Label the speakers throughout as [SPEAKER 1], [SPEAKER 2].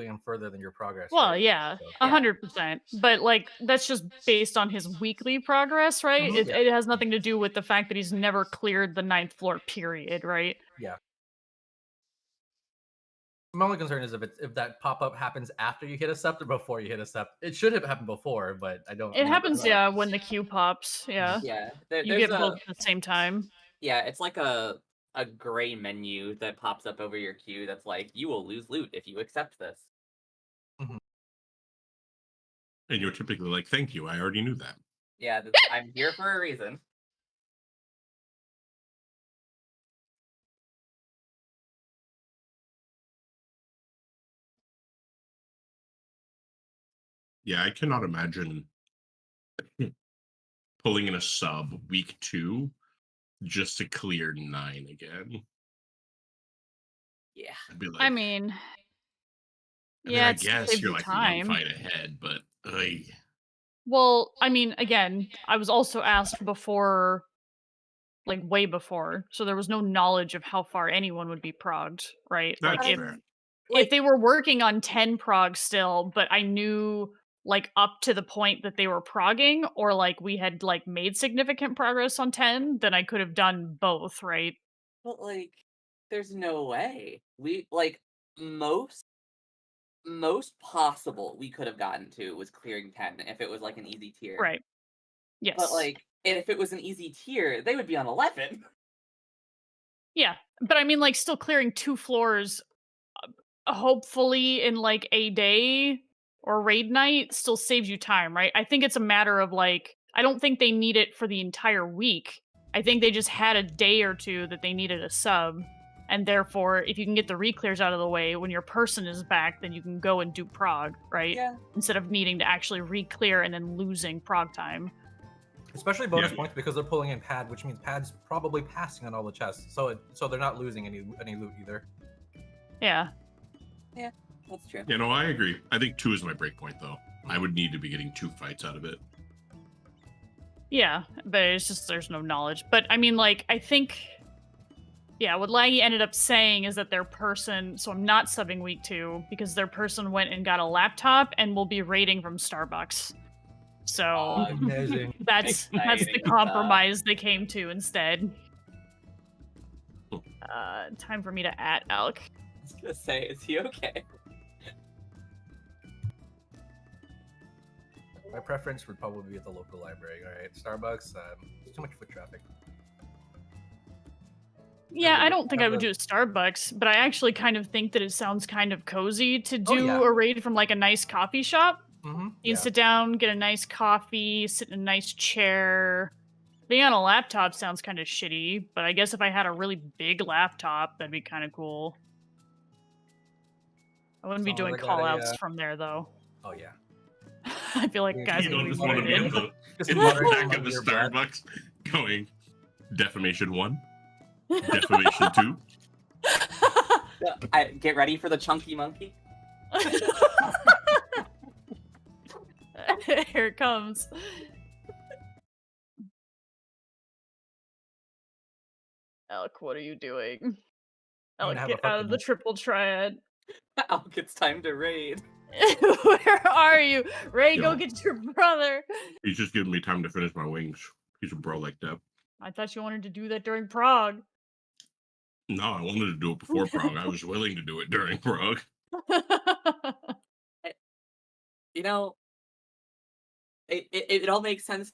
[SPEAKER 1] him further than your progress,
[SPEAKER 2] Well,
[SPEAKER 1] right?
[SPEAKER 2] yeah,
[SPEAKER 1] So,
[SPEAKER 3] Yeah.
[SPEAKER 2] 100%. But, like, that's just based on his weekly progress, right?
[SPEAKER 1] mhm,
[SPEAKER 2] It
[SPEAKER 1] yeah,
[SPEAKER 2] it has nothing to do with the fact that he's never cleared the ninth floor, period, right?
[SPEAKER 1] yeah. My only concern is if that pop up happens after you hit a scepter, before you hit a scepter. It should have happened before, but I don't
[SPEAKER 2] It
[SPEAKER 1] remember
[SPEAKER 2] happens,
[SPEAKER 1] that.
[SPEAKER 2] yeah, when the queue pops, yeah.
[SPEAKER 3] Yeah.
[SPEAKER 2] You get both at the same time.
[SPEAKER 3] Yeah, it's like a gray menu that pops up over your queue that's like, you will lose loot if you accept this.
[SPEAKER 1] Mhm.
[SPEAKER 4] And you're typically like, "Thank you, I already knew that."
[SPEAKER 3] Yeah, I'm here for a reason.
[SPEAKER 4] Yeah, I cannot imagine pulling in a sub week 2 just to clear 9 again.
[SPEAKER 3] Yeah.
[SPEAKER 4] I'd be
[SPEAKER 2] I
[SPEAKER 4] like,
[SPEAKER 2] mean,
[SPEAKER 4] I mean,
[SPEAKER 2] yeah,
[SPEAKER 4] I
[SPEAKER 2] it still
[SPEAKER 4] guess
[SPEAKER 2] saves
[SPEAKER 4] you're
[SPEAKER 2] you
[SPEAKER 4] like 1
[SPEAKER 2] time.
[SPEAKER 4] fight ahead, but,
[SPEAKER 2] Well, I mean, again, I was also asked before, like, way before, so there was no knowledge of how far anyone would be progged, right? Like,
[SPEAKER 4] that's fair.
[SPEAKER 2] if
[SPEAKER 3] Like,
[SPEAKER 2] they were working on 10 progs still, but I knew, like, up to the point that they were progging or, like, we had, like, made significant progress on 10, then I could have done both, right?
[SPEAKER 3] but like, there's no way. Most most possible we could have gotten to was clearing 10 if it was like an easy tier.
[SPEAKER 2] Right.
[SPEAKER 3] But
[SPEAKER 2] Yes.
[SPEAKER 3] like, and if it was an easy tier, they would be on 11.
[SPEAKER 2] Yeah, but I mean, like, still clearing 2 floors, hopefully in, like, a day or raid night still saves you time, right? I think it's a matter of, like, I don't think they need it for the entire week. I think they just had a day or 2 that they needed a sub, and therefore, if you can get the re-clears out of the way when your person is back, then you can go and do prog, right?
[SPEAKER 3] Yeah.
[SPEAKER 2] Instead of needing to actually re-clear and then losing prog time.
[SPEAKER 1] Especially
[SPEAKER 4] Yeah,
[SPEAKER 1] bonus points because they're pulling in pad, which means pad's probably passing on all the chests, so they're not losing any loot either.
[SPEAKER 2] Yeah.
[SPEAKER 3] Yeah, that's true.
[SPEAKER 4] you know, I agree. I think 2 is my break point, though. I would need to be getting 2 fights out of it.
[SPEAKER 2] Yeah, but it's just there's no knowledge. But I mean, like, I think, yeah, what Laggy ended up saying is that their person, so I'm not subbing week 2 because their person went and got a laptop and will be raiding from Starbucks. So
[SPEAKER 1] Amazing.
[SPEAKER 2] that's the
[SPEAKER 3] Exciting stuff.
[SPEAKER 2] compromise they came to instead. Time for me to at Alk.
[SPEAKER 3] I was gonna say, is he okay?
[SPEAKER 1] My preference would probably be at the local library. All right, Starbucks. There's too much foot traffic.
[SPEAKER 2] Yeah, I don't think I
[SPEAKER 1] Have
[SPEAKER 2] would
[SPEAKER 1] the
[SPEAKER 2] do a Starbucks, but I actually kind of think that it sounds kind of cozy to
[SPEAKER 1] oh
[SPEAKER 2] do
[SPEAKER 1] yeah.
[SPEAKER 2] a raid from like a nice coffee shop. You can
[SPEAKER 1] Yeah.
[SPEAKER 2] sit down, get a nice coffee, sit in a nice chair. Being on a laptop sounds kind of shitty, but I guess if I had a really big laptop, that'd be kind of cool. I wouldn't
[SPEAKER 1] As
[SPEAKER 2] be
[SPEAKER 1] long as
[SPEAKER 2] doing
[SPEAKER 1] I got
[SPEAKER 2] call
[SPEAKER 1] a
[SPEAKER 2] outs from there though.
[SPEAKER 1] Oh yeah.
[SPEAKER 2] I feel like guys
[SPEAKER 4] You
[SPEAKER 2] are
[SPEAKER 1] Just
[SPEAKER 2] gonna
[SPEAKER 4] don't
[SPEAKER 2] be
[SPEAKER 4] just want to be
[SPEAKER 2] wounded.
[SPEAKER 4] in
[SPEAKER 1] just
[SPEAKER 4] the
[SPEAKER 1] muttering
[SPEAKER 4] back of
[SPEAKER 1] under
[SPEAKER 4] the
[SPEAKER 1] your breath.
[SPEAKER 4] Starbucks going, Defamation 1, Defamation 2.
[SPEAKER 3] Get ready for the chunky monkey.
[SPEAKER 2] Here it comes. Elk, what are you doing?
[SPEAKER 1] I'm gonna
[SPEAKER 2] Elk,
[SPEAKER 1] have a
[SPEAKER 2] get out
[SPEAKER 1] fucking
[SPEAKER 2] of the triple triad.
[SPEAKER 3] Alk, it's time to raid.
[SPEAKER 2] Where are you? Ray, go
[SPEAKER 4] Yo,
[SPEAKER 2] get your brother.
[SPEAKER 4] he's just giving me time to finish my wings. He's a bro like that.
[SPEAKER 2] I thought you wanted to do that during Prague.
[SPEAKER 4] No, I wanted to do it before Prague. I was willing to do it during Prague.
[SPEAKER 3] Eh, You know, it all makes sense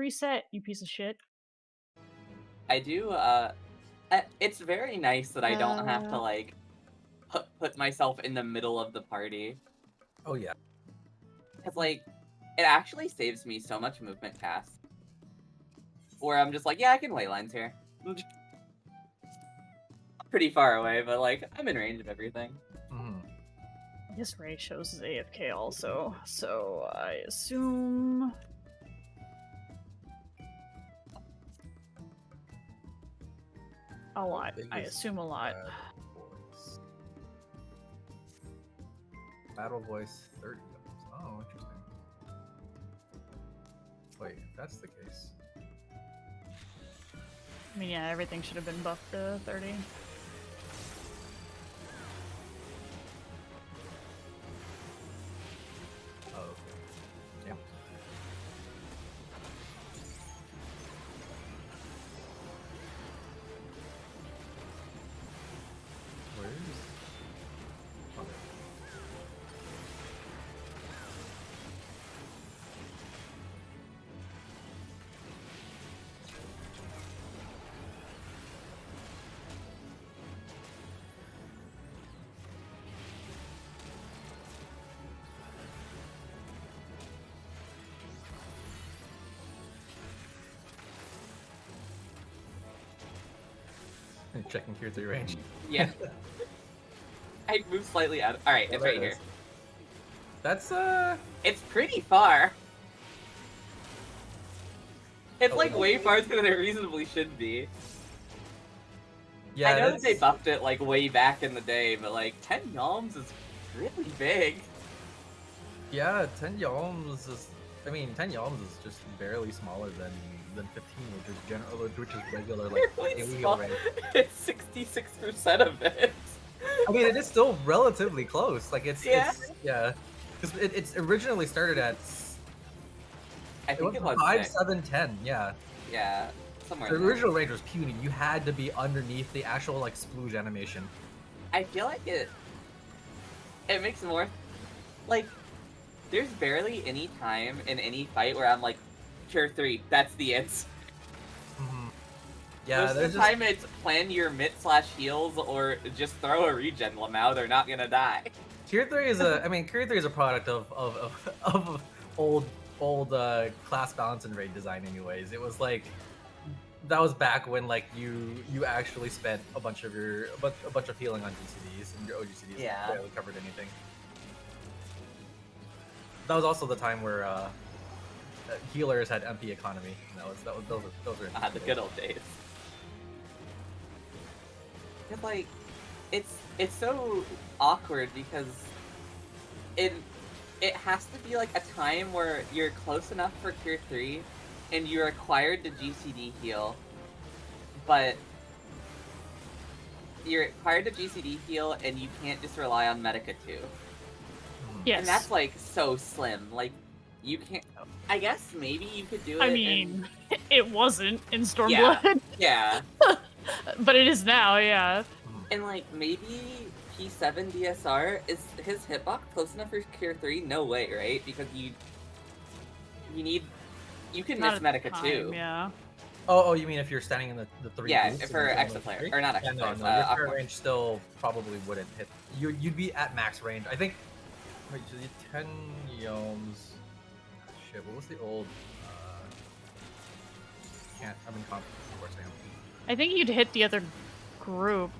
[SPEAKER 2] reset, you piece of shit.
[SPEAKER 3] I do. It's very nice that I don't have to like put myself in the middle of the party.
[SPEAKER 1] Oh yeah.
[SPEAKER 3] Because, like, it actually saves me so much movement cast. Where I'm just like, yeah, I can wait lines here. Pretty far away, but, like, I'm in range of everything.
[SPEAKER 1] Mhm.
[SPEAKER 2] I guess Ray shows his AFK also, so I assume... A lot. I
[SPEAKER 1] Biggest
[SPEAKER 2] assume a lot.
[SPEAKER 1] Battle voice 30. Oh, interesting. Wait, if that's the case.
[SPEAKER 2] I mean, yeah, everything should have been buffed to 30.
[SPEAKER 1] Oh, okay. Yeah. Where is? Okay. Checking tier 3 range.
[SPEAKER 3] Yeah. I moved slightly out. Alright,
[SPEAKER 1] Oh,
[SPEAKER 3] it's
[SPEAKER 1] there
[SPEAKER 3] right
[SPEAKER 1] it
[SPEAKER 3] here.
[SPEAKER 1] is. That's
[SPEAKER 3] It's pretty far. It's
[SPEAKER 1] Oh,
[SPEAKER 3] like
[SPEAKER 1] no.
[SPEAKER 3] way farther than it reasonably should be.
[SPEAKER 1] yeah.
[SPEAKER 3] I know that they
[SPEAKER 1] that's-
[SPEAKER 3] buffed it like way back in the day, but like 10 yalms is really big.
[SPEAKER 1] Yeah, 10 yalms is. I mean, 10 yalms is just barely smaller than 15, which is regular like
[SPEAKER 3] Really
[SPEAKER 1] illegal
[SPEAKER 3] small.
[SPEAKER 1] range.
[SPEAKER 3] It's 66% of it.
[SPEAKER 1] I mean, it is still relatively close. Like
[SPEAKER 3] Yeah.
[SPEAKER 1] it's yeah, because it's originally started at
[SPEAKER 3] I think it was
[SPEAKER 1] 5,
[SPEAKER 3] 6.
[SPEAKER 1] 7, 10. Yeah,
[SPEAKER 3] Yeah, somewhere
[SPEAKER 1] the
[SPEAKER 3] in there.
[SPEAKER 1] original range was puny. You had to be underneath the actual like splooge animation.
[SPEAKER 3] I feel like it makes more like there's barely any time in any fight where I'm like, tier 3, that's the answer.
[SPEAKER 1] Yeah,
[SPEAKER 3] Most of
[SPEAKER 1] there's
[SPEAKER 3] the
[SPEAKER 1] just
[SPEAKER 3] time it's plan your mit/heals or just throw a regen Lamau, they're not gonna die.
[SPEAKER 1] tier 3 is a. I mean, tier 3 is a product of old class balance and raid design. Anyways, it was like that was back when like you actually spent a bunch of healing on GCDs and your OGCDs
[SPEAKER 3] Yeah.
[SPEAKER 1] barely covered anything. That was also the time where healers had MP economy. And those were
[SPEAKER 3] The good old days. It's like it's so awkward because it has to be like a time where you're close enough for tier 3 and you're required to GCD heal, but you're required to GCD heal and you can't just rely on Medica too.
[SPEAKER 2] Yes.
[SPEAKER 3] And that's like so slim. Like you can't. I guess maybe you could do it.
[SPEAKER 2] I mean, it wasn't in Stormblood,
[SPEAKER 3] yeah.
[SPEAKER 2] but it is now, yeah.
[SPEAKER 3] And like maybe P7 DSR is his hitbox close enough for tier 3? No way, right? Because you can
[SPEAKER 2] Not
[SPEAKER 3] miss
[SPEAKER 2] at
[SPEAKER 3] Medica
[SPEAKER 2] the time,
[SPEAKER 3] too.
[SPEAKER 2] Yeah.
[SPEAKER 1] Oh, you mean if you're standing in the 3?
[SPEAKER 3] Yeah,
[SPEAKER 1] booths
[SPEAKER 3] for
[SPEAKER 1] and
[SPEAKER 3] extra
[SPEAKER 1] you're
[SPEAKER 3] player
[SPEAKER 1] three?
[SPEAKER 3] or not
[SPEAKER 1] Yeah,
[SPEAKER 3] extra
[SPEAKER 1] no,
[SPEAKER 3] players.
[SPEAKER 1] no, your
[SPEAKER 3] Aqua.
[SPEAKER 1] current range still probably wouldn't hit. You'd be at max range. I think. Wait, so you 10 yalms. Shit, what was the old? Can't. I'm in conflict. Of course I am.
[SPEAKER 2] I think you'd hit the other group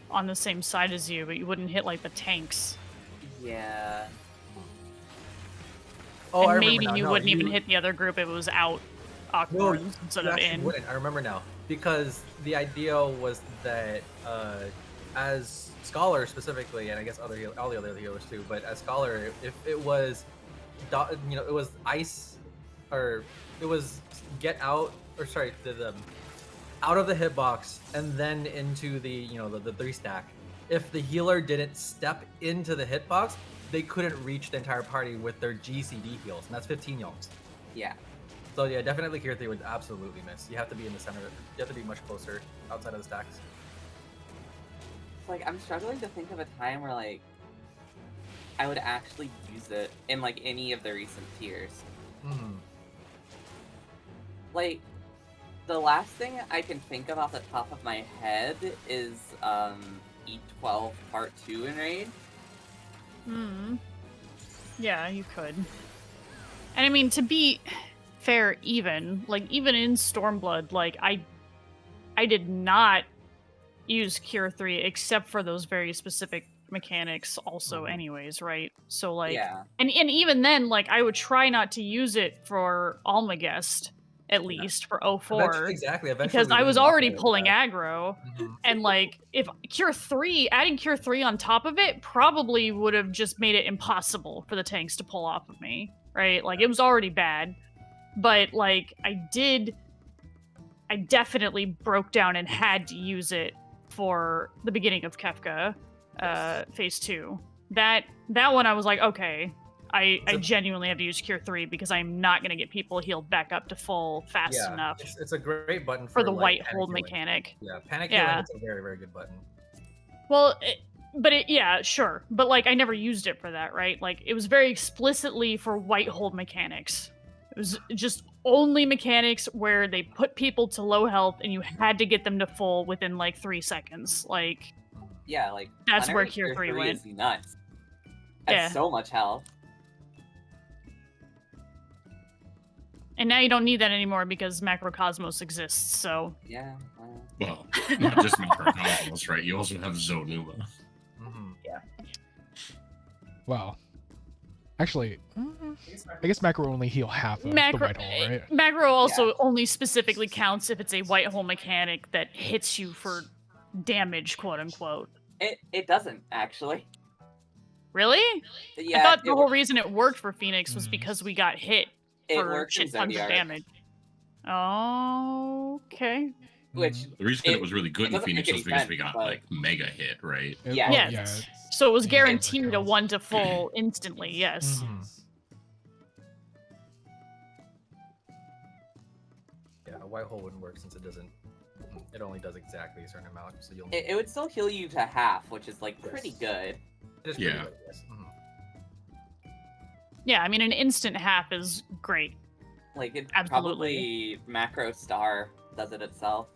[SPEAKER 2] on the same side as you, but you wouldn't hit like the tanks.
[SPEAKER 3] Yeah.
[SPEAKER 1] Oh, I
[SPEAKER 2] And
[SPEAKER 1] remember
[SPEAKER 2] maybe
[SPEAKER 1] now.
[SPEAKER 2] you
[SPEAKER 1] No,
[SPEAKER 2] wouldn't even hit the other group if it was out awkward instead
[SPEAKER 1] You
[SPEAKER 2] of
[SPEAKER 1] actually
[SPEAKER 2] in.
[SPEAKER 1] wouldn't. I remember now because the idea was that as Scholar specifically, and I guess all the other healers too, but as Scholar, if it was, it was ice, or it was get out, or sorry, the out of the hitbox and then into the the 3 stack. If the healer didn't step into the hitbox, they couldn't reach the entire party with their GCD heals, and that's 15 yalms.
[SPEAKER 3] Yeah.
[SPEAKER 1] So yeah, definitely tier 3 would absolutely miss. You have to be in the center. You have to be much closer outside of the stacks.
[SPEAKER 3] It's like I'm struggling to think of a time where like I would actually use it in like any of the recent tiers.
[SPEAKER 1] Hmm.
[SPEAKER 3] Like, the last thing I can think of off the top of my head is E12 Part 2 in Raid.
[SPEAKER 2] Hmm. Yeah, you could. And I mean, to be fair, even in Stormblood, like I did not use Cure 3 except for those very specific mechanics also anyways, right? So like
[SPEAKER 3] Yeah.
[SPEAKER 2] and even then, like I would try not to use it for Almagest, at least for 04.
[SPEAKER 1] Eventually
[SPEAKER 2] Because
[SPEAKER 1] we
[SPEAKER 2] I was
[SPEAKER 1] leaned off
[SPEAKER 2] already
[SPEAKER 1] of it,
[SPEAKER 2] pulling
[SPEAKER 1] yeah.
[SPEAKER 2] aggro. And like if adding Cure 3 on top of it probably would have just made it impossible for the tanks to pull off of me. Right? Like it was already bad. But like I definitely broke down and had to use it for the beginning of Kefka, phase 2. That one I was like, okay, I genuinely have to use Cure 3 because I'm not going to get people healed back up to full fast enough.
[SPEAKER 1] It's a great button
[SPEAKER 2] for the
[SPEAKER 1] like,
[SPEAKER 2] white hold mechanic.
[SPEAKER 1] Yeah, panic healing is a very, very good button.
[SPEAKER 2] Well, yeah, sure. But like I never used it for that, right? Like it was very explicitly for white hold mechanics. It was just only mechanics where they put people to low health and you had to get them to full within like 3 seconds. Like,
[SPEAKER 3] yeah, like
[SPEAKER 2] that's where Cure 3 went.
[SPEAKER 3] Is nuts. That's so much health.
[SPEAKER 2] And now you don't need that anymore because Macrocosmos exists, so...
[SPEAKER 3] Yeah.
[SPEAKER 4] Well, not just Macrocosmos, right? You also have Zonuma.
[SPEAKER 3] Yeah.
[SPEAKER 5] Wow. Actually, I guess Macro only heal half of the white hole, right?
[SPEAKER 2] Macro also only specifically counts if it's a white hole mechanic that hits you for damage, quote-unquote.
[SPEAKER 3] It doesn't, actually.
[SPEAKER 2] Really?
[SPEAKER 3] Yeah,
[SPEAKER 2] I thought the whole reason it worked for Phoenix was because we got hit for shit tons of damage. Oh, okay.
[SPEAKER 3] Which
[SPEAKER 4] the reason it was really good in Phoenix was because we got like mega hit, right?
[SPEAKER 2] Yeah. So it was guaranteed a 1 to full instantly. Yes.
[SPEAKER 1] Yeah, a white hole wouldn't work since it doesn't. It only does exactly a certain amount, so you'll.
[SPEAKER 3] It would still heal you to half, which is like pretty good.
[SPEAKER 1] It is pretty good, yes.
[SPEAKER 2] Yeah, I mean an instant half is great.
[SPEAKER 3] Like it
[SPEAKER 2] Absolutely.
[SPEAKER 3] Probably Macro Star does it itself.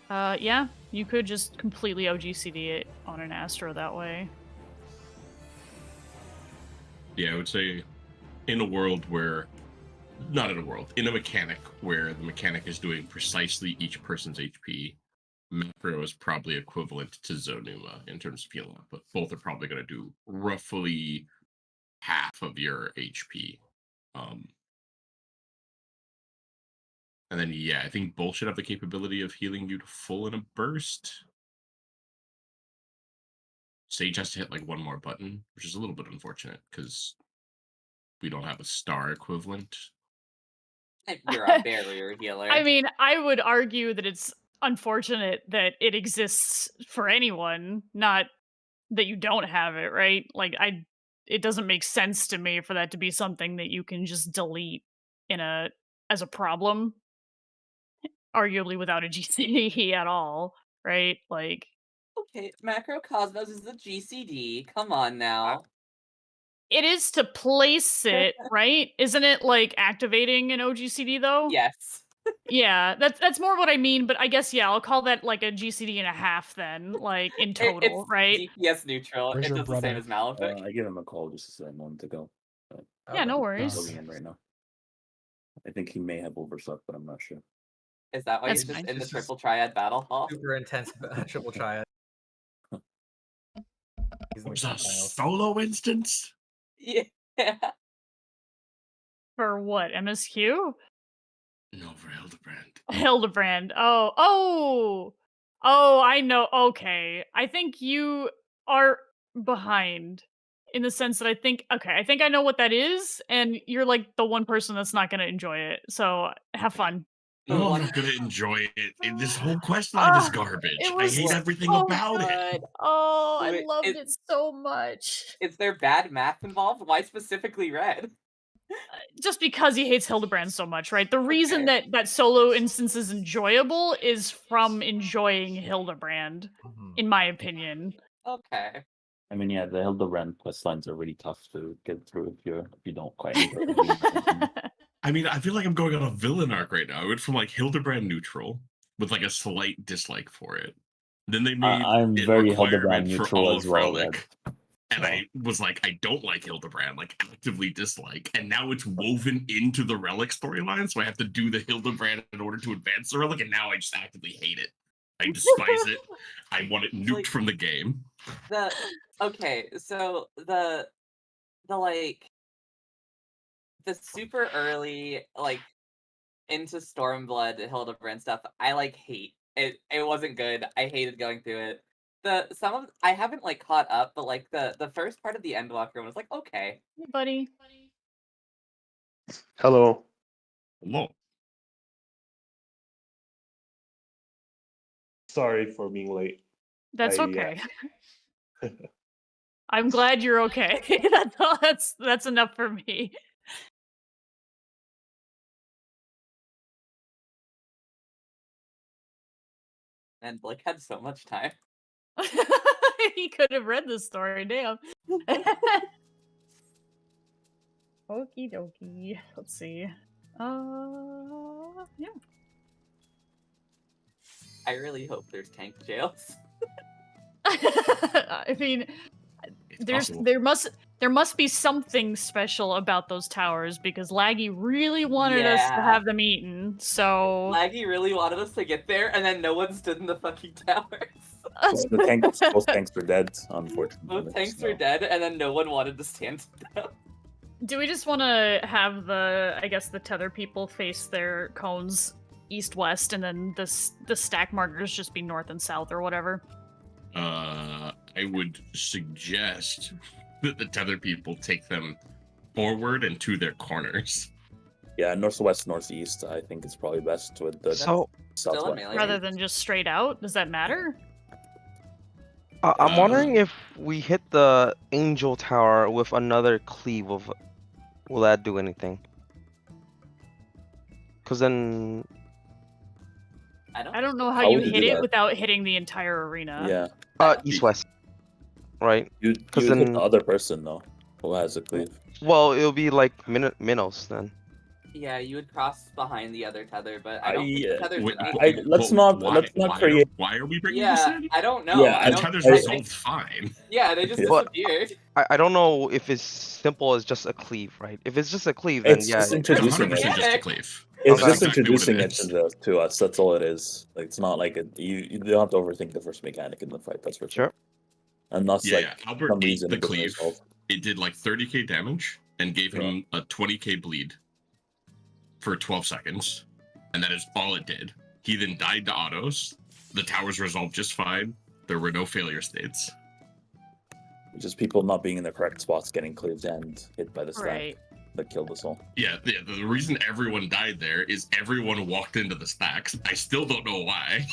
[SPEAKER 2] Yeah, you could just completely OGCD it on an Astro that way.
[SPEAKER 4] Yeah, I would say in a world where, not in a world, in a mechanic where the mechanic is doing precisely each person's HP, Macro is probably equivalent to Zonuma in terms of healing output. Both are probably going to do roughly half of your HP. And then, yeah, I think both should have the capability of healing you to full in a burst. Sage has to hit like one more button, which is a little bit unfortunate because we don't have a star equivalent.
[SPEAKER 3] You're a barrier healer.
[SPEAKER 2] I mean, I would argue that it's unfortunate that it exists for anyone, not that you don't have it, right? Like it doesn't make sense to me for that to be something that you can just delete as a problem. Arguably without a GCD at all, right? Like,
[SPEAKER 3] okay, Macrocosmos is the GCD. Come on now.
[SPEAKER 2] It is to place it, right? Isn't it like activating an OGCD though?
[SPEAKER 3] Yes.
[SPEAKER 2] Yeah, that's more what I mean, but I guess I'll call that like a GCD and a half then, like in total,
[SPEAKER 3] it's
[SPEAKER 2] right?
[SPEAKER 3] DPS neutral.
[SPEAKER 5] Where's
[SPEAKER 3] it
[SPEAKER 5] your
[SPEAKER 3] does
[SPEAKER 5] brother?
[SPEAKER 3] the same as Malefic.
[SPEAKER 6] I gave him a call just to say I wanted to go.
[SPEAKER 2] Yeah, no worries.
[SPEAKER 6] Logging in right now. I think he may have overslept, but I'm not sure.
[SPEAKER 3] Is that why
[SPEAKER 2] That's
[SPEAKER 3] he's just
[SPEAKER 2] fine.
[SPEAKER 3] in the triple triad battle hall?
[SPEAKER 1] Super intense triple triad.
[SPEAKER 4] Was that a solo instance?
[SPEAKER 3] Yeah.
[SPEAKER 2] For what? MSQ?
[SPEAKER 4] No, for Hildebrand.
[SPEAKER 2] Hildebrand. Oh, I know. Okay. I think you are behind in the sense that I think I know what that is, and you're like the one person that's not going to enjoy it. So have fun.
[SPEAKER 4] No, I'm not gonna enjoy it. This whole quest line is garbage. I hate everything about it.
[SPEAKER 2] Oh, I loved it so much.
[SPEAKER 3] Is there bad math involved? Why specifically red?
[SPEAKER 2] Just because he hates Hildebrand so much, right? The reason that solo instance is enjoyable is from enjoying Hildebrand, in my opinion.
[SPEAKER 3] Okay.
[SPEAKER 6] I mean, yeah, the Hildebrand quest lines are really tough to get through if you don't quite.
[SPEAKER 4] I mean, I feel like I'm going on a villain arc right now. I went from like Hildebrand neutral with like a slight dislike for it. Then they made
[SPEAKER 6] I'm
[SPEAKER 4] it a
[SPEAKER 6] very
[SPEAKER 4] requirement
[SPEAKER 6] Hildebrand
[SPEAKER 4] for
[SPEAKER 6] neutral
[SPEAKER 4] all
[SPEAKER 6] as
[SPEAKER 4] of
[SPEAKER 6] well.
[SPEAKER 4] Relic. And
[SPEAKER 6] So.
[SPEAKER 4] I was like, I don't like Hildebrand, like actively dislike. And now it's woven into the Relic storyline, so I have to do the Hildebrand in order to advance the Relic, and now I just actively hate it. I despise it. I want it nuked
[SPEAKER 3] Like,
[SPEAKER 4] from the game.
[SPEAKER 3] Okay, so the like the super early like into Stormblood Hildebrand stuff, I like hate. It wasn't good. I hated going through it. I haven't like caught up, but like the first part of the Endwalker was like okay.
[SPEAKER 2] Hey, buddy.
[SPEAKER 7] Hello.
[SPEAKER 4] Hello.
[SPEAKER 7] Sorry for being late.
[SPEAKER 2] That's
[SPEAKER 7] I,
[SPEAKER 2] okay. I'm glad you're okay. That's enough for me.
[SPEAKER 3] And Blake had so much time.
[SPEAKER 2] He could have read the story, damn. Okie dokie. Let's see. Yeah.
[SPEAKER 3] I really hope there's tank jails.
[SPEAKER 2] I mean,
[SPEAKER 4] Possible.
[SPEAKER 2] there must be something special about those towers because Laggy really wanted us to have them eaten. So
[SPEAKER 3] Laggy really wanted us to get there, and then no one stood in the fucking towers.
[SPEAKER 6] Both tanks are dead, unfortunately.
[SPEAKER 3] Both tanks were dead, and then no one wanted to stand them.
[SPEAKER 2] Do we just want to have the tether people face their cones east-west, and then the stack markers just be north and south or whatever?
[SPEAKER 4] I would suggest that the tether people take them forward and to their corners.
[SPEAKER 6] Yeah, northwest, northeast. I think it's probably best with the
[SPEAKER 8] So
[SPEAKER 6] southwest.
[SPEAKER 2] Rather than just straight out? Does that matter?
[SPEAKER 8] I'm wondering if we hit the Angel Tower with another cleave will that do anything? Because then
[SPEAKER 2] I don't know how
[SPEAKER 6] How
[SPEAKER 2] you
[SPEAKER 6] would you
[SPEAKER 2] hit
[SPEAKER 6] do
[SPEAKER 2] it
[SPEAKER 6] that?
[SPEAKER 2] without hitting the entire arena.
[SPEAKER 6] Yeah,
[SPEAKER 8] east-west, right?
[SPEAKER 6] you
[SPEAKER 8] Because
[SPEAKER 6] hit
[SPEAKER 8] then,
[SPEAKER 6] the other person though, who has a cleave.
[SPEAKER 8] well, it'll be like Minnows then.
[SPEAKER 3] Yeah, you would cross behind the other tether, but I don't think the tether's
[SPEAKER 4] Wait,
[SPEAKER 3] enough.
[SPEAKER 6] let's not create.
[SPEAKER 4] Why are we bringing this
[SPEAKER 3] Yeah,
[SPEAKER 4] in?
[SPEAKER 3] I don't know.
[SPEAKER 6] Yeah,
[SPEAKER 3] I
[SPEAKER 4] The
[SPEAKER 3] don't.
[SPEAKER 4] tether's
[SPEAKER 3] I
[SPEAKER 4] resolved
[SPEAKER 3] think,
[SPEAKER 4] fine.
[SPEAKER 3] yeah, they just
[SPEAKER 6] But-
[SPEAKER 3] disappeared.
[SPEAKER 8] I don't know if it's simple as just a cleave, right? If it's just a cleave, then
[SPEAKER 6] It's
[SPEAKER 8] yeah.
[SPEAKER 6] just
[SPEAKER 4] It's
[SPEAKER 6] introducing
[SPEAKER 4] 100%
[SPEAKER 6] it.
[SPEAKER 4] just a cleave.
[SPEAKER 6] It's
[SPEAKER 8] Okay.
[SPEAKER 6] just
[SPEAKER 4] That's exactly what
[SPEAKER 6] introducing
[SPEAKER 4] it
[SPEAKER 6] it to us. That's all it is. Like, it's not like you don't have to overthink the first mechanic in the fight. That's for sure.
[SPEAKER 8] Sure.
[SPEAKER 6] And that's
[SPEAKER 4] Yeah,
[SPEAKER 6] like
[SPEAKER 4] yeah. Albert
[SPEAKER 6] some
[SPEAKER 4] ate
[SPEAKER 6] reason
[SPEAKER 4] the
[SPEAKER 6] it doesn't
[SPEAKER 4] cleave.
[SPEAKER 6] resolve.
[SPEAKER 4] It did like 30k damage and gave him a 20k bleed for 12 seconds. And that is all it did. He then died to autos. The towers resolved just fine. There were no failure states.
[SPEAKER 6] Just people not being in the correct spots, getting cleaved and hit by the stack
[SPEAKER 2] Right.
[SPEAKER 6] that killed us all.
[SPEAKER 4] Yeah, the reason everyone died there is everyone walked into the stacks. I still don't know why.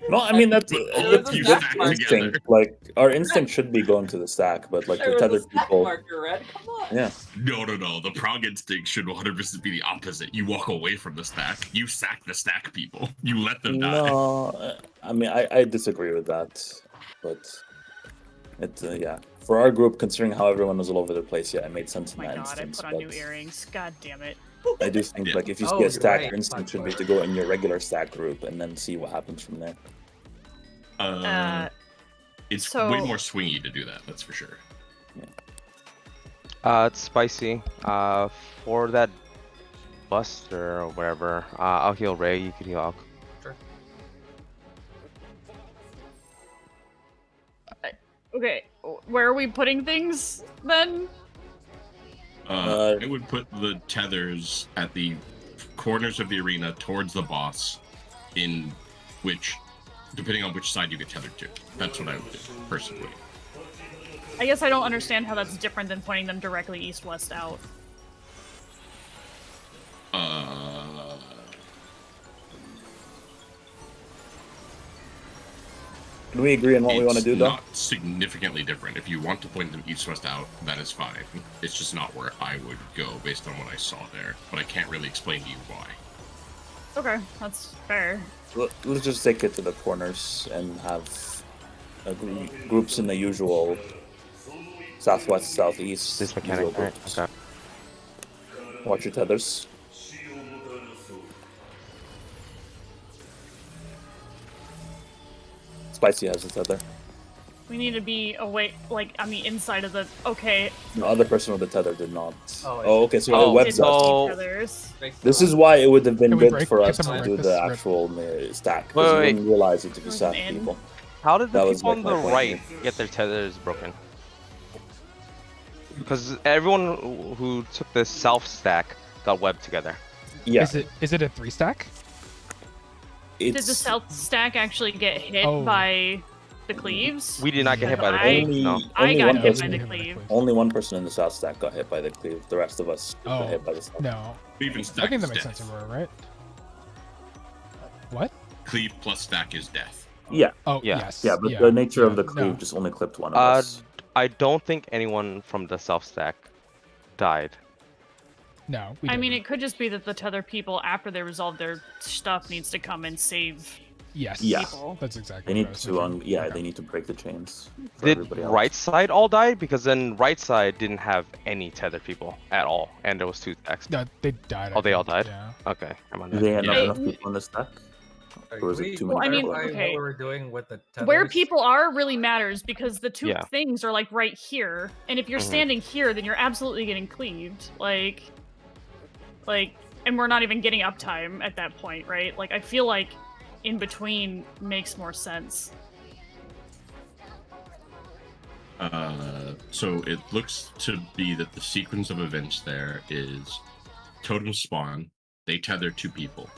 [SPEAKER 6] No, I mean that's
[SPEAKER 4] But all
[SPEAKER 3] There
[SPEAKER 4] of
[SPEAKER 3] was a
[SPEAKER 4] you
[SPEAKER 3] stack
[SPEAKER 4] stacked
[SPEAKER 3] marker.
[SPEAKER 4] together.
[SPEAKER 6] instinct. Like our instinct should be going to the stack, but like
[SPEAKER 3] There
[SPEAKER 6] the
[SPEAKER 3] was a
[SPEAKER 6] tethered
[SPEAKER 3] stack
[SPEAKER 6] people.
[SPEAKER 3] marker, Red. Come on.
[SPEAKER 6] Yeah,
[SPEAKER 4] No. The prog instinct should 100% be the opposite. You walk away from the stack. You sack the stack people. You let them die.
[SPEAKER 6] no, I mean I disagree with that, but it yeah. For our group, considering how everyone was all over the place, yeah, it made sense
[SPEAKER 2] Oh
[SPEAKER 6] in
[SPEAKER 2] my
[SPEAKER 6] that
[SPEAKER 2] god, I
[SPEAKER 6] instance.
[SPEAKER 2] put on new
[SPEAKER 6] But
[SPEAKER 2] earrings. God damn it.
[SPEAKER 6] I do think
[SPEAKER 4] Yeah.
[SPEAKER 6] like if you
[SPEAKER 1] Oh,
[SPEAKER 6] see a
[SPEAKER 1] you're
[SPEAKER 6] stack,
[SPEAKER 1] right.
[SPEAKER 6] your instinct should be to go in your regular stack group and then see what happens from there.
[SPEAKER 4] It's
[SPEAKER 2] so-
[SPEAKER 4] way more swingy to do that. That's for sure.
[SPEAKER 8] It's spicy. For that Buster or whatever, I'll heal Ray. You can heal Alk.
[SPEAKER 2] Okay, where are we putting things then?
[SPEAKER 6] Uh,
[SPEAKER 4] I would put the tethers at the corners of the arena towards the boss, in which, depending on which side you get tethered to. That's what I would do, personally.
[SPEAKER 2] I guess I don't understand how that's different than pointing them directly east-west out.
[SPEAKER 6] Can we agree on what we want to do,
[SPEAKER 4] It's
[SPEAKER 6] though?
[SPEAKER 4] not significantly different. If you want to point them east-west out, that is fine. It's just not where I would go based on what I saw there. But I can't really explain to you why.
[SPEAKER 2] Okay, that's fair.
[SPEAKER 6] Let's just take it to the corners and have groups in the usual southwest, southeast.
[SPEAKER 8] This mechanic,
[SPEAKER 6] usual
[SPEAKER 8] right?
[SPEAKER 6] groups.
[SPEAKER 8] Okay.
[SPEAKER 6] Watch your tethers. Spicy has a tether.
[SPEAKER 2] We need to be away, like on the inside of the. Okay.
[SPEAKER 6] The other person with the tether did not.
[SPEAKER 1] Oh, I
[SPEAKER 6] Oh,
[SPEAKER 1] see.
[SPEAKER 6] okay, so
[SPEAKER 8] Oh,
[SPEAKER 6] it webs
[SPEAKER 2] Didn't
[SPEAKER 6] us.
[SPEAKER 8] so-
[SPEAKER 2] see tethers.
[SPEAKER 6] This is why it would have been
[SPEAKER 5] Can we
[SPEAKER 6] good
[SPEAKER 5] break-
[SPEAKER 6] for
[SPEAKER 5] can
[SPEAKER 6] us to
[SPEAKER 5] someone
[SPEAKER 6] do
[SPEAKER 5] break
[SPEAKER 6] the
[SPEAKER 5] this rip?
[SPEAKER 6] actual stack, because we
[SPEAKER 8] Wait.
[SPEAKER 6] didn't realize it to be
[SPEAKER 2] It was
[SPEAKER 6] 7
[SPEAKER 2] an N.
[SPEAKER 6] people.
[SPEAKER 8] How did the
[SPEAKER 6] That was,
[SPEAKER 8] people
[SPEAKER 6] like,
[SPEAKER 8] on
[SPEAKER 6] my
[SPEAKER 8] the
[SPEAKER 6] point
[SPEAKER 8] right
[SPEAKER 6] here.
[SPEAKER 8] get their tethers broken? Because everyone who took the south stack got webbed together.
[SPEAKER 6] Yeah,
[SPEAKER 5] Is it a 3 stack?
[SPEAKER 2] Did the
[SPEAKER 6] it's
[SPEAKER 2] south stack actually get hit
[SPEAKER 5] Oh.
[SPEAKER 2] by the cleaves?
[SPEAKER 8] We did not get hit by the
[SPEAKER 2] I-
[SPEAKER 8] cleave. No.
[SPEAKER 2] I
[SPEAKER 6] only
[SPEAKER 2] got
[SPEAKER 6] one
[SPEAKER 2] hit by
[SPEAKER 6] person.
[SPEAKER 2] the cleave.
[SPEAKER 6] Only one person in the south stack got hit by the cleave. The rest of us got
[SPEAKER 5] Oh,
[SPEAKER 6] hit by the stack.
[SPEAKER 5] no.
[SPEAKER 4] Cleave and
[SPEAKER 5] I
[SPEAKER 4] stack
[SPEAKER 5] think
[SPEAKER 4] is
[SPEAKER 5] that makes
[SPEAKER 4] death.
[SPEAKER 5] sense, Aurora, right? What?
[SPEAKER 4] Cleave plus stack is death.
[SPEAKER 6] Yeah,
[SPEAKER 5] Oh,
[SPEAKER 8] Yeah.
[SPEAKER 5] yes.
[SPEAKER 6] yeah, but the nature of
[SPEAKER 5] yeah,
[SPEAKER 6] the cleave
[SPEAKER 5] no.
[SPEAKER 6] just only clipped one of us.
[SPEAKER 8] I don't think anyone from the south stack died.
[SPEAKER 5] No, we
[SPEAKER 2] I mean,
[SPEAKER 5] didn't.
[SPEAKER 2] it could just be that the tether people, after they resolve their stuff, needs to come and save
[SPEAKER 5] Yes.
[SPEAKER 6] Yeah.
[SPEAKER 2] people.
[SPEAKER 5] That's
[SPEAKER 6] They
[SPEAKER 5] exactly
[SPEAKER 6] need
[SPEAKER 5] what I was
[SPEAKER 6] to,
[SPEAKER 5] thinking.
[SPEAKER 6] yeah,
[SPEAKER 5] Okay.
[SPEAKER 6] they need to break the chains. For
[SPEAKER 8] Did
[SPEAKER 6] everybody else.
[SPEAKER 8] right side all die? Because then right side didn't have any tether people at all, and there was 2 stacks.
[SPEAKER 5] No, they died. I
[SPEAKER 8] Oh, they all
[SPEAKER 5] think,
[SPEAKER 8] died?
[SPEAKER 5] Yeah.
[SPEAKER 8] Okay, I'm on
[SPEAKER 6] Do
[SPEAKER 8] that.
[SPEAKER 6] they have
[SPEAKER 4] Yeah.
[SPEAKER 6] enough people in the stack? Or was it too many
[SPEAKER 2] Well, I mean,
[SPEAKER 6] people?
[SPEAKER 1] Clarify
[SPEAKER 2] okay.
[SPEAKER 1] what we were doing with the tethers.
[SPEAKER 2] Where people are really matters because the two
[SPEAKER 8] Yeah.
[SPEAKER 2] things are like right here, and if you're
[SPEAKER 8] Mhm.
[SPEAKER 2] standing here, then you're absolutely getting cleaved. Like, and we're not even getting uptime at that point, right? Like, I feel like in between makes more sense.
[SPEAKER 4] So it looks to be that the sequence of events there is totem spawn, they tether 2 people.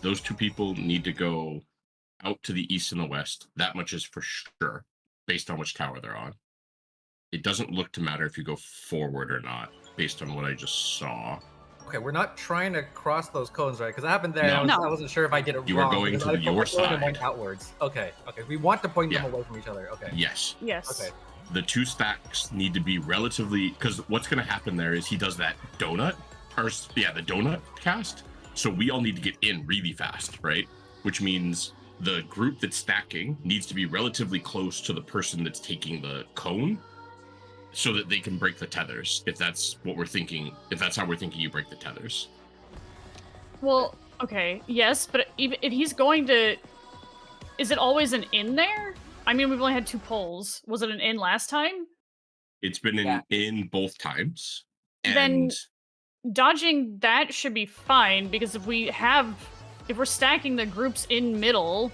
[SPEAKER 4] Those 2 people need to go out to the east and the west. That much is for sure, based on which tower they're on. It doesn't look to matter if you go forward or not, based on what I just saw.
[SPEAKER 1] Okay, we're not trying to cross those cones, right? Because it happened there. And
[SPEAKER 4] No.
[SPEAKER 1] I wasn't sure if I did it
[SPEAKER 4] You were
[SPEAKER 1] wrong.
[SPEAKER 4] going
[SPEAKER 1] because
[SPEAKER 4] to
[SPEAKER 1] I
[SPEAKER 4] your
[SPEAKER 1] pointed them
[SPEAKER 4] side.
[SPEAKER 1] outwards. Okay. We want to point them
[SPEAKER 4] Yeah.
[SPEAKER 1] away from each other. Okay.
[SPEAKER 4] Yes.
[SPEAKER 2] Yes.
[SPEAKER 1] Okay.
[SPEAKER 4] The 2 stacks need to be relatively, because what's going to happen there is he does that donut, the donut cast. So we all need to get in really fast, right? Which means the group that's stacking needs to be relatively close to the person that's taking the cone, so that they can break the tethers. If that's what we're thinking, if that's how we're thinking, you break the tethers.
[SPEAKER 2] Well, okay, yes, but even if he's going to, is it always an in there? I mean, we've only had 2 polls. Was it an in last time?
[SPEAKER 4] It's been
[SPEAKER 3] Yeah.
[SPEAKER 4] in both times, and
[SPEAKER 2] Then dodging that should be fine because if we're stacking the groups in middle,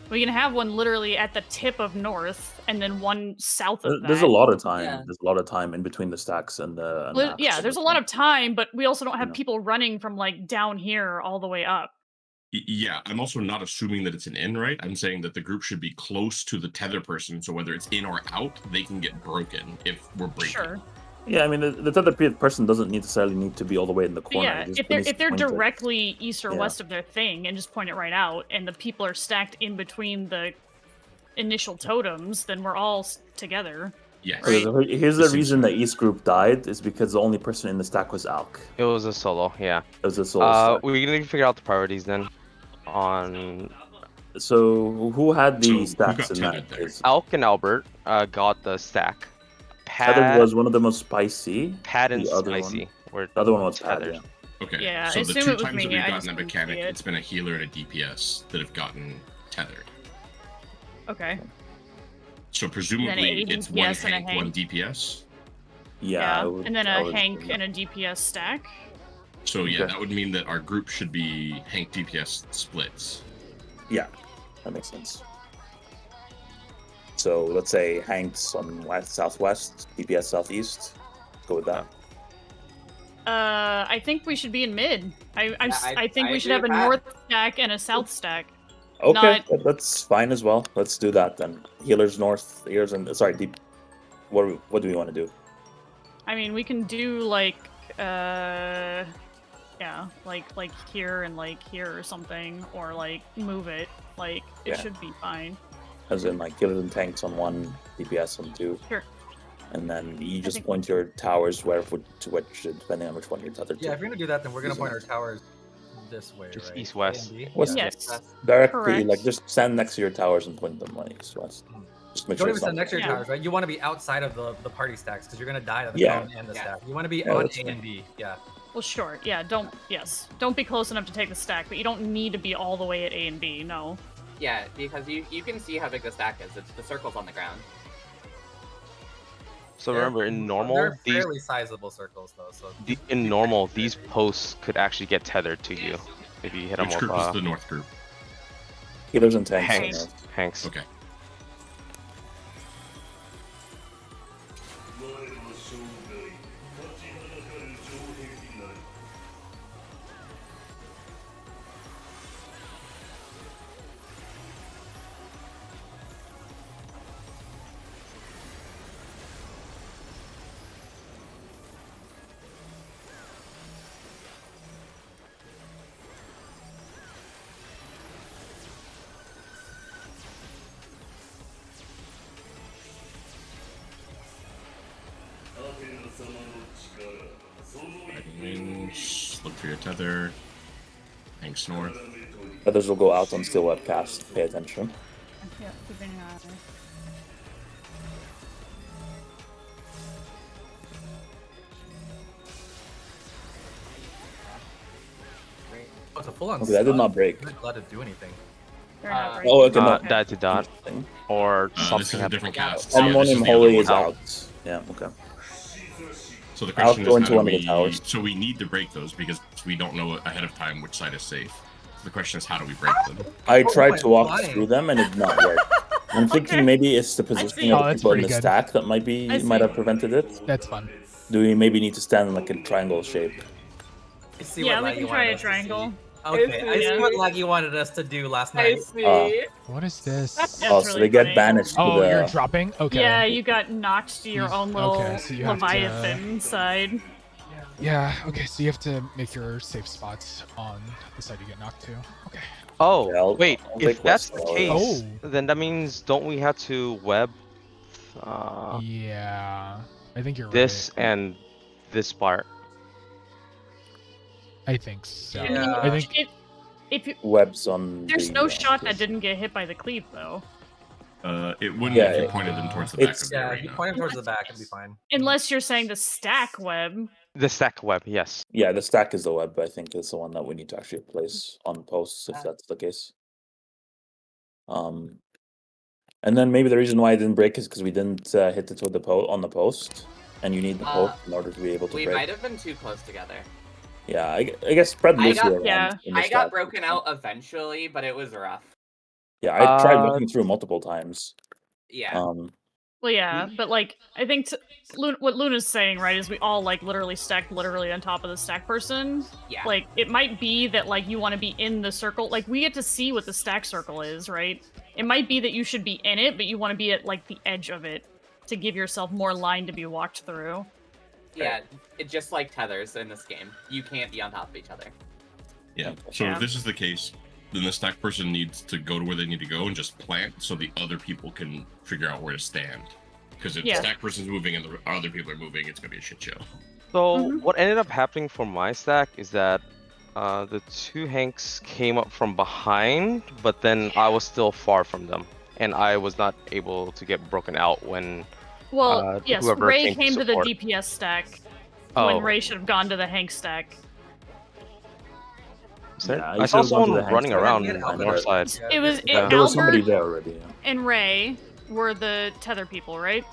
[SPEAKER 2] we can have one literally at the tip of north and then one south of that.
[SPEAKER 6] There's a lot of time.
[SPEAKER 3] Yeah.
[SPEAKER 6] There's a lot of time in between the stacks and the.
[SPEAKER 2] Well, yeah, there's a lot of time, but we also don't have
[SPEAKER 6] Yeah.
[SPEAKER 2] people running from like down here all the way up.
[SPEAKER 4] Yeah, I'm also not assuming that it's an in, right? I'm saying that the group should be close to the tether person, so whether it's in or out, they can get broken if we're breaking.
[SPEAKER 2] Sure.
[SPEAKER 6] Yeah, I mean, the tether person doesn't necessarily need to be all the way in the
[SPEAKER 2] But
[SPEAKER 6] corner.
[SPEAKER 2] yeah,
[SPEAKER 6] It just
[SPEAKER 2] if they're
[SPEAKER 6] needs to
[SPEAKER 2] if they're
[SPEAKER 6] point it.
[SPEAKER 2] directly east or
[SPEAKER 6] Yeah.
[SPEAKER 2] west of their thing and just point it right out, and the people are stacked in between the initial totems, then we're all together.
[SPEAKER 4] Yes.
[SPEAKER 2] Right.
[SPEAKER 6] So here's the reason the East group died is because the only person in the stack was Alk.
[SPEAKER 8] It was a solo, yeah.
[SPEAKER 6] It was a solo stack.
[SPEAKER 8] We need to figure out the priorities then. On
[SPEAKER 6] So who had the
[SPEAKER 4] So who
[SPEAKER 6] stacks
[SPEAKER 4] got
[SPEAKER 6] in
[SPEAKER 4] tethered
[SPEAKER 6] that
[SPEAKER 4] there?
[SPEAKER 6] case?
[SPEAKER 8] Alk and Albert got the stack.
[SPEAKER 6] Tethered was one of the most spicy.
[SPEAKER 8] Pad and
[SPEAKER 6] the other one-
[SPEAKER 8] Spicy were
[SPEAKER 6] The other one was Pad,
[SPEAKER 8] tethered.
[SPEAKER 6] yeah.
[SPEAKER 4] Okay.
[SPEAKER 2] Yeah,
[SPEAKER 4] so
[SPEAKER 2] I
[SPEAKER 4] the
[SPEAKER 2] assume
[SPEAKER 4] 2
[SPEAKER 2] it was
[SPEAKER 4] times
[SPEAKER 2] me,
[SPEAKER 4] that we've
[SPEAKER 2] I
[SPEAKER 4] gotten
[SPEAKER 2] just
[SPEAKER 4] that
[SPEAKER 2] couldn't see
[SPEAKER 4] mechanic,
[SPEAKER 2] it.
[SPEAKER 4] it's been a healer and a DPS that have gotten tethered.
[SPEAKER 2] Okay.
[SPEAKER 4] So presumably
[SPEAKER 2] a
[SPEAKER 4] it's one
[SPEAKER 2] DPS and a
[SPEAKER 4] Hank,
[SPEAKER 2] Hank.
[SPEAKER 4] one DPS.
[SPEAKER 6] Yeah.
[SPEAKER 2] And then
[SPEAKER 6] I
[SPEAKER 2] a
[SPEAKER 6] would-
[SPEAKER 2] Hank and a DPS stack.
[SPEAKER 4] So yeah,
[SPEAKER 6] Okay.
[SPEAKER 4] that would mean that our group should be Hank DPS splits.
[SPEAKER 6] Yeah, that makes sense. So let's say Hank's on west, southwest, DPS southeast. Go with that.
[SPEAKER 2] I think we should be in mid. I think
[SPEAKER 3] I
[SPEAKER 2] we should
[SPEAKER 3] agree
[SPEAKER 2] have a
[SPEAKER 3] with that.
[SPEAKER 2] north stack and a south stack.
[SPEAKER 6] Okay,
[SPEAKER 2] Not-
[SPEAKER 6] that's fine as well. Let's do that then. Healers north, healers and sorry, deep. What do we want to do?
[SPEAKER 2] I mean, we can do like, yeah, like here and like here or something, or like move it. Like it
[SPEAKER 6] Yeah.
[SPEAKER 2] should be fine.
[SPEAKER 6] As in like healers and tanks on one, DPS on two.
[SPEAKER 2] Sure.
[SPEAKER 6] And then you just
[SPEAKER 2] think-
[SPEAKER 6] point your towers to which, depending on which one you're tethered to.
[SPEAKER 1] Yeah, if you're gonna do that, then we're gonna point our towers this way,
[SPEAKER 8] Just
[SPEAKER 1] right?
[SPEAKER 8] east-west.
[SPEAKER 1] A and B?
[SPEAKER 6] West-
[SPEAKER 1] Yeah.
[SPEAKER 2] Yes.
[SPEAKER 6] Directly,
[SPEAKER 2] Correct.
[SPEAKER 6] like just stand next to your towers and point them like east-west. Just make
[SPEAKER 1] Don't
[SPEAKER 6] sure
[SPEAKER 1] even
[SPEAKER 6] it's
[SPEAKER 1] stand
[SPEAKER 6] not-
[SPEAKER 1] next to your
[SPEAKER 2] Yeah.
[SPEAKER 1] towers, right? You want to be outside of the party stacks because you're gonna die to the
[SPEAKER 6] Yeah.
[SPEAKER 1] cone and the
[SPEAKER 3] Yeah.
[SPEAKER 1] stack. You want to be
[SPEAKER 6] Yeah,
[SPEAKER 1] on
[SPEAKER 6] that's
[SPEAKER 1] A
[SPEAKER 6] fine.
[SPEAKER 1] and B. Yeah.
[SPEAKER 2] Well, sure. Yeah. Don't be close enough to take the stack, but you don't need to be all the way at A and B. No.
[SPEAKER 3] Yeah, because you can see how big the stack is. It's the circles on the ground.
[SPEAKER 8] So remember, in normal,
[SPEAKER 1] they're
[SPEAKER 8] these
[SPEAKER 1] fairly sizable circles though. So
[SPEAKER 8] in normal, these posts could actually get tethered to you if you hit them
[SPEAKER 4] Which
[SPEAKER 8] with
[SPEAKER 4] group is the North group?
[SPEAKER 6] Healers and tanks.
[SPEAKER 8] Hanks. Hanks.
[SPEAKER 4] Okay. Look for your tether. Hanks north.
[SPEAKER 6] Others will go out on steel webcast. Pay attention.
[SPEAKER 2] Yeah, keeping an eye.
[SPEAKER 1] Oh, it's a full-on.
[SPEAKER 6] Okay, that did not break.
[SPEAKER 1] I'm not glad to do anything.
[SPEAKER 2] They're not right.
[SPEAKER 6] Oh, okay, no.
[SPEAKER 8] Dot to dot, or
[SPEAKER 4] This
[SPEAKER 8] something
[SPEAKER 4] is a
[SPEAKER 8] happened.
[SPEAKER 4] different cast.
[SPEAKER 6] Harmonium
[SPEAKER 4] this is the
[SPEAKER 6] Holy
[SPEAKER 4] other
[SPEAKER 6] is
[SPEAKER 4] one.
[SPEAKER 6] out. Yeah, okay.
[SPEAKER 4] So the
[SPEAKER 6] I'll
[SPEAKER 4] question
[SPEAKER 6] go
[SPEAKER 4] is,
[SPEAKER 6] into
[SPEAKER 4] how
[SPEAKER 6] one
[SPEAKER 4] do
[SPEAKER 6] of the towers.
[SPEAKER 4] So we need to break those because we don't know ahead of time which side is safe. So the question is, how do we break them?
[SPEAKER 6] I
[SPEAKER 1] Oh,
[SPEAKER 6] tried
[SPEAKER 1] my
[SPEAKER 6] to walk
[SPEAKER 1] flying.
[SPEAKER 6] through them and it did not work. I'm thinking maybe it's the positioning
[SPEAKER 2] see.
[SPEAKER 6] of
[SPEAKER 5] Oh,
[SPEAKER 6] the
[SPEAKER 5] that's
[SPEAKER 6] people in the
[SPEAKER 5] pretty good.
[SPEAKER 6] stack that might
[SPEAKER 2] see.
[SPEAKER 6] have prevented it.
[SPEAKER 5] That's fun.
[SPEAKER 6] Do we maybe need to stand in like a triangle shape?
[SPEAKER 1] I see
[SPEAKER 2] Yeah,
[SPEAKER 1] what
[SPEAKER 2] we
[SPEAKER 1] Laggy
[SPEAKER 2] can try
[SPEAKER 1] wanted
[SPEAKER 2] a
[SPEAKER 1] us to
[SPEAKER 2] triangle.
[SPEAKER 1] see. Okay, I see
[SPEAKER 2] Yeah.
[SPEAKER 1] what Laggy wanted us to do last
[SPEAKER 3] I
[SPEAKER 1] night.
[SPEAKER 3] see.
[SPEAKER 5] What is this?
[SPEAKER 2] That's
[SPEAKER 6] Oh, so
[SPEAKER 2] really
[SPEAKER 6] they get
[SPEAKER 2] funny.
[SPEAKER 6] banished to
[SPEAKER 5] Oh,
[SPEAKER 6] the...
[SPEAKER 5] you're dropping? Okay.
[SPEAKER 2] Yeah, you got knocked to your own little
[SPEAKER 5] Okay, so you have to-
[SPEAKER 2] Leviathan side.
[SPEAKER 5] Yeah, okay, so you have to make your safe spots on the side you get knocked to. Okay.
[SPEAKER 8] Oh,
[SPEAKER 6] Yeah, I'll
[SPEAKER 8] wait.
[SPEAKER 6] take
[SPEAKER 8] If that's the
[SPEAKER 6] West
[SPEAKER 8] case,
[SPEAKER 5] Oh.
[SPEAKER 8] then that means don't we have to web
[SPEAKER 5] Yeah. I think you're
[SPEAKER 8] this
[SPEAKER 5] right.
[SPEAKER 8] and this part?
[SPEAKER 5] I think so.
[SPEAKER 1] Yeah.
[SPEAKER 5] I think
[SPEAKER 2] If you,
[SPEAKER 6] webs on
[SPEAKER 2] there's
[SPEAKER 6] the,
[SPEAKER 2] no shot that didn't get hit by the cleave though,
[SPEAKER 4] It wouldn't
[SPEAKER 6] Yeah,
[SPEAKER 4] if you
[SPEAKER 6] it-
[SPEAKER 4] pointed them towards the back
[SPEAKER 6] it's-
[SPEAKER 4] of the
[SPEAKER 1] Yeah, if you
[SPEAKER 4] arena.
[SPEAKER 1] point him towards the back, it'd be fine.
[SPEAKER 2] unless you're saying the stack web.
[SPEAKER 8] The stack web, yes.
[SPEAKER 6] Yeah, the stack is the web, I think, is the one that we need to actually place on posts, if that's the case. And then maybe the reason why I didn't break is because we didn't hit it with the on the post, and you need the post in order to be able to
[SPEAKER 3] We
[SPEAKER 6] break.
[SPEAKER 3] might have been too close together.
[SPEAKER 6] Yeah, I guess spread
[SPEAKER 3] I
[SPEAKER 6] loosely
[SPEAKER 3] got-
[SPEAKER 6] around.
[SPEAKER 2] yeah,
[SPEAKER 6] in the
[SPEAKER 3] I got
[SPEAKER 6] stack.
[SPEAKER 3] broken out eventually, but it was rough.
[SPEAKER 6] Yeah, I tried
[SPEAKER 8] Uh,
[SPEAKER 6] looking through multiple times.
[SPEAKER 3] Yeah.
[SPEAKER 2] Well, yeah, but like I think what Luna's saying, right, is we all like literally stacked literally on top of the stack person.
[SPEAKER 3] Yeah.
[SPEAKER 2] Like it might be that like you want to be in the circle. Like we get to see what the stack circle is, right? It might be that you should be in it, but you want to be at like the edge of it to give yourself more line to be walked through.
[SPEAKER 3] Yeah, it's just like tethers in this game. You can't be on top of each other.
[SPEAKER 4] Yeah. So
[SPEAKER 2] Yeah.
[SPEAKER 4] if this is the case, then the stack person needs to go to where they need to go and just plant so the other people can figure out where to stand. Because if
[SPEAKER 2] Yeah.
[SPEAKER 4] the stack person's moving and the other people are moving, it's gonna be a shit show.
[SPEAKER 8] So
[SPEAKER 2] Mhm.
[SPEAKER 8] what ended up happening for my stack is that the two Hanks came up from behind, but then I was still far from them, and I was not able to get broken out when.
[SPEAKER 2] Well, yes,
[SPEAKER 8] whoever
[SPEAKER 2] Ray
[SPEAKER 8] came to
[SPEAKER 2] came to the
[SPEAKER 8] support.
[SPEAKER 2] DPS stack
[SPEAKER 8] Oh,
[SPEAKER 2] when Ray should have gone to the Hank stack.
[SPEAKER 8] is there-
[SPEAKER 6] Yeah, you
[SPEAKER 8] I saw
[SPEAKER 6] should've gone to
[SPEAKER 8] someone
[SPEAKER 6] the Hanks
[SPEAKER 8] running
[SPEAKER 6] stack.
[SPEAKER 8] around
[SPEAKER 1] Yeah,
[SPEAKER 8] on the
[SPEAKER 1] Albert.
[SPEAKER 8] north side.
[SPEAKER 2] It was
[SPEAKER 1] Yeah.
[SPEAKER 6] There was somebody
[SPEAKER 2] Albert
[SPEAKER 6] there already. Yeah.
[SPEAKER 2] and Ray were the tether people, right?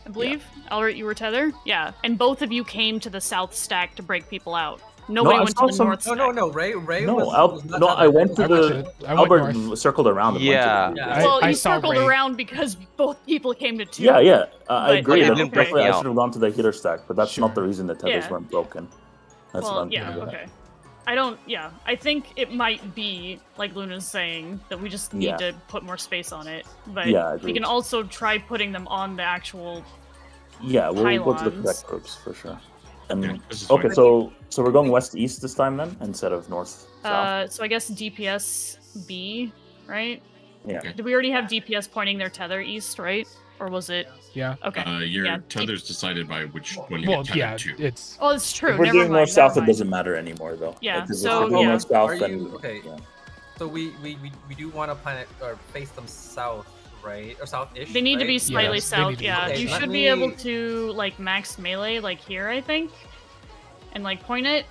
[SPEAKER 2] I believe. Albert, you were tether? Yeah. And both of you came to the south stack to break people out. Nobody
[SPEAKER 6] I
[SPEAKER 2] went
[SPEAKER 6] saw
[SPEAKER 2] to the
[SPEAKER 6] some-
[SPEAKER 2] north stack.
[SPEAKER 1] No. Ray
[SPEAKER 6] No,
[SPEAKER 1] was not
[SPEAKER 6] no,
[SPEAKER 1] tethered.
[SPEAKER 6] I went to
[SPEAKER 5] I
[SPEAKER 6] the
[SPEAKER 5] went
[SPEAKER 6] Albert
[SPEAKER 5] north.
[SPEAKER 6] circled around. And
[SPEAKER 8] Yeah.
[SPEAKER 6] went to the
[SPEAKER 1] Yeah.
[SPEAKER 2] Well,
[SPEAKER 5] I
[SPEAKER 2] you
[SPEAKER 5] saw
[SPEAKER 2] circled
[SPEAKER 5] Ray.
[SPEAKER 2] around because both people came to two.
[SPEAKER 6] Yeah, I
[SPEAKER 2] But-
[SPEAKER 6] agree.
[SPEAKER 2] yeah,
[SPEAKER 6] That's
[SPEAKER 2] okay.
[SPEAKER 6] definitely I
[SPEAKER 8] Yeah.
[SPEAKER 6] should have gone to the healer stack, but that's not the
[SPEAKER 5] Sure.
[SPEAKER 6] reason the tethers
[SPEAKER 2] Yeah.
[SPEAKER 6] weren't broken. That's what
[SPEAKER 2] Well,
[SPEAKER 6] I'm
[SPEAKER 2] yeah,
[SPEAKER 6] thinking about.
[SPEAKER 2] okay. I think it might be, like Luna's saying, that we just need
[SPEAKER 6] Yeah.
[SPEAKER 2] to put more space on it. But
[SPEAKER 6] Yeah, I
[SPEAKER 2] we
[SPEAKER 6] agree.
[SPEAKER 2] can also try putting them on the actual.
[SPEAKER 6] Yeah, we'll go to the
[SPEAKER 2] Pylons.
[SPEAKER 6] correct groups for sure. And
[SPEAKER 4] Yeah, this is
[SPEAKER 6] okay,
[SPEAKER 4] fine.
[SPEAKER 6] so we're going west east this time then instead of north south.
[SPEAKER 2] So I guess DPS B, right?
[SPEAKER 6] Yeah.
[SPEAKER 4] Okay.
[SPEAKER 2] Did we already have DPS pointing their tether east, right? Or was it?
[SPEAKER 5] Yeah.
[SPEAKER 2] Okay.
[SPEAKER 4] Your
[SPEAKER 2] yeah.
[SPEAKER 4] tether's decided by which one you
[SPEAKER 5] Well,
[SPEAKER 4] get
[SPEAKER 5] yeah,
[SPEAKER 4] tethered to.
[SPEAKER 5] it's
[SPEAKER 2] Oh, it's true.
[SPEAKER 6] If we're
[SPEAKER 2] Never
[SPEAKER 6] doing
[SPEAKER 2] mind,
[SPEAKER 6] north south,
[SPEAKER 2] never
[SPEAKER 6] it doesn't matter anymore though.
[SPEAKER 2] Yeah,
[SPEAKER 6] Because
[SPEAKER 2] so,
[SPEAKER 6] if we're going
[SPEAKER 2] yeah.
[SPEAKER 6] north south,
[SPEAKER 1] Are
[SPEAKER 6] then
[SPEAKER 1] you- okay.
[SPEAKER 6] yeah.
[SPEAKER 1] So we do want to planet or face them south, right? Or south-ish.
[SPEAKER 2] They need to be
[SPEAKER 1] right?
[SPEAKER 2] slightly
[SPEAKER 5] Yes, they need
[SPEAKER 2] south.
[SPEAKER 5] to be
[SPEAKER 2] Yeah,
[SPEAKER 1] Okay,
[SPEAKER 2] you
[SPEAKER 1] let
[SPEAKER 2] should be able
[SPEAKER 1] me-
[SPEAKER 2] to like max melee like here, I think, and like point it.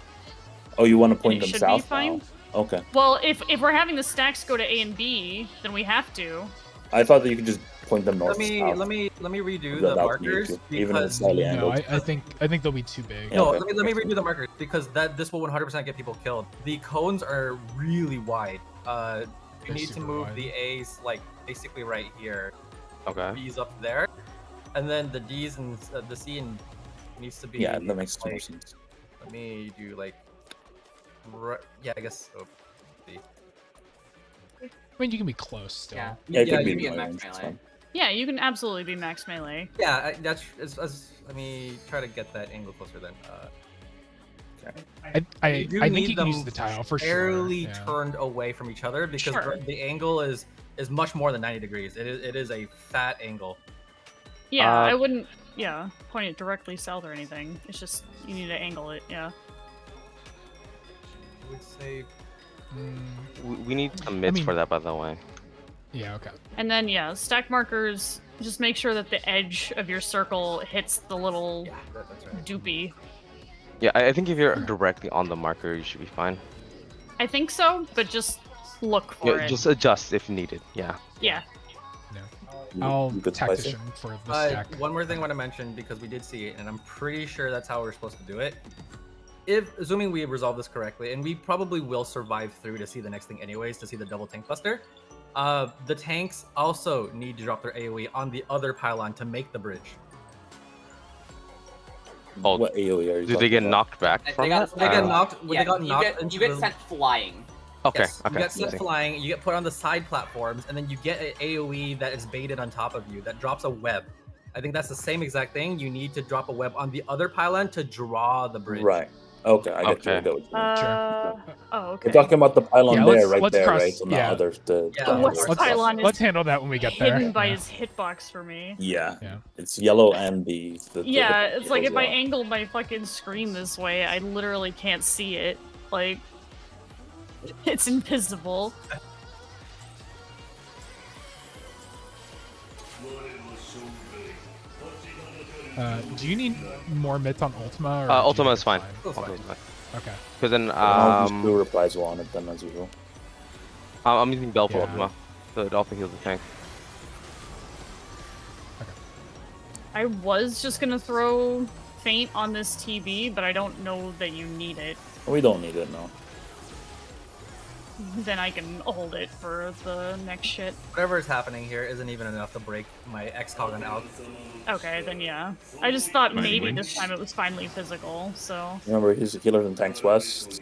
[SPEAKER 6] Oh, you want to
[SPEAKER 2] and
[SPEAKER 6] point
[SPEAKER 2] it
[SPEAKER 6] them
[SPEAKER 2] should
[SPEAKER 6] south
[SPEAKER 2] be fine.
[SPEAKER 6] now? Okay.
[SPEAKER 2] Well, if we're having the stacks go to A and B, then we have to.
[SPEAKER 6] I thought that you could just point them north.
[SPEAKER 1] Let me redo the
[SPEAKER 6] without the
[SPEAKER 1] markers
[SPEAKER 6] issue, even if it's
[SPEAKER 1] because
[SPEAKER 6] slightly
[SPEAKER 5] No,
[SPEAKER 6] angled.
[SPEAKER 5] I think they'll be too big.
[SPEAKER 6] Yeah.
[SPEAKER 1] no,
[SPEAKER 6] Okay.
[SPEAKER 1] let me redo the markers because this will 100% get people killed. The cones are really wide. You
[SPEAKER 5] They're
[SPEAKER 1] need to
[SPEAKER 5] super
[SPEAKER 1] move
[SPEAKER 5] wide.
[SPEAKER 1] the A's like basically right here.
[SPEAKER 8] Okay.
[SPEAKER 1] B's up there, and then the D's and the C and needs to be.
[SPEAKER 6] Yeah, that makes
[SPEAKER 1] like,
[SPEAKER 6] more sense.
[SPEAKER 1] Let me do like. Yeah, I guess. So.
[SPEAKER 5] I mean, you can be close still.
[SPEAKER 3] Yeah.
[SPEAKER 6] Yeah, it
[SPEAKER 1] Yeah,
[SPEAKER 6] could
[SPEAKER 1] you
[SPEAKER 6] be
[SPEAKER 3] can
[SPEAKER 6] in
[SPEAKER 3] max
[SPEAKER 6] range, it's
[SPEAKER 3] melee.
[SPEAKER 6] fine.
[SPEAKER 2] Yeah, you can absolutely be max melee.
[SPEAKER 1] Yeah, let me try to get that angle closer then.
[SPEAKER 5] I
[SPEAKER 1] You do
[SPEAKER 5] think
[SPEAKER 1] need
[SPEAKER 5] you can use
[SPEAKER 1] them
[SPEAKER 5] the tile for sure.
[SPEAKER 1] Fairly
[SPEAKER 5] Yeah.
[SPEAKER 1] turned away from each other because
[SPEAKER 2] Sure.
[SPEAKER 1] the angle is much more than 90 degrees. It is a fat angle.
[SPEAKER 2] Yeah,
[SPEAKER 8] Uh,
[SPEAKER 2] I wouldn't. Yeah, point it directly south or anything. It's just you need to angle it. Yeah.
[SPEAKER 1] I would say
[SPEAKER 8] We need some mids for
[SPEAKER 5] mean-
[SPEAKER 8] that, by the way.
[SPEAKER 5] Yeah. Okay.
[SPEAKER 2] And then yeah, stack markers. Just make sure that the edge of your circle hits the little
[SPEAKER 1] yeah, that's right.
[SPEAKER 2] doopy.
[SPEAKER 8] Yeah, I think if you're directly on the marker, you should be fine.
[SPEAKER 2] I think so, but just look for
[SPEAKER 8] Yeah,
[SPEAKER 2] it.
[SPEAKER 8] just adjust if needed. Yeah.
[SPEAKER 2] Yeah.
[SPEAKER 5] I'll
[SPEAKER 6] You could spice it.
[SPEAKER 5] tactician for the stack.
[SPEAKER 1] One more thing I want to mention because we did see it, and I'm pretty sure that's how we're supposed to do it. If assuming we resolve this correctly, and we probably will survive through to see the next thing anyways, to see the double tank buster. The tanks also need to drop their AoE on the other pylon to make the bridge.
[SPEAKER 8] Oh,
[SPEAKER 6] What AoE are you
[SPEAKER 8] Do they
[SPEAKER 6] talking
[SPEAKER 8] get
[SPEAKER 6] about?
[SPEAKER 8] knocked back
[SPEAKER 3] They
[SPEAKER 8] from
[SPEAKER 3] got-
[SPEAKER 8] it?
[SPEAKER 1] They get
[SPEAKER 8] Uh,
[SPEAKER 1] knocked.
[SPEAKER 3] Yeah,
[SPEAKER 1] they got
[SPEAKER 3] you
[SPEAKER 1] knocked
[SPEAKER 3] get
[SPEAKER 1] into
[SPEAKER 3] you get
[SPEAKER 1] the-
[SPEAKER 3] sent flying.
[SPEAKER 8] Okay,
[SPEAKER 1] Yes,
[SPEAKER 8] okay.
[SPEAKER 1] You get sent
[SPEAKER 8] I see.
[SPEAKER 1] flying. You get put on the side platforms, and then you get an AOE that is baited on top of you that drops a web. I think that's the same exact thing. You need to drop a web on the other pylon to draw the bridge.
[SPEAKER 6] Right. Okay, I get you. I
[SPEAKER 8] Okay.
[SPEAKER 6] get what you mean.
[SPEAKER 2] Oh, okay.
[SPEAKER 6] We're talking about the pylon
[SPEAKER 5] Yeah,
[SPEAKER 6] there,
[SPEAKER 5] let's
[SPEAKER 6] right there,
[SPEAKER 5] cross-
[SPEAKER 6] right? And
[SPEAKER 5] yeah.
[SPEAKER 6] the other, the
[SPEAKER 1] Yeah.
[SPEAKER 2] The west
[SPEAKER 6] other-
[SPEAKER 2] pylon is
[SPEAKER 5] Let's handle that when we get there.
[SPEAKER 2] hidden by
[SPEAKER 5] Yeah.
[SPEAKER 2] his hitbox for me.
[SPEAKER 6] Yeah.
[SPEAKER 5] Yeah.
[SPEAKER 6] It's yellow and the
[SPEAKER 2] Yeah, it's like if I
[SPEAKER 6] goes
[SPEAKER 2] angle my fucking screen this way, I literally can't see it. Like, it's invisible.
[SPEAKER 5] Do you need more mids on Ultima? Or do you
[SPEAKER 8] Ultima
[SPEAKER 5] think
[SPEAKER 8] is fine.
[SPEAKER 1] That's fine.
[SPEAKER 8] Ultima is fine.
[SPEAKER 5] Okay.
[SPEAKER 8] Because then
[SPEAKER 6] I'll just do replies on it then as usual.
[SPEAKER 8] I'm using Bell for
[SPEAKER 5] Yeah.
[SPEAKER 8] Ultima. So it also heals the tank.
[SPEAKER 2] I was just gonna throw Feint on this TB, but I don't know that you need it.
[SPEAKER 6] We don't need it, no.
[SPEAKER 2] Then I can hold it for the next shit.
[SPEAKER 1] Whatever is happening here isn't even enough to break my X-Cog out.
[SPEAKER 2] Okay, then yeah. I just thought
[SPEAKER 4] Fine,
[SPEAKER 2] maybe
[SPEAKER 4] wings.
[SPEAKER 2] this time it was finally physical, so.
[SPEAKER 6] Remember, he's a healer in tanks west.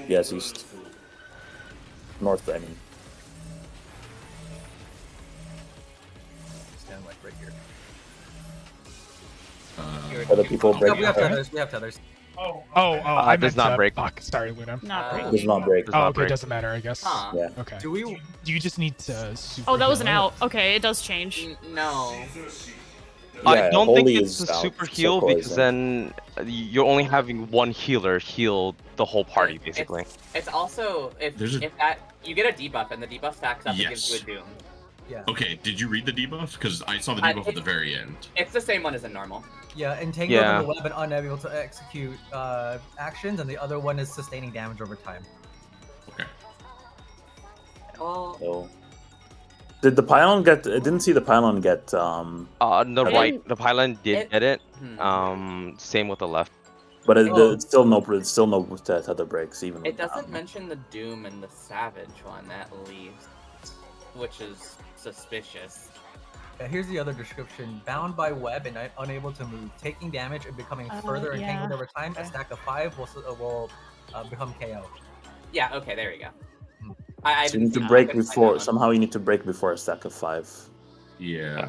[SPEAKER 6] Yes, east. North, I mean.
[SPEAKER 1] Stand like right here.
[SPEAKER 6] Other people
[SPEAKER 1] Yeah,
[SPEAKER 6] break.
[SPEAKER 1] we have
[SPEAKER 6] Okay.
[SPEAKER 1] tethers. We have tethers.
[SPEAKER 5] I
[SPEAKER 8] does
[SPEAKER 5] meant
[SPEAKER 8] not
[SPEAKER 5] to-
[SPEAKER 8] break.
[SPEAKER 5] Fuck, sorry, Luna.
[SPEAKER 2] Not great.
[SPEAKER 6] Does not break.
[SPEAKER 8] Does
[SPEAKER 5] Oh,
[SPEAKER 8] not
[SPEAKER 5] okay,
[SPEAKER 8] break.
[SPEAKER 5] doesn't matter, I guess.
[SPEAKER 3] Huh.
[SPEAKER 6] Yeah.
[SPEAKER 5] Okay.
[SPEAKER 1] Do we?
[SPEAKER 5] Do you just need to super
[SPEAKER 2] Oh, that was an
[SPEAKER 5] heal
[SPEAKER 2] out.
[SPEAKER 5] it?
[SPEAKER 2] Okay, it does change.
[SPEAKER 3] No.
[SPEAKER 8] I
[SPEAKER 6] Yeah,
[SPEAKER 8] don't think
[SPEAKER 6] Holy
[SPEAKER 8] it's
[SPEAKER 6] is
[SPEAKER 8] a
[SPEAKER 6] out,
[SPEAKER 8] super
[SPEAKER 6] so
[SPEAKER 8] heal
[SPEAKER 6] poison.
[SPEAKER 8] because then you're only having one healer heal the whole party, basically.
[SPEAKER 3] It's also if that you get a debuff and the debuff stacks up and gives you a doom.
[SPEAKER 1] Yeah.
[SPEAKER 4] Okay, did you read the debuff? Because I saw the
[SPEAKER 3] I-
[SPEAKER 4] debuff at the very end.
[SPEAKER 3] It's the same one as in normal.
[SPEAKER 1] Yeah, entangled
[SPEAKER 8] Yeah.
[SPEAKER 1] in the web and unable to execute actions, and the other one is sustaining damage over time.
[SPEAKER 4] Okay.
[SPEAKER 3] Well,
[SPEAKER 6] So, did the pylon get? I didn't see the pylon get.
[SPEAKER 8] The
[SPEAKER 3] I
[SPEAKER 8] right,
[SPEAKER 3] didn't-
[SPEAKER 8] the pylon did
[SPEAKER 3] it-
[SPEAKER 8] get it.
[SPEAKER 3] hmm.
[SPEAKER 8] Same with the left.
[SPEAKER 6] But
[SPEAKER 1] Oh.
[SPEAKER 6] it's still no. It's still no tether breaks even.
[SPEAKER 3] It
[SPEAKER 6] with
[SPEAKER 3] doesn't
[SPEAKER 6] that.
[SPEAKER 3] mention the doom and the savage one at least, which is suspicious.
[SPEAKER 1] Yeah, here's the other description. Bound by web and unable to move, taking damage and becoming further
[SPEAKER 2] yeah.
[SPEAKER 1] entangled over time. A
[SPEAKER 2] Okay.
[SPEAKER 1] stack of 5 will become KO.
[SPEAKER 3] Yeah. Okay. There we go.
[SPEAKER 1] Hmm.
[SPEAKER 3] I
[SPEAKER 6] So you need to
[SPEAKER 3] didn't-
[SPEAKER 6] break
[SPEAKER 3] I couldn't find that
[SPEAKER 6] before.
[SPEAKER 3] one.
[SPEAKER 6] Somehow you need to break before a stack of 5.
[SPEAKER 4] Yeah.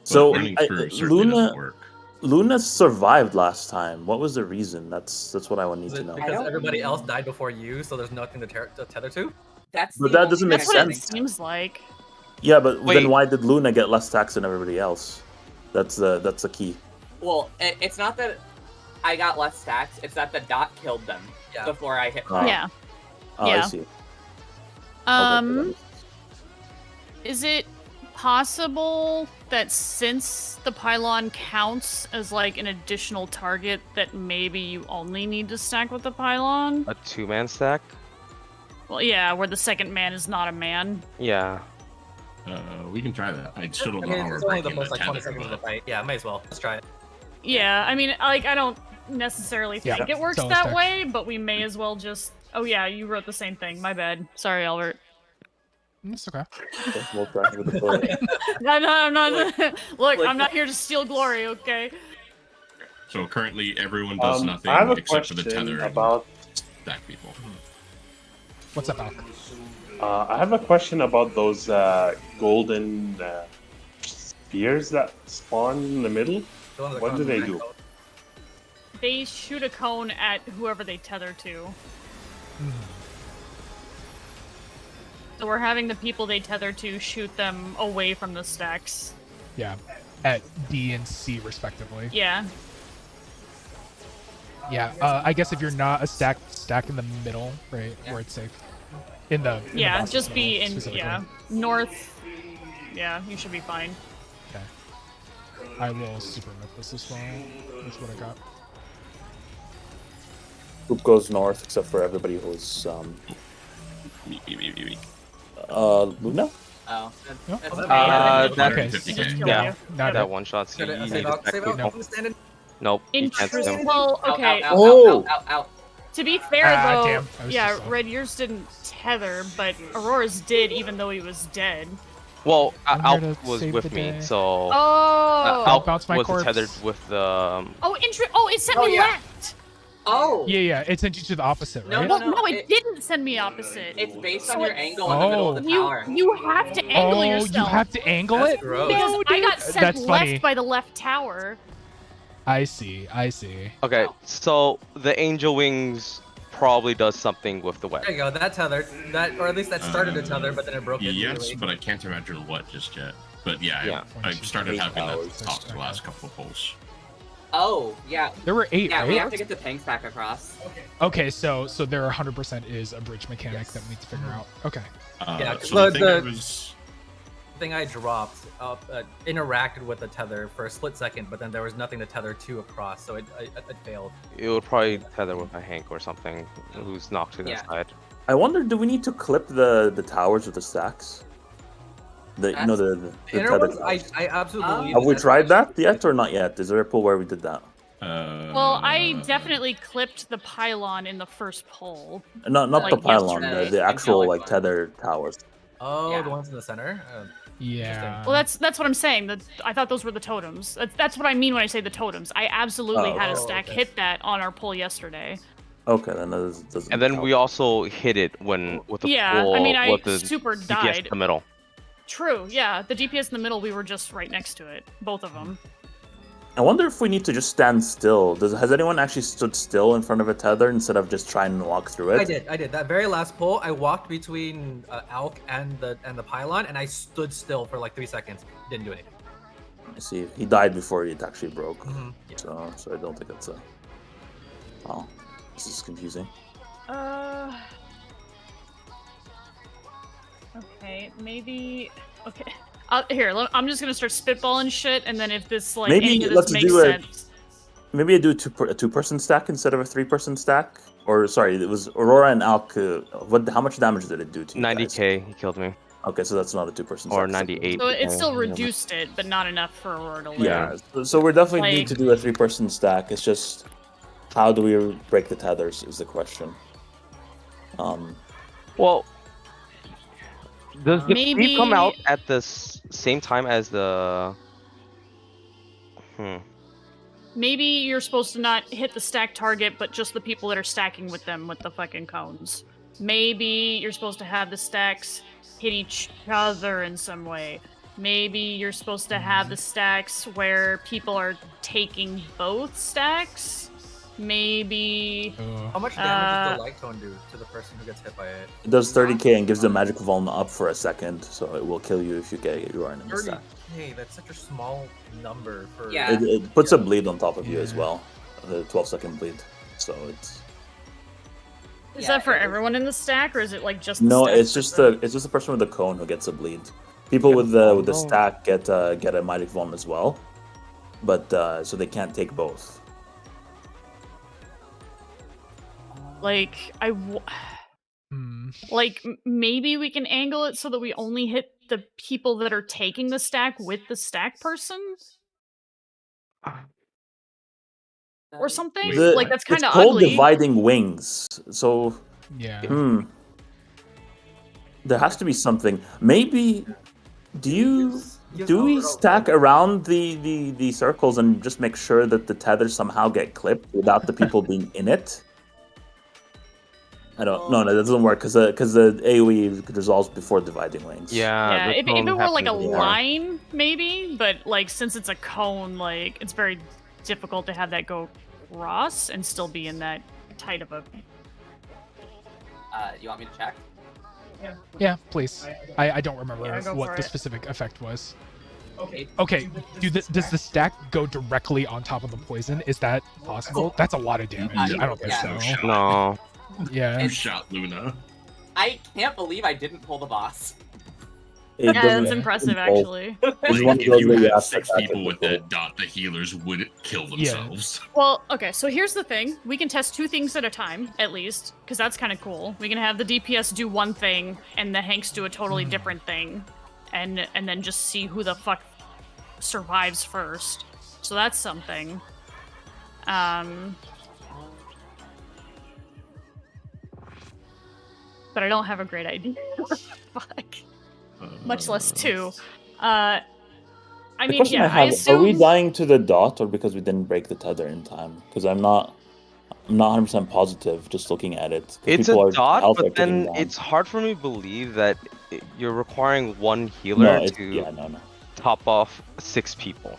[SPEAKER 6] So,
[SPEAKER 4] But running
[SPEAKER 6] I-
[SPEAKER 4] through certainly
[SPEAKER 6] Luna-
[SPEAKER 4] doesn't work.
[SPEAKER 6] Luna survived last time. What was the reason? That's what I would need
[SPEAKER 1] Is
[SPEAKER 6] to
[SPEAKER 1] it
[SPEAKER 6] know.
[SPEAKER 1] because
[SPEAKER 3] don't
[SPEAKER 1] everybody else
[SPEAKER 3] know.
[SPEAKER 1] died before you, so there's nothing to tether to?
[SPEAKER 3] That's
[SPEAKER 6] But
[SPEAKER 3] the
[SPEAKER 6] that
[SPEAKER 3] only
[SPEAKER 6] doesn't make
[SPEAKER 2] That's
[SPEAKER 3] thing I
[SPEAKER 2] what it
[SPEAKER 6] sense.
[SPEAKER 3] think of.
[SPEAKER 2] seems like.
[SPEAKER 6] Yeah, but
[SPEAKER 8] Wait.
[SPEAKER 6] then why did Luna get less stacks than everybody else? That's the key.
[SPEAKER 3] Well, it's not that I got less stacks. It's that the dot killed them
[SPEAKER 1] Yeah.
[SPEAKER 3] before I hit.
[SPEAKER 6] Oh.
[SPEAKER 2] Yeah.
[SPEAKER 6] Oh,
[SPEAKER 2] Yeah.
[SPEAKER 6] I see. Okay,
[SPEAKER 2] Is it possible that since the pylon counts as like an additional target, that maybe you only need to stack with the pylon?
[SPEAKER 8] A 2-man stack.
[SPEAKER 2] Well, yeah, where the second man is not a man.
[SPEAKER 8] Yeah.
[SPEAKER 4] We can try that. I still don't
[SPEAKER 1] I
[SPEAKER 4] know
[SPEAKER 1] mean,
[SPEAKER 4] how we're
[SPEAKER 1] it's only the
[SPEAKER 4] breaking
[SPEAKER 1] first
[SPEAKER 4] the
[SPEAKER 1] like 20
[SPEAKER 4] tether,
[SPEAKER 1] seconds of the
[SPEAKER 4] but
[SPEAKER 1] fight. Yeah, might as well. Let's try it.
[SPEAKER 2] Yeah, I mean, like, I don't necessarily
[SPEAKER 5] Yeah,
[SPEAKER 2] think it works
[SPEAKER 5] tell us,
[SPEAKER 2] that
[SPEAKER 5] Tech.
[SPEAKER 2] way, but we may as well just... Oh yeah, you wrote the same thing. My bad. Sorry, Albert.
[SPEAKER 5] It's okay.
[SPEAKER 6] Okay, we'll try with the play.
[SPEAKER 2] No, I'm not... Look,
[SPEAKER 3] Like-
[SPEAKER 2] I'm not here to steal glory, okay?
[SPEAKER 4] so currently everyone does nothing
[SPEAKER 7] I have a
[SPEAKER 4] except for the
[SPEAKER 7] question
[SPEAKER 4] tether
[SPEAKER 7] about.
[SPEAKER 4] and stack people.
[SPEAKER 5] What's up, Alk?
[SPEAKER 7] I have a question about those golden spears that spawn in the middle.
[SPEAKER 1] The ones that
[SPEAKER 7] What
[SPEAKER 1] come
[SPEAKER 7] do
[SPEAKER 1] from
[SPEAKER 7] they
[SPEAKER 1] the
[SPEAKER 7] do?
[SPEAKER 1] code.
[SPEAKER 2] They shoot a cone at whoever they tether to. So we're having the people they tether to shoot them away from the stacks.
[SPEAKER 5] Yeah, at D and C respectively.
[SPEAKER 2] Yeah.
[SPEAKER 5] Yeah, I guess if you're not a stack in the middle, right, where it's safe. In the
[SPEAKER 2] Yeah,
[SPEAKER 5] boss's
[SPEAKER 2] just be
[SPEAKER 5] middle,
[SPEAKER 2] in,
[SPEAKER 5] specifically.
[SPEAKER 2] yeah, north. Yeah, you should be fine.
[SPEAKER 5] Okay. I will super myth this as well. That's what I got.
[SPEAKER 6] Group goes north, except for everybody who's
[SPEAKER 4] Me.
[SPEAKER 6] Luna.
[SPEAKER 3] Oh,
[SPEAKER 5] No?
[SPEAKER 3] that's
[SPEAKER 1] Oh,
[SPEAKER 3] okay.
[SPEAKER 8] that-
[SPEAKER 5] Okay.
[SPEAKER 4] 150K.
[SPEAKER 2] Just kill
[SPEAKER 8] Yeah.
[SPEAKER 2] you.
[SPEAKER 5] Not
[SPEAKER 8] That
[SPEAKER 5] it.
[SPEAKER 8] one shot. So
[SPEAKER 1] Save
[SPEAKER 8] you
[SPEAKER 1] it,
[SPEAKER 8] need
[SPEAKER 1] save
[SPEAKER 8] to
[SPEAKER 1] out,
[SPEAKER 8] stack
[SPEAKER 1] save out.
[SPEAKER 8] people.
[SPEAKER 1] I'm standing.
[SPEAKER 8] Nope. You can't see
[SPEAKER 2] Interesting.
[SPEAKER 8] them.
[SPEAKER 2] Well,
[SPEAKER 3] Ow,
[SPEAKER 2] okay.
[SPEAKER 3] ow, ow,
[SPEAKER 6] Oh!
[SPEAKER 3] ow, ow, ow.
[SPEAKER 2] To be fair,
[SPEAKER 5] Ah,
[SPEAKER 2] though,
[SPEAKER 5] damn. I was
[SPEAKER 2] yeah,
[SPEAKER 5] just off.
[SPEAKER 2] Red, yours didn't tether, but Aurora's did, even though he was dead.
[SPEAKER 8] Well,
[SPEAKER 5] I'm here
[SPEAKER 8] Alp
[SPEAKER 5] to
[SPEAKER 8] was
[SPEAKER 5] save
[SPEAKER 8] with
[SPEAKER 5] the
[SPEAKER 8] me,
[SPEAKER 5] day.
[SPEAKER 8] so
[SPEAKER 2] Oh.
[SPEAKER 8] Alp
[SPEAKER 5] bounce my
[SPEAKER 8] was
[SPEAKER 5] corpse.
[SPEAKER 8] tethered with the.
[SPEAKER 2] Oh, oh, it sent
[SPEAKER 3] Oh,
[SPEAKER 2] me
[SPEAKER 3] yeah.
[SPEAKER 2] left.
[SPEAKER 3] Oh!
[SPEAKER 5] Yeah, it sent you to the opposite,
[SPEAKER 3] No,
[SPEAKER 5] right?
[SPEAKER 3] no,
[SPEAKER 2] Well, no, it
[SPEAKER 3] it-
[SPEAKER 2] didn't send me opposite.
[SPEAKER 3] It's based
[SPEAKER 2] So
[SPEAKER 3] on your
[SPEAKER 2] it-
[SPEAKER 3] angle in the middle of the
[SPEAKER 2] You
[SPEAKER 3] tower.
[SPEAKER 2] you have to angle
[SPEAKER 5] Oh,
[SPEAKER 2] yourself.
[SPEAKER 5] you have to angle
[SPEAKER 1] That's
[SPEAKER 5] it?
[SPEAKER 1] gross.
[SPEAKER 2] because
[SPEAKER 5] No,
[SPEAKER 2] I got
[SPEAKER 5] dude.
[SPEAKER 2] sent
[SPEAKER 5] That's
[SPEAKER 2] left
[SPEAKER 5] funny.
[SPEAKER 2] by the left tower.
[SPEAKER 5] I see.
[SPEAKER 8] Okay, so the angel wings probably does something with the web.
[SPEAKER 1] There you go. That tether, or at least that started a tether, but then it broke it.
[SPEAKER 4] Yes,
[SPEAKER 1] immediately.
[SPEAKER 4] but I can't imagine what just yet. But yeah,
[SPEAKER 8] Yeah.
[SPEAKER 4] I started
[SPEAKER 6] 8
[SPEAKER 4] having that
[SPEAKER 6] hours.
[SPEAKER 4] talk the last couple of polls.
[SPEAKER 3] Oh, yeah.
[SPEAKER 5] There were 8,
[SPEAKER 3] Yeah,
[SPEAKER 5] right?
[SPEAKER 3] we have to get the tank stack across.
[SPEAKER 5] Okay, so there 100% is a bridge mechanic
[SPEAKER 3] Yes.
[SPEAKER 5] that we need to figure out. Okay.
[SPEAKER 1] Yeah,
[SPEAKER 4] So the thing I
[SPEAKER 1] the-
[SPEAKER 4] was
[SPEAKER 1] thing I dropped interacted with the tether for a split second, but then there was nothing to tether to across, so it failed.
[SPEAKER 8] It would probably tether with a Hank or something who's knocked to the
[SPEAKER 3] Yeah.
[SPEAKER 8] side.
[SPEAKER 6] I wonder, do we need to clip the towers with the stacks? The
[SPEAKER 1] Inner
[SPEAKER 6] tether
[SPEAKER 1] ones,
[SPEAKER 6] towers.
[SPEAKER 1] I absolutely believe
[SPEAKER 6] Have we
[SPEAKER 1] that.
[SPEAKER 6] tried that yet or not yet? Is there a pool where we did that?
[SPEAKER 2] Well, I definitely clipped the pylon in the first poll.
[SPEAKER 6] Not
[SPEAKER 2] Like
[SPEAKER 6] the pylon,
[SPEAKER 3] yesterday.
[SPEAKER 6] the actual
[SPEAKER 3] Angelic
[SPEAKER 6] like
[SPEAKER 3] one.
[SPEAKER 6] tether towers.
[SPEAKER 1] Oh,
[SPEAKER 3] Yeah.
[SPEAKER 1] the ones in the center.
[SPEAKER 5] Yeah.
[SPEAKER 2] Well, that's what I'm saying. I thought those were the totems. That's what I mean when I say the totems. I absolutely had a stack
[SPEAKER 1] okay.
[SPEAKER 2] hit that on our poll yesterday.
[SPEAKER 6] Okay, then that doesn't.
[SPEAKER 8] And then
[SPEAKER 6] count.
[SPEAKER 8] we also hit it when with the
[SPEAKER 2] Yeah,
[SPEAKER 8] full
[SPEAKER 2] I mean, I
[SPEAKER 8] with the
[SPEAKER 2] super
[SPEAKER 8] DPS
[SPEAKER 2] died.
[SPEAKER 8] in the middle.
[SPEAKER 2] True, yeah. The DPS in the middle, we were just right next to it. Both of them.
[SPEAKER 6] I wonder if we need to just stand still. Has anyone actually stood still in front of a tether instead of just trying to walk through it?
[SPEAKER 1] I did. That very last pull, I walked between Alk and the pylon, and I stood still for like 3 seconds. Didn't do anything.
[SPEAKER 6] I see. He died before it actually broke.
[SPEAKER 1] Mhm. Yeah.
[SPEAKER 6] So I don't think it's a. Oh, this is confusing.
[SPEAKER 2] Okay, maybe. Okay. Here, I'm just gonna start spitballing shit, and then if this like
[SPEAKER 6] Maybe
[SPEAKER 2] any of
[SPEAKER 6] let's
[SPEAKER 2] this makes
[SPEAKER 6] do a-
[SPEAKER 2] sense.
[SPEAKER 6] Maybe I do a two-person stack instead of a three-person stack. Or sorry, it was Aurora and Alk. How much damage did it do to you?
[SPEAKER 8] 90k, he killed me.
[SPEAKER 6] Okay, so that's not a two-person.
[SPEAKER 8] Or
[SPEAKER 6] stack.
[SPEAKER 8] 98.
[SPEAKER 2] So it still
[SPEAKER 8] Yeah.
[SPEAKER 2] reduced it, but not enough for Aurora to live.
[SPEAKER 6] Yeah. So we're definitely need
[SPEAKER 2] Like-
[SPEAKER 6] to do a three-person stack. It's just how do we break the tethers is the question.
[SPEAKER 8] Well, does the
[SPEAKER 2] Maybe-
[SPEAKER 8] creep come out at the same time as the?
[SPEAKER 2] Maybe you're supposed to not hit the stack target, but just the people that are stacking with them with the fucking cones. Maybe you're supposed to have the stacks hit each other in some way. Maybe you're supposed to have the stacks where people are taking both stacks. Maybe.
[SPEAKER 1] How much damage does the light cone do to the person who gets hit by it?
[SPEAKER 6] It does 30k and gives the magic vuln up for a second, so it will kill you if you get your enemy stack.
[SPEAKER 1] 30k, that's such a small number for.
[SPEAKER 3] Yeah.
[SPEAKER 6] It puts a bleed on top of you as well, the 12-second bleed. So it's
[SPEAKER 2] Is
[SPEAKER 3] Yeah,
[SPEAKER 2] that for
[SPEAKER 3] it is.
[SPEAKER 2] everyone in the stack, or is it like just the
[SPEAKER 6] no,
[SPEAKER 2] stack
[SPEAKER 6] it's just the person with the cone who gets a bleed. People with the stack get a magic vuln as well, but so they can't take both.
[SPEAKER 2] Like Like, maybe we can angle it so that we only hit the people that are taking the stack with the stack person? Or something? Like, that's
[SPEAKER 6] It's
[SPEAKER 2] kind of
[SPEAKER 6] called
[SPEAKER 2] ugly.
[SPEAKER 6] dividing wings. So
[SPEAKER 5] Yeah.
[SPEAKER 6] There has to be something. Maybe do we stack around the circles and just make sure that the tethers somehow get clipped without the people being in it? I don't. No, that doesn't work because the AOE resolves before dividing wings.
[SPEAKER 2] Yeah, if it were like a line, maybe, but like since it's a cone, like it's very difficult to have that go across and still be in that tight of a.
[SPEAKER 3] You want me to check?
[SPEAKER 5] Yeah, please. I don't remember
[SPEAKER 2] go
[SPEAKER 5] what
[SPEAKER 2] for
[SPEAKER 5] the
[SPEAKER 2] it.
[SPEAKER 5] specific effect was.
[SPEAKER 3] Okay.
[SPEAKER 5] Okay, does the stack go directly on top of the poison? Is that possible? That's a lot of damage. I don't think so.
[SPEAKER 8] No.
[SPEAKER 5] Yeah.
[SPEAKER 4] You shot Luna.
[SPEAKER 3] I can't believe I didn't pull the boss.
[SPEAKER 6] It
[SPEAKER 2] Yeah,
[SPEAKER 6] doesn't
[SPEAKER 2] that's impressive,
[SPEAKER 6] involve-
[SPEAKER 2] actually.
[SPEAKER 6] It's
[SPEAKER 4] Like,
[SPEAKER 6] one of
[SPEAKER 4] if
[SPEAKER 6] those
[SPEAKER 4] you
[SPEAKER 6] where you
[SPEAKER 4] had
[SPEAKER 6] have to
[SPEAKER 4] 6
[SPEAKER 6] attack
[SPEAKER 4] people
[SPEAKER 6] it
[SPEAKER 4] with
[SPEAKER 6] before.
[SPEAKER 4] that dot, the healers would kill themselves.
[SPEAKER 2] Well, okay, so here's the thing. We can test 2 things at a time, at least, because that's kind of cool. We can have the DPS do one thing, and the Hanks do a totally different thing, and then just see who the fuck survives first. So that's something. But I don't have a great idea. Fuck. Much less 2. I
[SPEAKER 6] The
[SPEAKER 2] mean,
[SPEAKER 6] question
[SPEAKER 2] yeah,
[SPEAKER 6] I have:
[SPEAKER 2] assume...
[SPEAKER 6] Are we dying to the dot, or because we didn't break the tether in time? Because I'm not 100% positive just looking at it. 'Cause
[SPEAKER 8] It's
[SPEAKER 6] people
[SPEAKER 8] a
[SPEAKER 6] are-
[SPEAKER 8] dot,
[SPEAKER 6] health are
[SPEAKER 8] but
[SPEAKER 6] ticking
[SPEAKER 8] then
[SPEAKER 6] down.
[SPEAKER 8] it's hard for me to believe that you're requiring one healer to top off 6 people.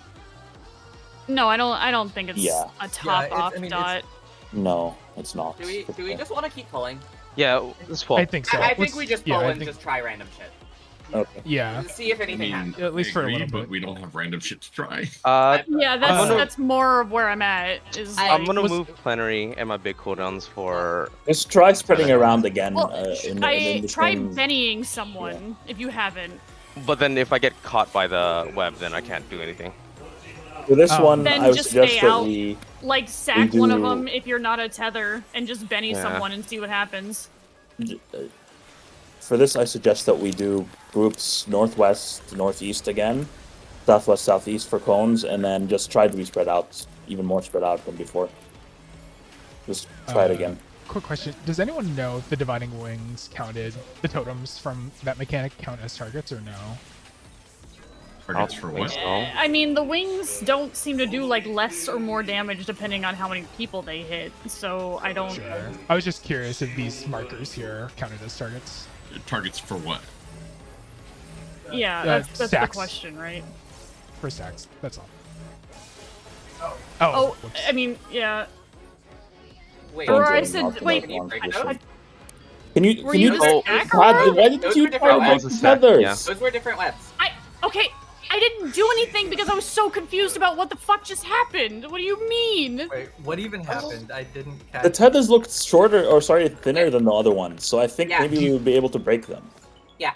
[SPEAKER 2] No, I don't think it's
[SPEAKER 6] Yeah.
[SPEAKER 2] a top-off dot.
[SPEAKER 6] No, it's not.
[SPEAKER 3] Do we just want to keep pulling?
[SPEAKER 8] Yeah, let's pull.
[SPEAKER 5] I think so.
[SPEAKER 3] I think we just pull and
[SPEAKER 5] think-
[SPEAKER 3] just try random shit.
[SPEAKER 6] Okay.
[SPEAKER 5] Yeah.
[SPEAKER 3] See if anything happens.
[SPEAKER 5] At least for a little
[SPEAKER 4] but
[SPEAKER 5] bit.
[SPEAKER 4] we don't have random shit to try.
[SPEAKER 2] Yeah, that's more of where I'm at. Is
[SPEAKER 8] I'm
[SPEAKER 2] like,
[SPEAKER 8] gonna move plenary and my big cooldowns for.
[SPEAKER 6] Just try spreading around again.
[SPEAKER 2] Well,
[SPEAKER 6] in
[SPEAKER 2] I
[SPEAKER 6] the
[SPEAKER 2] try
[SPEAKER 6] same-
[SPEAKER 2] Bennying someone if you haven't.
[SPEAKER 8] But then if I get caught by the web, then I can't do anything.
[SPEAKER 6] For this one,
[SPEAKER 2] Then
[SPEAKER 6] I would
[SPEAKER 2] just
[SPEAKER 6] suggest
[SPEAKER 2] stay
[SPEAKER 6] that
[SPEAKER 2] out.
[SPEAKER 6] we
[SPEAKER 2] Like sack one of
[SPEAKER 6] do-
[SPEAKER 2] them if you're not a tether, and just Benny
[SPEAKER 6] Yeah.
[SPEAKER 2] someone and see what happens.
[SPEAKER 6] For this, I suggest that we do groups northwest, northeast again, southwest, southeast for cones, and then just try to be spread out, even more spread out than before. Just try it again.
[SPEAKER 5] Quick question: does anyone know if the dividing wings counted the totems from that mechanic count as targets or no?
[SPEAKER 4] Targets for what?
[SPEAKER 2] I mean, the wings don't seem to do like less or more damage depending on how many people they hit. So I don't.
[SPEAKER 5] Sure. I was just curious if these markers here counted as targets.
[SPEAKER 4] Targets for what?
[SPEAKER 2] Yeah, that's the
[SPEAKER 5] stacks.
[SPEAKER 2] question, right?
[SPEAKER 5] For stacks. That's all.
[SPEAKER 2] Oh,
[SPEAKER 5] whoops.
[SPEAKER 2] I mean, yeah.
[SPEAKER 3] Wait.
[SPEAKER 2] Or I said, wait.
[SPEAKER 6] Can you
[SPEAKER 2] Were
[SPEAKER 6] can
[SPEAKER 2] you
[SPEAKER 6] you
[SPEAKER 2] the stack
[SPEAKER 6] why
[SPEAKER 2] or-
[SPEAKER 6] did
[SPEAKER 3] Those
[SPEAKER 6] you
[SPEAKER 3] were different
[SPEAKER 6] try
[SPEAKER 3] webs.
[SPEAKER 6] to tethers?
[SPEAKER 3] Those were different webs.
[SPEAKER 2] Okay, I didn't do anything because I was so confused about what the fuck just happened. What do you mean?
[SPEAKER 1] Wait, what even happened? I didn't catch.
[SPEAKER 6] The tethers looked shorter, or sorry, thinner than the other ones. So I think maybe we would be able to break them.
[SPEAKER 3] Yeah.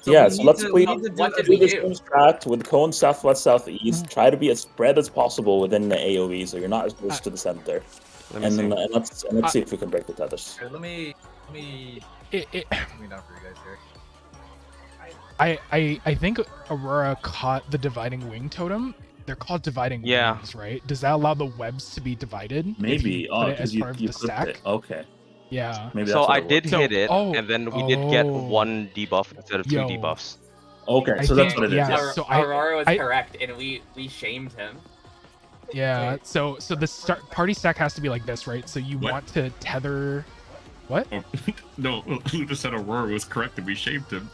[SPEAKER 6] Yeah,
[SPEAKER 1] we
[SPEAKER 6] so
[SPEAKER 1] need
[SPEAKER 6] let's
[SPEAKER 1] to-
[SPEAKER 6] please
[SPEAKER 1] we need to do
[SPEAKER 3] what
[SPEAKER 1] a
[SPEAKER 3] did we
[SPEAKER 6] do this
[SPEAKER 3] do?
[SPEAKER 6] same strat with cone southwest, southeast. Try to be as spread as possible within the AOE, so you're not as close to the center.
[SPEAKER 8] Let me
[SPEAKER 6] And
[SPEAKER 8] see.
[SPEAKER 6] then let's see if we can break the tethers.
[SPEAKER 1] Here, let me let me down for you guys here.
[SPEAKER 5] I think Aurora caught the dividing wing totem. They're called dividing wings, right? Does that allow the webs to be divided? if
[SPEAKER 6] Maybe.
[SPEAKER 5] you
[SPEAKER 6] Oh,
[SPEAKER 5] put it as
[SPEAKER 6] because you
[SPEAKER 5] part of
[SPEAKER 6] you
[SPEAKER 5] the
[SPEAKER 6] clipped
[SPEAKER 5] stack.
[SPEAKER 6] it. Okay.
[SPEAKER 5] Yeah.
[SPEAKER 6] Maybe
[SPEAKER 8] So
[SPEAKER 6] that's what
[SPEAKER 8] I
[SPEAKER 6] it
[SPEAKER 8] did
[SPEAKER 6] was.
[SPEAKER 8] hit it,
[SPEAKER 5] oh,
[SPEAKER 8] and then we did get
[SPEAKER 5] oh.
[SPEAKER 8] 1 debuff instead of 2
[SPEAKER 5] Yo.
[SPEAKER 8] debuffs.
[SPEAKER 6] Okay,
[SPEAKER 5] I
[SPEAKER 6] so that's
[SPEAKER 5] think-
[SPEAKER 6] what it is.
[SPEAKER 5] yeah,
[SPEAKER 6] yes.
[SPEAKER 5] so I-
[SPEAKER 3] Aurora was
[SPEAKER 5] I-
[SPEAKER 3] correct, and we shamed him.
[SPEAKER 5] Yeah. So the party stack has to be like this, right? So you
[SPEAKER 4] What?
[SPEAKER 5] want to tether. What?
[SPEAKER 4] No, Luna said Aurora was correct and we shaved him.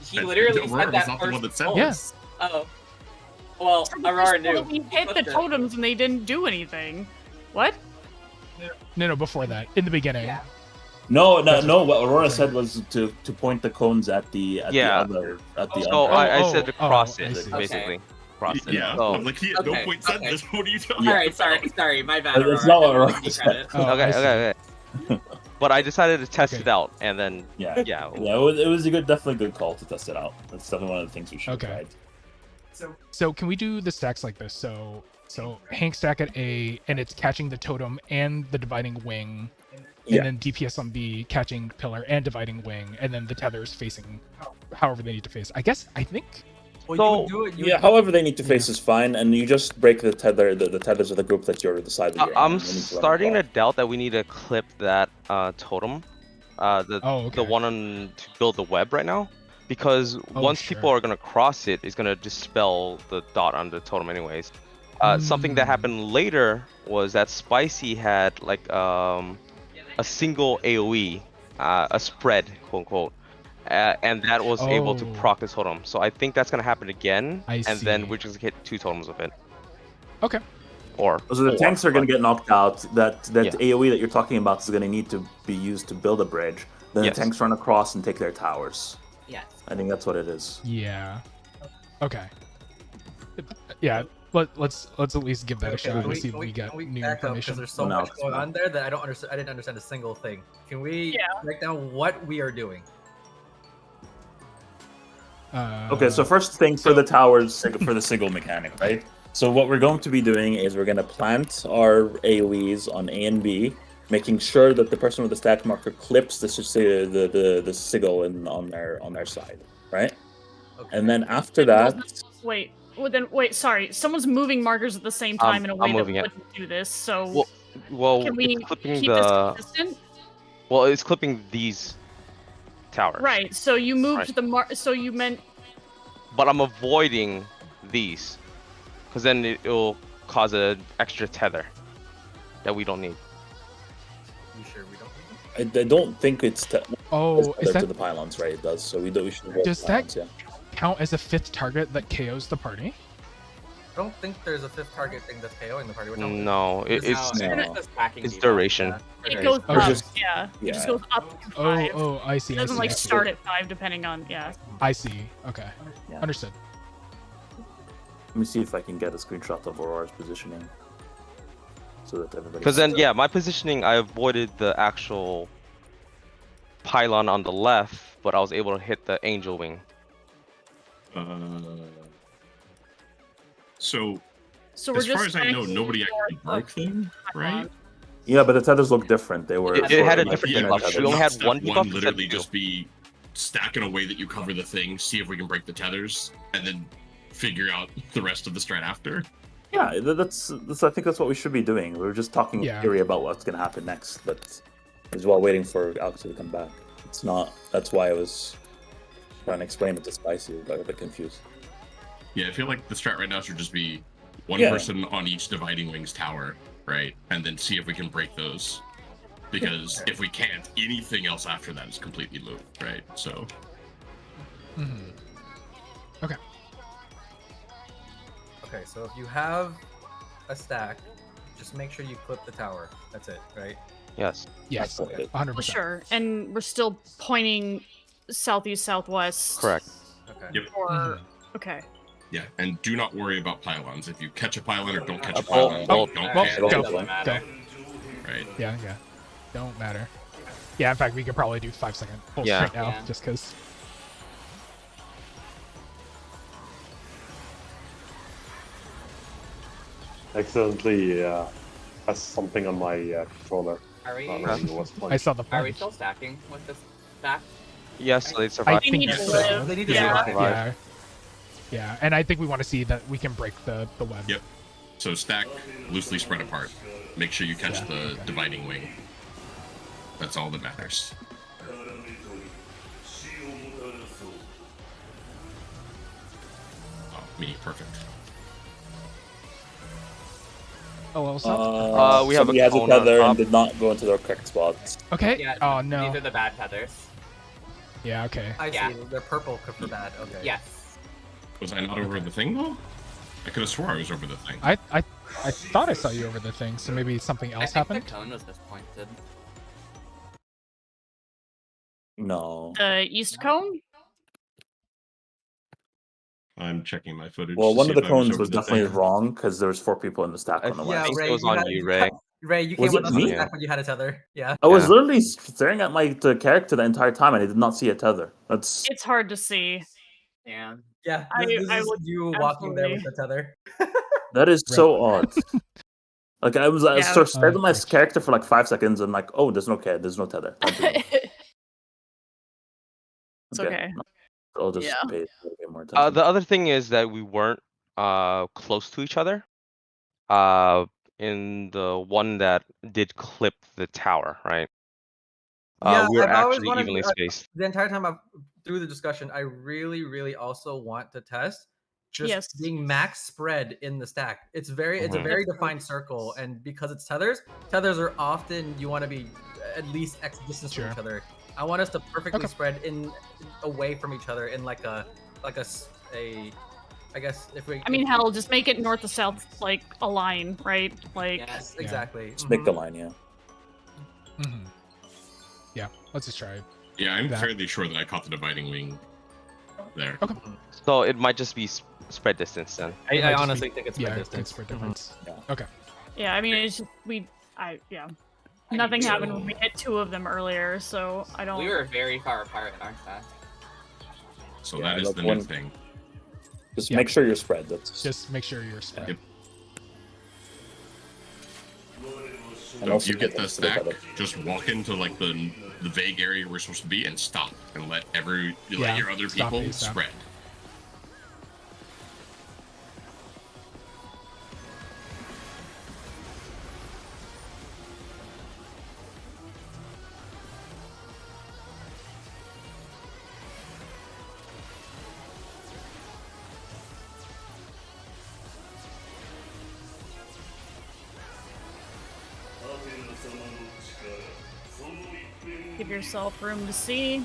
[SPEAKER 3] He
[SPEAKER 4] And
[SPEAKER 3] literally
[SPEAKER 4] Aurora
[SPEAKER 3] said
[SPEAKER 4] was
[SPEAKER 3] that
[SPEAKER 4] not the one that
[SPEAKER 3] first.
[SPEAKER 4] said
[SPEAKER 3] Oh.
[SPEAKER 5] Yes.
[SPEAKER 3] Oh. Well, Aurora knew.
[SPEAKER 2] We hit the totems and they didn't do anything. What?
[SPEAKER 5] No, before that, in the beginning.
[SPEAKER 3] Yeah.
[SPEAKER 6] No. What Aurora said was to point the cones at the
[SPEAKER 8] Yeah.
[SPEAKER 6] other
[SPEAKER 8] So
[SPEAKER 6] other.
[SPEAKER 8] I said to cross
[SPEAKER 5] I
[SPEAKER 8] it,
[SPEAKER 5] see.
[SPEAKER 8] basically. Cross it.
[SPEAKER 4] Yeah,
[SPEAKER 8] So,
[SPEAKER 4] I'm like, he at no
[SPEAKER 3] Okay,
[SPEAKER 4] point said
[SPEAKER 3] okay.
[SPEAKER 4] this. What are you talking
[SPEAKER 3] All right,
[SPEAKER 4] about?
[SPEAKER 3] sorry, my bad.
[SPEAKER 6] It's
[SPEAKER 3] Aurora.
[SPEAKER 6] not what
[SPEAKER 3] I
[SPEAKER 6] Aurora
[SPEAKER 3] didn't give
[SPEAKER 6] said.
[SPEAKER 3] credit.
[SPEAKER 5] Oh, I
[SPEAKER 8] okay,
[SPEAKER 5] see.
[SPEAKER 8] okay. But I decided to test
[SPEAKER 5] Okay.
[SPEAKER 8] it out, and then
[SPEAKER 6] Yeah.
[SPEAKER 8] yeah.
[SPEAKER 6] It was a definitely good call to test it out. That's definitely one of the things we should
[SPEAKER 5] Okay.
[SPEAKER 6] have tried.
[SPEAKER 5] So can we do the stacks like this? So Hank stack at A, and it's catching the totem and the dividing wing, and then DPS on B catching pillar and dividing wing, and then the tethers facing however they need to face. I think.
[SPEAKER 1] Well,
[SPEAKER 8] So-
[SPEAKER 1] you would do it. You would do it-
[SPEAKER 6] however they need to face is fine, and you just break the tether, the tethers of the group that you're the side that you're
[SPEAKER 8] I'm
[SPEAKER 6] on. You need to run
[SPEAKER 8] starting to
[SPEAKER 6] across.
[SPEAKER 8] doubt that we need to clip that totem, the one on to build the web right now, because once people
[SPEAKER 5] sure.
[SPEAKER 8] are gonna cross it, it's gonna dispel the dot on the totem anyways. Something that happened later was that Spicy had like a single AOE, a spread, quote unquote, and that was able to proc the totem. So I think that's gonna happen again,
[SPEAKER 5] I
[SPEAKER 8] and then
[SPEAKER 5] see.
[SPEAKER 8] we're just gonna hit 2 totems of it.
[SPEAKER 5] Okay.
[SPEAKER 8] Or
[SPEAKER 6] So the tanks are going to get knocked out. That
[SPEAKER 8] Yeah.
[SPEAKER 6] AOE that you're talking about is going to need to be used to build a bridge. Then
[SPEAKER 8] Yes.
[SPEAKER 6] the tanks run across and take their towers.
[SPEAKER 3] Yes.
[SPEAKER 6] I think that's what it is.
[SPEAKER 5] Yeah. Okay. Yeah. Let's at least give that a shot and see if we get new
[SPEAKER 1] back up, because
[SPEAKER 5] information.
[SPEAKER 1] there's so
[SPEAKER 6] Well, now
[SPEAKER 1] much
[SPEAKER 6] it's
[SPEAKER 1] going
[SPEAKER 6] fine.
[SPEAKER 1] on there that I don't understand. I didn't understand a single thing. Can we break down what we are doing?
[SPEAKER 6] Okay, so first thing for the towers, for the sigil mechanic, right? So what we're going to be doing is we're going to plant our AoEs on A and B, making sure that the person with the stack marker clips the sigil on their side, right?
[SPEAKER 1] Okay.
[SPEAKER 6] And then after that,
[SPEAKER 2] Wait. Wait. Sorry. Someone's moving markers at the same time in a
[SPEAKER 8] I'm
[SPEAKER 2] way that
[SPEAKER 8] moving it.
[SPEAKER 2] wouldn't do this. So
[SPEAKER 8] well,
[SPEAKER 2] can we
[SPEAKER 8] it's clipping
[SPEAKER 2] keep this
[SPEAKER 8] the.
[SPEAKER 2] consistent?
[SPEAKER 8] Well, it's clipping these towers.
[SPEAKER 2] Right. So you moved
[SPEAKER 8] Right.
[SPEAKER 2] the So you meant.
[SPEAKER 8] But I'm avoiding these, because then it'll cause an extra tether that we don't need.
[SPEAKER 1] You sure we don't?
[SPEAKER 6] I don't think it's
[SPEAKER 5] is
[SPEAKER 6] to
[SPEAKER 5] that
[SPEAKER 6] the pylons, right? It does. So we should avoid
[SPEAKER 5] Does
[SPEAKER 6] the
[SPEAKER 5] that-
[SPEAKER 6] pylons, yeah.
[SPEAKER 5] count as a 5th target that KOs the party?
[SPEAKER 1] I don't think there's a 5th target thing that's KOing the party. We're talking-
[SPEAKER 8] No,
[SPEAKER 1] It's
[SPEAKER 8] it's
[SPEAKER 6] No.
[SPEAKER 8] it's duration.
[SPEAKER 1] Yeah.
[SPEAKER 2] It
[SPEAKER 1] Okay.
[SPEAKER 2] goes
[SPEAKER 5] Oh,
[SPEAKER 2] up.
[SPEAKER 6] just-
[SPEAKER 2] Yeah. It
[SPEAKER 6] yeah.
[SPEAKER 2] just goes up to 5.
[SPEAKER 5] I see.
[SPEAKER 2] It
[SPEAKER 5] I
[SPEAKER 2] doesn't
[SPEAKER 5] see.
[SPEAKER 2] like
[SPEAKER 5] I see.
[SPEAKER 2] start at 5 depending on
[SPEAKER 5] I see. Okay.
[SPEAKER 6] Yeah.
[SPEAKER 5] Understood.
[SPEAKER 6] Let me see if I can get a screenshot of Aurora's positioning, so that everybody.
[SPEAKER 8] Because then, yeah, my positioning, I avoided the actual pylon on the left, but I was able to hit the angel wing.
[SPEAKER 4] So,
[SPEAKER 2] So we're
[SPEAKER 4] as
[SPEAKER 2] just
[SPEAKER 4] far as I know,
[SPEAKER 2] stacking
[SPEAKER 4] nobody
[SPEAKER 2] more
[SPEAKER 4] actually broke them, right?
[SPEAKER 6] Yeah, but the tethers look different. They were.
[SPEAKER 8] It had a
[SPEAKER 6] like
[SPEAKER 8] different
[SPEAKER 6] thinner
[SPEAKER 8] debuff.
[SPEAKER 6] tethers.
[SPEAKER 8] We only had
[SPEAKER 4] Step
[SPEAKER 8] one debuff instead
[SPEAKER 4] literally
[SPEAKER 8] of two.
[SPEAKER 4] just be stack in a way that you cover the thing, see if we can break the tethers, and then figure out the rest of the strat after.
[SPEAKER 6] Yeah, that's. I think that's what we should be doing. We were just talking
[SPEAKER 5] Yeah.
[SPEAKER 6] in theory about what's going to happen next, but as well waiting for Alex to come back. It's not. That's why I was trying to explain it to Spicy. I got a bit confused.
[SPEAKER 4] Yeah, I feel like the strat right now should just be one
[SPEAKER 6] Yeah.
[SPEAKER 4] person on each dividing wings tower, right? And then see if we can break those. Because if we can't, anything else after that is completely moot, right? So
[SPEAKER 5] Mhm. Okay.
[SPEAKER 1] Okay, so if you have a stack, just make sure you clip the tower. That's it, right?
[SPEAKER 8] Yes.
[SPEAKER 5] Yes.
[SPEAKER 6] That's what it-
[SPEAKER 5] 100%.
[SPEAKER 2] Sure. And we're still pointing southeast, southwest.
[SPEAKER 8] Correct.
[SPEAKER 1] Okay.
[SPEAKER 4] Yep.
[SPEAKER 2] Or
[SPEAKER 5] Mhm.
[SPEAKER 2] okay.
[SPEAKER 4] yeah, and do not worry about pylons. If you catch a pylon or don't catch a
[SPEAKER 8] Bolt-
[SPEAKER 4] pylon,
[SPEAKER 8] bolt.
[SPEAKER 4] don't
[SPEAKER 5] Well,
[SPEAKER 4] care,
[SPEAKER 5] go.
[SPEAKER 3] Doesn't matter.
[SPEAKER 4] right?
[SPEAKER 5] Yeah. Don't matter. Yeah, in fact, we could probably do 5-second pulse
[SPEAKER 8] Yeah.
[SPEAKER 5] right now,
[SPEAKER 3] Yeah.
[SPEAKER 5] just because.
[SPEAKER 7] Accidentally has something on my controller.
[SPEAKER 3] Are we?
[SPEAKER 7] Not really what's
[SPEAKER 5] I saw the
[SPEAKER 3] Are we
[SPEAKER 5] point.
[SPEAKER 3] still stacking with this stack?
[SPEAKER 8] Yes, they
[SPEAKER 5] I
[SPEAKER 8] survived.
[SPEAKER 2] They
[SPEAKER 5] think
[SPEAKER 2] need to
[SPEAKER 5] so.
[SPEAKER 2] live.
[SPEAKER 1] They need to
[SPEAKER 2] Yeah.
[SPEAKER 1] survive.
[SPEAKER 5] Yeah, and I think we want to see that we can break the web.
[SPEAKER 4] Yep. So stack loosely spread apart. Make sure you catch
[SPEAKER 5] Yeah,
[SPEAKER 4] the
[SPEAKER 5] okay.
[SPEAKER 4] dividing wing. That's all that matters. Oh, me, perfect.
[SPEAKER 5] Oh, well, so.
[SPEAKER 8] We have a
[SPEAKER 6] somebody has a
[SPEAKER 8] cone on
[SPEAKER 6] tether
[SPEAKER 8] top.
[SPEAKER 6] and did not go into their correct spots.
[SPEAKER 5] Okay.
[SPEAKER 3] Yeah.
[SPEAKER 5] Oh
[SPEAKER 3] These
[SPEAKER 5] no.
[SPEAKER 3] are the bad tethers.
[SPEAKER 5] Yeah. Okay.
[SPEAKER 1] I
[SPEAKER 3] Yeah.
[SPEAKER 1] see. They're purple for bad. Okay.
[SPEAKER 3] Yes.
[SPEAKER 4] Was I not over the thing though? I could have swore I was over the thing.
[SPEAKER 5] I thought I saw you over the thing, so maybe something
[SPEAKER 3] I
[SPEAKER 5] else
[SPEAKER 3] think
[SPEAKER 5] happened.
[SPEAKER 3] the cone was disappointed.
[SPEAKER 6] No.
[SPEAKER 2] The east cone?
[SPEAKER 4] I'm checking my footage.
[SPEAKER 6] Well,
[SPEAKER 4] to
[SPEAKER 6] one
[SPEAKER 4] see
[SPEAKER 6] of the
[SPEAKER 4] if I was
[SPEAKER 6] cones
[SPEAKER 4] over
[SPEAKER 6] was
[SPEAKER 4] the
[SPEAKER 6] definitely
[SPEAKER 4] thing.
[SPEAKER 6] wrong because there was 4 people in the stack on the
[SPEAKER 8] Yeah,
[SPEAKER 6] left.
[SPEAKER 8] think it
[SPEAKER 1] Ray,
[SPEAKER 8] was on
[SPEAKER 1] had-
[SPEAKER 8] you, Ray.
[SPEAKER 1] Ray, you
[SPEAKER 6] Was
[SPEAKER 1] came
[SPEAKER 6] it
[SPEAKER 1] with us on the
[SPEAKER 6] me?
[SPEAKER 1] stack when you had a tether. Yeah.
[SPEAKER 6] I was
[SPEAKER 8] Yeah.
[SPEAKER 6] literally staring at my character the entire time and I did not see a tether. That's
[SPEAKER 2] It's hard to see.
[SPEAKER 3] Yeah.
[SPEAKER 1] Yeah.
[SPEAKER 2] I
[SPEAKER 1] This is
[SPEAKER 2] would
[SPEAKER 1] you walking there with the tether.
[SPEAKER 6] that is so odd. Like I was
[SPEAKER 2] Yeah.
[SPEAKER 6] sort of stared at my
[SPEAKER 5] Thanks.
[SPEAKER 6] character for like 5 seconds and like, oh, there's no tether. Time to go.
[SPEAKER 2] It's okay.
[SPEAKER 6] I'll just
[SPEAKER 2] Yeah.
[SPEAKER 6] pay a little bit more attention.
[SPEAKER 8] The other thing is that we weren't close to each other. In the one that did clip the tower, right?
[SPEAKER 1] Yeah,
[SPEAKER 8] we were
[SPEAKER 1] I've always
[SPEAKER 8] actually
[SPEAKER 1] wanted
[SPEAKER 8] evenly spaced.
[SPEAKER 1] the entire time through the discussion. I really also want to test just being max spread in the stack. It's a very defined circle, and because it's tethers are often you want to be at least X distance from each other. I want us to perfectly spread in away from each other in like a I guess if we.
[SPEAKER 2] I mean, hell, just make it north to south, like a line, right? Like.
[SPEAKER 1] Yes, exactly.
[SPEAKER 6] Just make the line, yeah.
[SPEAKER 5] Yeah, let's just try it.
[SPEAKER 4] Yeah, I'm fairly sure that I caught the dividing wing there.
[SPEAKER 5] Okay.
[SPEAKER 8] So it might just be spread distance then.
[SPEAKER 1] I honestly think it's spread distance.
[SPEAKER 5] It's spread difference.
[SPEAKER 6] Yeah.
[SPEAKER 5] Okay.
[SPEAKER 2] Yeah, I mean, it's just, nothing happened when we hit 2 of them earlier, so I don't.
[SPEAKER 3] We were very far apart in our stack.
[SPEAKER 4] So that is the new thing.
[SPEAKER 6] Just make sure you're spread.
[SPEAKER 5] Just make sure you're spread.
[SPEAKER 4] Yep.
[SPEAKER 6] And
[SPEAKER 4] So if
[SPEAKER 6] also
[SPEAKER 4] you get the stack, just walk into like the vague area we're supposed to be and stop and let your other people spread.
[SPEAKER 2] Give yourself room to see.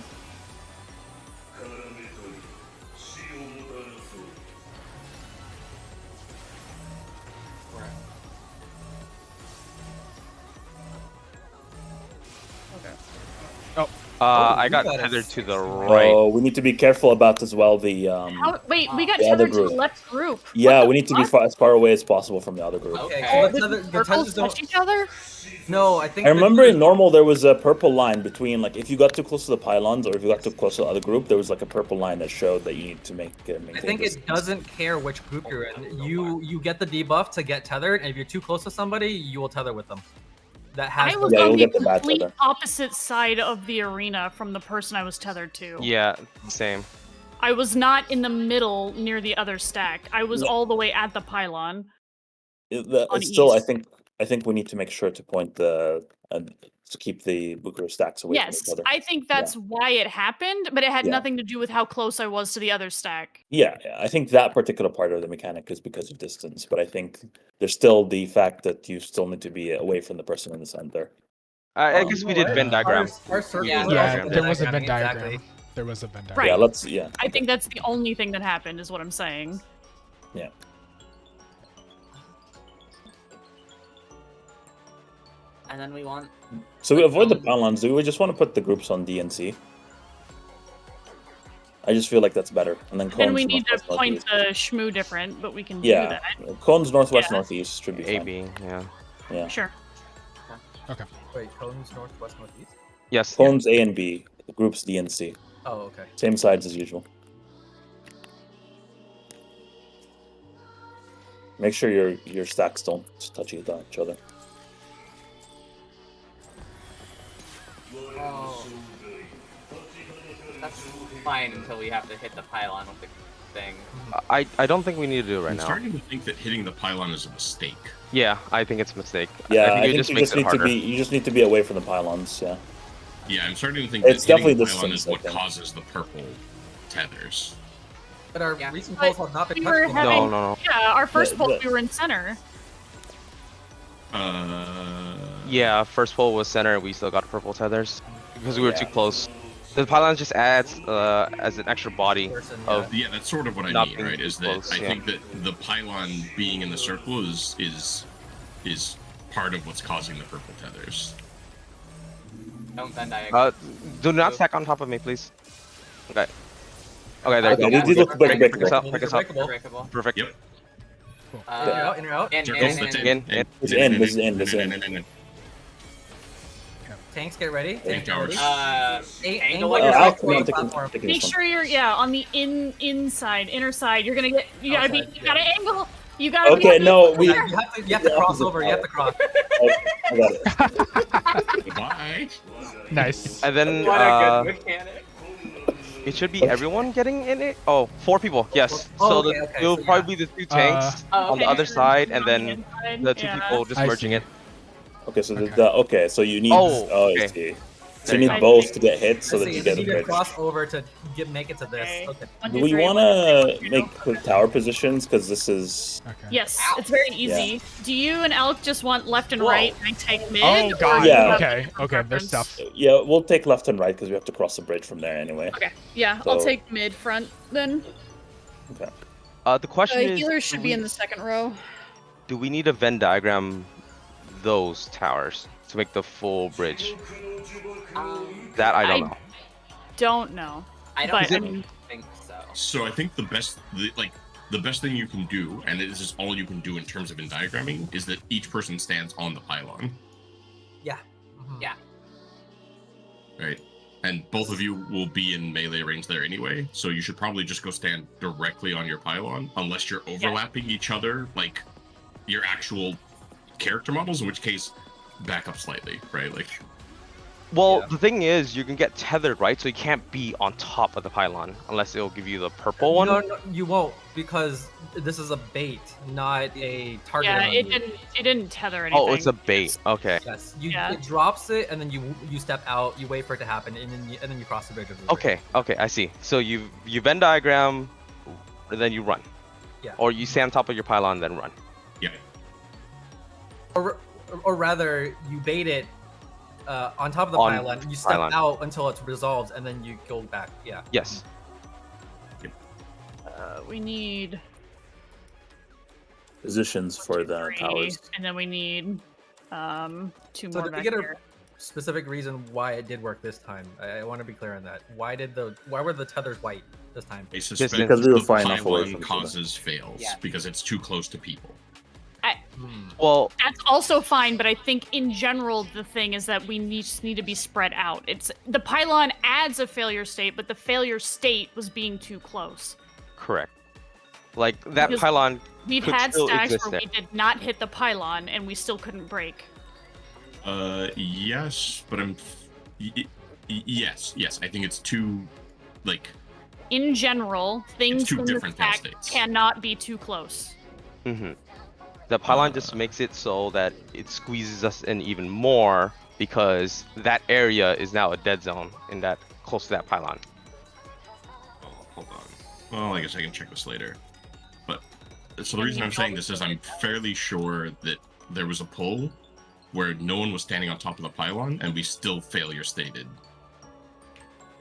[SPEAKER 5] Oh.
[SPEAKER 8] I got tethered to the right.
[SPEAKER 6] Oh, we need to be careful about as well the
[SPEAKER 2] Wait, we got
[SPEAKER 6] the other
[SPEAKER 2] tethered to
[SPEAKER 6] group.
[SPEAKER 2] the left group.
[SPEAKER 6] Yeah, we need to be as far away as possible from the other group.
[SPEAKER 1] Okay,
[SPEAKER 2] Oh,
[SPEAKER 1] so
[SPEAKER 2] the circles touch each other?
[SPEAKER 1] No, I think.
[SPEAKER 6] I remember in normal there was a purple line between like if you got too close to the pylons or if you got too close to the other group, there was like a purple line that showed that you need to maintain.
[SPEAKER 1] I think it doesn't care which group you're in. You get the debuff to get tethered, and if you're too close to somebody, you will tether with them. That has.
[SPEAKER 2] I was on the complete opposite side of the arena from the person I was tethered to.
[SPEAKER 8] Yeah, same.
[SPEAKER 2] I was not in the middle near the other stack. I was all the way at the pylon.
[SPEAKER 6] Still, I think we need to make sure to point to keep the Bukuro stacks away from each other.
[SPEAKER 2] I think that's why it happened, but it had nothing to do with how close I was to the other stack.
[SPEAKER 6] Yeah, I think that particular part of the mechanic is because of distance, but I think there's still the fact that you still need to be away from the person in the center.
[SPEAKER 8] I guess we did Venn diagram.
[SPEAKER 5] Yeah, there was a Venn diagram.
[SPEAKER 1] Exactly.
[SPEAKER 5] There was a Venn diagram.
[SPEAKER 2] Right.
[SPEAKER 6] Yeah,
[SPEAKER 2] I think that's the only thing that happened, is what I'm saying.
[SPEAKER 6] Yeah.
[SPEAKER 3] And then we want.
[SPEAKER 6] So we avoid the pylons. Do we just want to put the groups on D and C? I just feel like that's better. And then
[SPEAKER 2] Then we need to point the shmoo different, but we can do that.
[SPEAKER 6] Cones northwest northeast should be fine.
[SPEAKER 8] AB,
[SPEAKER 6] yeah.
[SPEAKER 2] Sure.
[SPEAKER 5] Okay.
[SPEAKER 1] Wait, cones northwest northeast?
[SPEAKER 8] Yes.
[SPEAKER 6] Cones A and B, the groups D and C.
[SPEAKER 1] Oh, okay.
[SPEAKER 6] Same sides as usual. Make sure your stacks don't touch each other.
[SPEAKER 3] Oh. That's fine until we have to hit the pylon with the thing.
[SPEAKER 8] I don't think we need to do it right
[SPEAKER 4] I'm
[SPEAKER 8] now.
[SPEAKER 4] starting to think that hitting the pylon is a mistake.
[SPEAKER 8] Yeah, I think it's a mistake.
[SPEAKER 6] Yeah,
[SPEAKER 8] I think it just makes it harder.
[SPEAKER 6] you just need to be away from the pylons. Yeah.
[SPEAKER 4] Yeah, I'm starting to think
[SPEAKER 6] It's
[SPEAKER 4] that hitting
[SPEAKER 6] definitely
[SPEAKER 4] the pylon
[SPEAKER 6] distance,
[SPEAKER 4] is what
[SPEAKER 6] I think.
[SPEAKER 4] causes the purple tethers.
[SPEAKER 1] But our recent polls have not been
[SPEAKER 2] We were
[SPEAKER 1] touched.
[SPEAKER 2] having,
[SPEAKER 8] No.
[SPEAKER 2] Yeah, our first poll, we were in center.
[SPEAKER 8] Yeah, first poll was center, and we still got purple tethers because we were too close. The pylon just adds as an extra body of.
[SPEAKER 4] Yeah, that's sort of what I
[SPEAKER 8] not
[SPEAKER 4] mean,
[SPEAKER 8] being
[SPEAKER 4] right?
[SPEAKER 8] too
[SPEAKER 4] Is that
[SPEAKER 8] close,
[SPEAKER 4] I
[SPEAKER 8] yeah.
[SPEAKER 4] think that the pylon being in the circle is part of what's causing the purple tethers.
[SPEAKER 3] Don't Venn diagram.
[SPEAKER 8] Do not stack on top of me, please. Okay. Okay, there you
[SPEAKER 6] Okay,
[SPEAKER 8] go.
[SPEAKER 6] these look
[SPEAKER 8] Pick
[SPEAKER 6] breakable.
[SPEAKER 8] us up. Pick us up.
[SPEAKER 3] Breakable.
[SPEAKER 8] Perfect.
[SPEAKER 4] Yep.
[SPEAKER 1] In or out, in or out.
[SPEAKER 3] In.
[SPEAKER 8] In.
[SPEAKER 6] This is in.
[SPEAKER 1] Tanks, get ready. Tanks, get ready.
[SPEAKER 3] Angle
[SPEAKER 1] like
[SPEAKER 3] yourself
[SPEAKER 1] yourself
[SPEAKER 3] towards
[SPEAKER 1] towards the platform.
[SPEAKER 2] Make sure you're on the inner side. You're gonna get. You gotta angle. You gotta
[SPEAKER 6] Okay, no, we.
[SPEAKER 1] You have to cross over. You have to cross.
[SPEAKER 6] I got it.
[SPEAKER 4] Bye.
[SPEAKER 5] Nice.
[SPEAKER 8] And then
[SPEAKER 3] What a good mechanic.
[SPEAKER 8] it should be everyone getting in it. Oh, 4 people. Yes.
[SPEAKER 1] Oh,
[SPEAKER 8] So
[SPEAKER 1] okay,
[SPEAKER 8] it'll
[SPEAKER 1] so yeah.
[SPEAKER 8] probably be the 2 tanks on the
[SPEAKER 2] okay.
[SPEAKER 8] other side, and
[SPEAKER 2] On the
[SPEAKER 8] then
[SPEAKER 2] inside,
[SPEAKER 8] the 2
[SPEAKER 2] yeah.
[SPEAKER 8] people just
[SPEAKER 5] I
[SPEAKER 8] merging
[SPEAKER 5] see.
[SPEAKER 8] it.
[SPEAKER 6] Okay, so
[SPEAKER 5] Okay.
[SPEAKER 6] so you need.
[SPEAKER 8] Oh,
[SPEAKER 6] I
[SPEAKER 8] okay.
[SPEAKER 6] see. So
[SPEAKER 8] There
[SPEAKER 6] you
[SPEAKER 8] you
[SPEAKER 6] need
[SPEAKER 8] go.
[SPEAKER 6] both to get hit, so
[SPEAKER 1] I
[SPEAKER 6] that
[SPEAKER 1] see,
[SPEAKER 6] you
[SPEAKER 1] and
[SPEAKER 6] get
[SPEAKER 1] then
[SPEAKER 6] a
[SPEAKER 1] you need to
[SPEAKER 6] bridge.
[SPEAKER 1] cross over to make it to this.
[SPEAKER 2] Okay.
[SPEAKER 1] Okay.
[SPEAKER 2] 1,
[SPEAKER 6] Do
[SPEAKER 2] 2,
[SPEAKER 6] we
[SPEAKER 2] 3,
[SPEAKER 6] want
[SPEAKER 2] 1, 2,
[SPEAKER 6] to
[SPEAKER 2] 3,
[SPEAKER 6] make quick tower positions? Because this is.
[SPEAKER 5] Okay.
[SPEAKER 2] Yes, it's very easy. Do you and Elk just want left and
[SPEAKER 3] Whoa.
[SPEAKER 2] right, and I take mid?
[SPEAKER 5] Oh
[SPEAKER 2] or
[SPEAKER 5] god.
[SPEAKER 2] do you
[SPEAKER 6] Yeah.
[SPEAKER 2] have a
[SPEAKER 5] Okay.
[SPEAKER 2] different
[SPEAKER 5] Okay. There's
[SPEAKER 2] preference?
[SPEAKER 5] stuff.
[SPEAKER 6] Yeah, we'll take left and right because we have to cross the bridge from there anyway.
[SPEAKER 2] Okay. Yeah, I'll
[SPEAKER 6] So-
[SPEAKER 2] take mid front then.
[SPEAKER 6] Okay.
[SPEAKER 8] The question is,
[SPEAKER 2] Healers should be in the second row.
[SPEAKER 8] do we need a Venn diagram those towers to make the full bridge? That I don't know.
[SPEAKER 2] Don't know.
[SPEAKER 3] I
[SPEAKER 2] But,
[SPEAKER 3] don't
[SPEAKER 2] I mean-
[SPEAKER 3] think so.
[SPEAKER 4] So I think the best thing you can do, and this is all you can do in terms of in diagramming, is that each person stands on the pylon,
[SPEAKER 1] Yeah. Mhm.
[SPEAKER 3] Yeah.
[SPEAKER 4] right? And both of you will be in melee range there anyway, so you should probably just go stand directly on your pylon, unless you're overlapping each other, like your actual character models, in which case, back up slightly, right? Like,
[SPEAKER 8] Well,
[SPEAKER 1] Yeah.
[SPEAKER 8] the thing is, you can get tethered, right? So you can't be on top of the pylon unless it'll give you the purple one.
[SPEAKER 1] No, you won't, because this is a bait, not a target.
[SPEAKER 2] Yeah,
[SPEAKER 1] on
[SPEAKER 2] it
[SPEAKER 1] you.
[SPEAKER 2] didn't tether anything.
[SPEAKER 8] Oh, it's a bait. Okay.
[SPEAKER 1] Yes,
[SPEAKER 2] Yeah.
[SPEAKER 1] it drops it, and then you step out, you wait for it to happen, and then you cross the bridge. Over the bridge.
[SPEAKER 8] Okay, I see. So you Venn diagram, and then you run.
[SPEAKER 1] Yeah.
[SPEAKER 8] Or you stand on top of your pylon, then run.
[SPEAKER 4] yeah.
[SPEAKER 1] Or rather, you bait it on top of the
[SPEAKER 8] On
[SPEAKER 1] pylon. You step
[SPEAKER 8] pylon.
[SPEAKER 1] out until it's resolved, and then you go back. Yeah.
[SPEAKER 8] Yes.
[SPEAKER 2] We need
[SPEAKER 6] Positions for the
[SPEAKER 2] 3,
[SPEAKER 6] towers.
[SPEAKER 2] and then we need 2
[SPEAKER 1] So
[SPEAKER 2] more
[SPEAKER 1] did we
[SPEAKER 2] back
[SPEAKER 1] get a
[SPEAKER 2] here.
[SPEAKER 1] specific reason why it did work this time? I want to be clear on that. Why were the tethers white this time?
[SPEAKER 4] I suspect
[SPEAKER 6] Because we were
[SPEAKER 4] the
[SPEAKER 6] far enough away
[SPEAKER 4] pylon
[SPEAKER 6] from each other.
[SPEAKER 4] causes fails
[SPEAKER 3] Yeah.
[SPEAKER 4] because it's too close to people.
[SPEAKER 8] Well,
[SPEAKER 2] That's also fine, but I think in general the thing is that we just need to be spread out. It's the pylon adds a failure state, but the failure state was being too close.
[SPEAKER 8] correct. Like that
[SPEAKER 2] Because
[SPEAKER 8] pylon
[SPEAKER 2] We've
[SPEAKER 8] could
[SPEAKER 2] had
[SPEAKER 8] still
[SPEAKER 2] stacks
[SPEAKER 8] exist
[SPEAKER 2] where we did not hit the pylon and we still couldn't break.
[SPEAKER 4] Yes, but yes. I think it's too, like,
[SPEAKER 2] In general, things
[SPEAKER 4] two
[SPEAKER 2] in the
[SPEAKER 4] different fail
[SPEAKER 2] stack
[SPEAKER 4] states.
[SPEAKER 2] cannot be too close.
[SPEAKER 8] The pylon just makes it so that it squeezes us in even more because that area is now a dead zone in that close to that pylon.
[SPEAKER 4] oh, hold on. Well, I guess I can check this later. But so the reason I'm saying this is I'm fairly sure that there was a pull where no one was standing on top of the pylon and we still failure stated.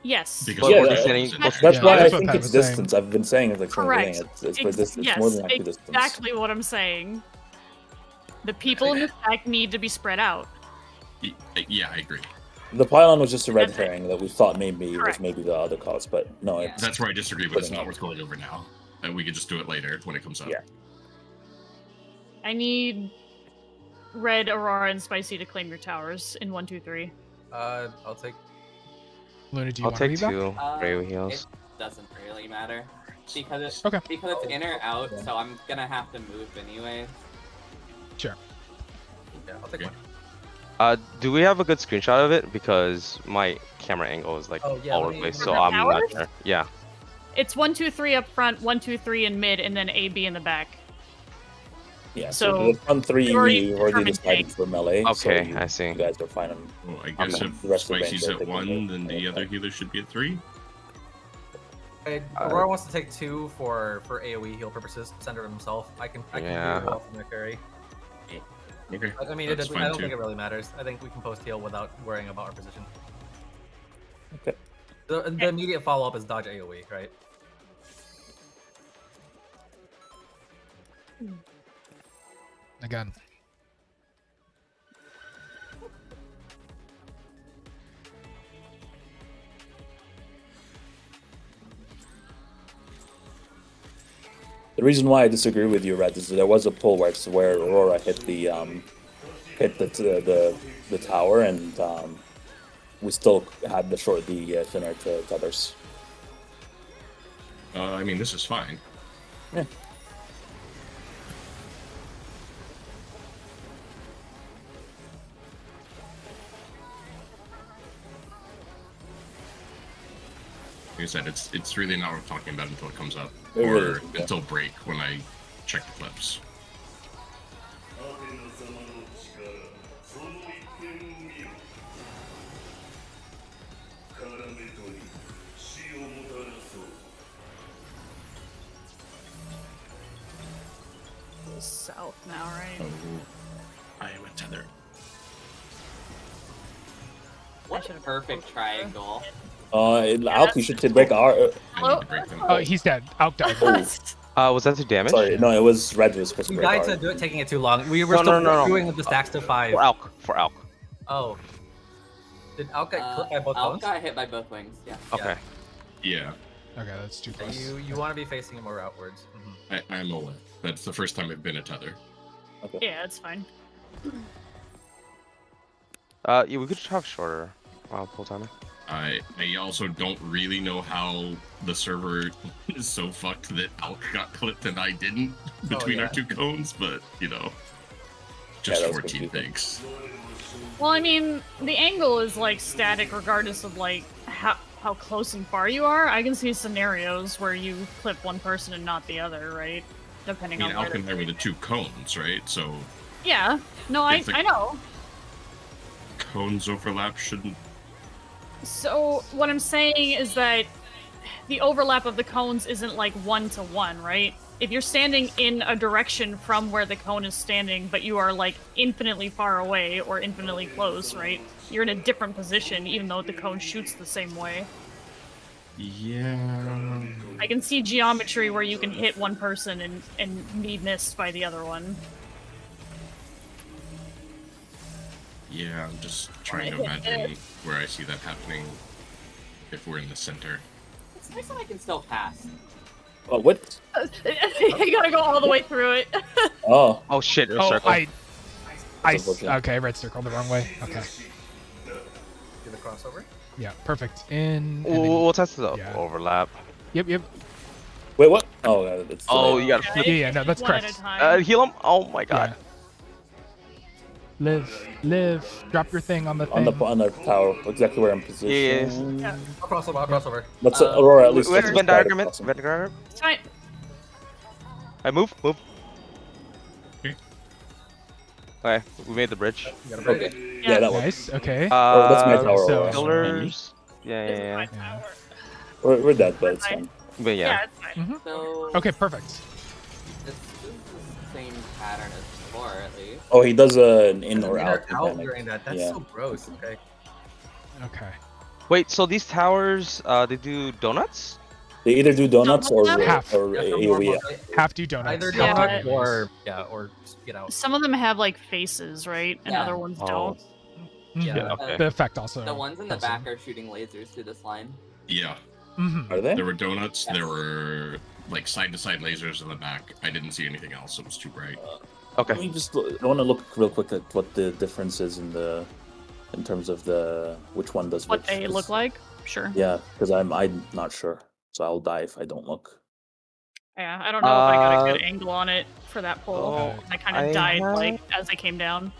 [SPEAKER 2] Yes.
[SPEAKER 4] Because
[SPEAKER 6] Yeah,
[SPEAKER 4] the
[SPEAKER 6] that's-
[SPEAKER 4] order was in
[SPEAKER 6] That's
[SPEAKER 4] there.
[SPEAKER 5] Yeah,
[SPEAKER 6] why I
[SPEAKER 5] that's what
[SPEAKER 6] think
[SPEAKER 5] Pat
[SPEAKER 6] it's
[SPEAKER 5] was saying.
[SPEAKER 6] distance. I've been saying it like from the
[SPEAKER 2] Correct.
[SPEAKER 6] beginning. It's
[SPEAKER 2] Yes,
[SPEAKER 6] more than likely distance.
[SPEAKER 2] exactly what I'm saying. The people in the stack need to be spread out.
[SPEAKER 4] Yeah, I agree.
[SPEAKER 6] The pylon was just a red
[SPEAKER 2] That's it.
[SPEAKER 6] herring that we thought maybe
[SPEAKER 2] Correct.
[SPEAKER 6] was maybe the other cause, but no,
[SPEAKER 2] Yeah.
[SPEAKER 6] it's
[SPEAKER 4] That's where I disagree, but it's
[SPEAKER 6] Putting
[SPEAKER 4] not
[SPEAKER 6] up.
[SPEAKER 4] worth going over now. And we could just do it later when it comes up.
[SPEAKER 6] Yeah.
[SPEAKER 2] I need Red, Aurora, and Spicy to claim your towers in 1, 2, 3.
[SPEAKER 1] I'll take.
[SPEAKER 5] Luna, do you
[SPEAKER 8] I'll
[SPEAKER 5] want to
[SPEAKER 8] take
[SPEAKER 5] read that?
[SPEAKER 8] 2 Rayo heals.
[SPEAKER 3] It doesn't really matter because
[SPEAKER 5] Okay.
[SPEAKER 3] it's in or out, so I'm gonna have to move anyway.
[SPEAKER 5] Sure.
[SPEAKER 1] Yeah, I'll take
[SPEAKER 4] Okay.
[SPEAKER 1] one.
[SPEAKER 8] Do we have a good screenshot of it? Because my camera angle is like
[SPEAKER 1] Oh, yeah,
[SPEAKER 8] all
[SPEAKER 1] let
[SPEAKER 8] over the
[SPEAKER 1] me-
[SPEAKER 8] place,
[SPEAKER 1] For
[SPEAKER 8] so
[SPEAKER 2] the
[SPEAKER 8] I'm not
[SPEAKER 2] towers?
[SPEAKER 8] sure. Yeah.
[SPEAKER 2] It's 1, 2, 3 up front, 1, 2, 3 in mid, and then A, B in the back.
[SPEAKER 6] yeah.
[SPEAKER 2] So,
[SPEAKER 6] So the front three
[SPEAKER 2] we already
[SPEAKER 6] we already
[SPEAKER 2] determined
[SPEAKER 6] decided
[SPEAKER 2] tank.
[SPEAKER 6] for melee. so
[SPEAKER 8] Okay,
[SPEAKER 6] you,
[SPEAKER 8] I see.
[SPEAKER 6] You guys are fine on.
[SPEAKER 4] Well, I
[SPEAKER 6] I'm
[SPEAKER 4] guess
[SPEAKER 6] the
[SPEAKER 4] if
[SPEAKER 6] rest of the
[SPEAKER 4] Spicy's
[SPEAKER 6] range, I
[SPEAKER 4] at
[SPEAKER 6] think
[SPEAKER 4] 1,
[SPEAKER 6] we're-
[SPEAKER 4] then the
[SPEAKER 6] we're
[SPEAKER 4] other
[SPEAKER 6] fine.
[SPEAKER 4] healer should be at 3.
[SPEAKER 1] Aurora wants to take 2 for AOE heal purposes, center himself. I can
[SPEAKER 8] Yeah.
[SPEAKER 1] do it off from Carry.
[SPEAKER 4] Okay.
[SPEAKER 1] I mean,
[SPEAKER 4] That's
[SPEAKER 1] I
[SPEAKER 4] fine
[SPEAKER 1] don't
[SPEAKER 4] too.
[SPEAKER 1] think it really matters. I think we can post heal without worrying about our position.
[SPEAKER 6] Okay.
[SPEAKER 1] The immediate follow up is dodge AOE, right?
[SPEAKER 5] Again.
[SPEAKER 6] The reason why I disagree with you, Red, is that there was a pull where Aurora hit the tower, and we still had the thinner to others.
[SPEAKER 4] I mean, this is fine.
[SPEAKER 6] Yeah.
[SPEAKER 4] Like I said, it's really not worth talking about until it comes up,
[SPEAKER 6] It really
[SPEAKER 4] or
[SPEAKER 6] isn't, yeah.
[SPEAKER 4] until break when I check the clips.
[SPEAKER 2] South now, right?
[SPEAKER 4] Oh, I am a tether.
[SPEAKER 3] What a perfect triangle.
[SPEAKER 6] Alk, you should break our.
[SPEAKER 4] I
[SPEAKER 2] Hello?
[SPEAKER 4] need to break them.
[SPEAKER 5] Oh, he's dead. Alk died.
[SPEAKER 8] Was that the damage?
[SPEAKER 6] Sorry, no, it was Red was supposed to
[SPEAKER 1] You
[SPEAKER 6] break
[SPEAKER 1] died
[SPEAKER 6] our.
[SPEAKER 1] to do it taking it too long. We were
[SPEAKER 8] No,
[SPEAKER 1] still
[SPEAKER 8] no.
[SPEAKER 1] doing the stacks to 5.
[SPEAKER 8] For Alk. For Alk.
[SPEAKER 1] Oh. Did Alk get clipped by both
[SPEAKER 3] Alk
[SPEAKER 1] bones?
[SPEAKER 3] got hit by both wings, yeah.
[SPEAKER 8] Okay.
[SPEAKER 4] Yeah,
[SPEAKER 5] Okay, that's too close.
[SPEAKER 1] You want to be facing more outwards.
[SPEAKER 4] I'm aware. That's the first time I've been a tether.
[SPEAKER 6] Okay.
[SPEAKER 2] Yeah, it's fine.
[SPEAKER 8] Yeah, we could have shorter pull timing.
[SPEAKER 4] I also don't really know how the server is so fucked that Alk got clipped and I didn't between our two cones, but you know, just
[SPEAKER 6] that was
[SPEAKER 4] 14
[SPEAKER 6] confusing.
[SPEAKER 4] things.
[SPEAKER 2] Well, I mean, the angle is like static regardless of like how close and far you are. I can see scenarios where you clip one person and not the other, right?
[SPEAKER 4] I
[SPEAKER 2] Depending
[SPEAKER 4] mean,
[SPEAKER 2] on where
[SPEAKER 4] Alk and I were the 2 cones, right? So
[SPEAKER 2] Yeah. No, I
[SPEAKER 4] It's like-
[SPEAKER 2] I know.
[SPEAKER 4] cones overlap shouldn't.
[SPEAKER 2] So what I'm saying is that the overlap of the cones isn't like 1-to-1, right? If you're standing in a direction from where the cone is standing, but you are like infinitely far away or infinitely close, right? You're in a different position even though the cone shoots the same way.
[SPEAKER 4] Yeah.
[SPEAKER 2] I can see geometry where you can hit one person and be missed by the other one.
[SPEAKER 4] Yeah, I'm just trying to imagine where I see that happening if we're in the center.
[SPEAKER 3] It's nice that I can still pass.
[SPEAKER 6] Oh, what?
[SPEAKER 2] You gotta go all the way through it.
[SPEAKER 6] Oh.
[SPEAKER 8] Oh shit!
[SPEAKER 5] Oh,
[SPEAKER 8] Circle.
[SPEAKER 5] okay, red circle the wrong way. Okay.
[SPEAKER 1] Do the crossover?
[SPEAKER 5] Yeah, perfect. In.
[SPEAKER 8] We'll test the
[SPEAKER 5] yeah.
[SPEAKER 8] overlap.
[SPEAKER 5] Yep.
[SPEAKER 6] Wait, what? Oh, it's.
[SPEAKER 8] Oh, you gotta flip.
[SPEAKER 5] Yeah, no, that's
[SPEAKER 2] one at
[SPEAKER 5] correct.
[SPEAKER 2] a time.
[SPEAKER 8] Heal him. Oh my god.
[SPEAKER 5] Live. Drop your thing on the thing.
[SPEAKER 6] On the tower, exactly where I'm positioned.
[SPEAKER 2] Yeah.
[SPEAKER 1] I'll crossover.
[SPEAKER 6] Let's Aurora at least.
[SPEAKER 8] Let's
[SPEAKER 6] let's
[SPEAKER 8] Venn
[SPEAKER 6] try to
[SPEAKER 8] diagram it.
[SPEAKER 6] cross him.
[SPEAKER 8] Venn diagram.
[SPEAKER 2] It's fine.
[SPEAKER 8] I move.
[SPEAKER 4] Okay.
[SPEAKER 8] Okay, we made the bridge.
[SPEAKER 1] You gotta break it.
[SPEAKER 6] Yeah, that works.
[SPEAKER 5] Nice. Okay.
[SPEAKER 6] Oh, that's my tower.
[SPEAKER 5] so-
[SPEAKER 6] Aurora.
[SPEAKER 8] Pillars. Yeah.
[SPEAKER 2] This is my tower.
[SPEAKER 6] We're dead, but it's fine.
[SPEAKER 8] But yeah.
[SPEAKER 2] Yeah, it's fine.
[SPEAKER 3] So
[SPEAKER 5] Okay, perfect.
[SPEAKER 3] this is the same pattern as before, at least.
[SPEAKER 6] Oh, he does an in or
[SPEAKER 1] In
[SPEAKER 6] out.
[SPEAKER 1] or out
[SPEAKER 6] mechanic.
[SPEAKER 1] during that. That's
[SPEAKER 6] Yeah.
[SPEAKER 1] so gross. Okay.
[SPEAKER 5] Okay.
[SPEAKER 8] Wait, so these towers, they do donuts?
[SPEAKER 6] They either do donuts or
[SPEAKER 5] Half.
[SPEAKER 6] or
[SPEAKER 1] Yeah, so
[SPEAKER 6] AoE.
[SPEAKER 1] normal-
[SPEAKER 5] Have to donuts.
[SPEAKER 1] Either
[SPEAKER 2] Yeah.
[SPEAKER 1] donut or just get out.
[SPEAKER 2] Some of them have like faces, right? And
[SPEAKER 3] Yeah.
[SPEAKER 2] other ones
[SPEAKER 8] Oh.
[SPEAKER 2] don't.
[SPEAKER 1] Yeah.
[SPEAKER 5] Mhm.
[SPEAKER 8] Okay.
[SPEAKER 5] The effect also.
[SPEAKER 3] The ones in the
[SPEAKER 5] helps
[SPEAKER 3] back are shooting lasers through this line.
[SPEAKER 4] Yeah,
[SPEAKER 5] Mhm.
[SPEAKER 6] Are they?
[SPEAKER 4] there were donuts.
[SPEAKER 3] Yes.
[SPEAKER 4] There were like side-to-side lasers in the back. I didn't see anything else. It was too bright.
[SPEAKER 6] Let
[SPEAKER 8] Okay.
[SPEAKER 6] me just. I want to look real quick at what the difference is in terms of the which one does
[SPEAKER 2] What
[SPEAKER 6] which.
[SPEAKER 2] they
[SPEAKER 6] 'cause-
[SPEAKER 2] look like? Sure.
[SPEAKER 6] Yeah, because I'm not sure, so I'll die if I don't look.
[SPEAKER 2] Yeah, I don't know if I got a good
[SPEAKER 8] Uh,
[SPEAKER 2] angle on it for that pull.
[SPEAKER 5] Oh,
[SPEAKER 2] I kind
[SPEAKER 8] I
[SPEAKER 2] of died
[SPEAKER 8] have-
[SPEAKER 2] like as I came down.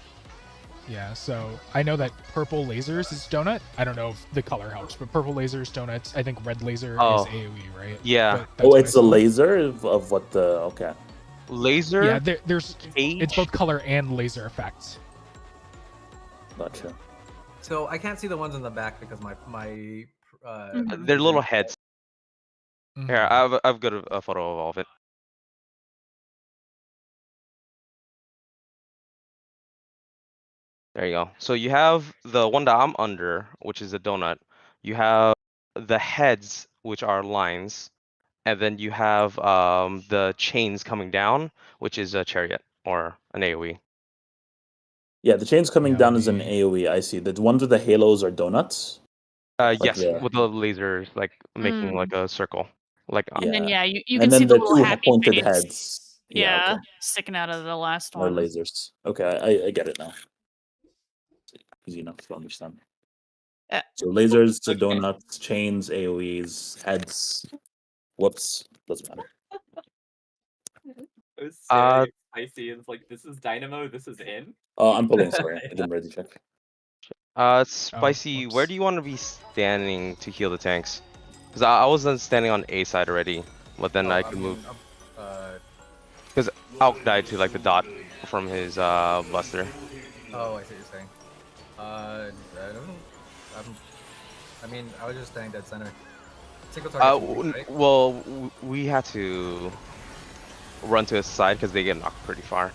[SPEAKER 5] Yeah, so I know that purple lasers is donut. I don't know if the color helps, but purple laser is donuts. I think red laser
[SPEAKER 8] Oh.
[SPEAKER 5] is AoE, right?
[SPEAKER 8] Yeah.
[SPEAKER 5] But that's
[SPEAKER 6] Oh,
[SPEAKER 5] what
[SPEAKER 6] it's
[SPEAKER 5] I
[SPEAKER 6] the
[SPEAKER 5] saw.
[SPEAKER 6] laser of what the okay.
[SPEAKER 8] Laser.
[SPEAKER 5] Yeah, there's
[SPEAKER 8] Cage.
[SPEAKER 5] it's both color and laser effects.
[SPEAKER 6] Gotcha.
[SPEAKER 1] So I can't see the ones in the back because my
[SPEAKER 8] They're little heads.
[SPEAKER 5] Mhm.
[SPEAKER 8] Here, I've got a photo of all of it. There you go. So you have the one that I'm under, which is a donut. You have the heads, which are lines, and then you have the chains coming down, which is a chariot or an AOE.
[SPEAKER 6] Yeah, the chains coming
[SPEAKER 5] Yeah,
[SPEAKER 6] down is an
[SPEAKER 5] the-
[SPEAKER 6] AoE. I see. The ones with the halos are donuts.
[SPEAKER 8] Yes,
[SPEAKER 6] the-
[SPEAKER 8] with the lasers like making like a circle, like
[SPEAKER 6] Yeah.
[SPEAKER 2] And then you
[SPEAKER 6] And
[SPEAKER 2] can see
[SPEAKER 6] then
[SPEAKER 2] the
[SPEAKER 6] the
[SPEAKER 2] little
[SPEAKER 6] two
[SPEAKER 2] happy
[SPEAKER 6] pointed
[SPEAKER 2] face.
[SPEAKER 6] heads.
[SPEAKER 2] Yeah,
[SPEAKER 6] okay.
[SPEAKER 2] sticking out of the last
[SPEAKER 6] Are
[SPEAKER 2] one.
[SPEAKER 6] lasers. Okay, I get it now. Easy enough to understand. So lasers,
[SPEAKER 3] Okay.
[SPEAKER 6] donuts, chains, AoEs, heads. Whoops, doesn't matter.
[SPEAKER 3] It was staring at Spicy and it's like, this is Dynamo, this is in?
[SPEAKER 6] I'm pulling. Sorry, I didn't ready check.
[SPEAKER 8] Spicy, where
[SPEAKER 5] whoops.
[SPEAKER 8] do you want to be standing to heal the tanks? Because I wasn't standing on A side already, but then I could move. Because Alk died to like the dot from his Buster.
[SPEAKER 1] Oh, I see what you're saying. I don't know. I mean, I was just standing dead center. Single target. Right?
[SPEAKER 8] Well, we had to run to his side because they get knocked pretty far.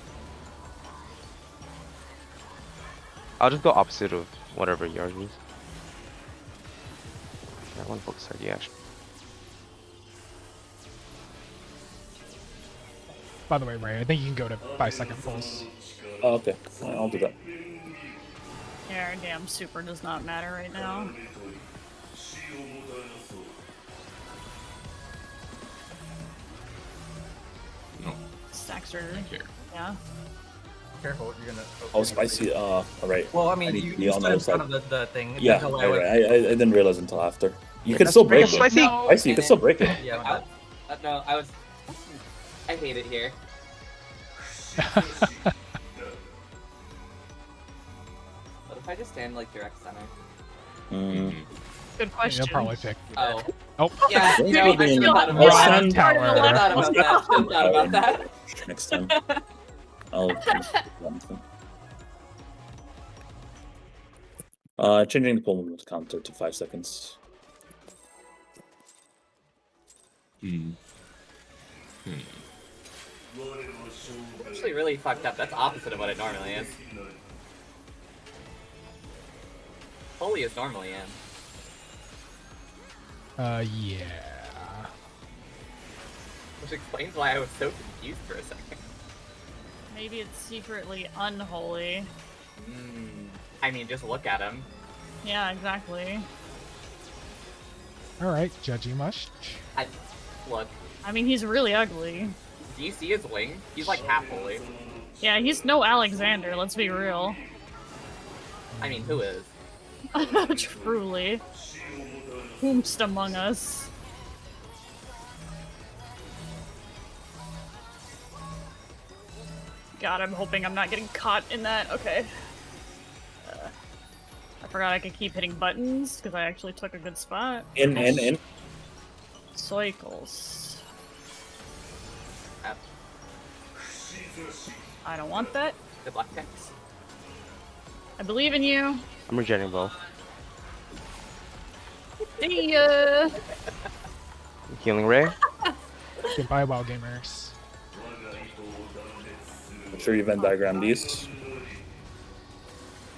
[SPEAKER 8] I'll just go opposite of whatever yours is. I want to focus on the action.
[SPEAKER 5] By the way, Ray, I think you can go to 5-second pulls.
[SPEAKER 6] Oh, okay. I'll do that.
[SPEAKER 2] Yeah, our damn super does not matter right now.
[SPEAKER 4] No.
[SPEAKER 2] Stacks are...
[SPEAKER 4] Here.
[SPEAKER 2] Yeah.
[SPEAKER 1] Careful, you're gonna...
[SPEAKER 6] Oh, spicy. All right.
[SPEAKER 1] Well, I
[SPEAKER 6] I
[SPEAKER 1] mean,
[SPEAKER 6] need
[SPEAKER 1] you
[SPEAKER 6] to be on
[SPEAKER 1] stood in
[SPEAKER 6] the
[SPEAKER 1] front
[SPEAKER 6] other
[SPEAKER 1] of the thing.
[SPEAKER 6] Yeah,
[SPEAKER 1] There's no way
[SPEAKER 6] right,
[SPEAKER 1] I
[SPEAKER 6] right. I didn't realize until after. You can
[SPEAKER 8] That's
[SPEAKER 6] still break
[SPEAKER 8] pretty
[SPEAKER 6] it.
[SPEAKER 8] spicy.
[SPEAKER 2] No.
[SPEAKER 6] Spicy, you can still break it.
[SPEAKER 1] Yeah, my bad.
[SPEAKER 3] No, I was. I hate it here. What if I just stand like direct center?
[SPEAKER 6] Mm.
[SPEAKER 2] Good question.
[SPEAKER 5] You'll probably pick.
[SPEAKER 3] Oh.
[SPEAKER 5] Oh,
[SPEAKER 3] Yeah,
[SPEAKER 6] Maybe
[SPEAKER 3] no, I
[SPEAKER 6] being
[SPEAKER 3] should have thought
[SPEAKER 6] on
[SPEAKER 3] about
[SPEAKER 6] sun
[SPEAKER 3] that.
[SPEAKER 5] tower.
[SPEAKER 3] I thought about that. I thought about that.
[SPEAKER 6] Next time. I'll changing the pull movement counter to 5 seconds.
[SPEAKER 3] Actually, really fucked up. That's opposite of what it normally is. Holy is normally in.
[SPEAKER 5] Yeah.
[SPEAKER 3] Which explains why I was so confused for a second.
[SPEAKER 2] Maybe it's secretly unholy.
[SPEAKER 3] I mean, just look at him.
[SPEAKER 2] Yeah, exactly.
[SPEAKER 5] All right, judgy much.
[SPEAKER 3] Look.
[SPEAKER 2] I mean, he's really ugly.
[SPEAKER 3] Do you see his wing? He's like half holy.
[SPEAKER 2] Yeah, he's no Alexander, let's be real.
[SPEAKER 3] I mean, who is?
[SPEAKER 2] Truly. Whomst among us. God, I'm hoping I'm not getting caught in that. Okay. I forgot I could keep hitting buttons, because I actually took a good spot.
[SPEAKER 6] In.
[SPEAKER 2] Cycles.
[SPEAKER 3] Yep.
[SPEAKER 2] I don't want that.
[SPEAKER 3] Good luck, Tex.
[SPEAKER 2] I believe in you.
[SPEAKER 8] I'm rejecting both.
[SPEAKER 2] See ya!
[SPEAKER 8] Healing Ray.
[SPEAKER 5] Goodbye, WoW gamers.
[SPEAKER 6] I'm sure you Venn diagram these.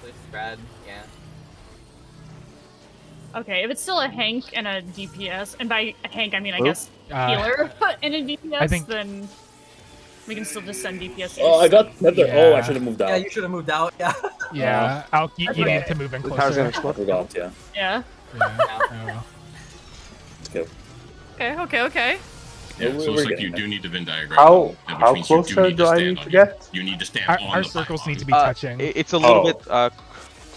[SPEAKER 3] Please spread, yeah.
[SPEAKER 2] Okay, if it's still a Hank and a DPS, and by Hank I mean I
[SPEAKER 8] Who?
[SPEAKER 2] guess healer and a DPS,
[SPEAKER 5] I think-
[SPEAKER 2] then we can still just send DPS.
[SPEAKER 6] Oh, I got Nether.
[SPEAKER 5] Yeah.
[SPEAKER 6] Oh, I should have moved out.
[SPEAKER 1] Yeah, you should have moved out. Yeah.
[SPEAKER 5] Yeah, you
[SPEAKER 2] Okay.
[SPEAKER 5] need to move in
[SPEAKER 8] The tower's gonna
[SPEAKER 5] closer.
[SPEAKER 6] I
[SPEAKER 8] explode.
[SPEAKER 6] forgot, yeah.
[SPEAKER 2] Yeah.
[SPEAKER 5] Yeah. Oh, well.
[SPEAKER 6] Let's go.
[SPEAKER 2] Okay.
[SPEAKER 4] Yeah,
[SPEAKER 6] We're
[SPEAKER 4] so it's like
[SPEAKER 6] getting
[SPEAKER 4] you
[SPEAKER 6] there.
[SPEAKER 4] do need to Venn diagram.
[SPEAKER 7] How
[SPEAKER 4] which
[SPEAKER 7] how
[SPEAKER 4] means you do
[SPEAKER 7] closer
[SPEAKER 4] need
[SPEAKER 7] do I
[SPEAKER 4] stand
[SPEAKER 7] need
[SPEAKER 4] on
[SPEAKER 7] to
[SPEAKER 4] it.
[SPEAKER 7] get?
[SPEAKER 4] You need to stand
[SPEAKER 5] Our,
[SPEAKER 4] on
[SPEAKER 5] our
[SPEAKER 4] the
[SPEAKER 5] circles
[SPEAKER 4] pylon.
[SPEAKER 5] need to be
[SPEAKER 8] Uh,
[SPEAKER 5] touching.
[SPEAKER 8] It's a little
[SPEAKER 7] Oh.
[SPEAKER 8] bit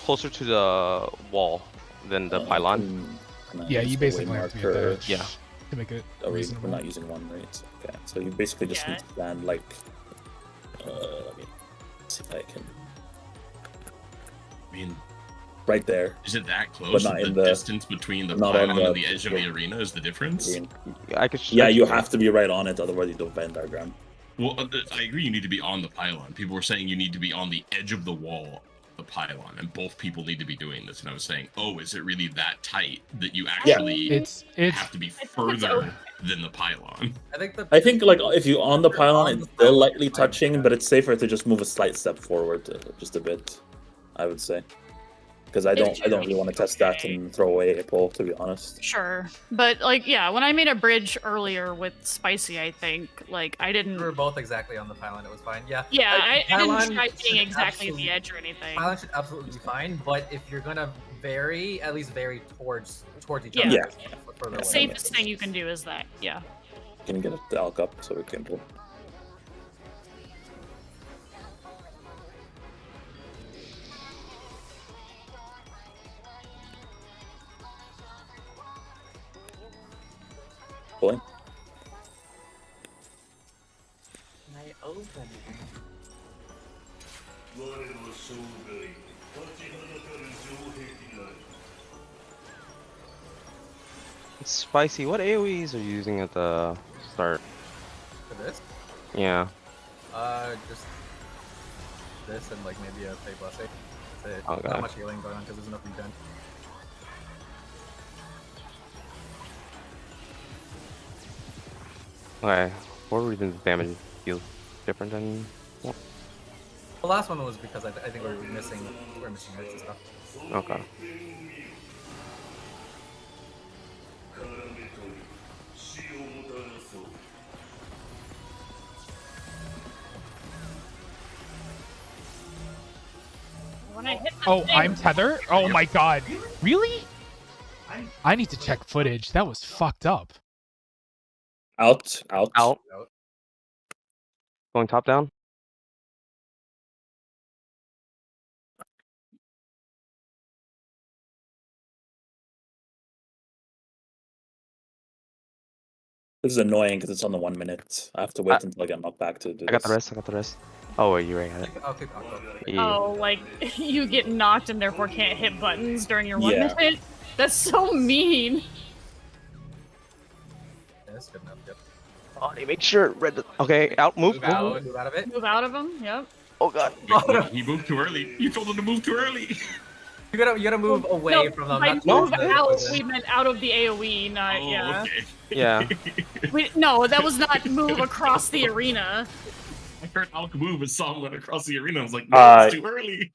[SPEAKER 8] closer to the wall than the pylon.
[SPEAKER 5] Yeah, you basically have to be at the edge
[SPEAKER 8] Yeah.
[SPEAKER 5] to make it
[SPEAKER 6] Oh, we're
[SPEAKER 5] reasonable.
[SPEAKER 6] not using one, right? Okay, so you basically just
[SPEAKER 2] Yeah.
[SPEAKER 6] need to stand like. Let me see if I can.
[SPEAKER 4] I mean,
[SPEAKER 6] Right there.
[SPEAKER 4] is it that close?
[SPEAKER 6] not
[SPEAKER 4] The
[SPEAKER 6] in the-
[SPEAKER 4] distance between the
[SPEAKER 6] not
[SPEAKER 4] pylon
[SPEAKER 6] on
[SPEAKER 4] and
[SPEAKER 6] the-
[SPEAKER 4] the edge of the arena is the difference?
[SPEAKER 6] Green.
[SPEAKER 8] I could.
[SPEAKER 6] Yeah, you have to be right on it, otherwise you don't Venn diagram.
[SPEAKER 4] Well, I agree. You need to be on the pylon. People were saying you need to be on the edge of the wall, the pylon, and both people need to be doing this. And I was saying, oh, is it really that tight that you actually
[SPEAKER 5] It's
[SPEAKER 4] have to be
[SPEAKER 2] it's
[SPEAKER 4] further
[SPEAKER 2] okay.
[SPEAKER 4] than the pylon?
[SPEAKER 6] I think like if you on the pylon,
[SPEAKER 1] on
[SPEAKER 6] it's
[SPEAKER 1] the
[SPEAKER 6] still
[SPEAKER 1] pylon,
[SPEAKER 6] lightly
[SPEAKER 1] it's fine,
[SPEAKER 6] touching,
[SPEAKER 1] yeah.
[SPEAKER 6] but it's safer to just move a slight step forward, just a bit. I would say, because I don't really want to test that
[SPEAKER 2] Okay.
[SPEAKER 6] and throw away a pull, to be honest.
[SPEAKER 2] Sure, but like yeah, when I made a bridge earlier with Spicy, I think like I
[SPEAKER 1] We
[SPEAKER 2] didn't.
[SPEAKER 1] were both exactly on the pylon. It was fine. Yeah.
[SPEAKER 2] Yeah, I
[SPEAKER 1] Pylon
[SPEAKER 2] didn't try being
[SPEAKER 1] should
[SPEAKER 2] exactly at
[SPEAKER 1] absolutely-
[SPEAKER 2] the edge or anything.
[SPEAKER 1] Pylon should absolutely be fine, but if you're gonna vary, at least vary towards each
[SPEAKER 2] Yeah.
[SPEAKER 1] other.
[SPEAKER 6] Yeah.
[SPEAKER 1] Further
[SPEAKER 2] The
[SPEAKER 1] away.
[SPEAKER 2] safest thing you can do is that. Yeah.
[SPEAKER 6] Can get the elk up so we can pull. Pulling.
[SPEAKER 3] My open.
[SPEAKER 8] Spicy, what AoEs are you using at the start?
[SPEAKER 1] For this?
[SPEAKER 8] Yeah.
[SPEAKER 1] Just this and like maybe a Fey Blessing. That's it.
[SPEAKER 8] Okay.
[SPEAKER 1] Not much healing going on because there's enough regen.
[SPEAKER 8] Okay. For what reason does damage feel different than?
[SPEAKER 1] The last one was because I think we were missing hits and stuff.
[SPEAKER 8] Okay.
[SPEAKER 2] When I hit the
[SPEAKER 5] Oh,
[SPEAKER 2] thing-
[SPEAKER 5] I'm tether? Oh my god. Really? I need to check footage. That was fucked up.
[SPEAKER 6] Out.
[SPEAKER 8] Out. Going top down.
[SPEAKER 6] This is annoying because it's on the 1 minute. I have to wait until I get knocked back to do
[SPEAKER 8] I got the
[SPEAKER 6] this.
[SPEAKER 8] rest. Oh wait, you already had it.
[SPEAKER 1] I'll keep Octo.
[SPEAKER 8] Yeah.
[SPEAKER 2] Oh, like you get knocked and therefore can't hit buttons during your 1
[SPEAKER 6] Yeah.
[SPEAKER 2] minute? That's so mean.
[SPEAKER 1] Yeah, that's good enough. Yep.
[SPEAKER 8] Oh, they make sure red. Okay, out. Move.
[SPEAKER 1] Move out of it.
[SPEAKER 2] Move out of them, yep.
[SPEAKER 8] Oh god.
[SPEAKER 4] He moved too early. You told him to move too early.
[SPEAKER 1] You gotta move away
[SPEAKER 2] No,
[SPEAKER 1] from them.
[SPEAKER 2] by
[SPEAKER 1] not
[SPEAKER 2] move
[SPEAKER 1] towards the
[SPEAKER 2] out,
[SPEAKER 1] poison.
[SPEAKER 2] we meant out of the AoE, not,
[SPEAKER 4] Oh,
[SPEAKER 2] yeah.
[SPEAKER 4] okay.
[SPEAKER 8] Yeah.
[SPEAKER 2] No, that was not move across the arena.
[SPEAKER 4] I heard Alk move and saw him went across the arena. I was like, no, it's too early.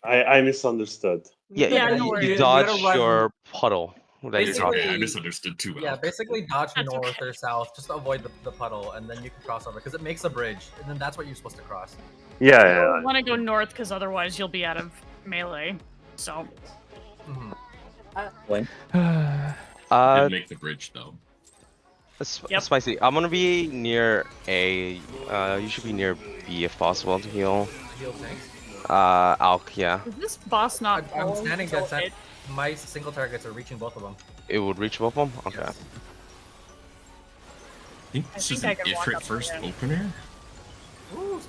[SPEAKER 7] I misunderstood.
[SPEAKER 8] Yeah.
[SPEAKER 2] Yeah, no
[SPEAKER 8] you
[SPEAKER 2] worries.
[SPEAKER 8] dodge
[SPEAKER 1] You gotta run-
[SPEAKER 8] your puddle. That you're
[SPEAKER 1] Basically-
[SPEAKER 8] talking.
[SPEAKER 4] I misunderstood too well.
[SPEAKER 1] Yeah, basically dodge
[SPEAKER 2] That's
[SPEAKER 1] north
[SPEAKER 2] okay.
[SPEAKER 1] or south just to avoid the puddle, and then you can cross over because it makes a bridge, and then that's what you're supposed to cross.
[SPEAKER 7] Yeah.
[SPEAKER 2] You want to go north because otherwise you'll be out of melee. So,
[SPEAKER 1] Mhm.
[SPEAKER 4] Didn't make the bridge though.
[SPEAKER 2] Yep.
[SPEAKER 8] Spicy. I'm gonna be near A. You should be near B if possible to heal.
[SPEAKER 1] Heal tanks.
[SPEAKER 8] Alk. Yeah.
[SPEAKER 2] is this boss not
[SPEAKER 1] I'm
[SPEAKER 2] falling
[SPEAKER 1] standing
[SPEAKER 2] until
[SPEAKER 1] dead set.
[SPEAKER 2] it-
[SPEAKER 1] My single targets are reaching both of them.
[SPEAKER 8] It would reach both of them. Okay.
[SPEAKER 1] Yes.
[SPEAKER 4] I think this is
[SPEAKER 2] think
[SPEAKER 4] an
[SPEAKER 2] I can walk
[SPEAKER 4] Ifrit
[SPEAKER 2] up
[SPEAKER 4] first
[SPEAKER 2] again.
[SPEAKER 4] opener.
[SPEAKER 1] Ooh.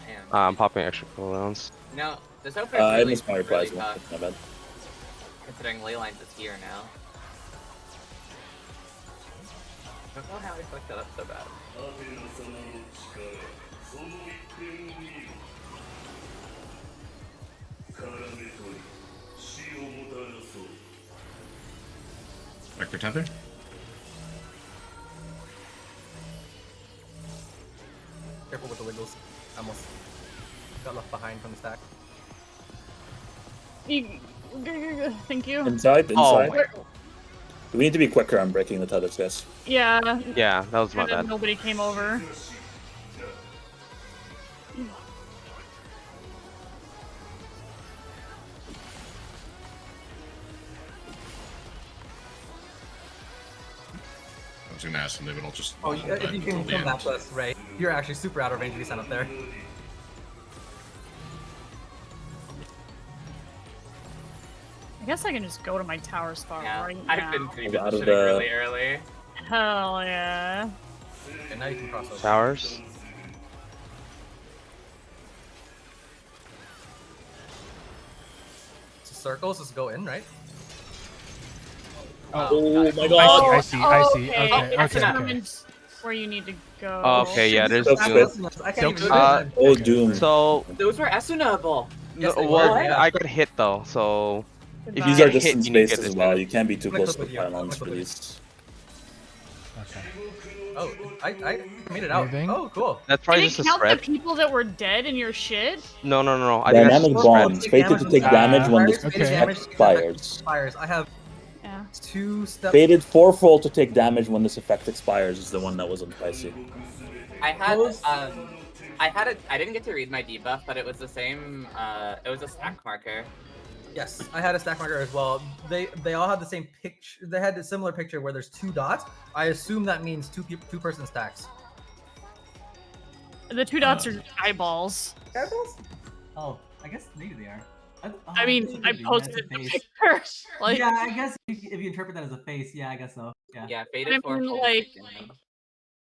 [SPEAKER 3] Man.
[SPEAKER 8] I'm popping extra cooldowns.
[SPEAKER 3] No, this opener
[SPEAKER 6] I
[SPEAKER 3] really,
[SPEAKER 6] missed my
[SPEAKER 3] really
[SPEAKER 6] replies.
[SPEAKER 3] tough,
[SPEAKER 6] My bad.
[SPEAKER 3] considering Leylines is here now. I don't know how we fucked that up so bad.
[SPEAKER 4] Vector tether.
[SPEAKER 1] Careful with the wiggles. I almost got left behind from the stack.
[SPEAKER 2] Thank you.
[SPEAKER 6] Inside.
[SPEAKER 8] Oh.
[SPEAKER 6] We need to be quicker on breaking the tethers, guys.
[SPEAKER 2] Yeah,
[SPEAKER 8] Yeah, that was my
[SPEAKER 2] kind of
[SPEAKER 8] bad.
[SPEAKER 2] nobody came over.
[SPEAKER 4] I was gonna ask him, but I'll just.
[SPEAKER 1] Oh,
[SPEAKER 4] hold that
[SPEAKER 1] if you can
[SPEAKER 4] until the
[SPEAKER 1] come back
[SPEAKER 4] end.
[SPEAKER 1] to us, Ray, you're actually super out of range if you stand up there.
[SPEAKER 2] I guess I can just go to my tower spot
[SPEAKER 3] Yeah,
[SPEAKER 2] right
[SPEAKER 3] I've
[SPEAKER 2] now.
[SPEAKER 3] been
[SPEAKER 6] Out of
[SPEAKER 3] repositioning
[SPEAKER 6] the-
[SPEAKER 3] really early.
[SPEAKER 2] Hell yeah.
[SPEAKER 1] And now you can cross over.
[SPEAKER 8] Towers.
[SPEAKER 1] So circles, just go in, right?
[SPEAKER 6] Oh my
[SPEAKER 5] I
[SPEAKER 6] god!
[SPEAKER 5] see. I see.
[SPEAKER 2] Okay,
[SPEAKER 5] Okay.
[SPEAKER 2] it's
[SPEAKER 5] Okay.
[SPEAKER 2] determined where you need to go.
[SPEAKER 8] Okay, yeah, there's
[SPEAKER 6] Silk
[SPEAKER 8] Doom.
[SPEAKER 6] Spit.
[SPEAKER 1] I can't even
[SPEAKER 8] Uh,
[SPEAKER 1] do
[SPEAKER 6] Oh, Doom.
[SPEAKER 8] So,
[SPEAKER 3] Those were Esunable.
[SPEAKER 1] Yes, they
[SPEAKER 8] well,
[SPEAKER 1] were, yeah.
[SPEAKER 8] I got hit though, so
[SPEAKER 2] Goodbye.
[SPEAKER 6] These are
[SPEAKER 8] hit,
[SPEAKER 6] distance
[SPEAKER 8] you need to
[SPEAKER 6] based
[SPEAKER 8] get
[SPEAKER 6] as
[SPEAKER 8] this
[SPEAKER 6] well.
[SPEAKER 8] back.
[SPEAKER 6] You can't be too
[SPEAKER 1] I'm
[SPEAKER 6] close
[SPEAKER 1] gonna
[SPEAKER 6] to
[SPEAKER 1] click with you.
[SPEAKER 6] pylons
[SPEAKER 1] I'm
[SPEAKER 6] for
[SPEAKER 1] gonna click
[SPEAKER 6] these.
[SPEAKER 5] Okay.
[SPEAKER 1] Oh, I made it out.
[SPEAKER 5] Moving.
[SPEAKER 1] Oh, cool.
[SPEAKER 8] that's
[SPEAKER 2] Did
[SPEAKER 8] probably
[SPEAKER 2] it
[SPEAKER 8] just a
[SPEAKER 2] count
[SPEAKER 8] spread.
[SPEAKER 2] the people that were dead in your shit?
[SPEAKER 8] No. I think that's
[SPEAKER 6] Dynamic
[SPEAKER 8] just a spread.
[SPEAKER 6] bombs. Fated to take damage when this
[SPEAKER 5] Okay.
[SPEAKER 6] effect expires.
[SPEAKER 1] I have
[SPEAKER 2] Yeah.
[SPEAKER 1] 2 steps.
[SPEAKER 6] Fated fourfold to take damage when this effect expires is the one that wasn't spicy.
[SPEAKER 3] I had
[SPEAKER 1] Those-
[SPEAKER 3] I didn't get to read my debuff, but it was the same. It was a stack marker.
[SPEAKER 1] Yes, I had a stack marker as well. They all had the same picture. They had a similar picture where there's 2 dots. I assume that means two person stacks.
[SPEAKER 2] The 2 dots are eyeballs.
[SPEAKER 1] Eyeballs? Oh, I guess maybe they are.
[SPEAKER 2] I mean, I posted the picture. Like,
[SPEAKER 1] yeah, I guess if you interpret that as a face, yeah, I guess so. Yeah.
[SPEAKER 3] Yeah,
[SPEAKER 2] I
[SPEAKER 3] faded
[SPEAKER 2] mean,
[SPEAKER 3] fourfold.
[SPEAKER 2] like,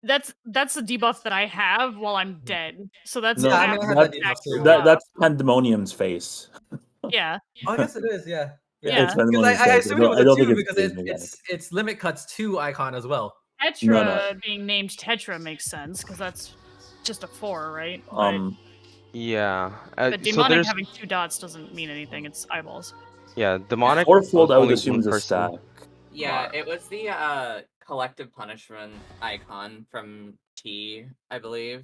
[SPEAKER 2] that's the debuff that I have while I'm dead. So that's
[SPEAKER 6] No,
[SPEAKER 2] an
[SPEAKER 1] I mean, I
[SPEAKER 2] after
[SPEAKER 1] had
[SPEAKER 2] the
[SPEAKER 1] that debuff
[SPEAKER 2] fact
[SPEAKER 1] too.
[SPEAKER 2] debuff.
[SPEAKER 6] That's Pandemonium's face.
[SPEAKER 2] Yeah.
[SPEAKER 1] Oh, I guess it is. Yeah.
[SPEAKER 2] Yeah.
[SPEAKER 6] It's depending on
[SPEAKER 1] Because
[SPEAKER 6] his
[SPEAKER 1] I
[SPEAKER 6] deck.
[SPEAKER 1] assumed it was
[SPEAKER 6] I
[SPEAKER 1] a
[SPEAKER 6] don't
[SPEAKER 1] 2
[SPEAKER 6] think
[SPEAKER 1] because
[SPEAKER 6] it's mechanic.
[SPEAKER 1] it's limit cuts 2 icon as well.
[SPEAKER 2] Tetra being named Tetra makes sense because that's just a 4, right?
[SPEAKER 8] Yeah.
[SPEAKER 2] But
[SPEAKER 8] So
[SPEAKER 2] demonic
[SPEAKER 8] there's
[SPEAKER 2] having 2 dots doesn't mean anything. It's eyeballs.
[SPEAKER 8] yeah, demonic
[SPEAKER 6] Fourfold,
[SPEAKER 8] was
[SPEAKER 6] I would
[SPEAKER 8] only
[SPEAKER 6] assume,
[SPEAKER 8] one
[SPEAKER 6] is a
[SPEAKER 8] person.
[SPEAKER 6] stack.
[SPEAKER 3] Yeah, it was the collective punishment icon from T, I believe.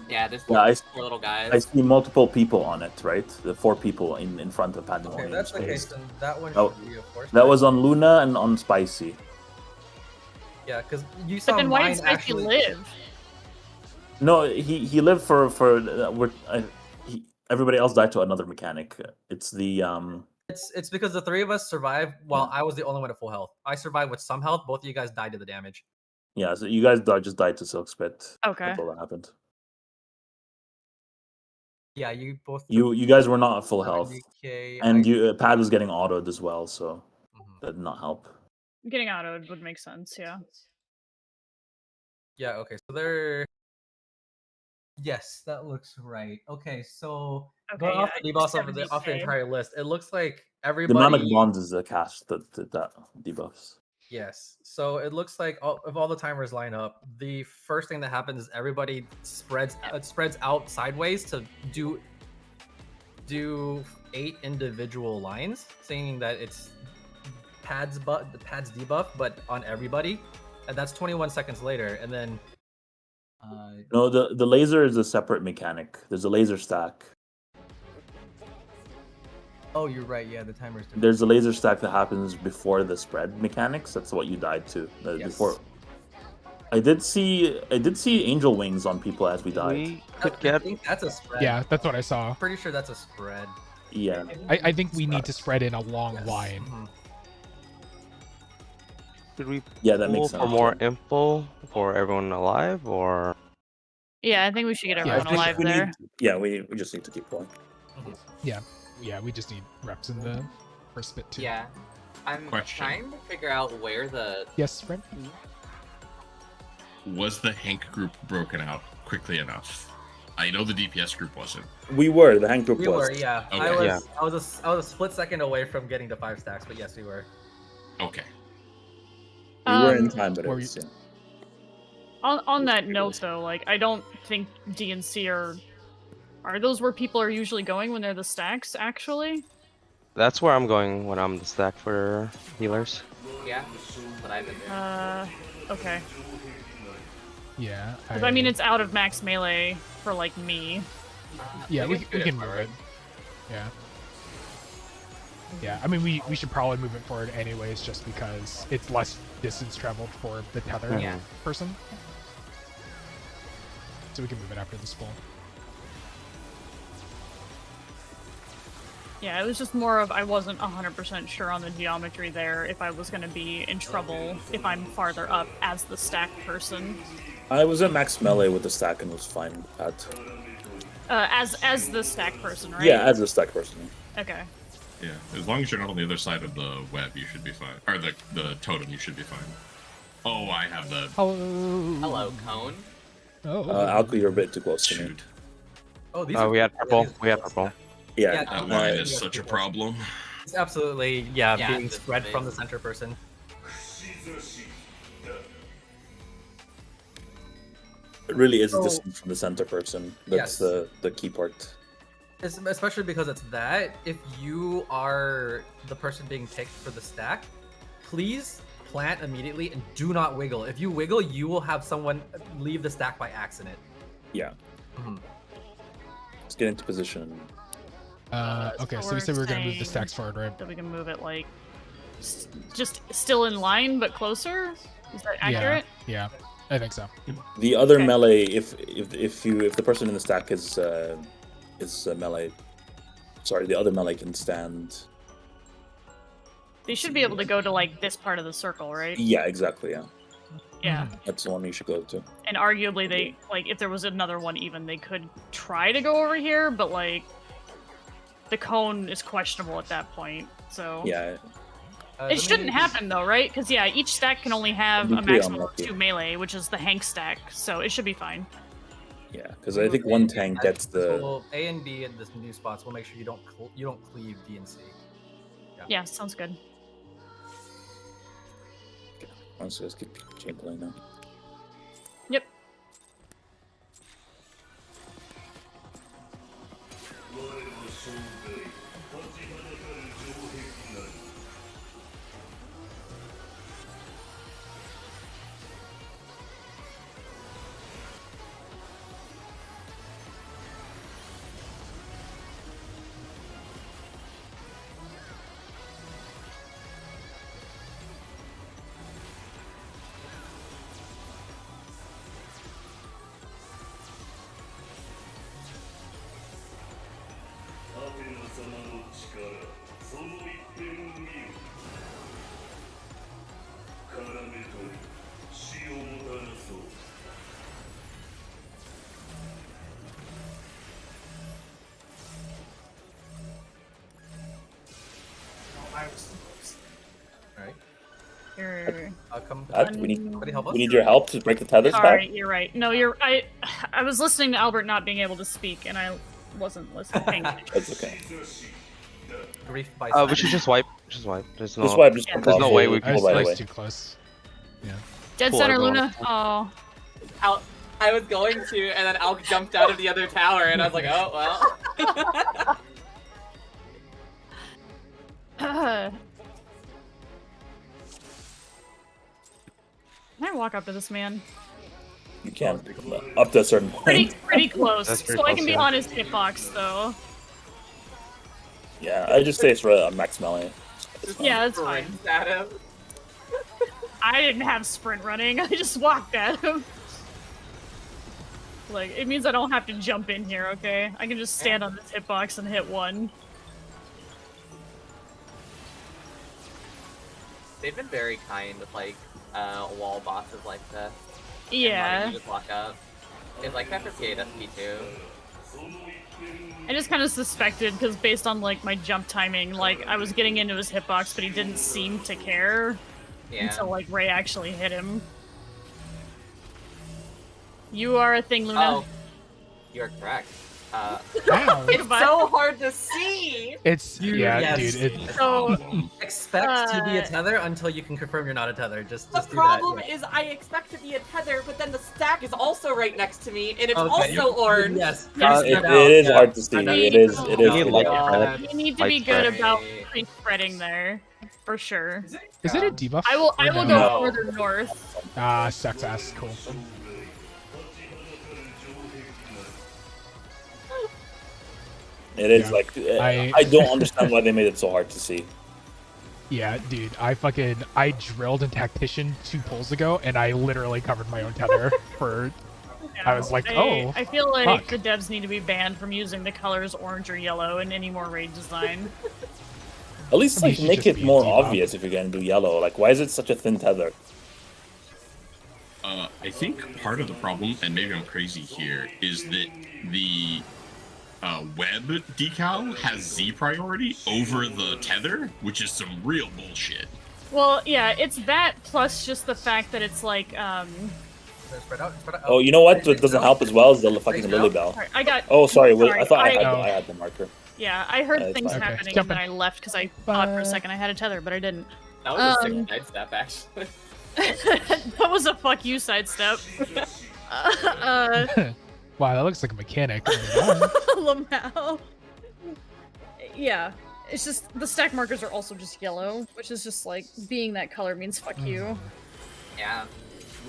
[SPEAKER 3] Yeah, there's four little guys.
[SPEAKER 6] I see multiple people on it, right? The 4 people in front of Pandemonium.
[SPEAKER 1] Okay, that's the case.
[SPEAKER 6] Space.
[SPEAKER 1] Then that one
[SPEAKER 6] Oh,
[SPEAKER 1] should be, of course.
[SPEAKER 6] That was on Luna and on Spicy.
[SPEAKER 1] Yeah, because you saw
[SPEAKER 2] But then why
[SPEAKER 1] mine
[SPEAKER 2] did Spicy
[SPEAKER 1] actually
[SPEAKER 2] live?
[SPEAKER 6] No, he lived for everybody else died to another mechanic. It's the
[SPEAKER 1] It's because the 3 of us survived while I was the only one at full health. I survived with some health. Both of you guys died to the damage.
[SPEAKER 6] Yeah, so you guys just died to Silk Spit.
[SPEAKER 2] Okay.
[SPEAKER 6] That's all that happened.
[SPEAKER 1] Yeah, you both.
[SPEAKER 6] You guys were not at full health,
[SPEAKER 1] 90K,
[SPEAKER 6] and you Pad was getting autoed as well, so that did not help.
[SPEAKER 2] Getting autoed would make sense, yeah.
[SPEAKER 1] Yeah, okay, so they're... Yes, that looks right. Okay, so going off the debuffs off the entire list, it looks like everybody...
[SPEAKER 6] Demonic Bonds is the cast that debuffs.
[SPEAKER 1] Yes, so it looks like if all the timers line up, the first thing that happens is everybody spreads out sideways to do 8 individual lines, saying that it's Pad's debuff, but on everybody, and that's 21 seconds later, and then
[SPEAKER 6] No, the laser is a separate mechanic. There's a laser stack.
[SPEAKER 1] Oh, you're right. Yeah, the timer's different.
[SPEAKER 6] There's a laser stack that happens before the spread mechanics. That's what you died to. Before. I did see angel wings on people as we died.
[SPEAKER 8] We could get...
[SPEAKER 1] I think that's a spread.
[SPEAKER 5] Yeah, that's what I saw.
[SPEAKER 1] Pretty sure that's a spread.
[SPEAKER 6] Yeah.
[SPEAKER 5] I think we need to spread in a long line.
[SPEAKER 8] Should we
[SPEAKER 6] that makes sense.
[SPEAKER 8] For more info for everyone alive, or...
[SPEAKER 2] Yeah, I think we should get everyone alive there.
[SPEAKER 6] We just need to keep going.
[SPEAKER 5] Yeah, we just need reps in the first bit too.
[SPEAKER 3] Yeah. I'm trying to figure out where the...
[SPEAKER 5] Yes, Fred?
[SPEAKER 4] Was the Hank group broken out quickly enough? I know the DPS group wasn't.
[SPEAKER 6] The Hank group was.
[SPEAKER 1] We were, yeah.
[SPEAKER 4] Okay.
[SPEAKER 1] I was a split second away from getting to 5 stacks, but yes, we were.
[SPEAKER 4] Okay.
[SPEAKER 6] We were in time, but it was,
[SPEAKER 2] On that note, though, like, I don't think DNC are those where people are usually going when they're the stacks, actually?
[SPEAKER 8] That's where I'm going when I'm the stack for healers.
[SPEAKER 3] Yeah, but I've been there.
[SPEAKER 2] Okay.
[SPEAKER 5] Yeah.
[SPEAKER 2] Because, I mean, it's out of max melee for, like, me.
[SPEAKER 5] Yeah, we can move it. Yeah. Yeah, I mean, we should probably move it forward anyways, just because it's less distance traveled for the tether person. So we can move it after this pull.
[SPEAKER 2] Yeah, it was just more of I wasn't 100% sure on the geometry there, if I was going to be in trouble if I'm farther up as the stack person.
[SPEAKER 6] I was at max melee with the stack and was fine with that.
[SPEAKER 2] As the stack person, right?
[SPEAKER 6] Yeah, as the stack person.
[SPEAKER 2] Okay.
[SPEAKER 4] Yeah, as long as you're not on the other side of the web, you should be fine. Or the totem, you should be fine. Oh, I have the...
[SPEAKER 3] Hello, Cone.
[SPEAKER 6] Alco, you're a bit too close to me.
[SPEAKER 1] Oh,
[SPEAKER 8] we had purple. We had purple.
[SPEAKER 6] Yeah,
[SPEAKER 4] that line is such a problem.
[SPEAKER 1] It's absolutely, being spread from the center person.
[SPEAKER 6] It really is distant from the center person. That's the key part.
[SPEAKER 1] Especially because it's that. If you are the person being picked for the stack, please plant immediately and do not wiggle. If you wiggle, you will have someone leave the stack by accident.
[SPEAKER 6] Yeah. Let's get into position.
[SPEAKER 5] Okay, so we said we were going to move the stacks forward, right?
[SPEAKER 2] That we can move it, like, just still in line, but closer? Is that accurate?
[SPEAKER 5] Yeah, I think so.
[SPEAKER 6] The other melee, if the person in the stack is melee, sorry, the other melee can stand.
[SPEAKER 2] They should be able to go to, like, this part of the circle, right?
[SPEAKER 6] Yeah, exactly, yeah.
[SPEAKER 2] Yeah.
[SPEAKER 6] That's the one you should go to.
[SPEAKER 2] And arguably, they, like, if there was another one even, they could try to go over here, but, like, the cone is questionable at that point, so...
[SPEAKER 6] Yeah.
[SPEAKER 2] It shouldn't happen, though, right? Because, yeah, each stack can only have a maximum of 2 melee, which is the Hank stack, so it should be fine.
[SPEAKER 6] Yeah, because I think one tank gets the...
[SPEAKER 1] So A and B at the new spots, we'll make sure you don't cleave D and C.
[SPEAKER 2] Yeah, sounds good.
[SPEAKER 6] Let's just keep Chamberlain now.
[SPEAKER 2] Yep.
[SPEAKER 1] Alright.
[SPEAKER 2] You're...
[SPEAKER 1] I'll come.
[SPEAKER 6] We need,
[SPEAKER 1] Somebody help us?
[SPEAKER 6] we need your help to break the tethers back.
[SPEAKER 2] Sorry, you're right. No, I was listening to Albert not being able to speak, and I wasn't listening.
[SPEAKER 6] That's okay.
[SPEAKER 1] Grief by
[SPEAKER 8] We should just wipe. Just wipe. There's no.
[SPEAKER 6] Just wipe. Just
[SPEAKER 2] Yeah.
[SPEAKER 8] There's no way we
[SPEAKER 5] I
[SPEAKER 8] can
[SPEAKER 5] was,
[SPEAKER 6] right
[SPEAKER 5] I was
[SPEAKER 6] away.
[SPEAKER 5] too close. Yeah.
[SPEAKER 2] Dead
[SPEAKER 8] Pull
[SPEAKER 2] center,
[SPEAKER 8] everyone.
[SPEAKER 2] Luna. Oh.
[SPEAKER 3] I was going to, and then Alk jumped out of the other tower, and I was like, oh, well.
[SPEAKER 2] Can I walk up to this man?
[SPEAKER 6] You can up to a certain point.
[SPEAKER 2] Pretty close.
[SPEAKER 8] That's pretty
[SPEAKER 2] So I
[SPEAKER 8] close,
[SPEAKER 2] can be
[SPEAKER 8] yeah.
[SPEAKER 2] on his hitbox, though.
[SPEAKER 6] Yeah, I just say it's right on max melee.
[SPEAKER 2] Yeah, that's fine.
[SPEAKER 3] Sprint at him.
[SPEAKER 2] I didn't have sprint running. I just walked at him. Like, it means I don't have to jump in here, okay? I can just stand on this hitbox and hit one.
[SPEAKER 3] They've been very kind with, like, wall bosses like this. And
[SPEAKER 2] Yeah.
[SPEAKER 3] letting you just walk up. It's like that for PASP too.
[SPEAKER 2] I just kind of suspected, because based on, like, my jump timing, like, I was getting into his hitbox, but he didn't seem to care
[SPEAKER 3] Yeah.
[SPEAKER 2] until, like, Ray actually hit him. You are a thing, Luna.
[SPEAKER 3] Oh, you're correct.
[SPEAKER 5] Wow.
[SPEAKER 3] It's so hard to see!
[SPEAKER 5] It's yeah,
[SPEAKER 1] Yes.
[SPEAKER 5] dude. It,
[SPEAKER 2] So,
[SPEAKER 1] Expect to be a tether until you can confirm you're not a tether. Just
[SPEAKER 3] The
[SPEAKER 1] do
[SPEAKER 3] problem
[SPEAKER 1] that.
[SPEAKER 3] is I expect to be a tether, but then the stack is also right next to me, and it's
[SPEAKER 1] Okay,
[SPEAKER 3] also orange.
[SPEAKER 1] Yes.
[SPEAKER 2] Yes,
[SPEAKER 1] yes,
[SPEAKER 6] It is
[SPEAKER 1] yeah.
[SPEAKER 6] hard to see.
[SPEAKER 1] I know.
[SPEAKER 6] It is.
[SPEAKER 2] Oh,
[SPEAKER 6] It is.
[SPEAKER 8] You
[SPEAKER 6] it
[SPEAKER 8] like
[SPEAKER 6] is.
[SPEAKER 8] it,
[SPEAKER 2] you need to be
[SPEAKER 8] Like
[SPEAKER 2] good
[SPEAKER 8] that.
[SPEAKER 2] about pre-spreading there, for sure.
[SPEAKER 5] is it a debuff?
[SPEAKER 2] I will
[SPEAKER 5] or
[SPEAKER 2] go
[SPEAKER 6] No.
[SPEAKER 2] further north.
[SPEAKER 5] Ah, sucks ass. Cool.
[SPEAKER 6] It is
[SPEAKER 5] Yeah.
[SPEAKER 6] like
[SPEAKER 5] I-
[SPEAKER 6] I don't understand why they made it so hard to see.
[SPEAKER 5] Yeah, dude. I drilled in Tactician 2 pulls ago, and I literally covered my own tether for. I was like, oh,
[SPEAKER 2] I feel like
[SPEAKER 5] fuck.
[SPEAKER 2] the devs need to be banned from using the colors orange or yellow in any more raid design.
[SPEAKER 6] At least
[SPEAKER 5] You
[SPEAKER 6] like
[SPEAKER 5] should
[SPEAKER 6] make
[SPEAKER 5] just
[SPEAKER 6] it
[SPEAKER 5] be a
[SPEAKER 6] more
[SPEAKER 5] debuff.
[SPEAKER 6] obvious if you're gonna do yellow. Like, why is it such a thin tether?
[SPEAKER 4] I think part of the problem, and maybe I'm crazy here, is that the web decal has Z priority over the tether, which is some real bullshit.
[SPEAKER 2] Well, yeah, it's that plus just the fact that it's like,
[SPEAKER 1] Spread out, spread out.
[SPEAKER 6] Oh, you know what? What doesn't help as well is the fucking
[SPEAKER 1] Right now?
[SPEAKER 6] Lily Bell.
[SPEAKER 2] sorry, I got,
[SPEAKER 6] Oh, sorry. Wait, I thought
[SPEAKER 5] I-
[SPEAKER 6] I had the marker.
[SPEAKER 2] yeah, I heard
[SPEAKER 6] It's
[SPEAKER 2] things
[SPEAKER 6] fine.
[SPEAKER 5] Okay,
[SPEAKER 2] happening and
[SPEAKER 5] jumping.
[SPEAKER 2] then I left because I thought for a second I had a tether, but I didn't.
[SPEAKER 3] That was a sick
[SPEAKER 2] Um,
[SPEAKER 3] sidestep, actually.
[SPEAKER 2] That was a fuck you sidestep.
[SPEAKER 5] wow, that looks like a mechanic.
[SPEAKER 2] Lamau. Yeah, it's just the stack markers are also just yellow, which is just like being that color means fuck you.
[SPEAKER 3] Yeah.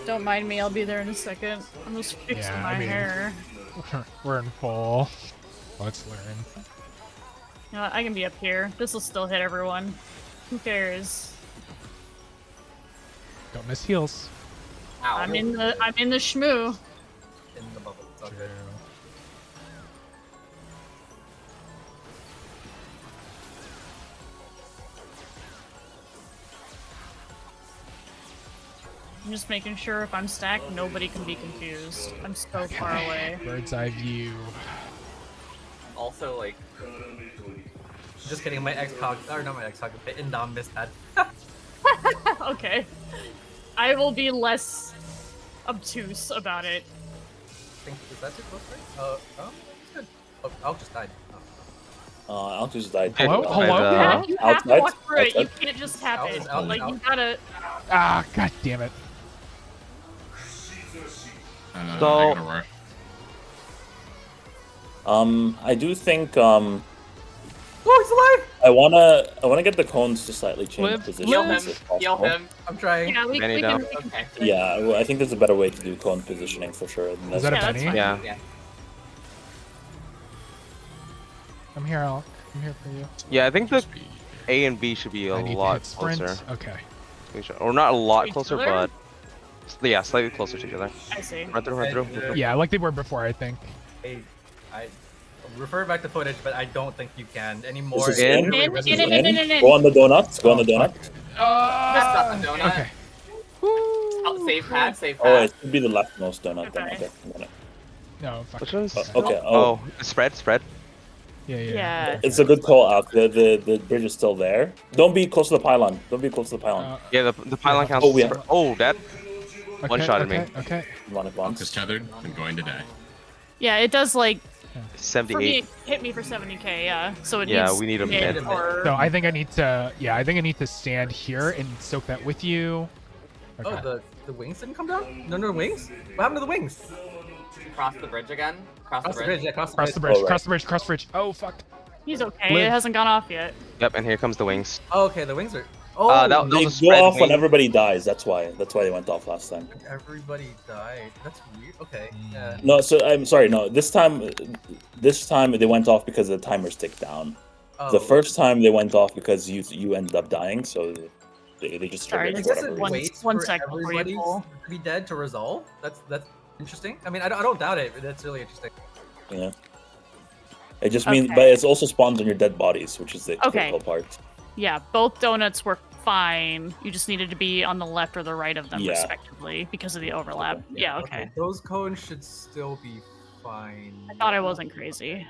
[SPEAKER 2] Don't mind me, I'll be there in a second. I'm just fixing
[SPEAKER 5] Yeah,
[SPEAKER 2] my
[SPEAKER 5] I mean-
[SPEAKER 2] hair.
[SPEAKER 5] We're in full. Let's learn.
[SPEAKER 2] You know what, I can be up here. This will still hit everyone. Who cares?
[SPEAKER 5] Don't miss heals.
[SPEAKER 3] Ow.
[SPEAKER 2] I'm in the shmoo.
[SPEAKER 1] In the bubble. It's all good.
[SPEAKER 2] I'm just making sure if I'm stacked, nobody can be confused. I'm so far away.
[SPEAKER 5] Bird's eye view.
[SPEAKER 3] Also, like,
[SPEAKER 1] Just kidding. My ex-cog, or not my ex-cog, the Indom missed that.
[SPEAKER 2] Okay. I will be less obtuse about it.
[SPEAKER 1] I think, is that too close, right? Oh, it's good. Oh, I'll just died. Oh.
[SPEAKER 6] Alex just died.
[SPEAKER 5] Hello?
[SPEAKER 8] By
[SPEAKER 5] Hello?
[SPEAKER 8] the-
[SPEAKER 5] Hello?
[SPEAKER 2] You have to
[SPEAKER 6] Outside?
[SPEAKER 2] walk through it. You
[SPEAKER 6] Outside?
[SPEAKER 2] can't just tap
[SPEAKER 1] Out
[SPEAKER 2] it.
[SPEAKER 1] is out,
[SPEAKER 2] Like,
[SPEAKER 1] out.
[SPEAKER 2] you gotta...
[SPEAKER 5] Ah, god damn it.
[SPEAKER 4] I
[SPEAKER 8] So-
[SPEAKER 4] gotta rush.
[SPEAKER 6] I do think
[SPEAKER 1] Oh, he's alive!
[SPEAKER 6] I wanna get the cones to slightly change
[SPEAKER 5] Live,
[SPEAKER 6] positions
[SPEAKER 3] Heal him.
[SPEAKER 6] if
[SPEAKER 3] Heal
[SPEAKER 6] possible.
[SPEAKER 3] him.
[SPEAKER 1] I'm trying.
[SPEAKER 2] Yeah, we
[SPEAKER 8] Benny
[SPEAKER 2] can...
[SPEAKER 8] down.
[SPEAKER 3] Okay.
[SPEAKER 6] Yeah, well, I think there's a better way to do cone positioning for sure. than
[SPEAKER 5] Is
[SPEAKER 6] this.
[SPEAKER 5] that a
[SPEAKER 2] Yeah, that's
[SPEAKER 5] penny?
[SPEAKER 2] fine.
[SPEAKER 8] Yeah.
[SPEAKER 3] Yeah.
[SPEAKER 5] I'm here, Alec. I'm here for you.
[SPEAKER 8] Yeah, I think the A and B should be a
[SPEAKER 5] I need to
[SPEAKER 8] lot
[SPEAKER 5] hit sprint.
[SPEAKER 8] closer.
[SPEAKER 5] Okay.
[SPEAKER 8] Or not a lot
[SPEAKER 2] Each
[SPEAKER 8] closer,
[SPEAKER 2] other?
[SPEAKER 8] but yeah, slightly closer together.
[SPEAKER 2] I see.
[SPEAKER 8] Run through, run through. run through.
[SPEAKER 5] Yeah, like they were before, I think.
[SPEAKER 1] I refer back to footage, but I don't think you can anymore.
[SPEAKER 6] This is
[SPEAKER 8] in?
[SPEAKER 1] Really
[SPEAKER 2] In,
[SPEAKER 1] risky.
[SPEAKER 2] in, in, in, in, in.
[SPEAKER 6] Go on the donuts. Go on the donut.
[SPEAKER 3] That's not the donut.
[SPEAKER 5] Okay.
[SPEAKER 3] Oh, save pad, save
[SPEAKER 6] Oh,
[SPEAKER 3] pad.
[SPEAKER 6] it should be the leftmost donut. Then.
[SPEAKER 2] Okay.
[SPEAKER 6] Okay. I'm gonna-
[SPEAKER 5] No, fuck.
[SPEAKER 8] Which one's?
[SPEAKER 6] Okay.
[SPEAKER 8] Oh, spread, spread.
[SPEAKER 5] Yeah, yeah.
[SPEAKER 2] Yeah.
[SPEAKER 6] It's a good call out. The bridge is still there. Don't be close to the pylon. Don't be close to the pylon.
[SPEAKER 8] Yeah, the pylon counts.
[SPEAKER 6] Oh, yeah.
[SPEAKER 8] as spread. Oh, that.
[SPEAKER 5] Okay,
[SPEAKER 8] One-shotted me.
[SPEAKER 5] okay, Okay.
[SPEAKER 6] Run at
[SPEAKER 4] Is
[SPEAKER 6] once.
[SPEAKER 4] tethered and going to die.
[SPEAKER 2] Yeah, it does, like, for me,
[SPEAKER 8] 78.
[SPEAKER 2] it hit me for 70k, yeah. So it
[SPEAKER 8] Yeah,
[SPEAKER 2] needs
[SPEAKER 8] we need a
[SPEAKER 2] hit
[SPEAKER 8] mid.
[SPEAKER 2] or...
[SPEAKER 5] So I think I need to, yeah, I think I need to stand here and soak that with you. Okay.
[SPEAKER 1] Oh, the wings didn't come down? No wings? What happened to the wings?
[SPEAKER 3] Cross the bridge again. Cross
[SPEAKER 1] Cross
[SPEAKER 3] the
[SPEAKER 1] the
[SPEAKER 3] bridge.
[SPEAKER 1] bridge, yeah, cross the
[SPEAKER 5] Cross
[SPEAKER 1] bridge.
[SPEAKER 5] the bridge,
[SPEAKER 6] Oh, right.
[SPEAKER 5] cross the bridge, cross the bridge. Oh, fuck.
[SPEAKER 2] He's okay,
[SPEAKER 5] Live.
[SPEAKER 2] it hasn't gone off yet.
[SPEAKER 8] Yep, and here comes the wings.
[SPEAKER 1] Oh, okay, the wings are. Oh,
[SPEAKER 8] that
[SPEAKER 6] They
[SPEAKER 8] was a
[SPEAKER 6] go
[SPEAKER 8] spread
[SPEAKER 6] off when
[SPEAKER 8] wing.
[SPEAKER 6] everybody dies. That's why. That's why they went off last time.
[SPEAKER 1] everybody died. That's weird. Okay, yeah.
[SPEAKER 6] No, so I'm sorry. No, this time they went off because the timers ticked down.
[SPEAKER 1] Oh.
[SPEAKER 6] The first time they went off because you ended up dying, so they just
[SPEAKER 2] Sorry,
[SPEAKER 6] triggered
[SPEAKER 1] I
[SPEAKER 6] for
[SPEAKER 1] guess
[SPEAKER 6] whatever
[SPEAKER 1] it
[SPEAKER 2] one-
[SPEAKER 6] reason.
[SPEAKER 1] waits
[SPEAKER 2] one
[SPEAKER 1] for
[SPEAKER 2] second before you
[SPEAKER 1] everybody
[SPEAKER 2] pull.
[SPEAKER 1] to be dead to resolve. That's interesting. I mean, I don't doubt it. But that's really interesting.
[SPEAKER 6] Yeah. It just means,
[SPEAKER 2] Okay.
[SPEAKER 6] but it also spawns on your dead bodies, which is the
[SPEAKER 2] Okay.
[SPEAKER 6] critical part.
[SPEAKER 2] Yeah, both donuts were fine. You just needed to be on the left or the right of them,
[SPEAKER 6] Yeah.
[SPEAKER 2] respectively, because of the overlap. Yeah, okay.
[SPEAKER 1] Those cones should still be fine.
[SPEAKER 2] I thought I wasn't crazy.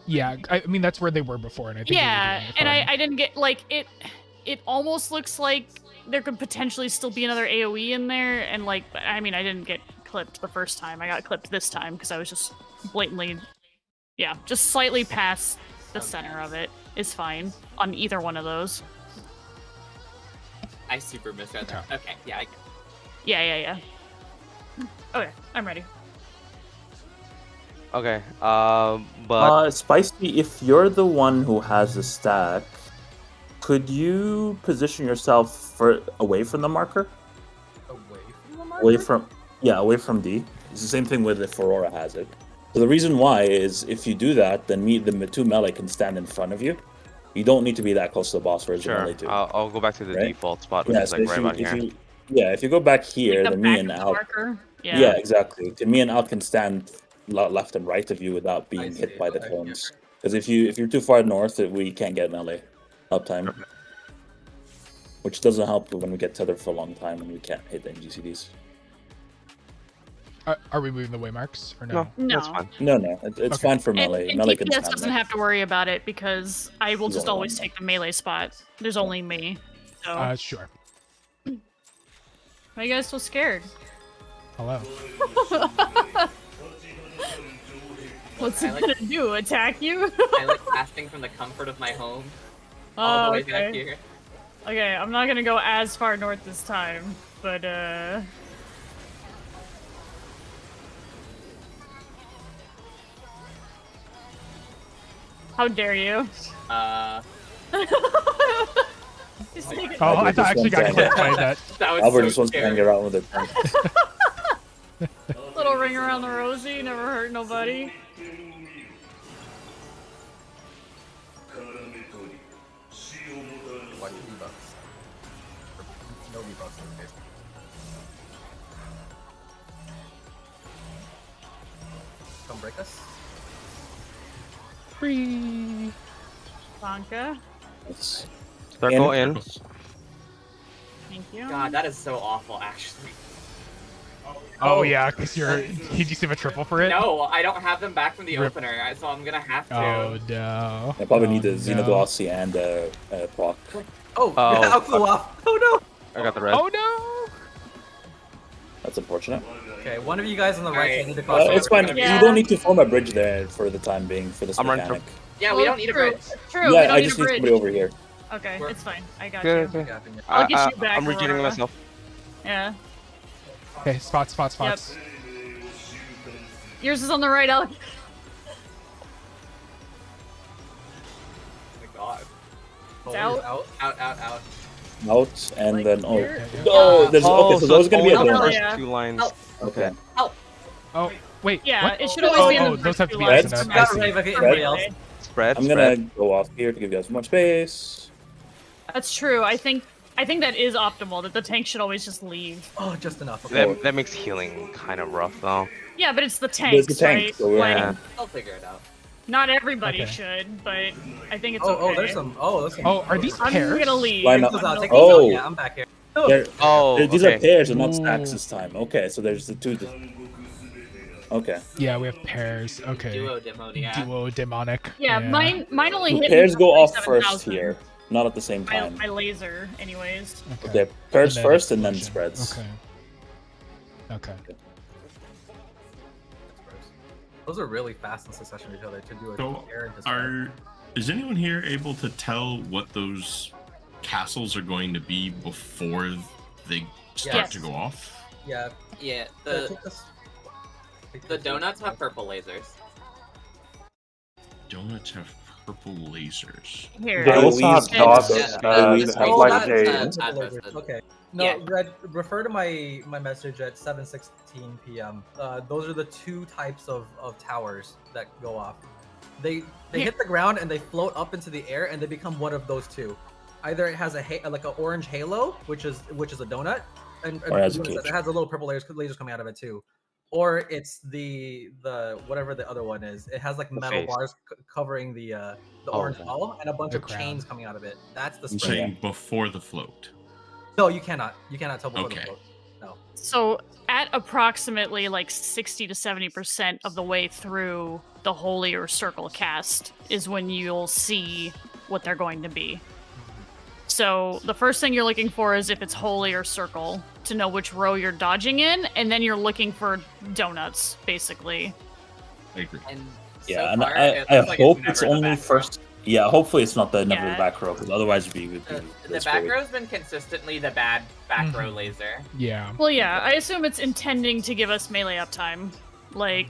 [SPEAKER 5] Yeah, I mean, that's where they were before, and I think they were
[SPEAKER 2] Yeah,
[SPEAKER 5] doing it
[SPEAKER 2] and
[SPEAKER 5] fine.
[SPEAKER 2] I didn't get, like, it almost looks like there could potentially still be another AoE in there, and, like, I mean, I didn't get clipped the first time. I got clipped this time, because I was just blatantly, yeah, just slightly past the center of it is fine on either one of those.
[SPEAKER 3] I super misread that. Okay, yeah, I get it.
[SPEAKER 2] Yeah. Okay, I'm ready.
[SPEAKER 8] Okay. But
[SPEAKER 6] Spicy, if you're the one who has the stack, could you position yourself away from the marker?
[SPEAKER 1] Away from the marker?
[SPEAKER 6] Away from D. It's the same thing with if Aurora has it. So the reason why is if you do that, then the two melee can stand in front of you. You don't need to be that close to the boss for the
[SPEAKER 8] sure,
[SPEAKER 6] melee to.
[SPEAKER 8] I'll go back to the
[SPEAKER 6] Right?
[SPEAKER 8] default spot, which
[SPEAKER 6] Yeah,
[SPEAKER 8] is
[SPEAKER 6] so
[SPEAKER 8] like
[SPEAKER 6] if
[SPEAKER 8] right
[SPEAKER 6] you,
[SPEAKER 8] about here.
[SPEAKER 6] if you go back here,
[SPEAKER 2] Like the
[SPEAKER 6] then me
[SPEAKER 2] back
[SPEAKER 6] and
[SPEAKER 2] of the
[SPEAKER 6] Al.
[SPEAKER 2] marker?
[SPEAKER 6] Yeah, exactly. Then me and Al can stand left and right of you without being
[SPEAKER 1] see,
[SPEAKER 6] hit by the
[SPEAKER 1] okay.
[SPEAKER 6] cones. Because if you're too far north, we can't get melee uptime. Which doesn't help when we get tethered for a long time and we can't hit any GCDs.
[SPEAKER 5] Are we moving the waymarks or no?
[SPEAKER 8] No, that's
[SPEAKER 2] No.
[SPEAKER 8] fine.
[SPEAKER 6] No, it's
[SPEAKER 5] Okay.
[SPEAKER 6] fine for
[SPEAKER 2] And,
[SPEAKER 6] melee.
[SPEAKER 2] and
[SPEAKER 6] Melee can
[SPEAKER 2] TPS
[SPEAKER 6] stand
[SPEAKER 2] doesn't
[SPEAKER 6] there.
[SPEAKER 2] have to worry about it because I will
[SPEAKER 6] He's
[SPEAKER 2] just
[SPEAKER 6] only
[SPEAKER 2] always
[SPEAKER 6] one
[SPEAKER 2] take the melee spot. There's only me. So
[SPEAKER 5] Sure.
[SPEAKER 2] why are you guys so scared?
[SPEAKER 5] Hello.
[SPEAKER 2] What's
[SPEAKER 3] I
[SPEAKER 2] it
[SPEAKER 3] like-
[SPEAKER 2] gonna do? Attack you?
[SPEAKER 3] I like casting from the comfort of my home all the way back
[SPEAKER 2] okay.
[SPEAKER 3] here.
[SPEAKER 2] Okay, I'm not gonna go as far north this time, but how dare you? Just take it-
[SPEAKER 5] Oh, I thought I actually got
[SPEAKER 6] Just
[SPEAKER 5] clipped by that.
[SPEAKER 3] That was
[SPEAKER 6] Albert
[SPEAKER 3] so
[SPEAKER 6] just wants to hang
[SPEAKER 3] scary.
[SPEAKER 6] around with it.
[SPEAKER 2] Little ring around the rosy, never hurt nobody.
[SPEAKER 1] Watch V-Bucks. No V-Bucks in this case. Come break us.
[SPEAKER 5] Free.
[SPEAKER 2] Bonka,
[SPEAKER 6] It's-
[SPEAKER 8] Circle in.
[SPEAKER 2] thank you.
[SPEAKER 3] God, that is so awful, actually.
[SPEAKER 5] Oh yeah, because did you see a triple for it?
[SPEAKER 3] No, I don't have them back from the
[SPEAKER 5] Rip.
[SPEAKER 3] opener, so I'm gonna have to.
[SPEAKER 5] Oh no.
[SPEAKER 6] I probably
[SPEAKER 5] Oh,
[SPEAKER 6] need a
[SPEAKER 5] no.
[SPEAKER 6] Xenoglossy and proc.
[SPEAKER 1] Oh,
[SPEAKER 8] Oh,
[SPEAKER 1] yeah, out flew off. Oh no.
[SPEAKER 8] I got the red.
[SPEAKER 5] Oh no.
[SPEAKER 6] That's unfortunate.
[SPEAKER 1] Okay, one of you guys on the right
[SPEAKER 3] Alright.
[SPEAKER 1] side need to cross over.
[SPEAKER 6] It's fine.
[SPEAKER 2] Yeah.
[SPEAKER 6] You don't need to form a bridge there for the time being for this
[SPEAKER 8] I'm running
[SPEAKER 6] mechanic.
[SPEAKER 3] Yeah, we don't need a bridge.
[SPEAKER 2] True, we
[SPEAKER 6] Yeah,
[SPEAKER 2] don't
[SPEAKER 6] I
[SPEAKER 2] need
[SPEAKER 6] just
[SPEAKER 2] a
[SPEAKER 6] need
[SPEAKER 2] bridge.
[SPEAKER 6] somebody over here.
[SPEAKER 2] Okay,
[SPEAKER 1] We're-
[SPEAKER 2] it's fine. I got
[SPEAKER 8] Good,
[SPEAKER 2] you.
[SPEAKER 8] okay.
[SPEAKER 2] I'll get you back,
[SPEAKER 8] I'm regenerating
[SPEAKER 2] Aurora.
[SPEAKER 8] myself.
[SPEAKER 2] Yeah.
[SPEAKER 5] Okay, spots.
[SPEAKER 2] Yours is on the right, Alec.
[SPEAKER 3] Oh my god.
[SPEAKER 2] It's
[SPEAKER 1] Always
[SPEAKER 2] out.
[SPEAKER 3] Out.
[SPEAKER 6] Out and
[SPEAKER 2] Like
[SPEAKER 6] then
[SPEAKER 2] here?
[SPEAKER 6] no, there's okay. So those are gonna be a
[SPEAKER 8] only the
[SPEAKER 2] donut.
[SPEAKER 8] first
[SPEAKER 2] Yeah.
[SPEAKER 8] 2 lines.
[SPEAKER 3] Help.
[SPEAKER 6] Okay.
[SPEAKER 5] Oh, wait.
[SPEAKER 2] Yeah,
[SPEAKER 5] what?
[SPEAKER 2] it should always be in
[SPEAKER 5] Oh,
[SPEAKER 2] the
[SPEAKER 5] those
[SPEAKER 2] first
[SPEAKER 5] have to
[SPEAKER 2] two
[SPEAKER 5] be
[SPEAKER 2] lines.
[SPEAKER 5] X and
[SPEAKER 1] You
[SPEAKER 5] I
[SPEAKER 1] got
[SPEAKER 5] see.
[SPEAKER 1] right, okay, everybody else.
[SPEAKER 8] Spread.
[SPEAKER 6] I'm gonna go off here to give you guys more space.
[SPEAKER 2] That's true. I think that is optimal. That the tank should always just leave.
[SPEAKER 1] Oh, just enough. Okay.
[SPEAKER 8] That makes healing kind of rough though.
[SPEAKER 2] Yeah, but it's the
[SPEAKER 6] There's
[SPEAKER 2] tanks,
[SPEAKER 6] the tank,
[SPEAKER 2] right?
[SPEAKER 6] so we're
[SPEAKER 2] Like,
[SPEAKER 8] Yeah.
[SPEAKER 3] I'll figure it out.
[SPEAKER 2] not everybody
[SPEAKER 5] Okay.
[SPEAKER 2] should, but I think it's
[SPEAKER 1] Oh,
[SPEAKER 2] okay.
[SPEAKER 1] there's some. Oh, there's some.
[SPEAKER 5] Oh, are these
[SPEAKER 2] I'm
[SPEAKER 5] pairs?
[SPEAKER 2] gonna leave.
[SPEAKER 6] Line up.
[SPEAKER 1] Take those out, take
[SPEAKER 6] Oh.
[SPEAKER 1] those out. Yeah, I'm back here.
[SPEAKER 6] These
[SPEAKER 8] Okay.
[SPEAKER 6] are pairs and not
[SPEAKER 5] Ooh.
[SPEAKER 6] stacks this time. Okay, so there's the two. Okay.
[SPEAKER 5] Yeah, we have pairs. Okay.
[SPEAKER 3] Duo demo, yeah.
[SPEAKER 5] Duo demonic.
[SPEAKER 2] Yeah, mine only
[SPEAKER 6] So
[SPEAKER 2] hit
[SPEAKER 6] pairs
[SPEAKER 2] me
[SPEAKER 6] go
[SPEAKER 2] for
[SPEAKER 6] off first
[SPEAKER 2] 27,000.
[SPEAKER 6] here, not at the same
[SPEAKER 2] My,
[SPEAKER 6] time.
[SPEAKER 2] my laser, anyways.
[SPEAKER 6] Okay, pairs
[SPEAKER 5] then
[SPEAKER 6] first and then
[SPEAKER 5] explosion.
[SPEAKER 6] spreads.
[SPEAKER 5] Okay.
[SPEAKER 1] Those are really fast in succession with each other to do a
[SPEAKER 4] So,
[SPEAKER 1] air and to
[SPEAKER 4] is anyone here able to tell what those castles are going to be before they start
[SPEAKER 1] Yes.
[SPEAKER 4] to go off?
[SPEAKER 1] Yeah.
[SPEAKER 3] Yeah,
[SPEAKER 1] Take this.
[SPEAKER 3] the donuts have purple lasers.
[SPEAKER 4] Donuts have purple lasers.
[SPEAKER 2] Here.
[SPEAKER 7] They also have
[SPEAKER 6] Yeah,
[SPEAKER 7] dots
[SPEAKER 3] yeah,
[SPEAKER 7] that
[SPEAKER 6] yeah.
[SPEAKER 7] have
[SPEAKER 3] Oh,
[SPEAKER 7] like
[SPEAKER 3] that's,
[SPEAKER 7] a.
[SPEAKER 3] Adjusted.
[SPEAKER 1] Okay. No,
[SPEAKER 3] Yeah.
[SPEAKER 1] Red, refer to my message at 7:16 p.m. Those are the two types of towers that go off. They hit the ground and they float up into the air and they become one of those two. Either it has like an orange halo, which is a donut, and
[SPEAKER 6] Or it has a
[SPEAKER 1] it
[SPEAKER 6] cage.
[SPEAKER 1] has a little purple lasers coming out of it too. Or it's the whatever the other one is. It has like metal
[SPEAKER 8] face.
[SPEAKER 1] bars covering the
[SPEAKER 8] Oh,
[SPEAKER 1] orange
[SPEAKER 8] okay.
[SPEAKER 1] ball and a bunch
[SPEAKER 5] The
[SPEAKER 1] of
[SPEAKER 5] crown.
[SPEAKER 1] chains coming out of it. That's the
[SPEAKER 4] I'm
[SPEAKER 1] spread.
[SPEAKER 4] saying before the float.
[SPEAKER 1] No, you cannot. You cannot tell before
[SPEAKER 4] Okay.
[SPEAKER 1] the float. No.
[SPEAKER 2] So at approximately like 60 to 70% of the way through the holy or circle cast is when you'll see what they're going to be. So the first thing you're looking for is if it's holy or circle to know which row you're dodging in, and then you're looking for donuts, basically.
[SPEAKER 4] I agree.
[SPEAKER 3] And
[SPEAKER 6] Yeah,
[SPEAKER 3] so
[SPEAKER 6] and
[SPEAKER 3] far,
[SPEAKER 6] I
[SPEAKER 3] it looks like
[SPEAKER 6] hope
[SPEAKER 3] never
[SPEAKER 6] it's
[SPEAKER 3] the
[SPEAKER 6] only
[SPEAKER 3] back row.
[SPEAKER 6] first. Yeah, hopefully it's not the never
[SPEAKER 2] Yeah.
[SPEAKER 6] the back row, because otherwise it'd be.
[SPEAKER 3] The back row's been consistently the bad back row
[SPEAKER 5] Mhm.
[SPEAKER 3] laser.
[SPEAKER 5] Yeah.
[SPEAKER 2] Well, yeah, I assume it's intending to give us melee uptime. Like,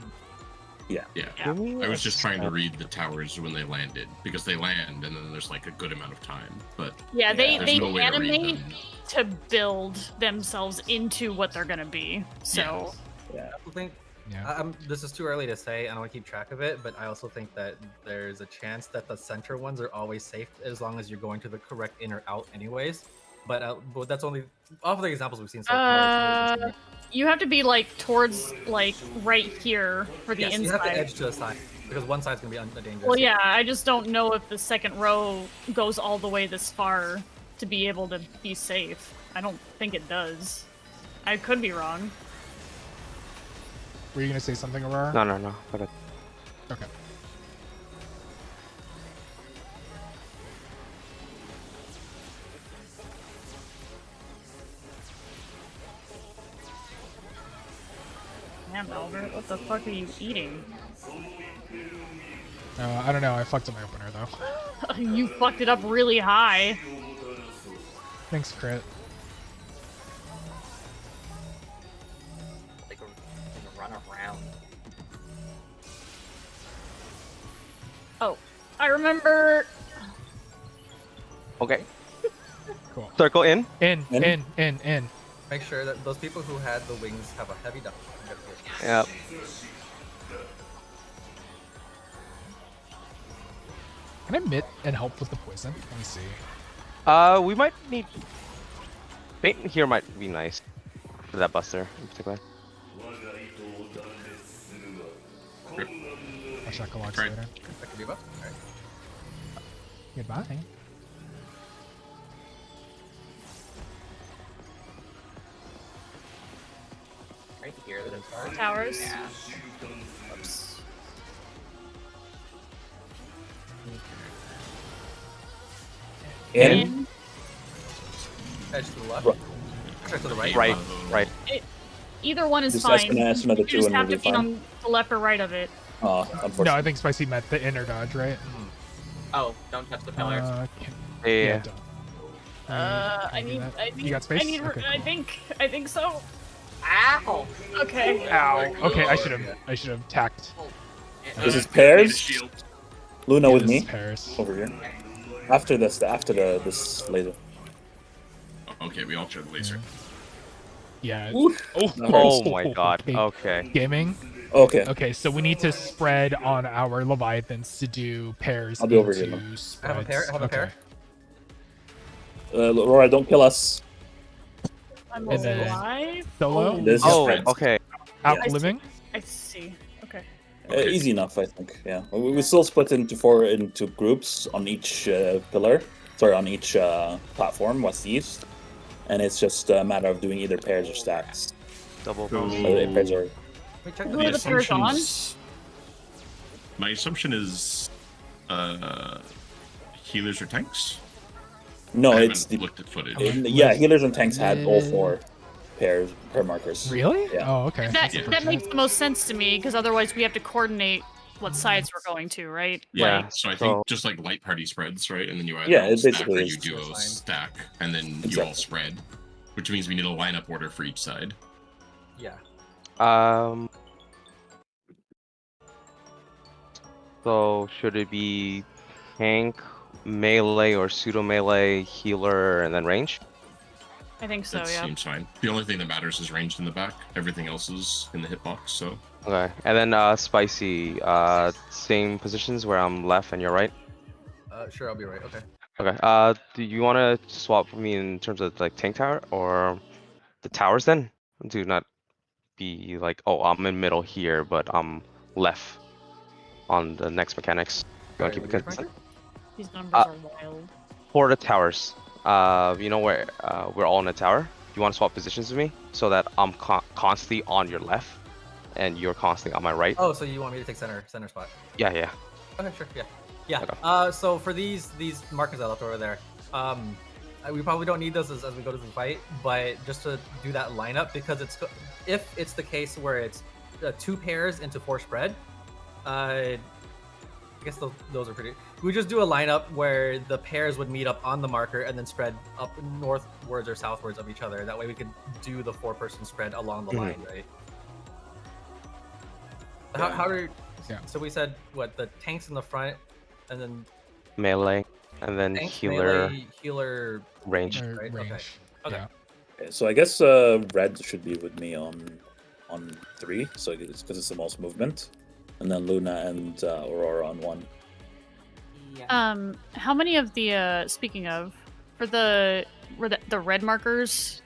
[SPEAKER 4] Yeah.
[SPEAKER 2] Yeah.
[SPEAKER 4] I was just trying to read the towers when they landed because they land and then there's like a good amount of time. But
[SPEAKER 2] yeah, they
[SPEAKER 4] there's no way to read
[SPEAKER 2] animate
[SPEAKER 4] them.
[SPEAKER 2] to build themselves into what they're gonna be. So,
[SPEAKER 1] I also think
[SPEAKER 5] Yeah.
[SPEAKER 1] this is too early to say. I don't want to keep track of it, but I also think that there's a chance that the center ones are always safe as long as you're going to the correct in or out, anyways. But that's only off of the examples we've seen so far.
[SPEAKER 2] you have to be like towards like right here for the
[SPEAKER 1] Yes, you
[SPEAKER 2] inside.
[SPEAKER 1] have to edge to a side because one side's gonna be dangerous.
[SPEAKER 2] Well, yeah, I just don't know if the second row goes all the way this far to be able to be safe. I don't think it does. I could be wrong.
[SPEAKER 5] Were you gonna say something, Aurora?
[SPEAKER 8] No. Okay.
[SPEAKER 5] Okay.
[SPEAKER 2] Damn, Albert, what the fuck are you eating?
[SPEAKER 5] I don't know. I fucked up my opener though.
[SPEAKER 2] You fucked it up really high.
[SPEAKER 5] Thanks, crit.
[SPEAKER 3] Like a run around.
[SPEAKER 2] Oh, I remember.
[SPEAKER 8] Okay.
[SPEAKER 5] Cool.
[SPEAKER 8] Circle in.
[SPEAKER 5] In.
[SPEAKER 1] Make sure that those people who had the wings have a heavy duck.
[SPEAKER 8] Yep.
[SPEAKER 5] Can I mitt and help with the poison? Let me see.
[SPEAKER 8] We might need. Bait here might be nice for that buster in particular.
[SPEAKER 5] I'll check a lot
[SPEAKER 4] Right.
[SPEAKER 5] later.
[SPEAKER 1] That could be buff. Alright.
[SPEAKER 5] Goodbye.
[SPEAKER 3] Right here, the start.
[SPEAKER 2] Towers.
[SPEAKER 3] Yeah.
[SPEAKER 2] Oops.
[SPEAKER 6] In.
[SPEAKER 1] Edge to the left.
[SPEAKER 6] Right.
[SPEAKER 1] Edge to the right.
[SPEAKER 8] Right.
[SPEAKER 2] Either one is
[SPEAKER 6] Just
[SPEAKER 2] fine.
[SPEAKER 6] ask and ask another
[SPEAKER 2] You
[SPEAKER 6] two
[SPEAKER 2] just
[SPEAKER 6] and
[SPEAKER 2] have
[SPEAKER 6] we'll
[SPEAKER 2] to
[SPEAKER 6] be
[SPEAKER 2] be
[SPEAKER 6] fine.
[SPEAKER 2] on the left or right of it.
[SPEAKER 6] Unfortunately.
[SPEAKER 5] No, I think Spicy meant the inner dodge, right?
[SPEAKER 3] Oh, don't touch the pillar.
[SPEAKER 8] Yeah.
[SPEAKER 5] don't.
[SPEAKER 2] I
[SPEAKER 5] do
[SPEAKER 2] need.
[SPEAKER 5] that?
[SPEAKER 2] I need.
[SPEAKER 5] You got space?
[SPEAKER 2] I need.
[SPEAKER 5] Okay,
[SPEAKER 2] I
[SPEAKER 5] cool.
[SPEAKER 2] think. I think so.
[SPEAKER 3] Ow!
[SPEAKER 2] Okay.
[SPEAKER 5] Ow. Okay, I should have tacked.
[SPEAKER 6] This is
[SPEAKER 4] Need a
[SPEAKER 6] pairs.
[SPEAKER 4] shield.
[SPEAKER 6] Luna
[SPEAKER 5] Yeah,
[SPEAKER 6] with
[SPEAKER 5] this
[SPEAKER 6] me
[SPEAKER 5] is Paris.
[SPEAKER 6] over here. After this laser.
[SPEAKER 4] Okay, we all share the laser.
[SPEAKER 5] Yeah.
[SPEAKER 6] Ooh.
[SPEAKER 8] Oh my god.
[SPEAKER 5] Okay.
[SPEAKER 8] Okay.
[SPEAKER 5] Gaming.
[SPEAKER 6] Okay.
[SPEAKER 5] Okay, so we need to spread on our Leviathans to do pairs
[SPEAKER 6] I'll be over
[SPEAKER 5] into
[SPEAKER 6] here now.
[SPEAKER 5] spreads.
[SPEAKER 1] I have a pair. I have a pair.
[SPEAKER 6] Laura, don't kill us.
[SPEAKER 2] I'm
[SPEAKER 5] And then-
[SPEAKER 2] alive.
[SPEAKER 5] Solo.
[SPEAKER 6] This is
[SPEAKER 8] Oh,
[SPEAKER 6] spreads.
[SPEAKER 8] okay.
[SPEAKER 5] Outliving.
[SPEAKER 2] I see. Okay.
[SPEAKER 4] Okay.
[SPEAKER 6] Easy enough, I think. Yeah, we still split into groups on each pillar. Sorry, on each platform, west east, and it's just a matter of doing either pairs or stacks.
[SPEAKER 8] Double.
[SPEAKER 4] So
[SPEAKER 6] Pairs are
[SPEAKER 1] Wait, check
[SPEAKER 2] Who
[SPEAKER 1] the
[SPEAKER 2] are the pairs on?
[SPEAKER 4] assumptions- My assumption is healers or tanks.
[SPEAKER 6] no,
[SPEAKER 4] I
[SPEAKER 6] it's
[SPEAKER 4] haven't
[SPEAKER 6] the
[SPEAKER 4] looked at footage.
[SPEAKER 6] yeah. Healers and tanks had all 4 pair markers.
[SPEAKER 5] Really?
[SPEAKER 6] Yeah.
[SPEAKER 5] Oh, okay.
[SPEAKER 2] That makes the most sense to me because otherwise we have to coordinate what sides we're going to, right?
[SPEAKER 4] Yeah,
[SPEAKER 2] Like,
[SPEAKER 4] so I think just like light party spreads, right? And then you either
[SPEAKER 6] Yeah,
[SPEAKER 4] all
[SPEAKER 6] it
[SPEAKER 4] stack
[SPEAKER 6] basically
[SPEAKER 4] or
[SPEAKER 6] is.
[SPEAKER 4] you duo
[SPEAKER 1] That's fine.
[SPEAKER 4] stack, and then you
[SPEAKER 6] Exactly.
[SPEAKER 4] all spread, which means we need a lineup order for each side.
[SPEAKER 1] Yeah.
[SPEAKER 8] So should it be tank, melee, or pseudo melee, healer, and then range?
[SPEAKER 2] I think so.
[SPEAKER 4] That
[SPEAKER 2] Yeah.
[SPEAKER 4] seems fine. The only thing that matters is ranged in the back. Everything else is in the hitbox. So
[SPEAKER 8] Okay. And then spicy. Same positions where I'm left and you're right.
[SPEAKER 1] Sure, I'll be right. Okay.
[SPEAKER 8] Okay. Do you want to swap for me in terms of like tank tower or the towers then? Do not be like, oh, I'm in middle here, but I'm left on the next mechanics. You want to keep it
[SPEAKER 1] Alright,
[SPEAKER 8] consistent?
[SPEAKER 2] These numbers are wild.
[SPEAKER 8] For the towers, you know where we're all in a tower. You want to swap positions with me so that I'm constantly on your left and you're constantly on my right.
[SPEAKER 1] Oh, so you want me to take center spot?
[SPEAKER 8] Yeah, yeah.
[SPEAKER 1] Okay, sure. Yeah. Yeah.
[SPEAKER 8] Okay.
[SPEAKER 1] So for these markers I left over there, we probably don't need those as we go to the fight, but just to do that lineup, because if it's the case where it's 2 pairs into 4 spread, I guess those are pretty. We just do a lineup where the pairs would meet up on the marker and then spread up northwards or southwards of each other. That way we could do the 4-person spread along the line, right? How do?
[SPEAKER 5] Yeah.
[SPEAKER 1] So we said what, the tanks in the front, and then
[SPEAKER 8] Melee, and then
[SPEAKER 1] tanks,
[SPEAKER 8] healer,
[SPEAKER 1] melee, healer.
[SPEAKER 8] range.
[SPEAKER 5] Or
[SPEAKER 1] Right, okay.
[SPEAKER 5] range.
[SPEAKER 1] Okay.
[SPEAKER 5] Yeah.
[SPEAKER 6] Okay, so I guess red should be with me on 3, so it's because it's the most movement, and then Luna and Aurora on 1.
[SPEAKER 3] Yeah.
[SPEAKER 2] How many of the speaking of, for the red markers,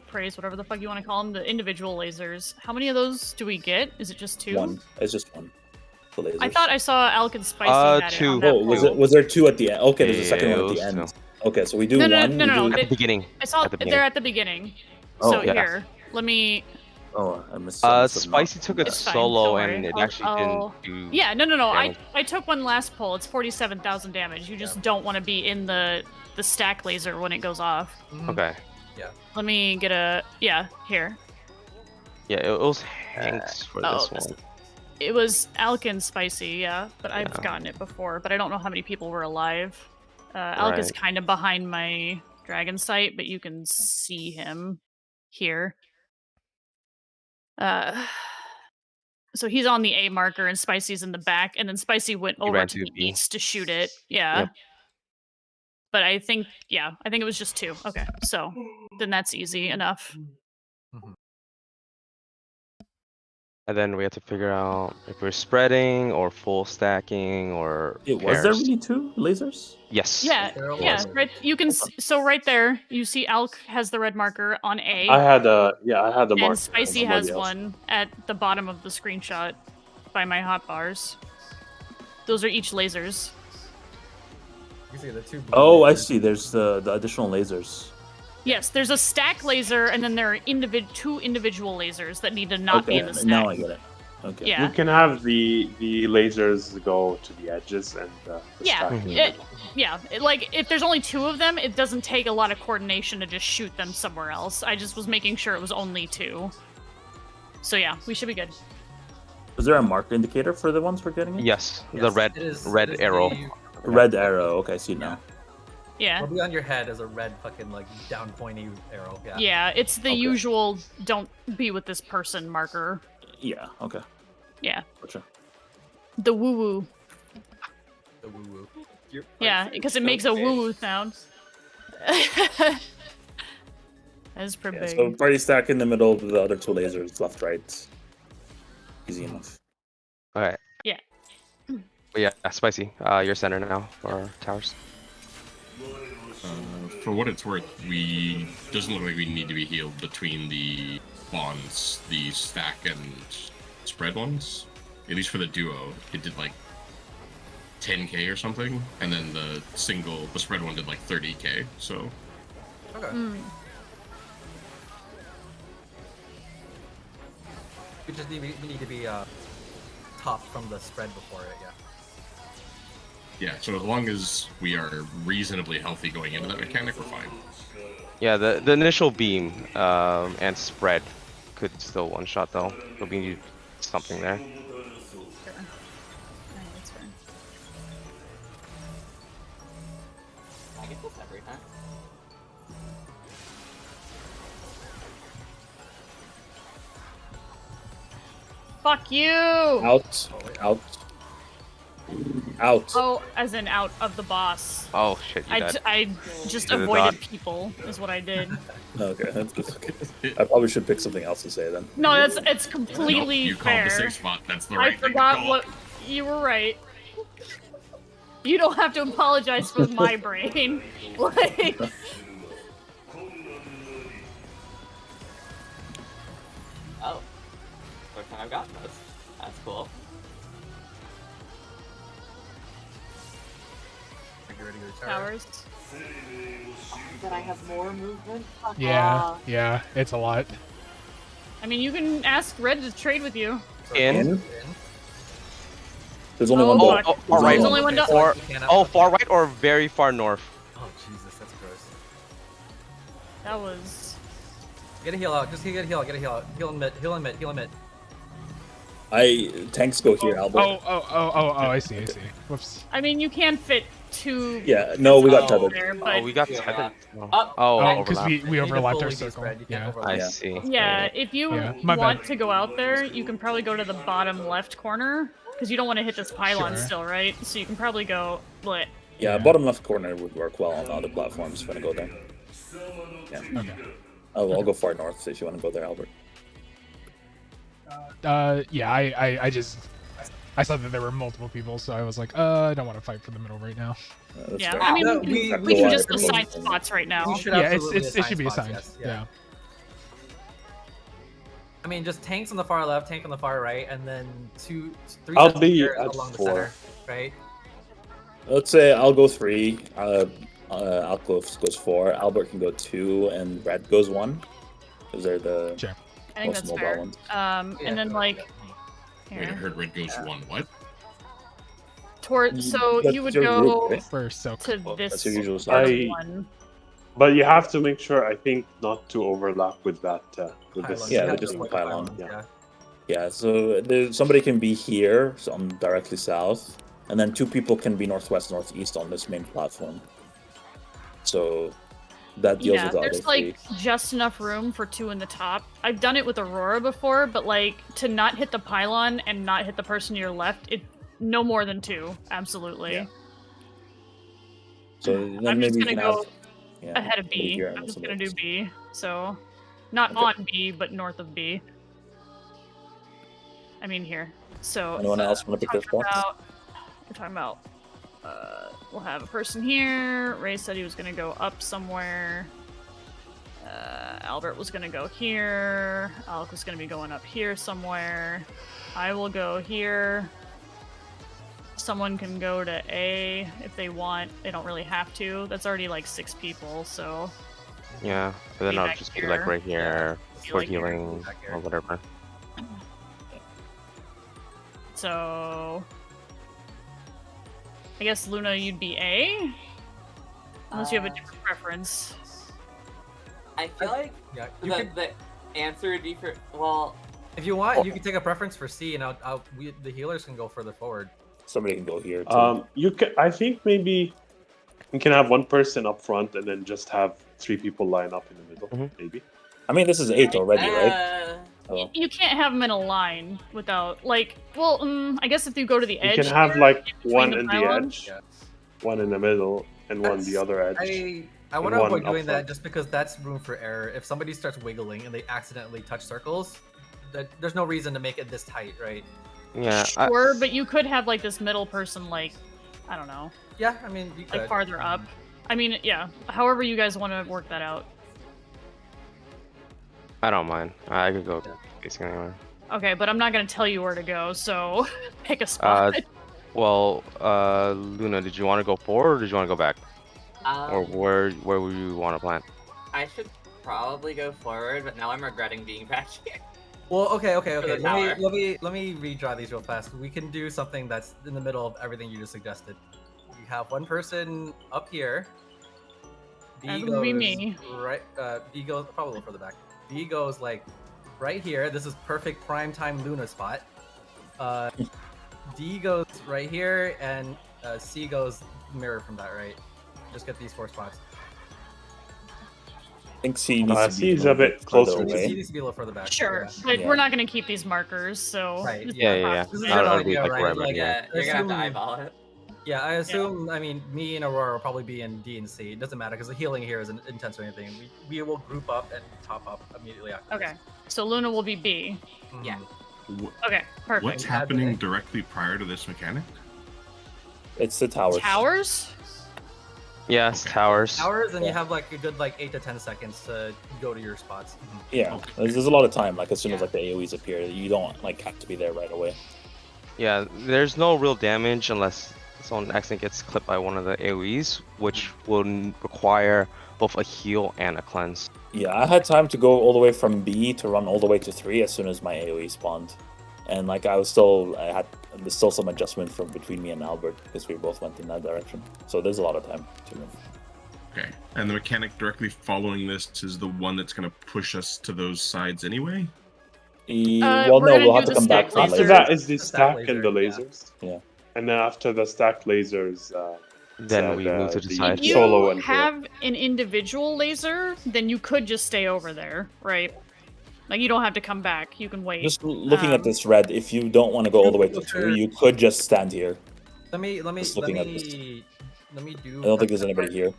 [SPEAKER 2] praise, whatever the fuck you want to call them, the individual lasers, how many of those do we get? Is it just 2?
[SPEAKER 6] 1. It's just 1. The lasers.
[SPEAKER 2] I thought I saw Alec and Spicy had it
[SPEAKER 8] 2.
[SPEAKER 2] on that
[SPEAKER 6] Oh,
[SPEAKER 2] poll.
[SPEAKER 6] was there 2 at the end? Okay, there's a second
[SPEAKER 8] Yeah,
[SPEAKER 6] one at the
[SPEAKER 8] it was
[SPEAKER 6] end. Okay, so we do
[SPEAKER 2] No, no,
[SPEAKER 6] 1.
[SPEAKER 2] no, no,
[SPEAKER 6] we
[SPEAKER 2] no,
[SPEAKER 6] do...
[SPEAKER 8] At the beginning.
[SPEAKER 2] I saw
[SPEAKER 8] At the
[SPEAKER 2] they're
[SPEAKER 8] beginning.
[SPEAKER 2] at the beginning.
[SPEAKER 6] Oh,
[SPEAKER 2] So
[SPEAKER 8] yeah.
[SPEAKER 2] here, let me.
[SPEAKER 6] Oh, I missed some of them.
[SPEAKER 8] Spicy took it
[SPEAKER 2] It's fine,
[SPEAKER 8] solo
[SPEAKER 2] don't
[SPEAKER 8] and
[SPEAKER 2] worry.
[SPEAKER 8] it
[SPEAKER 2] I'll-
[SPEAKER 8] actually
[SPEAKER 2] I'll-
[SPEAKER 8] didn't do.
[SPEAKER 2] Yeah, no.
[SPEAKER 8] damage.
[SPEAKER 2] I took one last pull. It's 47,000 damage. You just don't want to be in the stack laser when it goes off.
[SPEAKER 8] Okay.
[SPEAKER 2] Let me get a here.
[SPEAKER 8] Yeah, it was Hanks for
[SPEAKER 2] oh,
[SPEAKER 8] this
[SPEAKER 2] this-
[SPEAKER 8] one.
[SPEAKER 2] It was Alec and Spicy, yeah, but I've
[SPEAKER 8] Yeah.
[SPEAKER 2] gotten it before. But I don't know how many people were alive. Alec is
[SPEAKER 8] Right.
[SPEAKER 2] kind of behind my dragon sight, but you can see him here. So he's on the A marker and Spicy's in the back, and then Spicy went over
[SPEAKER 8] ran
[SPEAKER 2] to
[SPEAKER 8] to
[SPEAKER 2] the
[SPEAKER 8] B.
[SPEAKER 2] east to shoot it. Yeah.
[SPEAKER 8] Yep.
[SPEAKER 2] But I think it was just 2. Okay, so then that's easy enough.
[SPEAKER 8] And then we have to figure out if we're spreading or full stacking or.
[SPEAKER 6] Was there
[SPEAKER 8] pairs.
[SPEAKER 6] really 2 lasers?
[SPEAKER 8] Yes.
[SPEAKER 2] Yeah,
[SPEAKER 1] There it
[SPEAKER 2] yeah.
[SPEAKER 1] was.
[SPEAKER 2] Right. You can so right there, you see Alk has the red marker on A,
[SPEAKER 7] I had the mark.
[SPEAKER 2] and Spicy has
[SPEAKER 7] Somebody else.
[SPEAKER 2] one at the bottom of the screenshot by my hotbars. Those are each lasers.
[SPEAKER 1] You see the 2 blue
[SPEAKER 6] Oh, I
[SPEAKER 1] lasers.
[SPEAKER 6] see. There's the additional lasers.
[SPEAKER 2] Yes, there's a stack laser, and then there are 2 individual lasers that need to not be
[SPEAKER 6] Okay,
[SPEAKER 2] in the stack.
[SPEAKER 6] now I get it. Okay.
[SPEAKER 2] Yeah.
[SPEAKER 7] You can have the lasers go to the edges and the
[SPEAKER 2] Yeah,
[SPEAKER 7] stacking.
[SPEAKER 2] like if there's only 2 of them, it doesn't take a lot of coordination to just shoot them somewhere else. I just was making sure it was only 2. So yeah, we should be good.
[SPEAKER 6] Was there a mark indicator for the ones we're getting? In?
[SPEAKER 8] Yes. The
[SPEAKER 1] Yes,
[SPEAKER 8] red
[SPEAKER 1] it is
[SPEAKER 8] red arrow.
[SPEAKER 6] Red arrow. Okay, I see it now.
[SPEAKER 2] Yeah.
[SPEAKER 1] It'll be on your head as a red fucking like down pointy arrow. Yeah.
[SPEAKER 2] Yeah, it's the
[SPEAKER 6] Okay.
[SPEAKER 2] usual don't be with this person marker.
[SPEAKER 6] Yeah. Okay.
[SPEAKER 2] Yeah.
[SPEAKER 6] Gotcha.
[SPEAKER 2] The woo woo.
[SPEAKER 1] The woo woo.
[SPEAKER 2] Yeah, because it makes a woo woo sound. That's pretty
[SPEAKER 6] Yeah,
[SPEAKER 2] big.
[SPEAKER 6] so party stack in the middle with the other two lasers, left, right. Easy enough.
[SPEAKER 8] Okay.
[SPEAKER 2] Yeah.
[SPEAKER 8] But yeah, spicy. Your center now for towers.
[SPEAKER 4] For what it's worth, we doesn't look like we need to be healed between the bonds, the stack and spread ones. At least for the duo, it did like 10k or something, and then the spread one did like 30k. So
[SPEAKER 1] Okay. We need to be top from the spread before it. Yeah.
[SPEAKER 4] yeah, so as long as we are reasonably healthy going into that mechanic, we're fine.
[SPEAKER 8] Yeah, the initial beam and spread could still one shot though. But we need something there.
[SPEAKER 3] I get this every time.
[SPEAKER 2] Fuck you!
[SPEAKER 6] Out. Out. Out.
[SPEAKER 2] Oh, as in out of the boss.
[SPEAKER 8] Oh shit, you died.
[SPEAKER 2] I just
[SPEAKER 8] To the
[SPEAKER 2] avoided
[SPEAKER 8] dot.
[SPEAKER 2] people, is what I did.
[SPEAKER 6] Okay, that's good. Okay. I probably should pick something else to say then.
[SPEAKER 2] No, it's completely
[SPEAKER 4] Nope, you called
[SPEAKER 2] fair.
[SPEAKER 4] the safe spot. That's the
[SPEAKER 2] I
[SPEAKER 4] right thing to
[SPEAKER 2] forgot
[SPEAKER 4] call.
[SPEAKER 2] what you were right. You don't have to apologize for my brain. Like,
[SPEAKER 3] Oh. First time I've gotten those. That's cool.
[SPEAKER 1] Get ready to retire.
[SPEAKER 2] towers.
[SPEAKER 3] Then I have more movement?
[SPEAKER 5] Yeah, yeah, it's a lot.
[SPEAKER 2] I mean, you can ask Red to trade with you.
[SPEAKER 8] In?
[SPEAKER 6] There's only
[SPEAKER 2] Oh,
[SPEAKER 6] one
[SPEAKER 2] fuck.
[SPEAKER 6] door.
[SPEAKER 8] far right.
[SPEAKER 2] There's only one door.
[SPEAKER 8] Or
[SPEAKER 1] You can't
[SPEAKER 8] oh,
[SPEAKER 1] have-
[SPEAKER 8] far right or very far north.
[SPEAKER 1] Oh Jesus, that's gross.
[SPEAKER 2] That was.
[SPEAKER 1] Get a heal out. Just get a heal out. Get a heal out. Heal in mid. Heal in mid. Heal in mid.
[SPEAKER 6] Tanks go here, Albert.
[SPEAKER 5] Oh, I see. Whoops.
[SPEAKER 2] I mean, you can fit two.
[SPEAKER 6] Yeah, no, we got
[SPEAKER 3] Oh.
[SPEAKER 6] tethered.
[SPEAKER 2] There,
[SPEAKER 8] Oh,
[SPEAKER 2] but
[SPEAKER 8] we got
[SPEAKER 3] Yeah.
[SPEAKER 8] tethered.
[SPEAKER 3] Up.
[SPEAKER 8] Oh,
[SPEAKER 5] Because
[SPEAKER 8] overlap.
[SPEAKER 5] we
[SPEAKER 1] You need to
[SPEAKER 5] overlapped
[SPEAKER 1] fully
[SPEAKER 5] our
[SPEAKER 1] be
[SPEAKER 5] circle.
[SPEAKER 1] spread. You can't
[SPEAKER 5] Yeah.
[SPEAKER 1] overlap.
[SPEAKER 8] I
[SPEAKER 6] Yeah.
[SPEAKER 8] see.
[SPEAKER 2] yeah, if you
[SPEAKER 5] Yeah, my
[SPEAKER 2] want
[SPEAKER 5] bad.
[SPEAKER 2] to go out there, you can probably go to the bottom left corner because you don't want to hit this pylon
[SPEAKER 5] Sure.
[SPEAKER 2] still, right? So you can probably go. But
[SPEAKER 6] Yeah, bottom left corner would work well on other platforms if you want to go there. Yeah.
[SPEAKER 5] Okay.
[SPEAKER 6] I'll go far north if you want to go there, Albert.
[SPEAKER 5] Yeah, I saw that there were multiple people, so I was like, I don't want to fight for the middle right now.
[SPEAKER 6] That's
[SPEAKER 2] yeah,
[SPEAKER 6] fair.
[SPEAKER 2] I mean,
[SPEAKER 1] No,
[SPEAKER 2] we can,
[SPEAKER 1] we-
[SPEAKER 2] we can
[SPEAKER 6] we-
[SPEAKER 2] just
[SPEAKER 6] we-
[SPEAKER 2] assign spots right now.
[SPEAKER 1] We should
[SPEAKER 5] Yeah,
[SPEAKER 1] absolutely
[SPEAKER 5] it
[SPEAKER 1] assign
[SPEAKER 5] should be
[SPEAKER 1] spots,
[SPEAKER 5] assigned.
[SPEAKER 1] yes,
[SPEAKER 5] Yeah.
[SPEAKER 1] I mean, just tanks on the far left, tank on the far right, and then three
[SPEAKER 7] I'll
[SPEAKER 1] sets of
[SPEAKER 7] be
[SPEAKER 1] stairs
[SPEAKER 7] at
[SPEAKER 1] along the
[SPEAKER 7] 4.
[SPEAKER 1] center, right?
[SPEAKER 6] Let's say I'll go 3. Alclove goes 4. Albert can go 2, and Red goes 1. Because they're the
[SPEAKER 5] Sure.
[SPEAKER 2] I think
[SPEAKER 6] most
[SPEAKER 2] that's
[SPEAKER 6] mobile
[SPEAKER 2] fair.
[SPEAKER 6] ones.
[SPEAKER 2] And then like
[SPEAKER 4] Wait, I
[SPEAKER 2] here,
[SPEAKER 4] heard red goes one. What?
[SPEAKER 2] toward. So
[SPEAKER 6] That's
[SPEAKER 2] you would
[SPEAKER 6] your
[SPEAKER 2] go
[SPEAKER 6] group, right?
[SPEAKER 5] For silk.
[SPEAKER 2] to
[SPEAKER 6] Well,
[SPEAKER 2] this
[SPEAKER 6] that's your usual
[SPEAKER 2] sort of
[SPEAKER 7] size.
[SPEAKER 2] one.
[SPEAKER 7] But you have to make sure, I think, not to overlap with that. With this.
[SPEAKER 1] Pylon.
[SPEAKER 6] Yeah,
[SPEAKER 1] You
[SPEAKER 6] they're
[SPEAKER 1] have
[SPEAKER 6] just
[SPEAKER 1] to
[SPEAKER 6] the
[SPEAKER 1] avoid the
[SPEAKER 6] pylon.
[SPEAKER 1] pylons,
[SPEAKER 7] Yeah.
[SPEAKER 6] Yeah, so somebody can be here, so I'm directly south, and then 2 people can be northwest, northeast on this main platform. So that deals
[SPEAKER 2] Yeah,
[SPEAKER 6] with the other
[SPEAKER 2] there's
[SPEAKER 6] 3.
[SPEAKER 2] like just enough room for 2 in the top. I've done it with Aurora before, but like to not hit the pylon and not hit the person to your left, it no more than 2. Absolutely.
[SPEAKER 6] Yeah. So then
[SPEAKER 2] I'm
[SPEAKER 6] maybe
[SPEAKER 2] just
[SPEAKER 6] you
[SPEAKER 2] gonna
[SPEAKER 6] can
[SPEAKER 2] go
[SPEAKER 6] have
[SPEAKER 2] ahead of
[SPEAKER 6] somebody
[SPEAKER 2] B.
[SPEAKER 6] here and
[SPEAKER 2] I'm just
[SPEAKER 6] somebody
[SPEAKER 2] gonna do
[SPEAKER 6] else.
[SPEAKER 2] B. So, not
[SPEAKER 6] Okay.
[SPEAKER 2] on B, but north of B. I mean here. So.
[SPEAKER 6] Anyone else want to pick their spots?
[SPEAKER 2] We're talking about. We'll have a person here. Ray said he was gonna go up somewhere. Albert was gonna go here. Alec was gonna be going up here somewhere. I will go here. Someone can go to A if they want. They don't really have to. That's already like 6 people, so
[SPEAKER 8] Yeah, but then
[SPEAKER 2] Be
[SPEAKER 8] I'll
[SPEAKER 2] back
[SPEAKER 8] just be like
[SPEAKER 2] here.
[SPEAKER 8] right here
[SPEAKER 2] Be
[SPEAKER 8] for
[SPEAKER 2] like here.
[SPEAKER 8] healing
[SPEAKER 1] Back here.
[SPEAKER 8] or whatever.
[SPEAKER 2] so I guess Luna, you'd be A, unless you have a different preference.
[SPEAKER 3] I feel like
[SPEAKER 1] Yeah,
[SPEAKER 3] the answer would be for, well,
[SPEAKER 1] if you want, you can take a preference for C, and the healers can go further forward.
[SPEAKER 6] Somebody can go here too.
[SPEAKER 7] You can. I think maybe you can have one person up front and then just have 3 people line up in the middle.
[SPEAKER 8] Mhm.
[SPEAKER 7] Maybe.
[SPEAKER 6] I mean, this is 8 already, right? So,
[SPEAKER 2] You can't have them in a line without, like, well, I guess if you go to the
[SPEAKER 7] You
[SPEAKER 2] edge,
[SPEAKER 7] can have
[SPEAKER 2] here,
[SPEAKER 7] like
[SPEAKER 2] in between
[SPEAKER 7] one in the
[SPEAKER 2] pylons.
[SPEAKER 7] edge,
[SPEAKER 1] Yeah.
[SPEAKER 7] one in the middle, and one the other edge.
[SPEAKER 1] I want to
[SPEAKER 7] one
[SPEAKER 1] avoid
[SPEAKER 7] up
[SPEAKER 1] doing that
[SPEAKER 7] front.
[SPEAKER 1] just because that's room for error. If somebody starts wiggling and they accidentally touch circles, there's no reason to make it this tight, right?
[SPEAKER 8] Yeah.
[SPEAKER 2] Sure, but you could have like this middle person, like, I don't know,
[SPEAKER 1] Yeah, I mean, you could.
[SPEAKER 2] like farther up. I mean, yeah. However you guys want to work that out.
[SPEAKER 8] I don't mind. I could go basically anywhere.
[SPEAKER 2] Okay, but I'm not gonna tell you where to go, so pick a spot.
[SPEAKER 8] Well, Luna, did you want to go forward or did you want to go back? Or where would you want to plant?
[SPEAKER 3] I should probably go forward, but now I'm regretting being back here.
[SPEAKER 1] Well, okay.
[SPEAKER 3] the
[SPEAKER 1] Let
[SPEAKER 3] tower.
[SPEAKER 1] me redraw these real fast. We can do something that's in the middle of everything you just suggested. You have one person up here.
[SPEAKER 2] That
[SPEAKER 1] B
[SPEAKER 2] would
[SPEAKER 1] goes
[SPEAKER 2] be me.
[SPEAKER 1] right. B goes probably a little further back. B goes like right here. This is perfect prime time Luna spot. D goes right here, and C goes mirror from that, right? Just get these 4 spots.
[SPEAKER 6] I think C needs to be
[SPEAKER 7] C is
[SPEAKER 6] little
[SPEAKER 7] a bit
[SPEAKER 6] further
[SPEAKER 7] closer to
[SPEAKER 6] away.
[SPEAKER 1] C needs to be a little further back.
[SPEAKER 2] Sure,
[SPEAKER 1] Yeah.
[SPEAKER 2] but
[SPEAKER 6] Yeah.
[SPEAKER 2] we're not gonna keep these markers, so
[SPEAKER 1] Right,
[SPEAKER 2] it's
[SPEAKER 8] Yeah,
[SPEAKER 2] not
[SPEAKER 8] yeah, yeah.
[SPEAKER 1] This is
[SPEAKER 2] possible.
[SPEAKER 1] a general
[SPEAKER 8] I'll be
[SPEAKER 1] idea,
[SPEAKER 8] like
[SPEAKER 1] right?
[SPEAKER 8] wherever.
[SPEAKER 1] Like,
[SPEAKER 3] Yeah, you're gonna have to
[SPEAKER 1] assume-
[SPEAKER 3] eyeball it.
[SPEAKER 1] Yeah, I assume. I mean, me and Aurora will probably be in D and C. It doesn't matter because the healing here isn't intense or anything. We will group up and top up immediately after.
[SPEAKER 2] Okay, so Luna will be B.
[SPEAKER 1] Mhm.
[SPEAKER 3] Yeah.
[SPEAKER 2] Okay, perfect.
[SPEAKER 4] What's happening directly prior to this mechanic?
[SPEAKER 6] It's the towers.
[SPEAKER 2] Towers?
[SPEAKER 8] Yes,
[SPEAKER 4] Okay.
[SPEAKER 8] towers.
[SPEAKER 1] Towers, and you
[SPEAKER 6] Yeah.
[SPEAKER 1] have like a good 8 to 10 seconds to go to your spots.
[SPEAKER 6] Yeah,
[SPEAKER 4] Okay.
[SPEAKER 6] there's a lot of time. Like as soon as
[SPEAKER 3] Yeah.
[SPEAKER 6] like the AOE's appear, you don't like have to be there right away.
[SPEAKER 8] Yeah, there's no real damage unless someone accidentally gets clipped by one of the AoEs, which will require both a heal and a cleanse.
[SPEAKER 6] Yeah, I had time to go all the way from B to run all the way to 3 as soon as my AOE spawned, and like there's still some adjustment from between me and Albert because we both went in that direction. So there's a lot of time to move.
[SPEAKER 4] Okay. And the mechanic directly following this is the one that's going to push us to those sides anyway?
[SPEAKER 6] Well,
[SPEAKER 2] we're
[SPEAKER 6] no,
[SPEAKER 2] gonna
[SPEAKER 6] we'll
[SPEAKER 2] do
[SPEAKER 6] have to
[SPEAKER 2] the
[SPEAKER 6] come back
[SPEAKER 2] stack
[SPEAKER 6] to that
[SPEAKER 7] After
[SPEAKER 2] laser.
[SPEAKER 6] later.
[SPEAKER 7] that is the
[SPEAKER 1] The stack
[SPEAKER 7] stack and the
[SPEAKER 1] laser,
[SPEAKER 7] lasers.
[SPEAKER 6] Yeah.
[SPEAKER 7] And then after the stack lasers,
[SPEAKER 8] Then we move to the side.
[SPEAKER 2] If you
[SPEAKER 7] Solo and
[SPEAKER 2] have an individual laser, then you could just stay over there, right? Like you don't have to come back. You can wait.
[SPEAKER 6] Just looking at this red, if you don't want to go all the way to 2, you could just stand here.
[SPEAKER 1] Let me
[SPEAKER 6] Just looking at this.
[SPEAKER 1] do.
[SPEAKER 6] I don't think there's anybody here.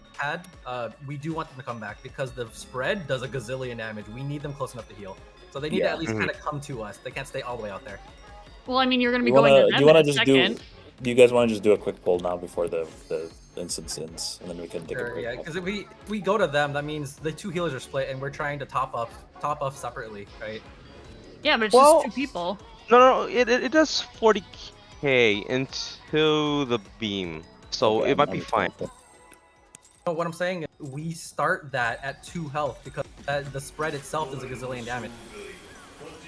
[SPEAKER 1] We do want them to come back because the spread does a gazillion damage. We need them close enough to heal, so they need to
[SPEAKER 6] Yeah.
[SPEAKER 1] at least
[SPEAKER 8] Mhm.
[SPEAKER 1] kind of come to us. They can't stay all the way out there.
[SPEAKER 2] Well, I mean, you're gonna be
[SPEAKER 6] Do you
[SPEAKER 2] going
[SPEAKER 6] wanna-
[SPEAKER 2] to
[SPEAKER 6] do
[SPEAKER 2] them
[SPEAKER 6] you wanna
[SPEAKER 2] in a
[SPEAKER 6] just
[SPEAKER 2] second.
[SPEAKER 6] do you guys want to just do a quick poll now before the instance ends, and then we can take a
[SPEAKER 1] Sure,
[SPEAKER 6] break?
[SPEAKER 1] yeah, because if we go to them, that means the 2 healers are split, and we're trying to top up separately, right?
[SPEAKER 2] Yeah, but it's
[SPEAKER 8] Well-
[SPEAKER 2] just 2 people.
[SPEAKER 8] No, it does 40k into the beam, so
[SPEAKER 6] Okay,
[SPEAKER 8] it might
[SPEAKER 6] I'm
[SPEAKER 8] be
[SPEAKER 6] just
[SPEAKER 8] fine.
[SPEAKER 6] gonna-
[SPEAKER 1] No, what I'm saying is we start that at 2 health because the spread itself is a gazillion damage.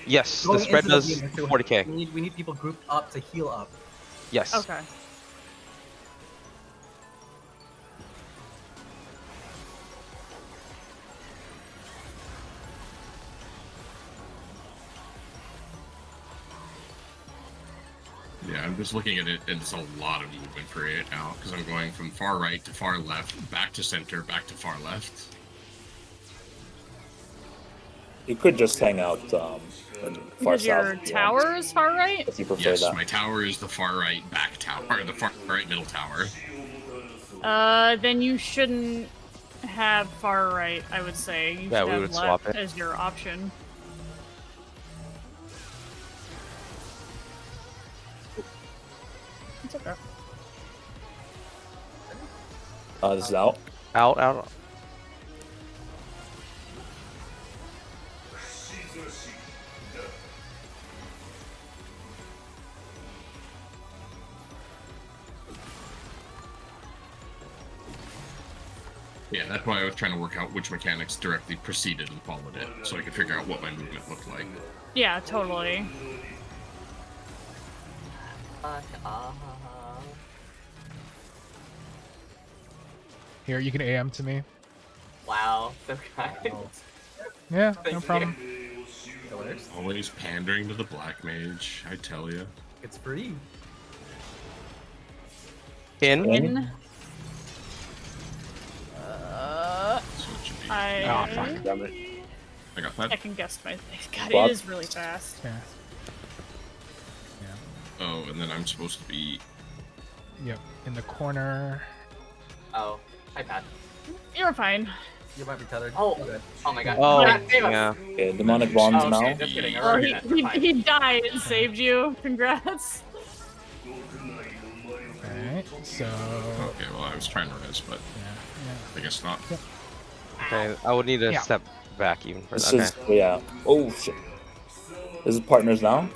[SPEAKER 8] Yes, the
[SPEAKER 1] Going
[SPEAKER 8] spread
[SPEAKER 1] into the
[SPEAKER 8] does
[SPEAKER 1] beam is 2
[SPEAKER 8] 40k.
[SPEAKER 1] health. We need people grouped up to heal up.
[SPEAKER 8] Yes.
[SPEAKER 2] Okay.
[SPEAKER 4] Yeah, I'm just looking at it, and it's a lot of movement for it now, because I'm going from far right to far left, back to center, back to far left.
[SPEAKER 6] You could just hang out far
[SPEAKER 2] Because
[SPEAKER 6] south
[SPEAKER 2] your
[SPEAKER 6] if you
[SPEAKER 2] tower
[SPEAKER 6] want,
[SPEAKER 2] is far right?
[SPEAKER 6] if you prefer
[SPEAKER 4] Yes,
[SPEAKER 6] that.
[SPEAKER 4] my tower is the far right back tower, or the far right middle tower.
[SPEAKER 2] Then you shouldn't have far right, I would say. You
[SPEAKER 8] Yeah,
[SPEAKER 2] should
[SPEAKER 8] we
[SPEAKER 2] have
[SPEAKER 8] would
[SPEAKER 2] left
[SPEAKER 8] swap it.
[SPEAKER 2] as your option. It's okay.
[SPEAKER 6] This is out.
[SPEAKER 8] Out.
[SPEAKER 4] Yeah, that's why I was trying to work out which mechanics directly preceded and followed it, so I could figure out what my movement looked like.
[SPEAKER 2] Yeah, totally.
[SPEAKER 3] Fuck off.
[SPEAKER 5] Here, you can AM to me.
[SPEAKER 3] Wow, so kind.
[SPEAKER 1] Oh,
[SPEAKER 5] Yeah,
[SPEAKER 3] Thank
[SPEAKER 5] no
[SPEAKER 3] you.
[SPEAKER 5] problem.
[SPEAKER 1] that works.
[SPEAKER 4] Always pandering to the black mage, I tell you.
[SPEAKER 1] It's free.
[SPEAKER 8] In.
[SPEAKER 2] In.
[SPEAKER 4] So it should be.
[SPEAKER 2] I
[SPEAKER 5] fuck.
[SPEAKER 7] Damn it.
[SPEAKER 4] I got that.
[SPEAKER 2] second guessed my thing. God,
[SPEAKER 6] Fuck.
[SPEAKER 2] it is really fast.
[SPEAKER 5] Yeah.
[SPEAKER 4] Oh, and then I'm supposed to be.
[SPEAKER 5] Yep. In the corner.
[SPEAKER 3] Oh, hi, Pat.
[SPEAKER 2] You're fine.
[SPEAKER 1] You might be tethered.
[SPEAKER 3] Oh.
[SPEAKER 1] You're good.
[SPEAKER 3] Oh my god.
[SPEAKER 8] Oh,
[SPEAKER 3] Pat, save us.
[SPEAKER 8] yeah.
[SPEAKER 6] Okay, demonic bonds
[SPEAKER 3] Oh,
[SPEAKER 6] now.
[SPEAKER 3] okay, just kidding.
[SPEAKER 2] Oh,
[SPEAKER 3] We're fine.
[SPEAKER 2] he died and saved you. Congrats.
[SPEAKER 5] Alright, so.
[SPEAKER 4] Okay, well, I was trying to res, but
[SPEAKER 5] Yeah.
[SPEAKER 4] I guess not.
[SPEAKER 8] Okay, I would need to
[SPEAKER 5] Yeah.
[SPEAKER 8] step back even for
[SPEAKER 6] This
[SPEAKER 8] that.
[SPEAKER 6] is yeah. Oh shit. This is partners now.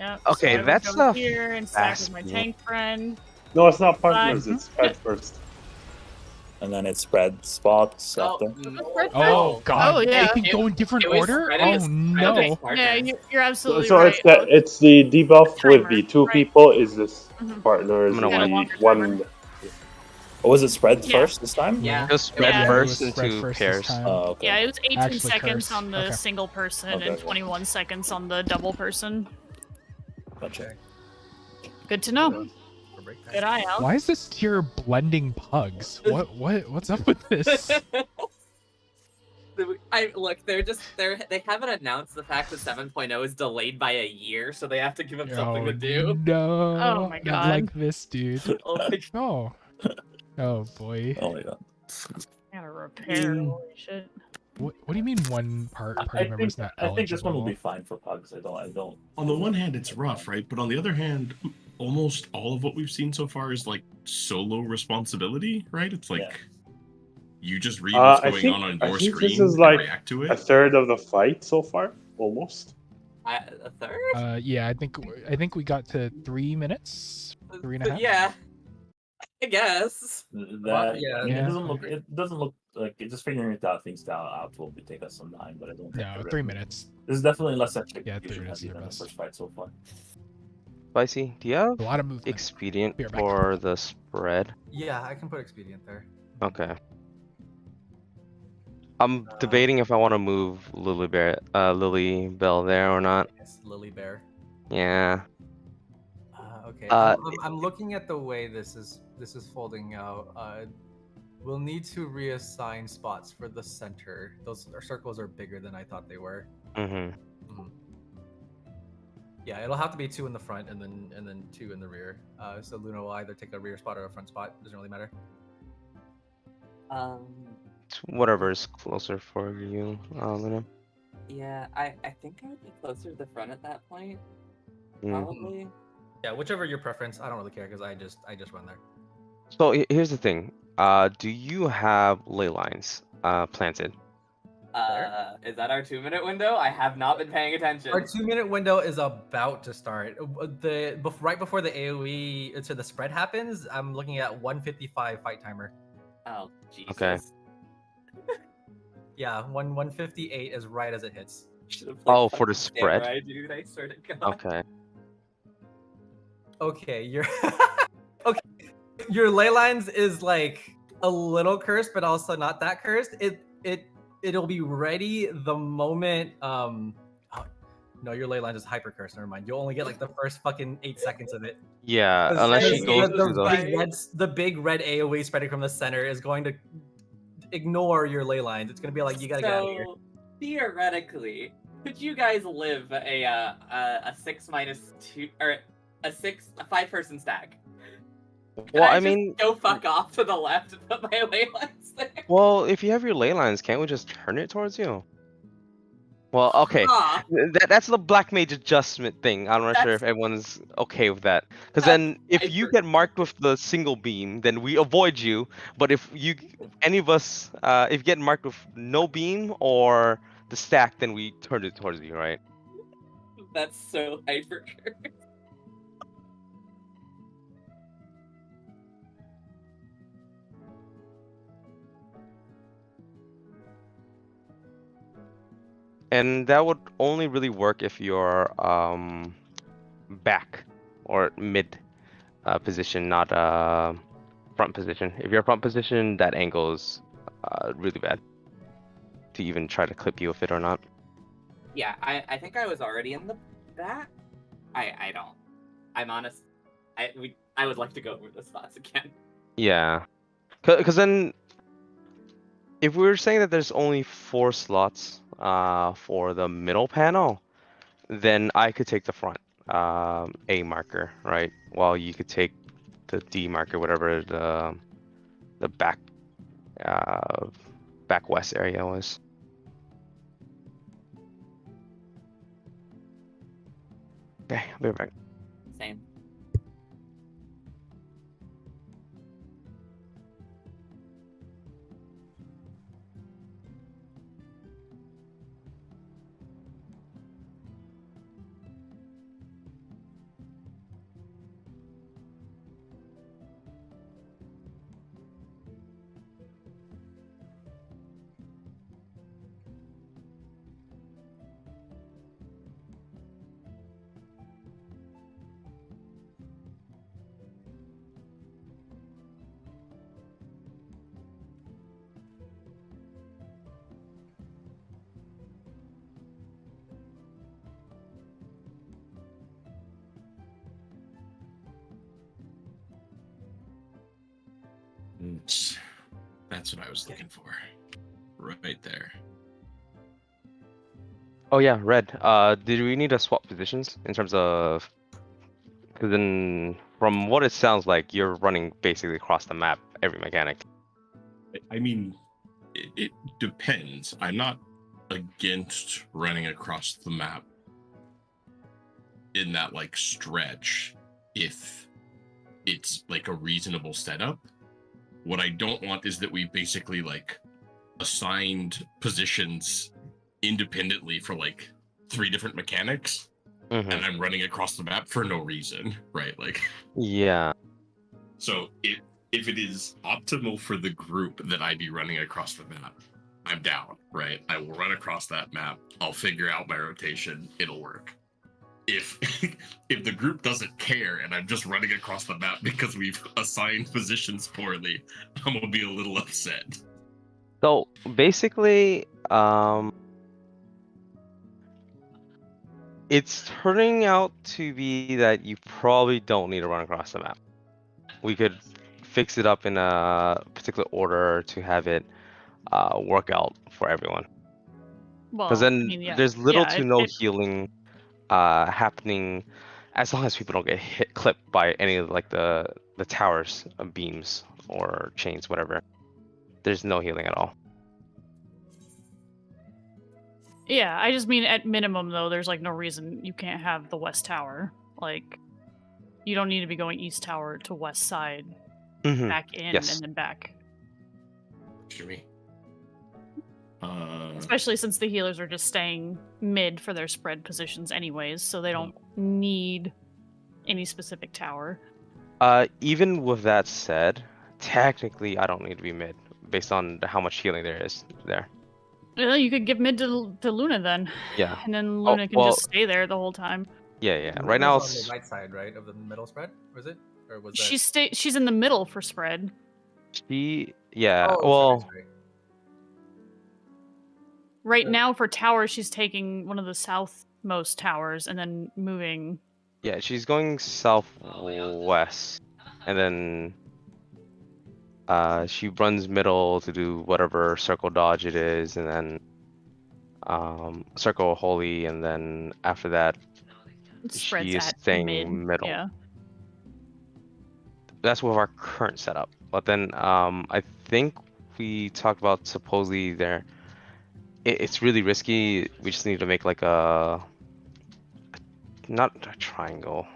[SPEAKER 2] Yeah.
[SPEAKER 8] Okay,
[SPEAKER 2] so I would
[SPEAKER 8] that's
[SPEAKER 2] go
[SPEAKER 8] a
[SPEAKER 2] here and stack with
[SPEAKER 8] fast
[SPEAKER 2] my
[SPEAKER 8] move.
[SPEAKER 2] tank friend.
[SPEAKER 7] No, it's not partners. It's spread first.
[SPEAKER 6] And then it spread spots
[SPEAKER 3] Oh,
[SPEAKER 6] after.
[SPEAKER 5] Oh god,
[SPEAKER 2] Oh, yeah.
[SPEAKER 5] they can go in different
[SPEAKER 3] It was
[SPEAKER 5] order?
[SPEAKER 3] spreading
[SPEAKER 5] Oh
[SPEAKER 3] as-
[SPEAKER 5] no.
[SPEAKER 3] Okay.
[SPEAKER 2] Yeah, you're absolutely
[SPEAKER 7] So
[SPEAKER 2] right.
[SPEAKER 7] it's the debuff with
[SPEAKER 2] Timer,
[SPEAKER 7] the two
[SPEAKER 2] right.
[SPEAKER 7] people is this
[SPEAKER 2] Mhm.
[SPEAKER 7] partners
[SPEAKER 8] I'm gonna
[SPEAKER 7] and
[SPEAKER 8] watch.
[SPEAKER 7] the
[SPEAKER 2] Longer
[SPEAKER 7] one.
[SPEAKER 2] timer.
[SPEAKER 6] Oh, was it spread
[SPEAKER 2] Yeah.
[SPEAKER 6] first this time?
[SPEAKER 3] Yeah.
[SPEAKER 8] Just spread
[SPEAKER 2] Yeah.
[SPEAKER 5] It
[SPEAKER 8] first
[SPEAKER 5] was spread
[SPEAKER 8] into
[SPEAKER 5] first this
[SPEAKER 8] pairs.
[SPEAKER 5] time.
[SPEAKER 6] Oh, okay.
[SPEAKER 2] Yeah, it was 18
[SPEAKER 5] Actually
[SPEAKER 2] seconds
[SPEAKER 5] cursed.
[SPEAKER 2] on the
[SPEAKER 5] Okay.
[SPEAKER 2] single person
[SPEAKER 6] Okay,
[SPEAKER 2] and
[SPEAKER 6] okay.
[SPEAKER 2] 21 seconds on the double person.
[SPEAKER 6] Gotcha.
[SPEAKER 2] Good to know.
[SPEAKER 1] For break time.
[SPEAKER 2] Good eye out.
[SPEAKER 5] Why is this tier blending pugs? What's up with this?
[SPEAKER 3] Look, they haven't announced the fact that 7.0 is delayed by a year, so they have to give them something
[SPEAKER 5] Oh,
[SPEAKER 3] to do.
[SPEAKER 5] No.
[SPEAKER 2] Oh my
[SPEAKER 5] not
[SPEAKER 2] God.
[SPEAKER 5] like this, dude.
[SPEAKER 3] Oh my god.
[SPEAKER 5] Oh. Oh boy.
[SPEAKER 6] Oh my god.
[SPEAKER 2] Gotta repair. Holy shit.
[SPEAKER 5] What do you mean one party member is not eligible?
[SPEAKER 6] I think this one will be fine for pugs. I don't.
[SPEAKER 4] On the one hand, it's rough, right? But on the other hand, almost all of what we've seen so far is like solo responsibility, right? It's like
[SPEAKER 6] Yeah.
[SPEAKER 4] you just read what's
[SPEAKER 7] I
[SPEAKER 4] going
[SPEAKER 7] think-
[SPEAKER 4] on
[SPEAKER 7] I
[SPEAKER 4] your
[SPEAKER 7] think
[SPEAKER 4] screen
[SPEAKER 7] this is
[SPEAKER 4] and
[SPEAKER 7] like
[SPEAKER 4] react to
[SPEAKER 7] A
[SPEAKER 4] it.
[SPEAKER 7] third of the fight so far, almost.
[SPEAKER 3] A third?
[SPEAKER 5] Yeah, I think we got to 3 minutes. 3.5.
[SPEAKER 3] Yeah. I guess.
[SPEAKER 6] That
[SPEAKER 1] yeah.
[SPEAKER 6] It doesn't look like it. Just figuring things out will take us some time, but I don't. think
[SPEAKER 5] No,
[SPEAKER 6] the
[SPEAKER 5] 3
[SPEAKER 6] rest-
[SPEAKER 5] minutes.
[SPEAKER 6] This is definitely less execution
[SPEAKER 5] Yeah, 3 minutes
[SPEAKER 6] heavy
[SPEAKER 5] is the
[SPEAKER 6] than the
[SPEAKER 5] best.
[SPEAKER 6] first fight so far.
[SPEAKER 8] Spicy, do you have
[SPEAKER 5] A lot of movement.
[SPEAKER 8] expedient
[SPEAKER 5] Be right back.
[SPEAKER 8] for the spread?
[SPEAKER 1] Yeah, I can put expedient there.
[SPEAKER 8] Okay. I'm debating if I want to move Lily Bell there or not.
[SPEAKER 1] Yes, Lily Bear.
[SPEAKER 8] Yeah.
[SPEAKER 1] Okay.
[SPEAKER 8] Uh,
[SPEAKER 1] I'm looking at the way this is folding out. We'll need to reassign spots for the center. Those circles are bigger than I thought they were.
[SPEAKER 8] Mm-hmm.
[SPEAKER 1] Mhm. Yeah, it'll have to be 2 in the front and then 2 in the rear. So Luna will either take a rear spot or a front spot. Doesn't really matter.
[SPEAKER 8] Whatever's closer for you, Luna.
[SPEAKER 3] Yeah, I think I would be closer to the front at that point.
[SPEAKER 8] Mm.
[SPEAKER 3] Probably.
[SPEAKER 1] Yeah, whichever your preference. I don't really care because I just run there.
[SPEAKER 8] So here's the thing. Do you have ley lines planted?
[SPEAKER 3] Is that our 2-minute window? I have not been paying attention.
[SPEAKER 1] Our 2-minute window is about to start. Right before the AOE, so the spread happens. I'm looking at 155 fight timer.
[SPEAKER 3] Oh, Jesus.
[SPEAKER 8] Okay.
[SPEAKER 1] Yeah, 158 is right as it hits.
[SPEAKER 3] Should've
[SPEAKER 8] Oh,
[SPEAKER 3] played
[SPEAKER 8] for the
[SPEAKER 3] fucking
[SPEAKER 8] spread?
[SPEAKER 3] samurai, dude, I swear to God.
[SPEAKER 8] Okay.
[SPEAKER 1] Okay, okay. Your ley lines is like a little cursed, but also not that cursed. It'll be ready the moment. Oh, no, your ley line is hyper cursed. Never mind. You'll only get like the first fucking 8 seconds of it.
[SPEAKER 8] Yeah, unless she goes
[SPEAKER 1] the,
[SPEAKER 8] through
[SPEAKER 1] the big red AOE spreading from the center is going to ignore your ley lines. It's gonna be like you gotta get out of here.
[SPEAKER 3] So, theoretically, could you guys live a 6-2 or a 5-person stack? Could
[SPEAKER 8] Well, I
[SPEAKER 3] just
[SPEAKER 8] mean,
[SPEAKER 3] go fuck off to the left and put my ley lines there.
[SPEAKER 8] well, if you have your ley lines, can't we just turn it towards you? Well, okay.
[SPEAKER 3] Ah,
[SPEAKER 8] That's the black mage adjustment thing. I'm not sure if everyone's okay with that. Because then, if you get marked with the single beam, then we avoid you. But if any of us, if you get marked with no beam or the stack, then we turn it towards you, right?
[SPEAKER 3] that's so hyper.
[SPEAKER 8] And that would only really work if you're back or mid position, not front position. If you're front position, that angle is really bad to even try to clip you with it or not.
[SPEAKER 3] Yeah, I think I was already in the back. I don't. I'm honest. I would like to go over the spots again.
[SPEAKER 8] Yeah, because then if we were saying that there's only 4 slots for the middle panel, then I could take the front A marker, right? While you could take the D marker, whatever the back back west area was. Okay, I'll be right back.
[SPEAKER 3] Same.
[SPEAKER 4] That's what I was looking for. Right there.
[SPEAKER 8] Oh yeah, red. Did we need to swap positions in terms of? Because then, from what it sounds like, you're running basically across the map every mechanic.
[SPEAKER 4] I mean, it depends. I'm not against running across the map in that like stretch if it's like a reasonable setup. What I don't want is that we basically like assigned positions independently for like 3 different mechanics,
[SPEAKER 8] Mm-hmm.
[SPEAKER 4] and I'm running across the map for no reason, right? Like,
[SPEAKER 8] yeah.
[SPEAKER 4] So if it is optimal for the group that I be running across the map, I'm down, right? I will run across that map. I'll figure out my rotation. It'll work. If if the group doesn't care and I'm just running across the map because we've assigned positions poorly, I'm gonna be a little upset.
[SPEAKER 8] So basically, it's turning out to be that you probably don't need to run across the map. We could fix it up in a particular order to have it work out for everyone.
[SPEAKER 2] Well,
[SPEAKER 8] Because then
[SPEAKER 2] yeah.
[SPEAKER 8] there's little
[SPEAKER 2] Yeah,
[SPEAKER 8] to no healing happening as long as people don't get clipped by any of like the towers beams or chains, whatever. There's no healing at all.
[SPEAKER 2] Yeah, I just mean at minimum though, there's like no reason you can't have the west tower. Like, you don't need to be going east tower to west side, back in
[SPEAKER 8] Yes.
[SPEAKER 2] and then back.
[SPEAKER 4] Jimmy.
[SPEAKER 2] Especially since the healers are just staying mid for their spread positions anyways, so they don't need any specific tower.
[SPEAKER 8] Even with that said, technically I don't need to be mid based on how much healing there is there.
[SPEAKER 2] Well, you could give mid to Luna then.
[SPEAKER 8] Yeah.
[SPEAKER 2] And then Luna can just stay there the whole time.
[SPEAKER 8] Yeah.
[SPEAKER 1] And
[SPEAKER 8] Right now
[SPEAKER 1] Luna's on the right side, right, of the middle spread, was it? Or was that...
[SPEAKER 2] She's in the middle for spread.
[SPEAKER 8] Yeah.
[SPEAKER 1] Oh,
[SPEAKER 8] well.
[SPEAKER 1] sorry.
[SPEAKER 2] Right now for tower, she's taking one of the southmost towers and then moving.
[SPEAKER 8] Yeah, she's going southwest, and then she runs middle to do whatever circle dodge it is, and then circle holy, and then after that
[SPEAKER 2] Spreads
[SPEAKER 8] she is
[SPEAKER 2] at
[SPEAKER 8] staying middle.
[SPEAKER 2] Yeah.
[SPEAKER 8] That's with our current setup. But then I think we talked about supposedly there. It's really risky. We just need to make like not a triangle.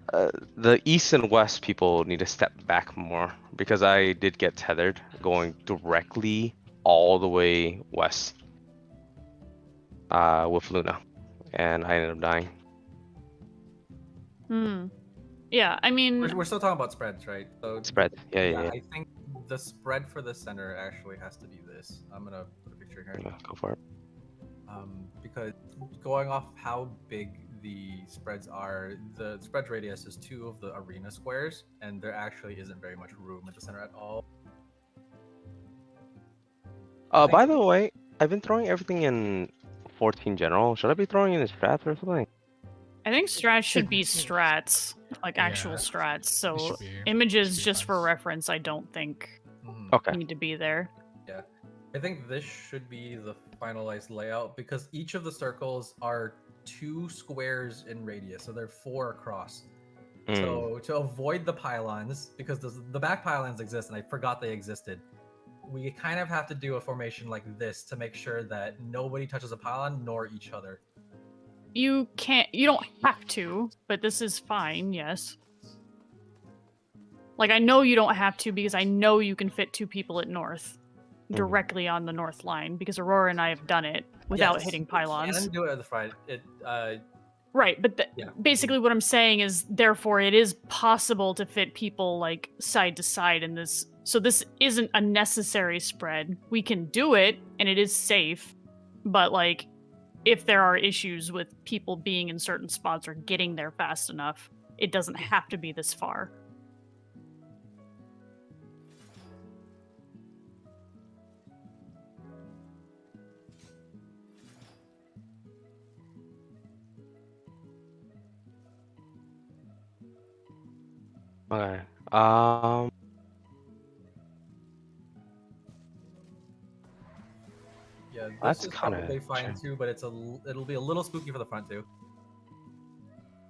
[SPEAKER 8] The east and west people need to step back more because I did get tethered going directly all the way west with Luna, and I ended up dying.
[SPEAKER 2] Yeah, I mean,
[SPEAKER 1] we're still talking about spreads, right? So
[SPEAKER 8] Spread. Yeah.
[SPEAKER 1] I think the spread for the center actually has to be this. I'm gonna put a picture here.
[SPEAKER 8] Yeah, go for it.
[SPEAKER 1] Because going off how big the spreads are, the spread radius is 2 of the arena squares, and there actually isn't very much room at the center at all.
[SPEAKER 8] By the way, I've been throwing everything in 14 general. Should I be throwing in a strat or something?
[SPEAKER 2] I think strats should be strats, like actual
[SPEAKER 5] Yeah.
[SPEAKER 2] strats. So
[SPEAKER 5] should be-
[SPEAKER 2] images,
[SPEAKER 5] should be
[SPEAKER 2] just
[SPEAKER 5] fine.
[SPEAKER 2] for reference, I don't think
[SPEAKER 1] Mhm.
[SPEAKER 8] Okay.
[SPEAKER 2] need to be there.
[SPEAKER 1] Yeah, I think this should be the finalized layout because each of the circles are 2 squares in radius, so they're 4 across.
[SPEAKER 8] Mm.
[SPEAKER 1] So to avoid the pylons, because the back pylons exist, and I forgot they existed, we kind of have to do a formation like this to make sure that nobody touches a pylon nor each other.
[SPEAKER 2] You can't. You don't have to, but this is fine. Yes. Like I know you don't have to because I know you can fit 2 people at north, directly on the north line because Aurora and I have done it without
[SPEAKER 1] Yes,
[SPEAKER 2] hitting
[SPEAKER 1] you
[SPEAKER 2] pylons.
[SPEAKER 1] can do it at the front.
[SPEAKER 2] Right, but
[SPEAKER 1] Yeah.
[SPEAKER 2] basically what I'm saying is, therefore, it is possible to fit people like side to side in this. So this isn't a necessary spread. We can do it, and it is safe. But like, if there are issues with people being in certain spots or getting there fast enough, it doesn't have to be this far.
[SPEAKER 8] Okay.
[SPEAKER 1] Yeah, this
[SPEAKER 8] That's
[SPEAKER 1] is
[SPEAKER 8] kinda
[SPEAKER 1] probably fine
[SPEAKER 8] strange.
[SPEAKER 1] too, but it'll be a little spooky for the front too.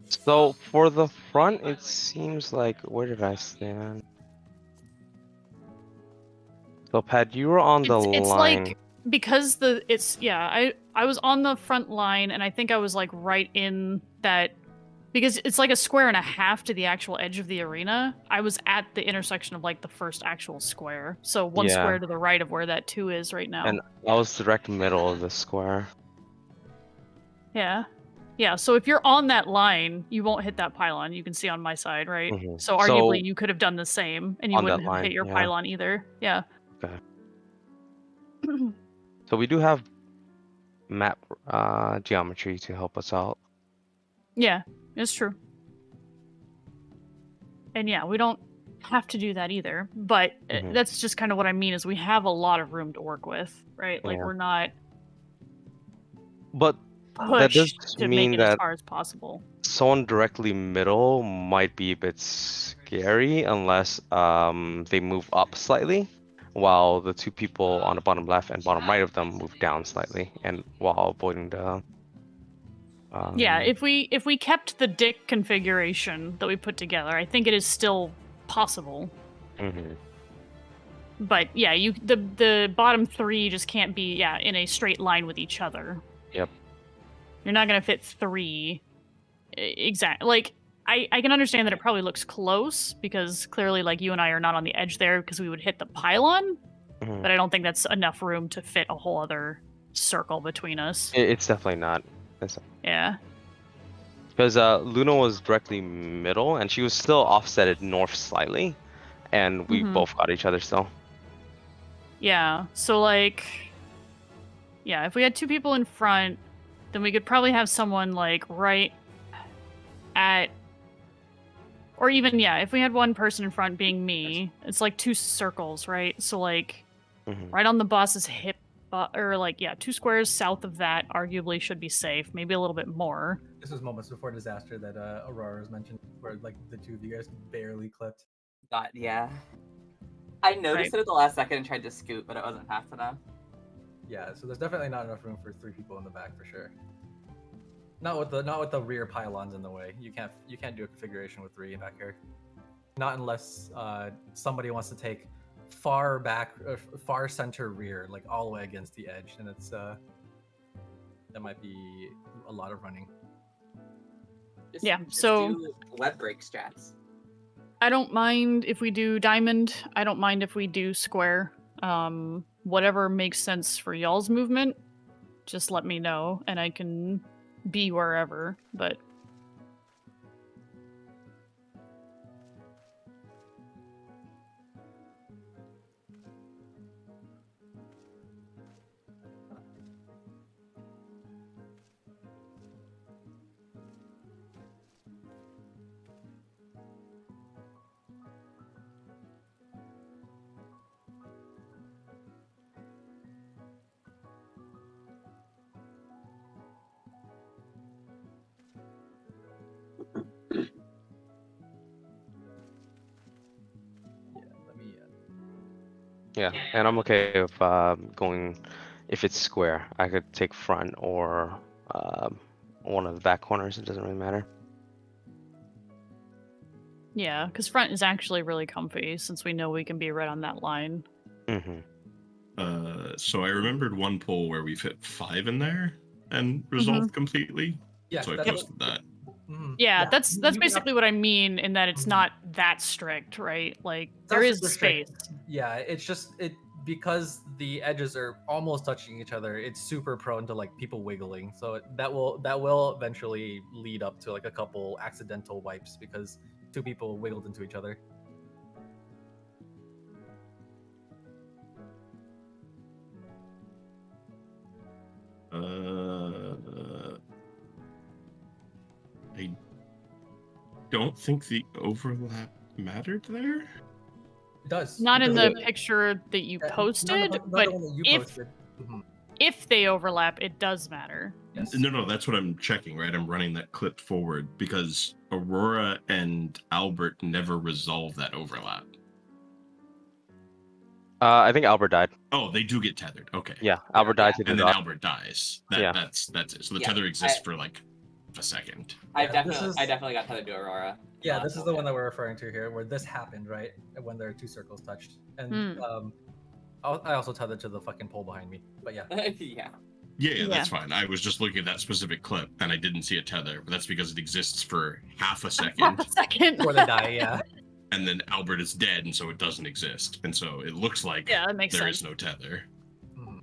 [SPEAKER 8] So for the front, it seems like where did I stand? So Pat, you were on the
[SPEAKER 2] It's
[SPEAKER 8] line.
[SPEAKER 2] like, because I was on the front line, and I think I was like right in that, because it's like a square and a half to the actual edge of the arena. I was at the intersection of like the first actual square, so one
[SPEAKER 8] Yeah.
[SPEAKER 2] square to the right of where that 2 is right now.
[SPEAKER 8] And I was direct middle of the square.
[SPEAKER 2] Yeah, so if you're on that line, you won't hit that pylon. You can see on my side, right?
[SPEAKER 8] Mhm.
[SPEAKER 2] So
[SPEAKER 8] So-
[SPEAKER 2] arguably you could have done the same, and you
[SPEAKER 8] On that
[SPEAKER 2] wouldn't have
[SPEAKER 8] line,
[SPEAKER 2] hit your
[SPEAKER 8] yeah.
[SPEAKER 2] pylon either. Yeah.
[SPEAKER 8] Okay. So we do have map geometry to help us out.
[SPEAKER 2] Yeah, it's true. And yeah, we don't have to do that either, but
[SPEAKER 8] Mhm.
[SPEAKER 2] that's just kind of what I mean, is we have a lot of room to work with, right? Like,
[SPEAKER 8] Yeah.
[SPEAKER 2] we're not
[SPEAKER 8] But that does
[SPEAKER 2] pushed to
[SPEAKER 8] mean
[SPEAKER 2] make it as
[SPEAKER 8] that
[SPEAKER 2] far as possible.
[SPEAKER 8] someone directly middle might be a bit scary unless they move up slightly, while the 2 people on the bottom left and bottom right of them move down slightly, and while avoiding the.
[SPEAKER 2] Yeah, if we kept the dick configuration that we put together, I think it is still possible.
[SPEAKER 8] Mhm.
[SPEAKER 2] But yeah, the bottom 3 just can't be in a straight line with each other.
[SPEAKER 8] Yep.
[SPEAKER 2] You're not gonna fit 3 exact. Like, I can understand that it probably looks close because clearly, like, you and I are not on the edge there because we would hit the pylon,
[SPEAKER 8] Mhm.
[SPEAKER 2] but I don't think that's enough room to fit a whole other circle between us.
[SPEAKER 8] It's definitely not.
[SPEAKER 2] Yeah.
[SPEAKER 8] Because Luna was directly middle, and she was still offsetted north slightly, and we
[SPEAKER 2] Mhm.
[SPEAKER 8] both got each other still.
[SPEAKER 2] Yeah. So like, yeah, if we had 2 people in front, then we could probably have someone like right at, or even if we had one person in front being me, it's like 2 circles, right? So like,
[SPEAKER 8] Mhm.
[SPEAKER 2] right on the boss's hip, or like 2 squares south of that arguably should be safe. Maybe a little bit more.
[SPEAKER 1] This was moments before disaster that Aurora was mentioned, where like the 2 of you guys barely clipped.
[SPEAKER 3] Yeah. I noticed it at the last second and tried to scoot, but it wasn't fast enough.
[SPEAKER 1] Yeah, so there's definitely not enough room for 3 people in the back for sure. Not with the rear pylons in the way. You can't do a configuration with 3 back here. Not unless somebody wants to take far back, far center rear, like all the way against the edge, and it's that might be a lot of running.
[SPEAKER 3] Just
[SPEAKER 2] so
[SPEAKER 3] do web break strats.
[SPEAKER 2] I don't mind if we do diamond. I don't mind if we do square. Whatever makes sense for y'all's movement, just let me know, and I can be wherever. But
[SPEAKER 8] Yeah, and I'm okay if going, if it's square, I could take front or one of the back corners. It doesn't really matter.
[SPEAKER 2] Yeah, because front is actually really comfy since we know we can be right on that line.
[SPEAKER 8] Mm-hmm.
[SPEAKER 4] So I remembered one poll where we fit 5 in there and resolved completely.
[SPEAKER 1] Yeah,
[SPEAKER 4] So I
[SPEAKER 1] that's
[SPEAKER 4] posted that.
[SPEAKER 2] Yeah, that's
[SPEAKER 1] you can
[SPEAKER 2] basically what I mean in that it's
[SPEAKER 1] Mhm.
[SPEAKER 2] not that strict, right? Like
[SPEAKER 1] It's
[SPEAKER 2] there
[SPEAKER 1] not
[SPEAKER 2] is
[SPEAKER 1] super
[SPEAKER 2] space.
[SPEAKER 1] strict. Yeah, it's just because the edges are almost touching each other. It's super prone to like people wiggling. So that will eventually lead up to like a couple accidental wipes because 2 people wiggled into each other.
[SPEAKER 4] I don't think the overlap mattered there.
[SPEAKER 1] It does.
[SPEAKER 2] Not in
[SPEAKER 1] because
[SPEAKER 2] the picture that you
[SPEAKER 1] not the
[SPEAKER 2] posted,
[SPEAKER 1] not
[SPEAKER 2] but
[SPEAKER 1] the one that you
[SPEAKER 2] if
[SPEAKER 1] posted. Mhm.
[SPEAKER 2] if they overlap, it does matter.
[SPEAKER 1] Yes.
[SPEAKER 4] No, that's what I'm checking, right? I'm running that clip forward because Aurora and Albert never resolve that overlap.
[SPEAKER 8] I think Albert died.
[SPEAKER 4] Oh, they do get tethered. Okay.
[SPEAKER 8] Yeah, Albert died to the
[SPEAKER 4] And then
[SPEAKER 8] dot.
[SPEAKER 4] Albert dies.
[SPEAKER 8] Yeah.
[SPEAKER 4] That's it. So the
[SPEAKER 3] Yeah,
[SPEAKER 4] tether exists for like a second.
[SPEAKER 3] I
[SPEAKER 1] Yeah, this
[SPEAKER 3] definitely got tethered to Aurora.
[SPEAKER 1] Yeah, this is the one that we're referring to here, where this happened, right? When there are 2 circles touched, and I also tethered to the fucking pole behind me. But yeah,
[SPEAKER 3] Yeah.
[SPEAKER 4] That's fine. I was just looking at that specific clip and I didn't see a tether, but that's because it exists for half a second.
[SPEAKER 2] Half a second.
[SPEAKER 1] before they die. Yeah.
[SPEAKER 4] And then Albert is dead, and so it doesn't exist. And so it looks like
[SPEAKER 2] Yeah, that makes
[SPEAKER 4] there
[SPEAKER 2] sense.
[SPEAKER 4] is no tether.
[SPEAKER 1] Mhm.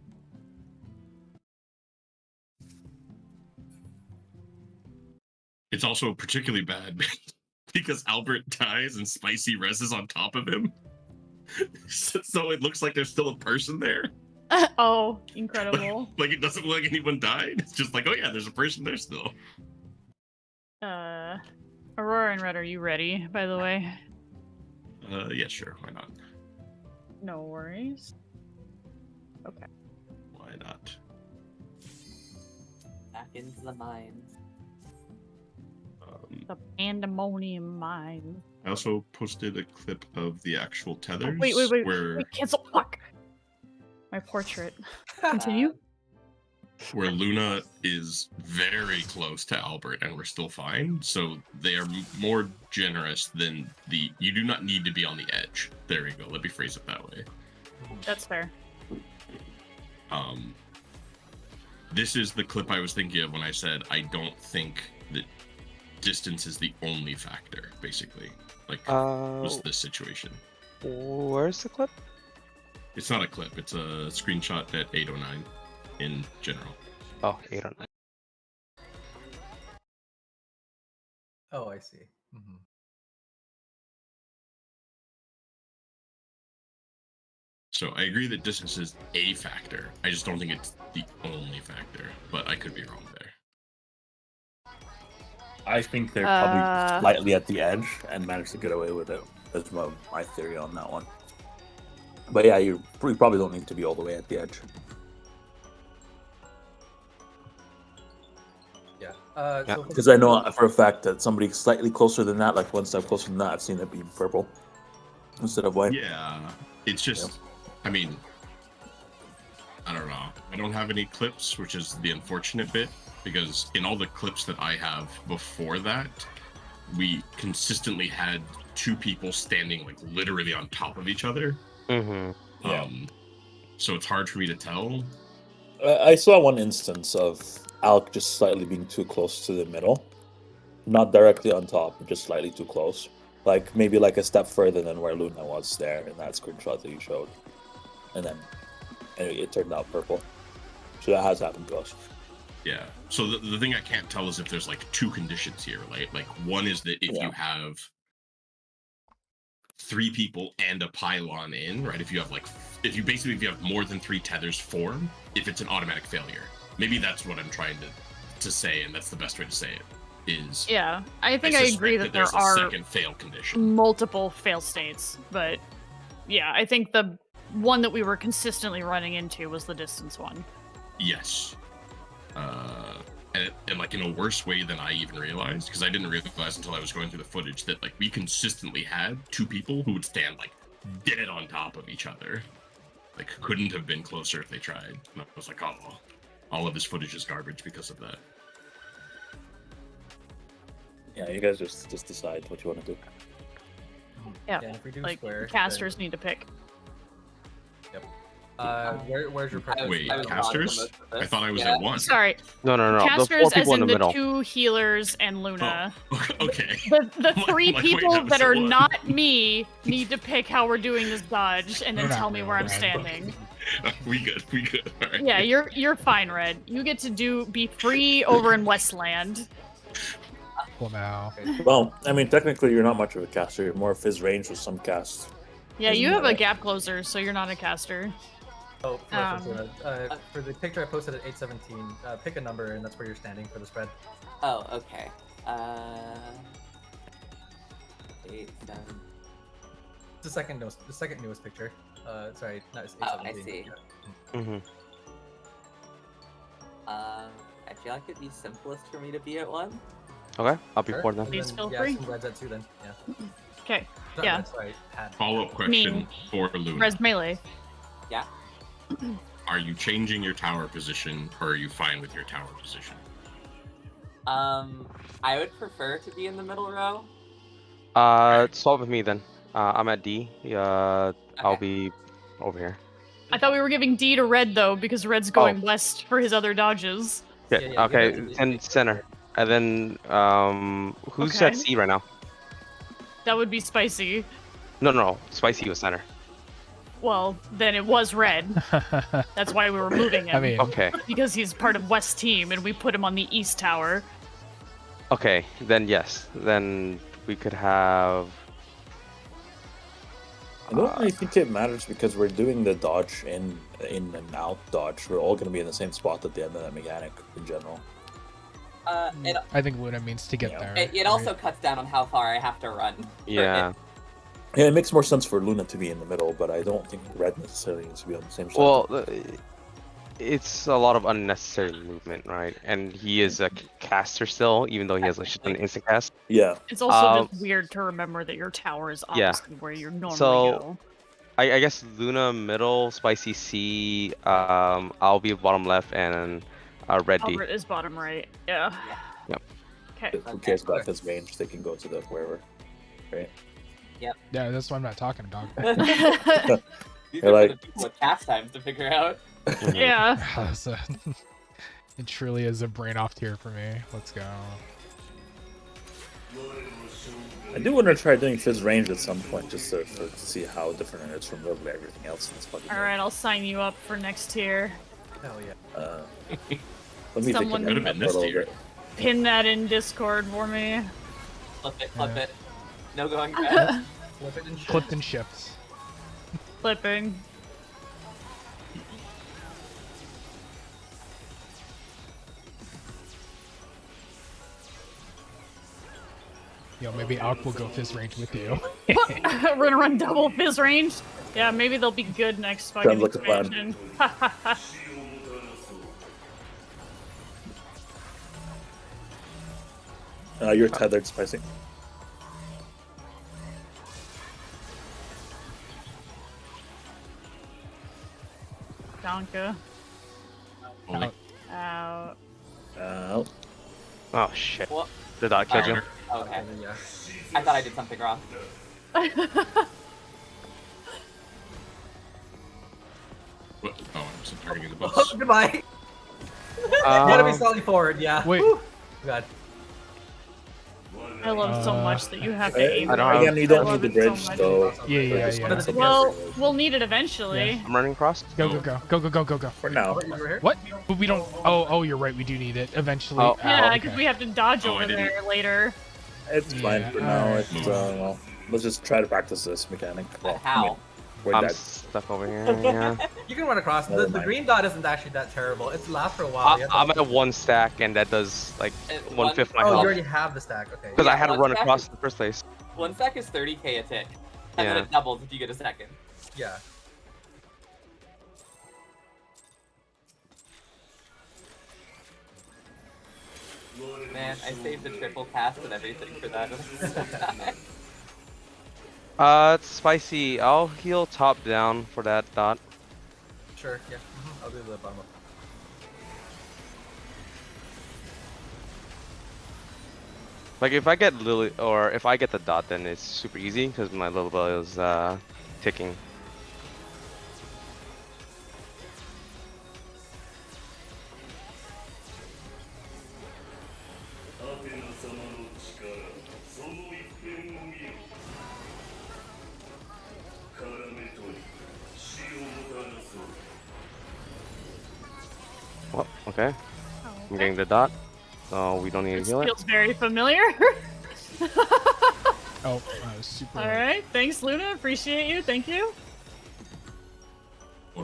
[SPEAKER 4] It's also particularly bad because Albert dies and Spicy reses on top of him. So it looks like there's still a person there.
[SPEAKER 2] Oh, incredible.
[SPEAKER 4] Like it doesn't look like anyone died. It's just like, oh yeah, there's a person there still.
[SPEAKER 2] Aurora and Red, are you ready, by the way?
[SPEAKER 4] Yeah, sure. Why not?
[SPEAKER 2] No worries. Okay.
[SPEAKER 4] Why not?
[SPEAKER 3] Back into the mines.
[SPEAKER 2] The pandemonium mine.
[SPEAKER 4] I also posted a clip of the actual tethers.
[SPEAKER 2] Wait,
[SPEAKER 4] where
[SPEAKER 2] cancel. Fuck. My portrait. Continue.
[SPEAKER 4] where Luna is very close to Albert and we're still fine. So they are more generous than you do not need to be on the edge. There we go. Let me phrase it that way.
[SPEAKER 2] That's fair.
[SPEAKER 4] This is the clip I was thinking of when I said I don't think that distance is the only factor, basically. Like, was this situation.
[SPEAKER 8] Where's the clip?
[SPEAKER 4] It's not a clip. It's a screenshot at 8:09 in general.
[SPEAKER 8] Oh, 809.
[SPEAKER 1] Oh, I see. Mm-hmm.
[SPEAKER 4] So I agree that distance is a factor. I just don't think it's the only factor, but I could be wrong there.
[SPEAKER 6] I think they're probably slightly at the edge and managed to get away with it. That's my theory on that one. But yeah, you probably don't need to be all the way at the edge.
[SPEAKER 1] Yeah.
[SPEAKER 6] Because I know for a fact that somebody slightly closer than that, like one step closer than that, I've seen it be purple instead of white.
[SPEAKER 4] Yeah, it's just, I mean, I don't know. I don't have any clips, which is the unfortunate bit, because in all the clips that I have before that, we consistently had 2 people standing like literally on top of each other.
[SPEAKER 8] Mm-hmm.
[SPEAKER 4] So it's hard for me to tell.
[SPEAKER 6] I saw one instance of Alk just slightly being too close to the middle. Not directly on top, but just slightly too close. Like maybe like a step further than where Luna was there in that screenshot that you showed. And then it turned out purple. So that has happened to us.
[SPEAKER 4] Yeah. So the thing I can't tell is if there's like 2 conditions here, right? Like one is that if you have 3 people and a pylon in, right? If you have more than 3 tethers form, if it's an automatic failure. Maybe that's what I'm trying to say, and that's the best way to say it. Is
[SPEAKER 2] I think I agree that there
[SPEAKER 4] there's
[SPEAKER 2] are
[SPEAKER 4] a second fail condition.
[SPEAKER 2] multiple fail states, but yeah, I think the one that we were consistently running into was the distance one.
[SPEAKER 4] Yes. And like in a worse way than I even realized, because I didn't realize until I was going through the footage that like we consistently had 2 people who would stand like dead on top of each other. like couldn't have been closer if they tried. And I was like, oh, all of this footage is garbage because of that.
[SPEAKER 6] Yeah, you guys just decide what you want to do.
[SPEAKER 2] Yeah,
[SPEAKER 1] and if we do
[SPEAKER 2] like
[SPEAKER 1] square,
[SPEAKER 2] casters need to pick.
[SPEAKER 1] where's your preference?
[SPEAKER 4] Wait,
[SPEAKER 3] I was
[SPEAKER 4] casters?
[SPEAKER 3] on most of
[SPEAKER 4] I
[SPEAKER 3] this.
[SPEAKER 4] thought I was
[SPEAKER 3] Yeah.
[SPEAKER 4] at one.
[SPEAKER 2] Sorry,
[SPEAKER 8] No. The four
[SPEAKER 2] casters as
[SPEAKER 8] people in
[SPEAKER 2] in
[SPEAKER 8] the
[SPEAKER 2] the
[SPEAKER 8] middle.
[SPEAKER 2] 2 healers and Luna.
[SPEAKER 4] Oh, okay.
[SPEAKER 2] The
[SPEAKER 4] I'm
[SPEAKER 2] 3
[SPEAKER 4] like,
[SPEAKER 2] people
[SPEAKER 4] wait,
[SPEAKER 2] that
[SPEAKER 4] so
[SPEAKER 2] are
[SPEAKER 4] what?
[SPEAKER 2] not me need to pick how we're doing this dodge and then
[SPEAKER 5] We're not
[SPEAKER 2] tell me where I'm
[SPEAKER 5] real,
[SPEAKER 2] standing.
[SPEAKER 4] We good. All right.
[SPEAKER 2] Yeah, you're fine, Red. You get to be free over in Westland.
[SPEAKER 5] Well, now.
[SPEAKER 6] Well, I mean, technically, you're not much of a caster. You're more Fizz range with some casts.
[SPEAKER 2] Yeah,
[SPEAKER 6] Isn't
[SPEAKER 2] you
[SPEAKER 6] that
[SPEAKER 2] have a
[SPEAKER 6] right?
[SPEAKER 2] gap closer, so you're not a caster.
[SPEAKER 1] Oh, for reference,
[SPEAKER 2] Um,
[SPEAKER 1] for the picture I posted at 8:17, pick a number and that's where you're standing for the spread.
[SPEAKER 3] Oh, okay. 8, 7.
[SPEAKER 1] It's the second newest picture. Sorry, not it's
[SPEAKER 3] Oh, I
[SPEAKER 1] 8:17.
[SPEAKER 3] see.
[SPEAKER 8] Mm-hmm.
[SPEAKER 3] I feel like it'd be simplest for me to be at 1.
[SPEAKER 8] Okay, I'll be
[SPEAKER 1] Sure.
[SPEAKER 8] 4 then.
[SPEAKER 1] And
[SPEAKER 2] Please
[SPEAKER 1] then,
[SPEAKER 2] feel
[SPEAKER 1] yeah,
[SPEAKER 2] free.
[SPEAKER 1] some reds at 2 then. Yeah.
[SPEAKER 2] Okay,
[SPEAKER 1] Not
[SPEAKER 2] Yeah.
[SPEAKER 1] reds, sorry, had.
[SPEAKER 4] Follow-up question
[SPEAKER 2] mean,
[SPEAKER 4] for Luna.
[SPEAKER 2] Res melee.
[SPEAKER 3] Yeah.
[SPEAKER 4] Are you changing your tower position, or are you fine with your tower position?
[SPEAKER 3] I would prefer to be in the middle row.
[SPEAKER 8] Swap with me then. I'm at D. I'll
[SPEAKER 3] Okay.
[SPEAKER 8] be over here.
[SPEAKER 2] I thought we were giving D to Red though, because Red's going west for his other dodges.
[SPEAKER 8] Okay,
[SPEAKER 1] Yeah,
[SPEAKER 8] okay,
[SPEAKER 1] give it to
[SPEAKER 8] and center. And then, who's at
[SPEAKER 2] Okay.
[SPEAKER 8] C right now?
[SPEAKER 2] That would be spicy.
[SPEAKER 8] No, Spicy was center.
[SPEAKER 2] Well, then it was Red. That's why we were moving him.
[SPEAKER 5] I mean,
[SPEAKER 8] Okay,
[SPEAKER 2] Because he's part of West team, and we put him on the East tower.
[SPEAKER 8] okay, then yes. Then we could have...
[SPEAKER 6] I don't really think it matters because we're doing the dodge in and out dodge. We're all going to be in the same spot at the end of that mechanic in general.
[SPEAKER 3] It,
[SPEAKER 5] I think Luna means to get
[SPEAKER 6] Yeah.
[SPEAKER 5] there.
[SPEAKER 3] it also cuts down on how far I have to run.
[SPEAKER 8] Yeah.
[SPEAKER 6] Yeah, it makes more sense for Luna to be in the middle, but I don't think Red necessarily needs to be on the same side.
[SPEAKER 8] Well, it's a lot of unnecessary movement, right? And he is a caster still, even though he has like just an instant cast.
[SPEAKER 6] yeah.
[SPEAKER 2] It's also
[SPEAKER 8] Um,
[SPEAKER 2] just weird to remember that your tower is
[SPEAKER 8] yeah.
[SPEAKER 2] opposite where you normally
[SPEAKER 8] So-
[SPEAKER 2] go.
[SPEAKER 8] I guess Luna middle, Spicy C. I'll be bottom left, and Red D.
[SPEAKER 2] Albert is bottom right. Yeah.
[SPEAKER 8] Yep.
[SPEAKER 2] Okay.
[SPEAKER 6] Who cares about this range? They can go to the wherever.
[SPEAKER 5] Yeah, that's what I'm not talking about.
[SPEAKER 3] These
[SPEAKER 6] You're
[SPEAKER 3] are
[SPEAKER 6] like-
[SPEAKER 3] for the people with cast times to figure out.
[SPEAKER 2] Yeah.
[SPEAKER 5] That's a- it truly is a brain off tier for me. Let's go.
[SPEAKER 6] I do want to try doing Fizz range at some point just to see how different it is from literally everything else in this fucking
[SPEAKER 2] All right, I'll sign you up for next tier.
[SPEAKER 1] Hell yeah.
[SPEAKER 6] game. Let me
[SPEAKER 2] Someone-
[SPEAKER 6] think
[SPEAKER 4] Could
[SPEAKER 6] about
[SPEAKER 4] have been
[SPEAKER 6] that
[SPEAKER 4] this
[SPEAKER 6] for a
[SPEAKER 4] tier.
[SPEAKER 6] little
[SPEAKER 2] Pin that in Discord for me.
[SPEAKER 3] Flip it.
[SPEAKER 5] Yeah.
[SPEAKER 3] No going back.
[SPEAKER 1] Flip it and shit.
[SPEAKER 5] Clipped and shipped.
[SPEAKER 2] Flipping.
[SPEAKER 5] Yo, maybe Alk will go fizz range with you.
[SPEAKER 2] We're gonna run double fizz range. Yeah, maybe they'll be good next fucking
[SPEAKER 6] Sounds like a plan.
[SPEAKER 2] expansion.
[SPEAKER 6] bit. You're tethered, Spicy.
[SPEAKER 2] Donka.
[SPEAKER 4] Only
[SPEAKER 2] Out.
[SPEAKER 8] Oh shit!
[SPEAKER 3] Well,
[SPEAKER 8] The dot killed you.
[SPEAKER 3] okay.
[SPEAKER 1] Yeah.
[SPEAKER 3] I thought I did something wrong.
[SPEAKER 4] what? Oh, I wasn't targeting the
[SPEAKER 1] Oh,
[SPEAKER 4] bus.
[SPEAKER 1] goodbye. You gotta be
[SPEAKER 8] Um,
[SPEAKER 1] slightly forward, yeah.
[SPEAKER 5] Wait.
[SPEAKER 1] Whew. God.
[SPEAKER 2] I love so much that you have to aim.
[SPEAKER 8] I don't have-
[SPEAKER 6] Again, you don't
[SPEAKER 2] I
[SPEAKER 6] need the
[SPEAKER 2] love it so
[SPEAKER 6] bridge,
[SPEAKER 2] much.
[SPEAKER 6] so
[SPEAKER 5] Yeah.
[SPEAKER 2] Well, we'll need it eventually.
[SPEAKER 8] I'm running across.
[SPEAKER 5] Go.
[SPEAKER 6] for now.
[SPEAKER 1] Albert, you over here?
[SPEAKER 5] What? But we don't. Oh, you're right. We do need it eventually.
[SPEAKER 8] Oh.
[SPEAKER 2] Yeah,
[SPEAKER 5] okay.
[SPEAKER 2] because we have to dodge
[SPEAKER 4] Oh, I
[SPEAKER 2] over
[SPEAKER 4] didn't-
[SPEAKER 2] there later.
[SPEAKER 6] It's fine
[SPEAKER 5] Yeah,
[SPEAKER 6] for now.
[SPEAKER 5] alright.
[SPEAKER 6] It's, well, let's just try to practice this mechanic. Well, I mean,
[SPEAKER 3] How?
[SPEAKER 6] we're
[SPEAKER 8] I'm
[SPEAKER 6] dead.
[SPEAKER 8] stuck over here. Yeah.
[SPEAKER 1] You can run across.
[SPEAKER 6] Never
[SPEAKER 1] The
[SPEAKER 6] mind.
[SPEAKER 1] green dot isn't actually that terrible. It's lasts for a while. You have to-
[SPEAKER 8] I'm at 1 stack, and that does like
[SPEAKER 3] One-
[SPEAKER 8] 1/5 my
[SPEAKER 1] Oh, you
[SPEAKER 8] health.
[SPEAKER 1] already have the stack. Okay.
[SPEAKER 8] Because I had to
[SPEAKER 3] one
[SPEAKER 8] run
[SPEAKER 3] stack
[SPEAKER 8] across
[SPEAKER 3] is-
[SPEAKER 8] in the first place.
[SPEAKER 3] 1 stack is 30k a tick. And then
[SPEAKER 8] Yeah.
[SPEAKER 3] it doubles if you get a second.
[SPEAKER 1] Yeah.
[SPEAKER 3] Man, I saved the triple cast and everything for that.
[SPEAKER 8] It's Spicy. I'll heal top down for that dot.
[SPEAKER 1] Sure, yeah. I'll do the bottom up.
[SPEAKER 8] Like if I get Lily, or if I get the dot, then it's super easy because my little bell is ticking. Well, okay. I'm getting the dot, so we don't need to
[SPEAKER 2] This
[SPEAKER 8] heal it.
[SPEAKER 2] feels very familiar.
[SPEAKER 5] Oh, super.
[SPEAKER 2] All right, thanks, Luna. Appreciate you. Thank you.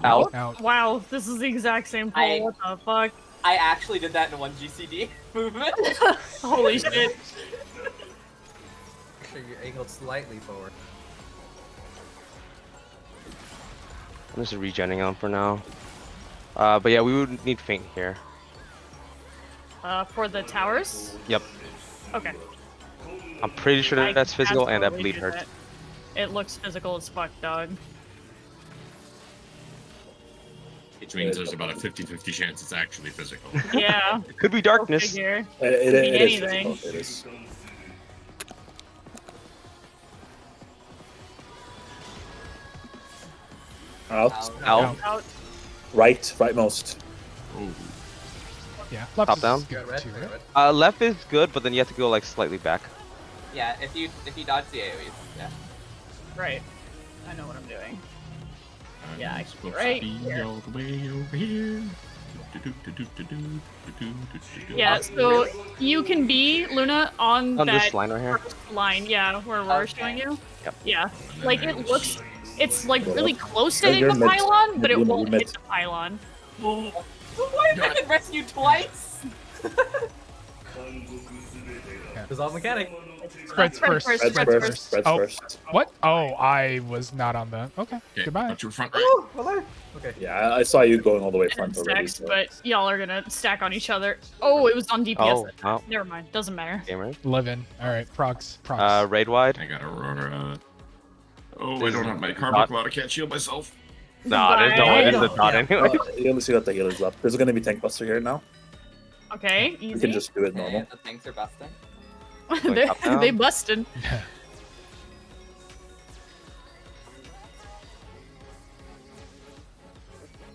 [SPEAKER 8] Out.
[SPEAKER 5] Out.
[SPEAKER 2] Wow, this is the exact same pull. What the fuck?
[SPEAKER 3] I actually did that in one GCD movement.
[SPEAKER 2] Holy shit.
[SPEAKER 1] Sure, you're angled slightly forward.
[SPEAKER 8] I'm just regenning on for now. But yeah, we would need faint here.
[SPEAKER 2] For the towers?
[SPEAKER 8] Yep.
[SPEAKER 2] Okay.
[SPEAKER 8] I'm pretty sure that that's physical and that
[SPEAKER 2] absolutely
[SPEAKER 8] bleed
[SPEAKER 2] do
[SPEAKER 8] hurts.
[SPEAKER 2] that. It looks physical as fuck, dog.
[SPEAKER 4] Which means there's about a 50-50 chance it's actually physical.
[SPEAKER 2] Yeah.
[SPEAKER 8] It could be darkness.
[SPEAKER 2] Figure.
[SPEAKER 9] It
[SPEAKER 2] be
[SPEAKER 9] is
[SPEAKER 2] anything.
[SPEAKER 9] physical, it is. Out.
[SPEAKER 8] Out.
[SPEAKER 2] Out.
[SPEAKER 9] Rightmost.
[SPEAKER 4] Oh,
[SPEAKER 5] Yeah. Left
[SPEAKER 8] Top
[SPEAKER 5] is
[SPEAKER 8] down?
[SPEAKER 5] good
[SPEAKER 1] Got red,
[SPEAKER 5] too,
[SPEAKER 1] got
[SPEAKER 5] right?
[SPEAKER 1] red.
[SPEAKER 8] Left is good, but then you have to go like slightly back.
[SPEAKER 3] Yeah, if you dodge the AoEs, yeah.
[SPEAKER 2] Right. I know what I'm doing.
[SPEAKER 4] I'm
[SPEAKER 2] Yeah, I can
[SPEAKER 4] supposed
[SPEAKER 2] be right
[SPEAKER 4] to be
[SPEAKER 2] here.
[SPEAKER 4] all the way over here.
[SPEAKER 2] Yeah, so you can be, Luna, on
[SPEAKER 8] On
[SPEAKER 2] that
[SPEAKER 8] this line right here.
[SPEAKER 2] first line, yeah, where we're
[SPEAKER 3] Okay.
[SPEAKER 2] showing you.
[SPEAKER 8] Yep.
[SPEAKER 2] Yeah. Like, it looks, it's like really close to
[SPEAKER 9] Yeah,
[SPEAKER 2] hitting
[SPEAKER 9] you're
[SPEAKER 2] the
[SPEAKER 9] mid.
[SPEAKER 2] pylon, but it
[SPEAKER 9] You're
[SPEAKER 2] won't
[SPEAKER 9] mid.
[SPEAKER 2] hit the pylon.
[SPEAKER 3] Why have I been rescued twice?
[SPEAKER 1] It's all mechanic.
[SPEAKER 5] Spreads
[SPEAKER 2] Spread
[SPEAKER 5] first.
[SPEAKER 2] first,
[SPEAKER 9] Spreads
[SPEAKER 2] spread
[SPEAKER 9] first.
[SPEAKER 2] first.
[SPEAKER 9] Spreads
[SPEAKER 5] Oh.
[SPEAKER 9] first.
[SPEAKER 5] What? Oh, I was not on the. Okay.
[SPEAKER 4] Okay,
[SPEAKER 5] Goodbye.
[SPEAKER 4] watch your front right.
[SPEAKER 1] Okay.
[SPEAKER 9] Yeah, I saw you going all the way
[SPEAKER 2] And
[SPEAKER 9] front already.
[SPEAKER 2] stacks,
[SPEAKER 9] So.
[SPEAKER 2] but y'all are gonna stack on each other. Oh, it was on DPS.
[SPEAKER 8] Oh, wow.
[SPEAKER 2] Never mind, doesn't matter.
[SPEAKER 8] Gamer.
[SPEAKER 5] 11. All right. Procs.
[SPEAKER 8] Raid wide.
[SPEAKER 4] I got Aurora. Oh, I
[SPEAKER 8] Is
[SPEAKER 4] don't have my
[SPEAKER 8] not-
[SPEAKER 4] carbon cloud. I can't shield myself.
[SPEAKER 8] Nah, there's no
[SPEAKER 2] Bye.
[SPEAKER 8] way. It's a dot
[SPEAKER 1] Yeah.
[SPEAKER 8] anyway.
[SPEAKER 9] You only see got the healers left. There's gonna be tank buster here now.
[SPEAKER 2] Okay,
[SPEAKER 9] You
[SPEAKER 2] easy.
[SPEAKER 9] can just do it
[SPEAKER 3] Okay,
[SPEAKER 9] normal.
[SPEAKER 3] the things are busting.
[SPEAKER 2] they,
[SPEAKER 8] Up, down.
[SPEAKER 2] they busted.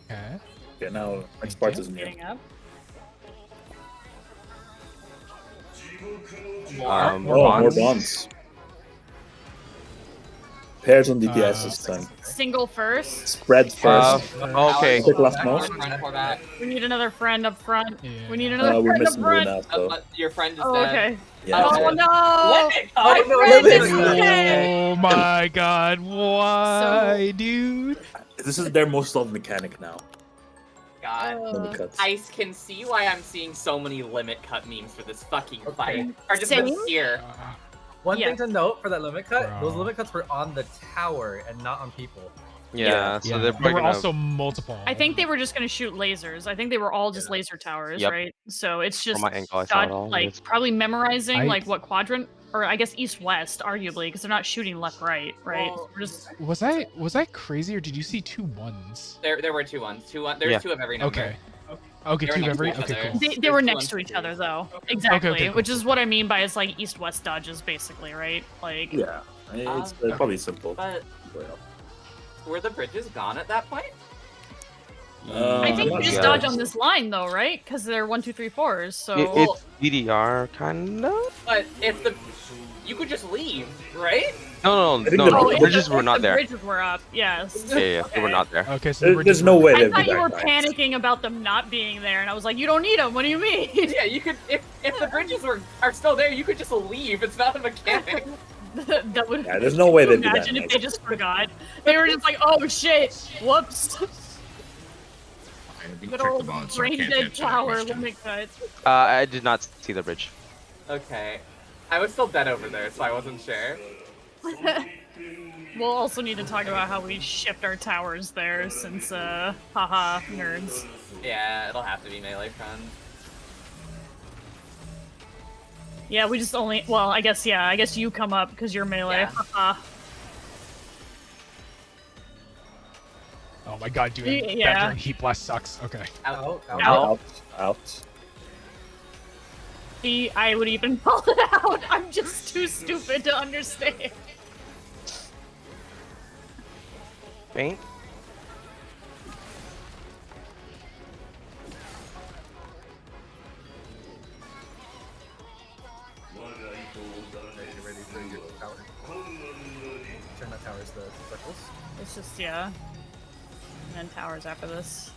[SPEAKER 5] Okay.
[SPEAKER 9] Okay, now next part is new.
[SPEAKER 2] Getting up.
[SPEAKER 9] Oh, more
[SPEAKER 8] bonds.
[SPEAKER 9] bonds. Pairs on DPS this time.
[SPEAKER 2] Single first.
[SPEAKER 9] Spread first.
[SPEAKER 8] Okay.
[SPEAKER 9] Pick left most.
[SPEAKER 3] Front or back.
[SPEAKER 2] We need another friend up front.
[SPEAKER 5] Yeah.
[SPEAKER 2] We need another
[SPEAKER 9] We're
[SPEAKER 2] friend up
[SPEAKER 9] missing
[SPEAKER 2] front.
[SPEAKER 9] Luna, so
[SPEAKER 3] Your friend is
[SPEAKER 2] Oh,
[SPEAKER 3] dead.
[SPEAKER 2] okay.
[SPEAKER 9] yeah.
[SPEAKER 2] Oh
[SPEAKER 3] Okay.
[SPEAKER 2] no!
[SPEAKER 3] Let it
[SPEAKER 2] My
[SPEAKER 3] go.
[SPEAKER 2] friend
[SPEAKER 9] let
[SPEAKER 2] is
[SPEAKER 9] it go.
[SPEAKER 2] dead.
[SPEAKER 5] Oh my god. Why, dude?
[SPEAKER 9] This is their most loved mechanic now.
[SPEAKER 3] God.
[SPEAKER 9] Limit cuts.
[SPEAKER 3] I can see why I'm seeing so many limit cut memes for this fucking fight. Or just
[SPEAKER 2] Same.
[SPEAKER 3] here.
[SPEAKER 1] One
[SPEAKER 2] Yeah.
[SPEAKER 1] thing to note for that limit cut, those
[SPEAKER 5] Bro.
[SPEAKER 1] limit cuts were on the tower and not on people.
[SPEAKER 8] Yeah, so
[SPEAKER 5] Yeah.
[SPEAKER 8] they're
[SPEAKER 5] There
[SPEAKER 8] probably
[SPEAKER 5] were
[SPEAKER 8] gonna.
[SPEAKER 5] also multiple.
[SPEAKER 2] I think they were just gonna shoot lasers. I think they were all just
[SPEAKER 1] Yeah.
[SPEAKER 2] laser towers,
[SPEAKER 8] Yep.
[SPEAKER 2] right? So it's
[SPEAKER 8] From
[SPEAKER 2] just
[SPEAKER 8] my angle, I saw it
[SPEAKER 2] dodge,
[SPEAKER 8] all.
[SPEAKER 2] like
[SPEAKER 8] It's-
[SPEAKER 2] probably memorizing
[SPEAKER 5] I-
[SPEAKER 2] like what quadrant, or I guess east-west, arguably, because they're not shooting left-right, right?
[SPEAKER 3] Well,
[SPEAKER 2] We're just
[SPEAKER 5] Was I crazy or did you see 2 1s?
[SPEAKER 3] There were two ones. There's
[SPEAKER 8] Yeah.
[SPEAKER 3] two of every number.
[SPEAKER 5] Okay. Okay,
[SPEAKER 3] They were
[SPEAKER 5] 2 of
[SPEAKER 3] next
[SPEAKER 5] every.
[SPEAKER 3] to each
[SPEAKER 5] Okay,
[SPEAKER 3] other.
[SPEAKER 5] cool.
[SPEAKER 2] they
[SPEAKER 3] There's
[SPEAKER 2] were
[SPEAKER 3] two
[SPEAKER 2] next
[SPEAKER 3] ones
[SPEAKER 2] to each
[SPEAKER 3] too.
[SPEAKER 2] other though. Exactly,
[SPEAKER 5] okay, cool.
[SPEAKER 2] which is what I mean by it's like east-west dodges, basically, right? Like
[SPEAKER 9] Yeah, it's
[SPEAKER 3] Um,
[SPEAKER 9] probably simple.
[SPEAKER 3] But were the bridges gone at that point?
[SPEAKER 2] I think
[SPEAKER 9] I'm
[SPEAKER 2] you
[SPEAKER 9] not
[SPEAKER 2] just
[SPEAKER 9] sure.
[SPEAKER 2] dodge on this line though, right? Because they're 1, 2, 3, 4s. So
[SPEAKER 8] It's DDR kind of.
[SPEAKER 3] But if the you could just leave, right?
[SPEAKER 8] No,
[SPEAKER 9] I think
[SPEAKER 8] no,
[SPEAKER 9] the-
[SPEAKER 8] no.
[SPEAKER 9] Oh,
[SPEAKER 8] The
[SPEAKER 9] if
[SPEAKER 8] bridges
[SPEAKER 2] if
[SPEAKER 8] were not
[SPEAKER 2] the
[SPEAKER 8] there.
[SPEAKER 2] bridges were up, yes.
[SPEAKER 8] Yeah, they were not there.
[SPEAKER 5] Okay, so
[SPEAKER 9] There's no way
[SPEAKER 2] I
[SPEAKER 9] they'd
[SPEAKER 2] thought
[SPEAKER 9] be
[SPEAKER 2] you were
[SPEAKER 9] back nice.
[SPEAKER 2] panicking about them not being there, and I was like, "You don't need them. What do you mean?"
[SPEAKER 3] Yeah, you could if the bridges are still there, you could just leave. It's not a mechanic.
[SPEAKER 2] that would.
[SPEAKER 9] Yeah, there's no way they'd be that
[SPEAKER 2] Imagine if
[SPEAKER 9] nice.
[SPEAKER 2] they just forgot. They were just like, "Oh shit! Whoops!"
[SPEAKER 4] I haven't
[SPEAKER 2] Good
[SPEAKER 4] checked the
[SPEAKER 2] old
[SPEAKER 4] mod, so I
[SPEAKER 2] brain
[SPEAKER 4] can't
[SPEAKER 2] dead
[SPEAKER 4] answer that
[SPEAKER 2] tower
[SPEAKER 4] question.
[SPEAKER 2] limit cut.
[SPEAKER 8] I did not see the bridge.
[SPEAKER 3] Okay. I was still dead over there, so I wasn't sure.
[SPEAKER 2] We'll also need to talk about how we shift our towers there, since haha, nerds.
[SPEAKER 3] Yeah, it'll have to be melee friend.
[SPEAKER 2] Yeah, we just only. Well, I guess you come up because you're melee.
[SPEAKER 3] Yeah.
[SPEAKER 2] Haha.
[SPEAKER 5] Oh, Oh my god, dude.
[SPEAKER 2] Yeah.
[SPEAKER 5] That during Heat Blast sucks. Okay.
[SPEAKER 1] Out.
[SPEAKER 9] Out.
[SPEAKER 2] See, I would even call it out. I'm just too stupid to understand.
[SPEAKER 8] Faint.
[SPEAKER 1] Ready for your tower. Turn that tower's the circles.
[SPEAKER 2] It's just, yeah. And then towers after this.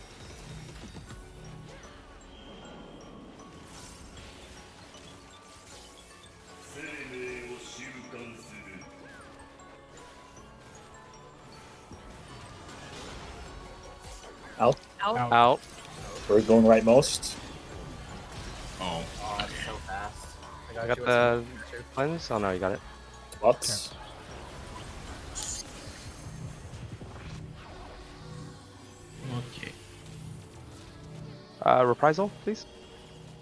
[SPEAKER 9] Out.
[SPEAKER 2] Out.
[SPEAKER 8] Out.
[SPEAKER 9] We're going right most.
[SPEAKER 4] Oh,
[SPEAKER 3] Oh, it's so fast.
[SPEAKER 8] I got the cleanse. Oh no, you got it.
[SPEAKER 9] Lots.
[SPEAKER 4] okay.
[SPEAKER 8] Reprisal, please.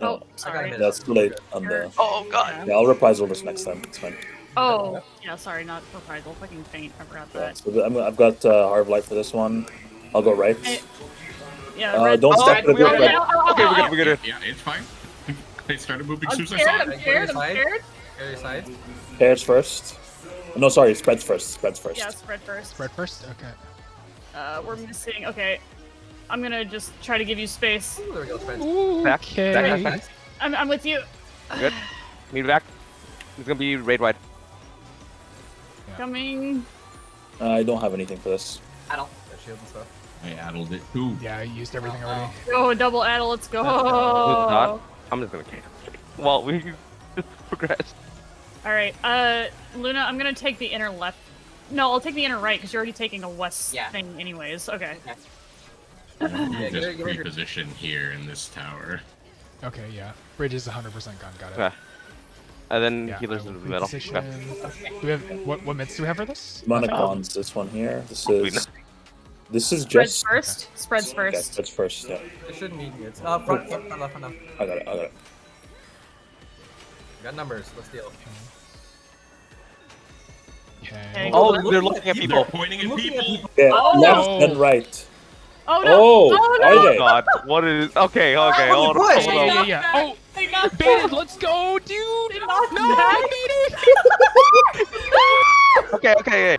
[SPEAKER 2] Oh,
[SPEAKER 1] I
[SPEAKER 2] sorry.
[SPEAKER 1] got
[SPEAKER 9] That's too late on the.
[SPEAKER 8] Oh god.
[SPEAKER 9] Yeah, I'll reprisal this next time. It's fine.
[SPEAKER 2] Oh, yeah, sorry, not reprisal. Fucking faint. I forgot
[SPEAKER 9] Yeah,
[SPEAKER 2] that.
[SPEAKER 9] so I've got Heart of Light for this one. I'll go right.
[SPEAKER 2] Yeah, red.
[SPEAKER 9] Don't step to the
[SPEAKER 8] we
[SPEAKER 9] group.
[SPEAKER 8] are-
[SPEAKER 9] Red.
[SPEAKER 8] Okay, we're good.
[SPEAKER 4] Yeah, it's fine. They started moving
[SPEAKER 2] I'm
[SPEAKER 4] soon as I
[SPEAKER 2] scared,
[SPEAKER 4] saw
[SPEAKER 2] I'm
[SPEAKER 4] it.
[SPEAKER 2] scared, I'm
[SPEAKER 1] Side.
[SPEAKER 2] scared.
[SPEAKER 1] Carry side.
[SPEAKER 9] Pairs first. No, sorry, spreads first. Spreads first.
[SPEAKER 2] Yeah, spread first.
[SPEAKER 5] Spread first? Okay.
[SPEAKER 2] We're missing. Okay. I'm gonna just try to give you space.
[SPEAKER 1] Ooh, there we go. Spread.
[SPEAKER 8] Back.
[SPEAKER 5] Okay.
[SPEAKER 8] Back.
[SPEAKER 2] I'm with you.
[SPEAKER 8] Good. Meet back. It's gonna be raid wide.
[SPEAKER 2] Coming.
[SPEAKER 9] I don't have anything for this.
[SPEAKER 3] I don't.
[SPEAKER 1] Got shields and stuff.
[SPEAKER 4] I addled it too.
[SPEAKER 5] Yeah, I used everything already.
[SPEAKER 2] Go, double addle, let's go.
[SPEAKER 8] Not. I'm just gonna kick. Well, we just progressed.
[SPEAKER 2] Alright, Luna, I'm gonna take the inner left. No, I'll take the inner right, because you're already taking a west thing anyways. Okay.
[SPEAKER 1] Yeah,
[SPEAKER 4] Just
[SPEAKER 1] give her-
[SPEAKER 4] pre-position here in this tower.
[SPEAKER 5] Okay, yeah. Bridge is 100% gone. Got it.
[SPEAKER 8] Okay. And then
[SPEAKER 5] Yeah,
[SPEAKER 8] healers
[SPEAKER 5] I
[SPEAKER 8] in
[SPEAKER 5] will
[SPEAKER 8] the middle.
[SPEAKER 5] pre-position.
[SPEAKER 8] Okay.
[SPEAKER 5] Do we have what mids do we have for this?
[SPEAKER 9] Monocons, this one here.
[SPEAKER 8] We
[SPEAKER 9] This is
[SPEAKER 2] Spreads
[SPEAKER 9] just.
[SPEAKER 2] first. Spreads
[SPEAKER 9] Okay,
[SPEAKER 2] first.
[SPEAKER 9] spreads first. Yeah,
[SPEAKER 1] It shouldn't need units. Front, left, front.
[SPEAKER 9] I got it.
[SPEAKER 1] Got numbers. Let's deal.
[SPEAKER 5] Okay.
[SPEAKER 8] Oh,
[SPEAKER 2] Looking
[SPEAKER 8] they're
[SPEAKER 1] at
[SPEAKER 8] looking at
[SPEAKER 1] people.
[SPEAKER 8] people.
[SPEAKER 4] They're pointing at people.
[SPEAKER 9] Yeah,
[SPEAKER 2] Oh!
[SPEAKER 9] left and right.
[SPEAKER 2] Oh no!
[SPEAKER 9] Oh,
[SPEAKER 2] no!
[SPEAKER 9] are
[SPEAKER 8] Oh
[SPEAKER 9] they?
[SPEAKER 8] god, what is? Okay, hold on.
[SPEAKER 1] push.
[SPEAKER 8] Hold
[SPEAKER 2] They
[SPEAKER 8] on.
[SPEAKER 2] knocked
[SPEAKER 5] yeah.
[SPEAKER 2] back.
[SPEAKER 5] Oh,
[SPEAKER 2] They knocked
[SPEAKER 5] Baited,
[SPEAKER 2] back.
[SPEAKER 5] let's go, dude!
[SPEAKER 2] They knocked
[SPEAKER 5] No,
[SPEAKER 2] back.
[SPEAKER 5] Baited!
[SPEAKER 8] Okay.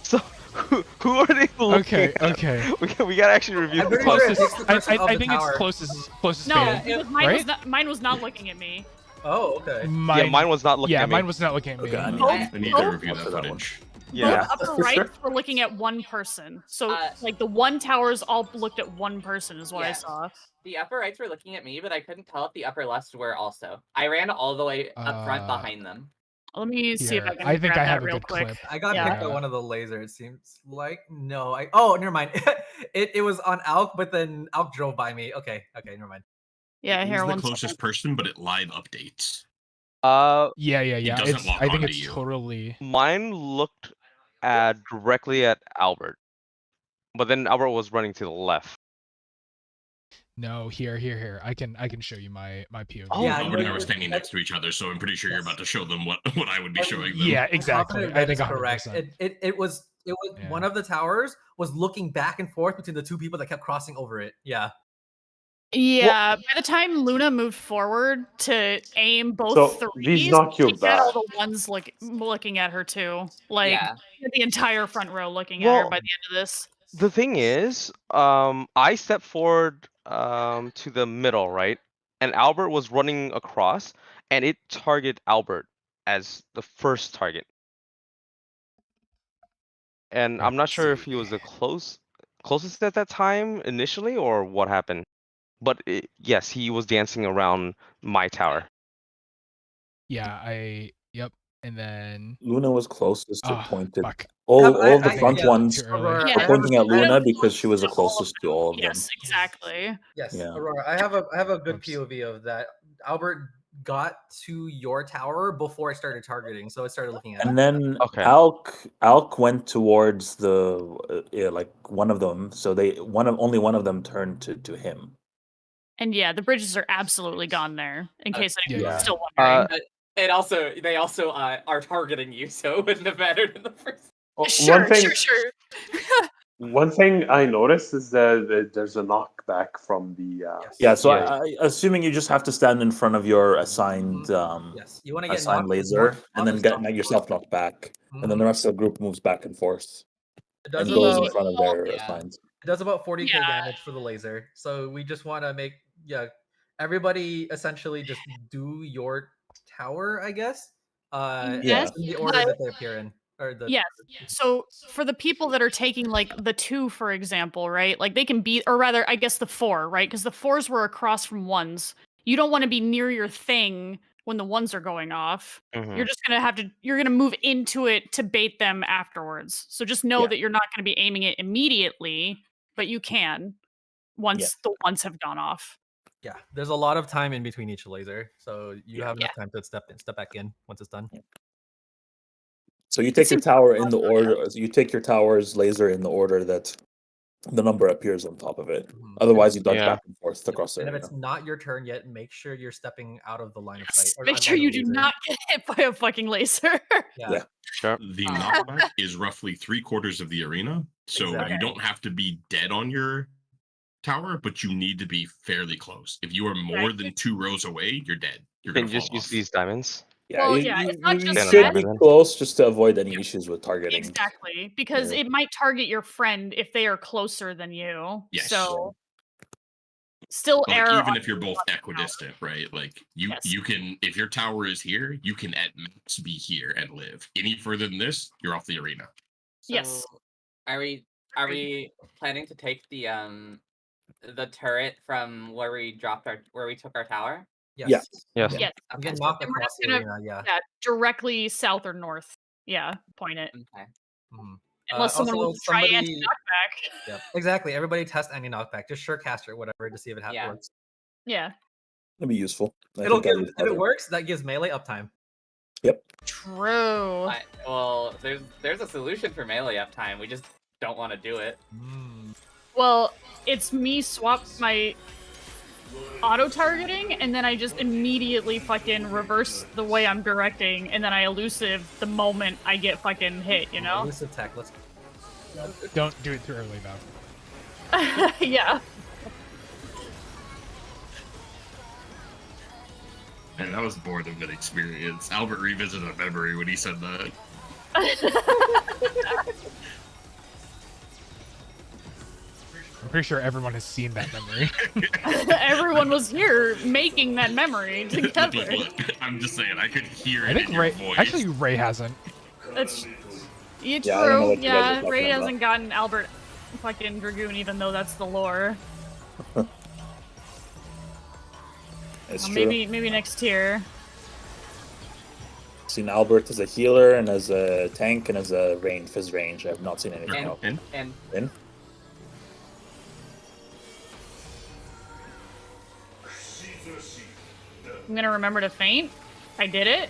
[SPEAKER 8] So, who are they looking
[SPEAKER 5] Okay,
[SPEAKER 8] at?
[SPEAKER 5] okay.
[SPEAKER 8] We gotta actually review
[SPEAKER 1] I'm
[SPEAKER 8] the
[SPEAKER 1] pretty sure it
[SPEAKER 8] closest.
[SPEAKER 1] takes the person of
[SPEAKER 5] I
[SPEAKER 1] the
[SPEAKER 5] think it's
[SPEAKER 1] tower.
[SPEAKER 5] closest
[SPEAKER 2] No,
[SPEAKER 5] Baited.
[SPEAKER 2] because mine was
[SPEAKER 5] Right?
[SPEAKER 2] mine was not looking at me.
[SPEAKER 1] Oh, okay.
[SPEAKER 8] Yeah, mine was not looking
[SPEAKER 5] Yeah,
[SPEAKER 8] at me.
[SPEAKER 5] mine was not looking at me.
[SPEAKER 9] Okay, I need-
[SPEAKER 2] Both-
[SPEAKER 4] I need
[SPEAKER 2] both-
[SPEAKER 4] to review that
[SPEAKER 9] After that one.
[SPEAKER 4] footage.
[SPEAKER 8] Yeah.
[SPEAKER 2] Both upper rights were looking at one person. So like the one towers all looked at one person is what I
[SPEAKER 3] Yeah.
[SPEAKER 2] saw.
[SPEAKER 3] The upper rights were looking at me, but I couldn't tell if the upper lefts were also. I ran all the way up front behind them.
[SPEAKER 2] Let me see if I
[SPEAKER 5] Here,
[SPEAKER 2] can
[SPEAKER 5] I think
[SPEAKER 2] grab
[SPEAKER 5] I
[SPEAKER 2] that
[SPEAKER 5] have a
[SPEAKER 2] real
[SPEAKER 5] good
[SPEAKER 2] quick.
[SPEAKER 5] clip.
[SPEAKER 1] I got
[SPEAKER 2] Yeah.
[SPEAKER 1] hit by one of the laser. It seems like no. Oh, never mind. it was on Alk, but then Alk drove by me. Okay, never mind.
[SPEAKER 2] Yeah,
[SPEAKER 4] It
[SPEAKER 2] here
[SPEAKER 4] was the
[SPEAKER 2] one
[SPEAKER 4] closest
[SPEAKER 2] second.
[SPEAKER 4] person, but it live updates.
[SPEAKER 5] Yeah.
[SPEAKER 4] doesn't
[SPEAKER 5] It's,
[SPEAKER 4] lock
[SPEAKER 5] I think
[SPEAKER 4] onto
[SPEAKER 5] it's
[SPEAKER 4] you.
[SPEAKER 5] totally.
[SPEAKER 8] Mine looked at directly at Albert, but then Albert was running to the left.
[SPEAKER 5] No, here. I can show you my POV.
[SPEAKER 8] Oh,
[SPEAKER 1] Yeah,
[SPEAKER 4] Albert and I
[SPEAKER 1] no,
[SPEAKER 4] were standing next to each other, so I'm pretty sure you're about to show them what I would be showing them.
[SPEAKER 5] Yeah,
[SPEAKER 1] I'm
[SPEAKER 5] exactly.
[SPEAKER 1] confident
[SPEAKER 5] I
[SPEAKER 1] that
[SPEAKER 5] think
[SPEAKER 1] is correct.
[SPEAKER 5] 100%.
[SPEAKER 1] It was
[SPEAKER 5] Yeah.
[SPEAKER 1] one of the towers was looking back and forth between the two people that kept crossing over it. Yeah.
[SPEAKER 2] Yeah, by the time Luna moved forward to aim both
[SPEAKER 7] So,
[SPEAKER 2] threes,
[SPEAKER 7] these knock you
[SPEAKER 2] she had all
[SPEAKER 7] back.
[SPEAKER 2] the ones looking at her too. Like
[SPEAKER 3] Yeah.
[SPEAKER 2] the entire front row looking at her
[SPEAKER 8] Well,
[SPEAKER 2] by the end of this.
[SPEAKER 8] The thing is, I stepped forward to the middle, right? And Albert was running across, and it targeted Albert as the first target. And I'm not sure if he was the closest at that time initially, or what happened. But yes, he was dancing around my tower.
[SPEAKER 5] Yeah, yep. And then
[SPEAKER 9] Luna was closest to
[SPEAKER 5] Ah,
[SPEAKER 9] pointed.
[SPEAKER 5] fuck.
[SPEAKER 9] All
[SPEAKER 1] I-
[SPEAKER 9] the
[SPEAKER 1] I-
[SPEAKER 9] front
[SPEAKER 1] yeah,
[SPEAKER 9] ones
[SPEAKER 5] too
[SPEAKER 9] were
[SPEAKER 5] early.
[SPEAKER 2] Yeah.
[SPEAKER 9] pointing at
[SPEAKER 2] Luna
[SPEAKER 9] Luna because she was the
[SPEAKER 2] to all of
[SPEAKER 9] closest to all of them.
[SPEAKER 2] Yes, exactly.
[SPEAKER 1] Yes,
[SPEAKER 9] Yeah.
[SPEAKER 1] Aurora. I have a good
[SPEAKER 5] Oops.
[SPEAKER 1] POV of that. Albert got to your tower before I started targeting, so I started looking at it.
[SPEAKER 9] And then
[SPEAKER 8] Okay.
[SPEAKER 9] Alk went towards the like one of them, so only one of them turned to him.
[SPEAKER 2] And yeah, the bridges are absolutely gone there. In case anyone
[SPEAKER 5] Yeah.
[SPEAKER 2] was still wondering.
[SPEAKER 3] But they also are targeting you, so it wouldn't have mattered in the first.
[SPEAKER 7] Oh,
[SPEAKER 2] Sure,
[SPEAKER 7] one thing,
[SPEAKER 2] sure.
[SPEAKER 7] One thing I noticed is that there's a knockback from the.
[SPEAKER 1] Yes.
[SPEAKER 6] Yeah, so
[SPEAKER 8] Yeah.
[SPEAKER 6] assuming you just have to stand in front of your assigned
[SPEAKER 1] Yes. You want to get
[SPEAKER 6] assigned
[SPEAKER 1] knocked
[SPEAKER 6] laser and then
[SPEAKER 1] stop
[SPEAKER 6] get yourself knocked back, and then
[SPEAKER 1] Mhm.
[SPEAKER 6] the rest of the group moves back and forth
[SPEAKER 1] It does
[SPEAKER 6] and goes in
[SPEAKER 1] about
[SPEAKER 6] front of their
[SPEAKER 3] Yeah.
[SPEAKER 6] assigned.
[SPEAKER 1] it does about 40k
[SPEAKER 2] Yeah.
[SPEAKER 1] damage for the laser. So we just want to make everybody essentially just do your tower, I guess.
[SPEAKER 6] Yeah.
[SPEAKER 1] In the order that they appear in, or the
[SPEAKER 2] Yes. So for the people that are taking like the 2, for example, right? Like they can be, or rather, I guess the 4, right? Because the 4s were across from 1s. You don't want to be near your thing when the 1s are going off.
[SPEAKER 8] Mhm.
[SPEAKER 2] You're just gonna you're gonna move into it to bait them afterwards. So just know
[SPEAKER 6] Yeah.
[SPEAKER 2] that you're not gonna be aiming it immediately, but you can once the 1s have gone off.
[SPEAKER 1] Yeah, there's a lot of time in between each laser, so you
[SPEAKER 6] Yeah.
[SPEAKER 1] have enough time to step back in once it's done.
[SPEAKER 6] So you take your
[SPEAKER 2] seems
[SPEAKER 6] tower in the order. You take your tower's laser in the order that the number appears on top of it.
[SPEAKER 1] Mhm.
[SPEAKER 6] Otherwise, you dodge
[SPEAKER 8] Yeah.
[SPEAKER 6] back and forth across the
[SPEAKER 1] And if
[SPEAKER 6] area.
[SPEAKER 1] it's not your turn yet, make sure you're stepping out of the line of sight. Or
[SPEAKER 2] Make
[SPEAKER 1] line
[SPEAKER 2] sure
[SPEAKER 1] of
[SPEAKER 2] you do
[SPEAKER 1] laser.
[SPEAKER 2] not get hit by a fucking laser.
[SPEAKER 6] Yeah.
[SPEAKER 8] Sure.
[SPEAKER 4] The knockback is roughly 3/4 of the arena, so
[SPEAKER 1] Exactly.
[SPEAKER 4] you don't have to be dead on your tower, but you need to be fairly close. If you are more than 2 rows away, you're dead. You're
[SPEAKER 8] Can
[SPEAKER 4] gonna
[SPEAKER 8] you
[SPEAKER 4] fall
[SPEAKER 8] just use
[SPEAKER 4] off.
[SPEAKER 8] these diamonds?
[SPEAKER 6] Yeah,
[SPEAKER 2] Well,
[SPEAKER 6] you,
[SPEAKER 2] yeah,
[SPEAKER 6] you,
[SPEAKER 2] it's not
[SPEAKER 6] you
[SPEAKER 2] just
[SPEAKER 6] should
[SPEAKER 2] that.
[SPEAKER 6] be
[SPEAKER 8] then.
[SPEAKER 6] close just to avoid any issues with targeting.
[SPEAKER 2] Exactly, because
[SPEAKER 6] Yeah.
[SPEAKER 2] it might target your friend if they are closer than you.
[SPEAKER 4] Yes.
[SPEAKER 2] So still
[SPEAKER 4] But like,
[SPEAKER 2] err
[SPEAKER 4] even
[SPEAKER 2] on
[SPEAKER 4] if you're
[SPEAKER 2] the
[SPEAKER 4] both
[SPEAKER 2] tower.
[SPEAKER 4] equidistant, right? Like you
[SPEAKER 2] Yes.
[SPEAKER 4] you can, if your tower is here, you can at max be here and live. Any further than this, you're off the arena.
[SPEAKER 3] So
[SPEAKER 2] Yes.
[SPEAKER 3] Are we planning to take the turret from where we took our tower?
[SPEAKER 1] Yes.
[SPEAKER 6] Yeah.
[SPEAKER 8] Yes.
[SPEAKER 2] Yes.
[SPEAKER 1] You get
[SPEAKER 3] Okay.
[SPEAKER 1] knocked
[SPEAKER 2] And we're
[SPEAKER 1] across
[SPEAKER 2] just
[SPEAKER 1] the
[SPEAKER 2] gonna
[SPEAKER 1] arena. Yeah.
[SPEAKER 2] directly south or north. Yeah, point it.
[SPEAKER 3] Okay.
[SPEAKER 1] Mhm.
[SPEAKER 2] Unless someone
[SPEAKER 1] Also,
[SPEAKER 2] wants to try
[SPEAKER 1] somebody.
[SPEAKER 2] anti-knockback.
[SPEAKER 1] Yeah, exactly. Everybody test any knockback. Just sure cast or whatever to see if it
[SPEAKER 3] Yeah.
[SPEAKER 1] works.
[SPEAKER 2] Yeah.
[SPEAKER 6] That'd be useful. I
[SPEAKER 1] It'll
[SPEAKER 6] think
[SPEAKER 1] give
[SPEAKER 6] I would
[SPEAKER 1] if it
[SPEAKER 6] rather-
[SPEAKER 1] works. That gives melee uptime.
[SPEAKER 6] Yep.
[SPEAKER 2] True.
[SPEAKER 3] Well, there's a solution for melee uptime. We just don't want to do it.
[SPEAKER 2] Well, it's me swap my auto-targeting, and then I just immediately fucking reverse the way I'm directing, and then I elusive the moment I get fucking hit, you know?
[SPEAKER 1] Elusive tech. Let's.
[SPEAKER 5] Don't do it too early though.
[SPEAKER 2] Yeah.
[SPEAKER 4] And that was more than an experience. Albert revisited a memory when he said that.
[SPEAKER 5] I'm pretty sure everyone has seen that memory.
[SPEAKER 2] Everyone was here making that memory together.
[SPEAKER 4] Look, I'm just saying, I could hear
[SPEAKER 5] I
[SPEAKER 4] it
[SPEAKER 5] think
[SPEAKER 4] in your
[SPEAKER 5] Ray.
[SPEAKER 4] voice.
[SPEAKER 5] Actually, Ray hasn't.
[SPEAKER 2] That's
[SPEAKER 6] Yeah, I don't know
[SPEAKER 2] true.
[SPEAKER 6] what you guys are
[SPEAKER 2] Yeah,
[SPEAKER 6] talking
[SPEAKER 2] Ray
[SPEAKER 6] about.
[SPEAKER 2] hasn't gotten Albert fucking Dragoon, even though that's the lore.
[SPEAKER 6] It's
[SPEAKER 2] Well,
[SPEAKER 6] true.
[SPEAKER 2] maybe next tier.
[SPEAKER 6] I've seen Albert as a healer and as a tank and as a fizz range. I've not seen anything else.
[SPEAKER 4] And
[SPEAKER 3] And
[SPEAKER 2] I'm gonna remember to faint. I did it.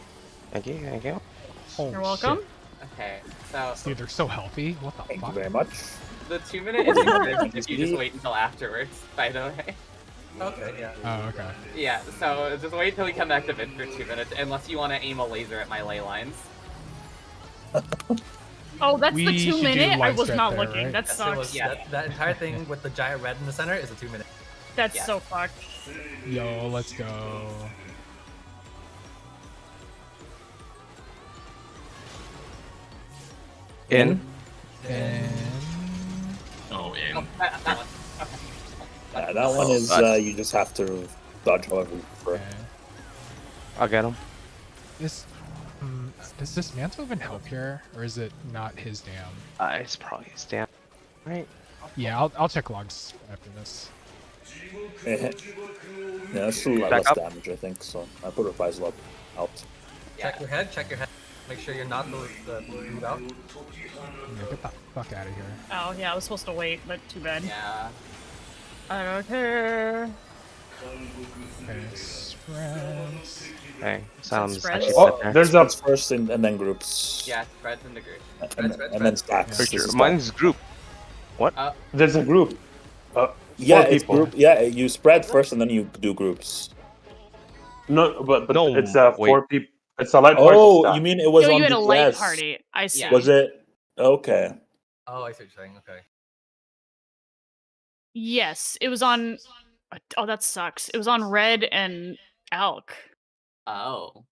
[SPEAKER 8] Thank you. Thank you.
[SPEAKER 5] Holy
[SPEAKER 2] You're welcome.
[SPEAKER 5] shit.
[SPEAKER 3] okay, so
[SPEAKER 5] Dude, they're so healthy. What the
[SPEAKER 6] Thank you
[SPEAKER 5] fuck?
[SPEAKER 6] very much.
[SPEAKER 3] the 2-minute is good if you just wait until afterwards. By the way.
[SPEAKER 1] Okay. Yeah.
[SPEAKER 5] Oh, okay.
[SPEAKER 3] Yeah. So just wait until we come back to mid for 2 minutes, unless you want to aim a laser at my ley lines.
[SPEAKER 2] Oh, that's
[SPEAKER 5] We
[SPEAKER 2] the
[SPEAKER 5] should do
[SPEAKER 2] 2-minute? I
[SPEAKER 5] line
[SPEAKER 2] was
[SPEAKER 5] strat
[SPEAKER 2] not
[SPEAKER 5] there,
[SPEAKER 2] looking.
[SPEAKER 5] right?
[SPEAKER 2] That
[SPEAKER 1] Yes, it
[SPEAKER 2] sucks.
[SPEAKER 1] was,
[SPEAKER 3] Yeah.
[SPEAKER 1] that entire thing with the giant red in the center is a 2-minute.
[SPEAKER 2] That's
[SPEAKER 3] Yeah.
[SPEAKER 2] so fucked.
[SPEAKER 5] Yo, let's go.
[SPEAKER 8] In.
[SPEAKER 5] And
[SPEAKER 4] oh, and
[SPEAKER 3] Oh, that one. Okay.
[SPEAKER 6] That one is
[SPEAKER 8] nice.
[SPEAKER 6] you just have to dodge however you prefer.
[SPEAKER 5] okay.
[SPEAKER 8] I'll get him.
[SPEAKER 5] This. Does this mantle even help here, or is it not his damn?
[SPEAKER 8] It's probably his damn. Right.
[SPEAKER 5] Yeah, I'll check logs after this.
[SPEAKER 6] Yeah, that's still a lot
[SPEAKER 8] Back
[SPEAKER 6] less
[SPEAKER 8] up.
[SPEAKER 6] damage, I think. So I put Reprisal up out.
[SPEAKER 1] Check your head. Check your head. Make sure you're not the move out.
[SPEAKER 5] Yeah, get the fuck out of here.
[SPEAKER 2] Oh, yeah, I was supposed to wait, but too bad.
[SPEAKER 3] Yeah.
[SPEAKER 2] I don't care.
[SPEAKER 5] Okay, spreads.
[SPEAKER 8] Hey, Salem's
[SPEAKER 2] spreads?
[SPEAKER 8] actually
[SPEAKER 7] Oh,
[SPEAKER 8] set there.
[SPEAKER 7] there's a
[SPEAKER 6] Spreads first and then groups.
[SPEAKER 3] Yeah. Spreads in the group.
[SPEAKER 6] And then stacks.
[SPEAKER 8] For
[SPEAKER 6] This
[SPEAKER 8] sure.
[SPEAKER 6] is
[SPEAKER 8] Mine's group.
[SPEAKER 7] there's a group.
[SPEAKER 6] yeah,
[SPEAKER 7] four
[SPEAKER 6] it's
[SPEAKER 7] people.
[SPEAKER 6] group. Yeah, you spread first and then you do groups.
[SPEAKER 7] No, but
[SPEAKER 8] No,
[SPEAKER 7] it's
[SPEAKER 8] wait.
[SPEAKER 7] 4 people. It's a light party.
[SPEAKER 6] Oh,
[SPEAKER 7] stack.
[SPEAKER 6] you mean it was
[SPEAKER 2] Yo,
[SPEAKER 6] on
[SPEAKER 2] you had a light
[SPEAKER 6] DPS?
[SPEAKER 2] party. I see.
[SPEAKER 3] Yeah.
[SPEAKER 6] Was it? Okay.
[SPEAKER 1] Oh, I see what you're saying. Okay.
[SPEAKER 2] Yes, it was on. Oh, that sucks. It was on Red and Elk.
[SPEAKER 3] Oh.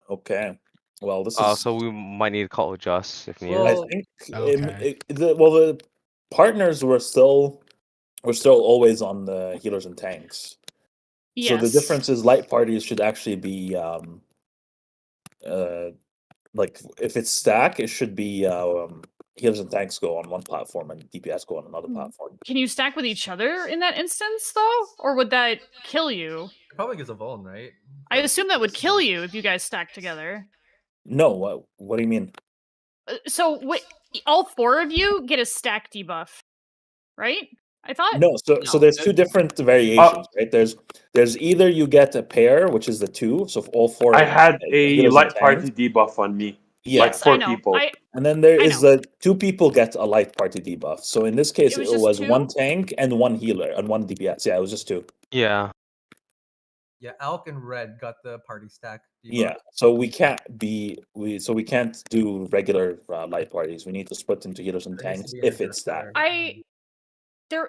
[SPEAKER 6] Okay. Well, this is.
[SPEAKER 8] So we might need to call Just if needed.
[SPEAKER 6] I
[SPEAKER 1] Well,
[SPEAKER 6] think
[SPEAKER 5] Okay.
[SPEAKER 6] the partners were still always on the healers and tanks.
[SPEAKER 2] Yes.
[SPEAKER 6] So the difference is light parties should actually be like if it's stack, it should be healers and tanks go on one platform and DPS go on another platform.
[SPEAKER 2] Can you stack with each other in that instance, though, or would that kill you?
[SPEAKER 1] it probably gives a vuln, right?
[SPEAKER 2] I assume that would kill you if you guys stacked together.
[SPEAKER 6] No, what do you mean?
[SPEAKER 2] So all 4 of you get a stack debuff, right? I thought.
[SPEAKER 6] No, so
[SPEAKER 3] No,
[SPEAKER 6] there's
[SPEAKER 3] it-
[SPEAKER 6] two different variations, right? There's either you get a pair, which is the 2, so if all 4
[SPEAKER 7] I had a
[SPEAKER 6] healers and
[SPEAKER 7] light party
[SPEAKER 6] tanks.
[SPEAKER 7] debuff on me.
[SPEAKER 6] Yeah.
[SPEAKER 7] Like
[SPEAKER 2] Yes,
[SPEAKER 7] 4
[SPEAKER 2] I know.
[SPEAKER 7] people.
[SPEAKER 6] And then there
[SPEAKER 2] I
[SPEAKER 6] is
[SPEAKER 2] know.
[SPEAKER 6] 2 people get a light party debuff. So in this case,
[SPEAKER 2] It
[SPEAKER 6] it
[SPEAKER 2] was
[SPEAKER 6] was,
[SPEAKER 2] just 2?
[SPEAKER 6] 1 tank and 1 healer and 1 DPS. Yeah, it was just 2.
[SPEAKER 8] Yeah.
[SPEAKER 1] Yeah, Elk and Red got the party stack. debuff.
[SPEAKER 6] Yeah, so we can't do regular light parties. We need to split into healers and
[SPEAKER 1] There needs to
[SPEAKER 6] tanks
[SPEAKER 1] be an
[SPEAKER 6] if it's that.
[SPEAKER 1] interrupter.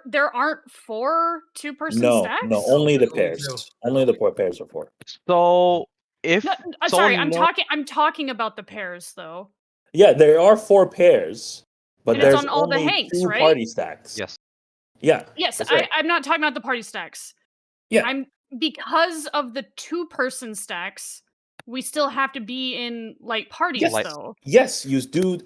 [SPEAKER 2] There aren't 4 2-person
[SPEAKER 6] No,
[SPEAKER 2] stacks.
[SPEAKER 6] no, only the
[SPEAKER 1] Only
[SPEAKER 6] pairs.
[SPEAKER 1] 2.
[SPEAKER 6] Only the pairs are 4.
[SPEAKER 8] So if
[SPEAKER 2] No, sorry, I'm talking about the pairs though.
[SPEAKER 6] Yeah, there are 4 pairs, but
[SPEAKER 2] And it's
[SPEAKER 6] there's
[SPEAKER 2] on all the
[SPEAKER 6] only
[SPEAKER 2] Hanks,
[SPEAKER 6] 2
[SPEAKER 2] right?
[SPEAKER 6] party stacks.
[SPEAKER 8] Yes.
[SPEAKER 6] Yeah.
[SPEAKER 2] Yes,
[SPEAKER 6] that's right.
[SPEAKER 2] I'm not talking about the party stacks.
[SPEAKER 6] Yeah.
[SPEAKER 2] Because of the 2-person stacks, we still have to be in light parties
[SPEAKER 6] Yes.
[SPEAKER 2] though.
[SPEAKER 6] Yes, you do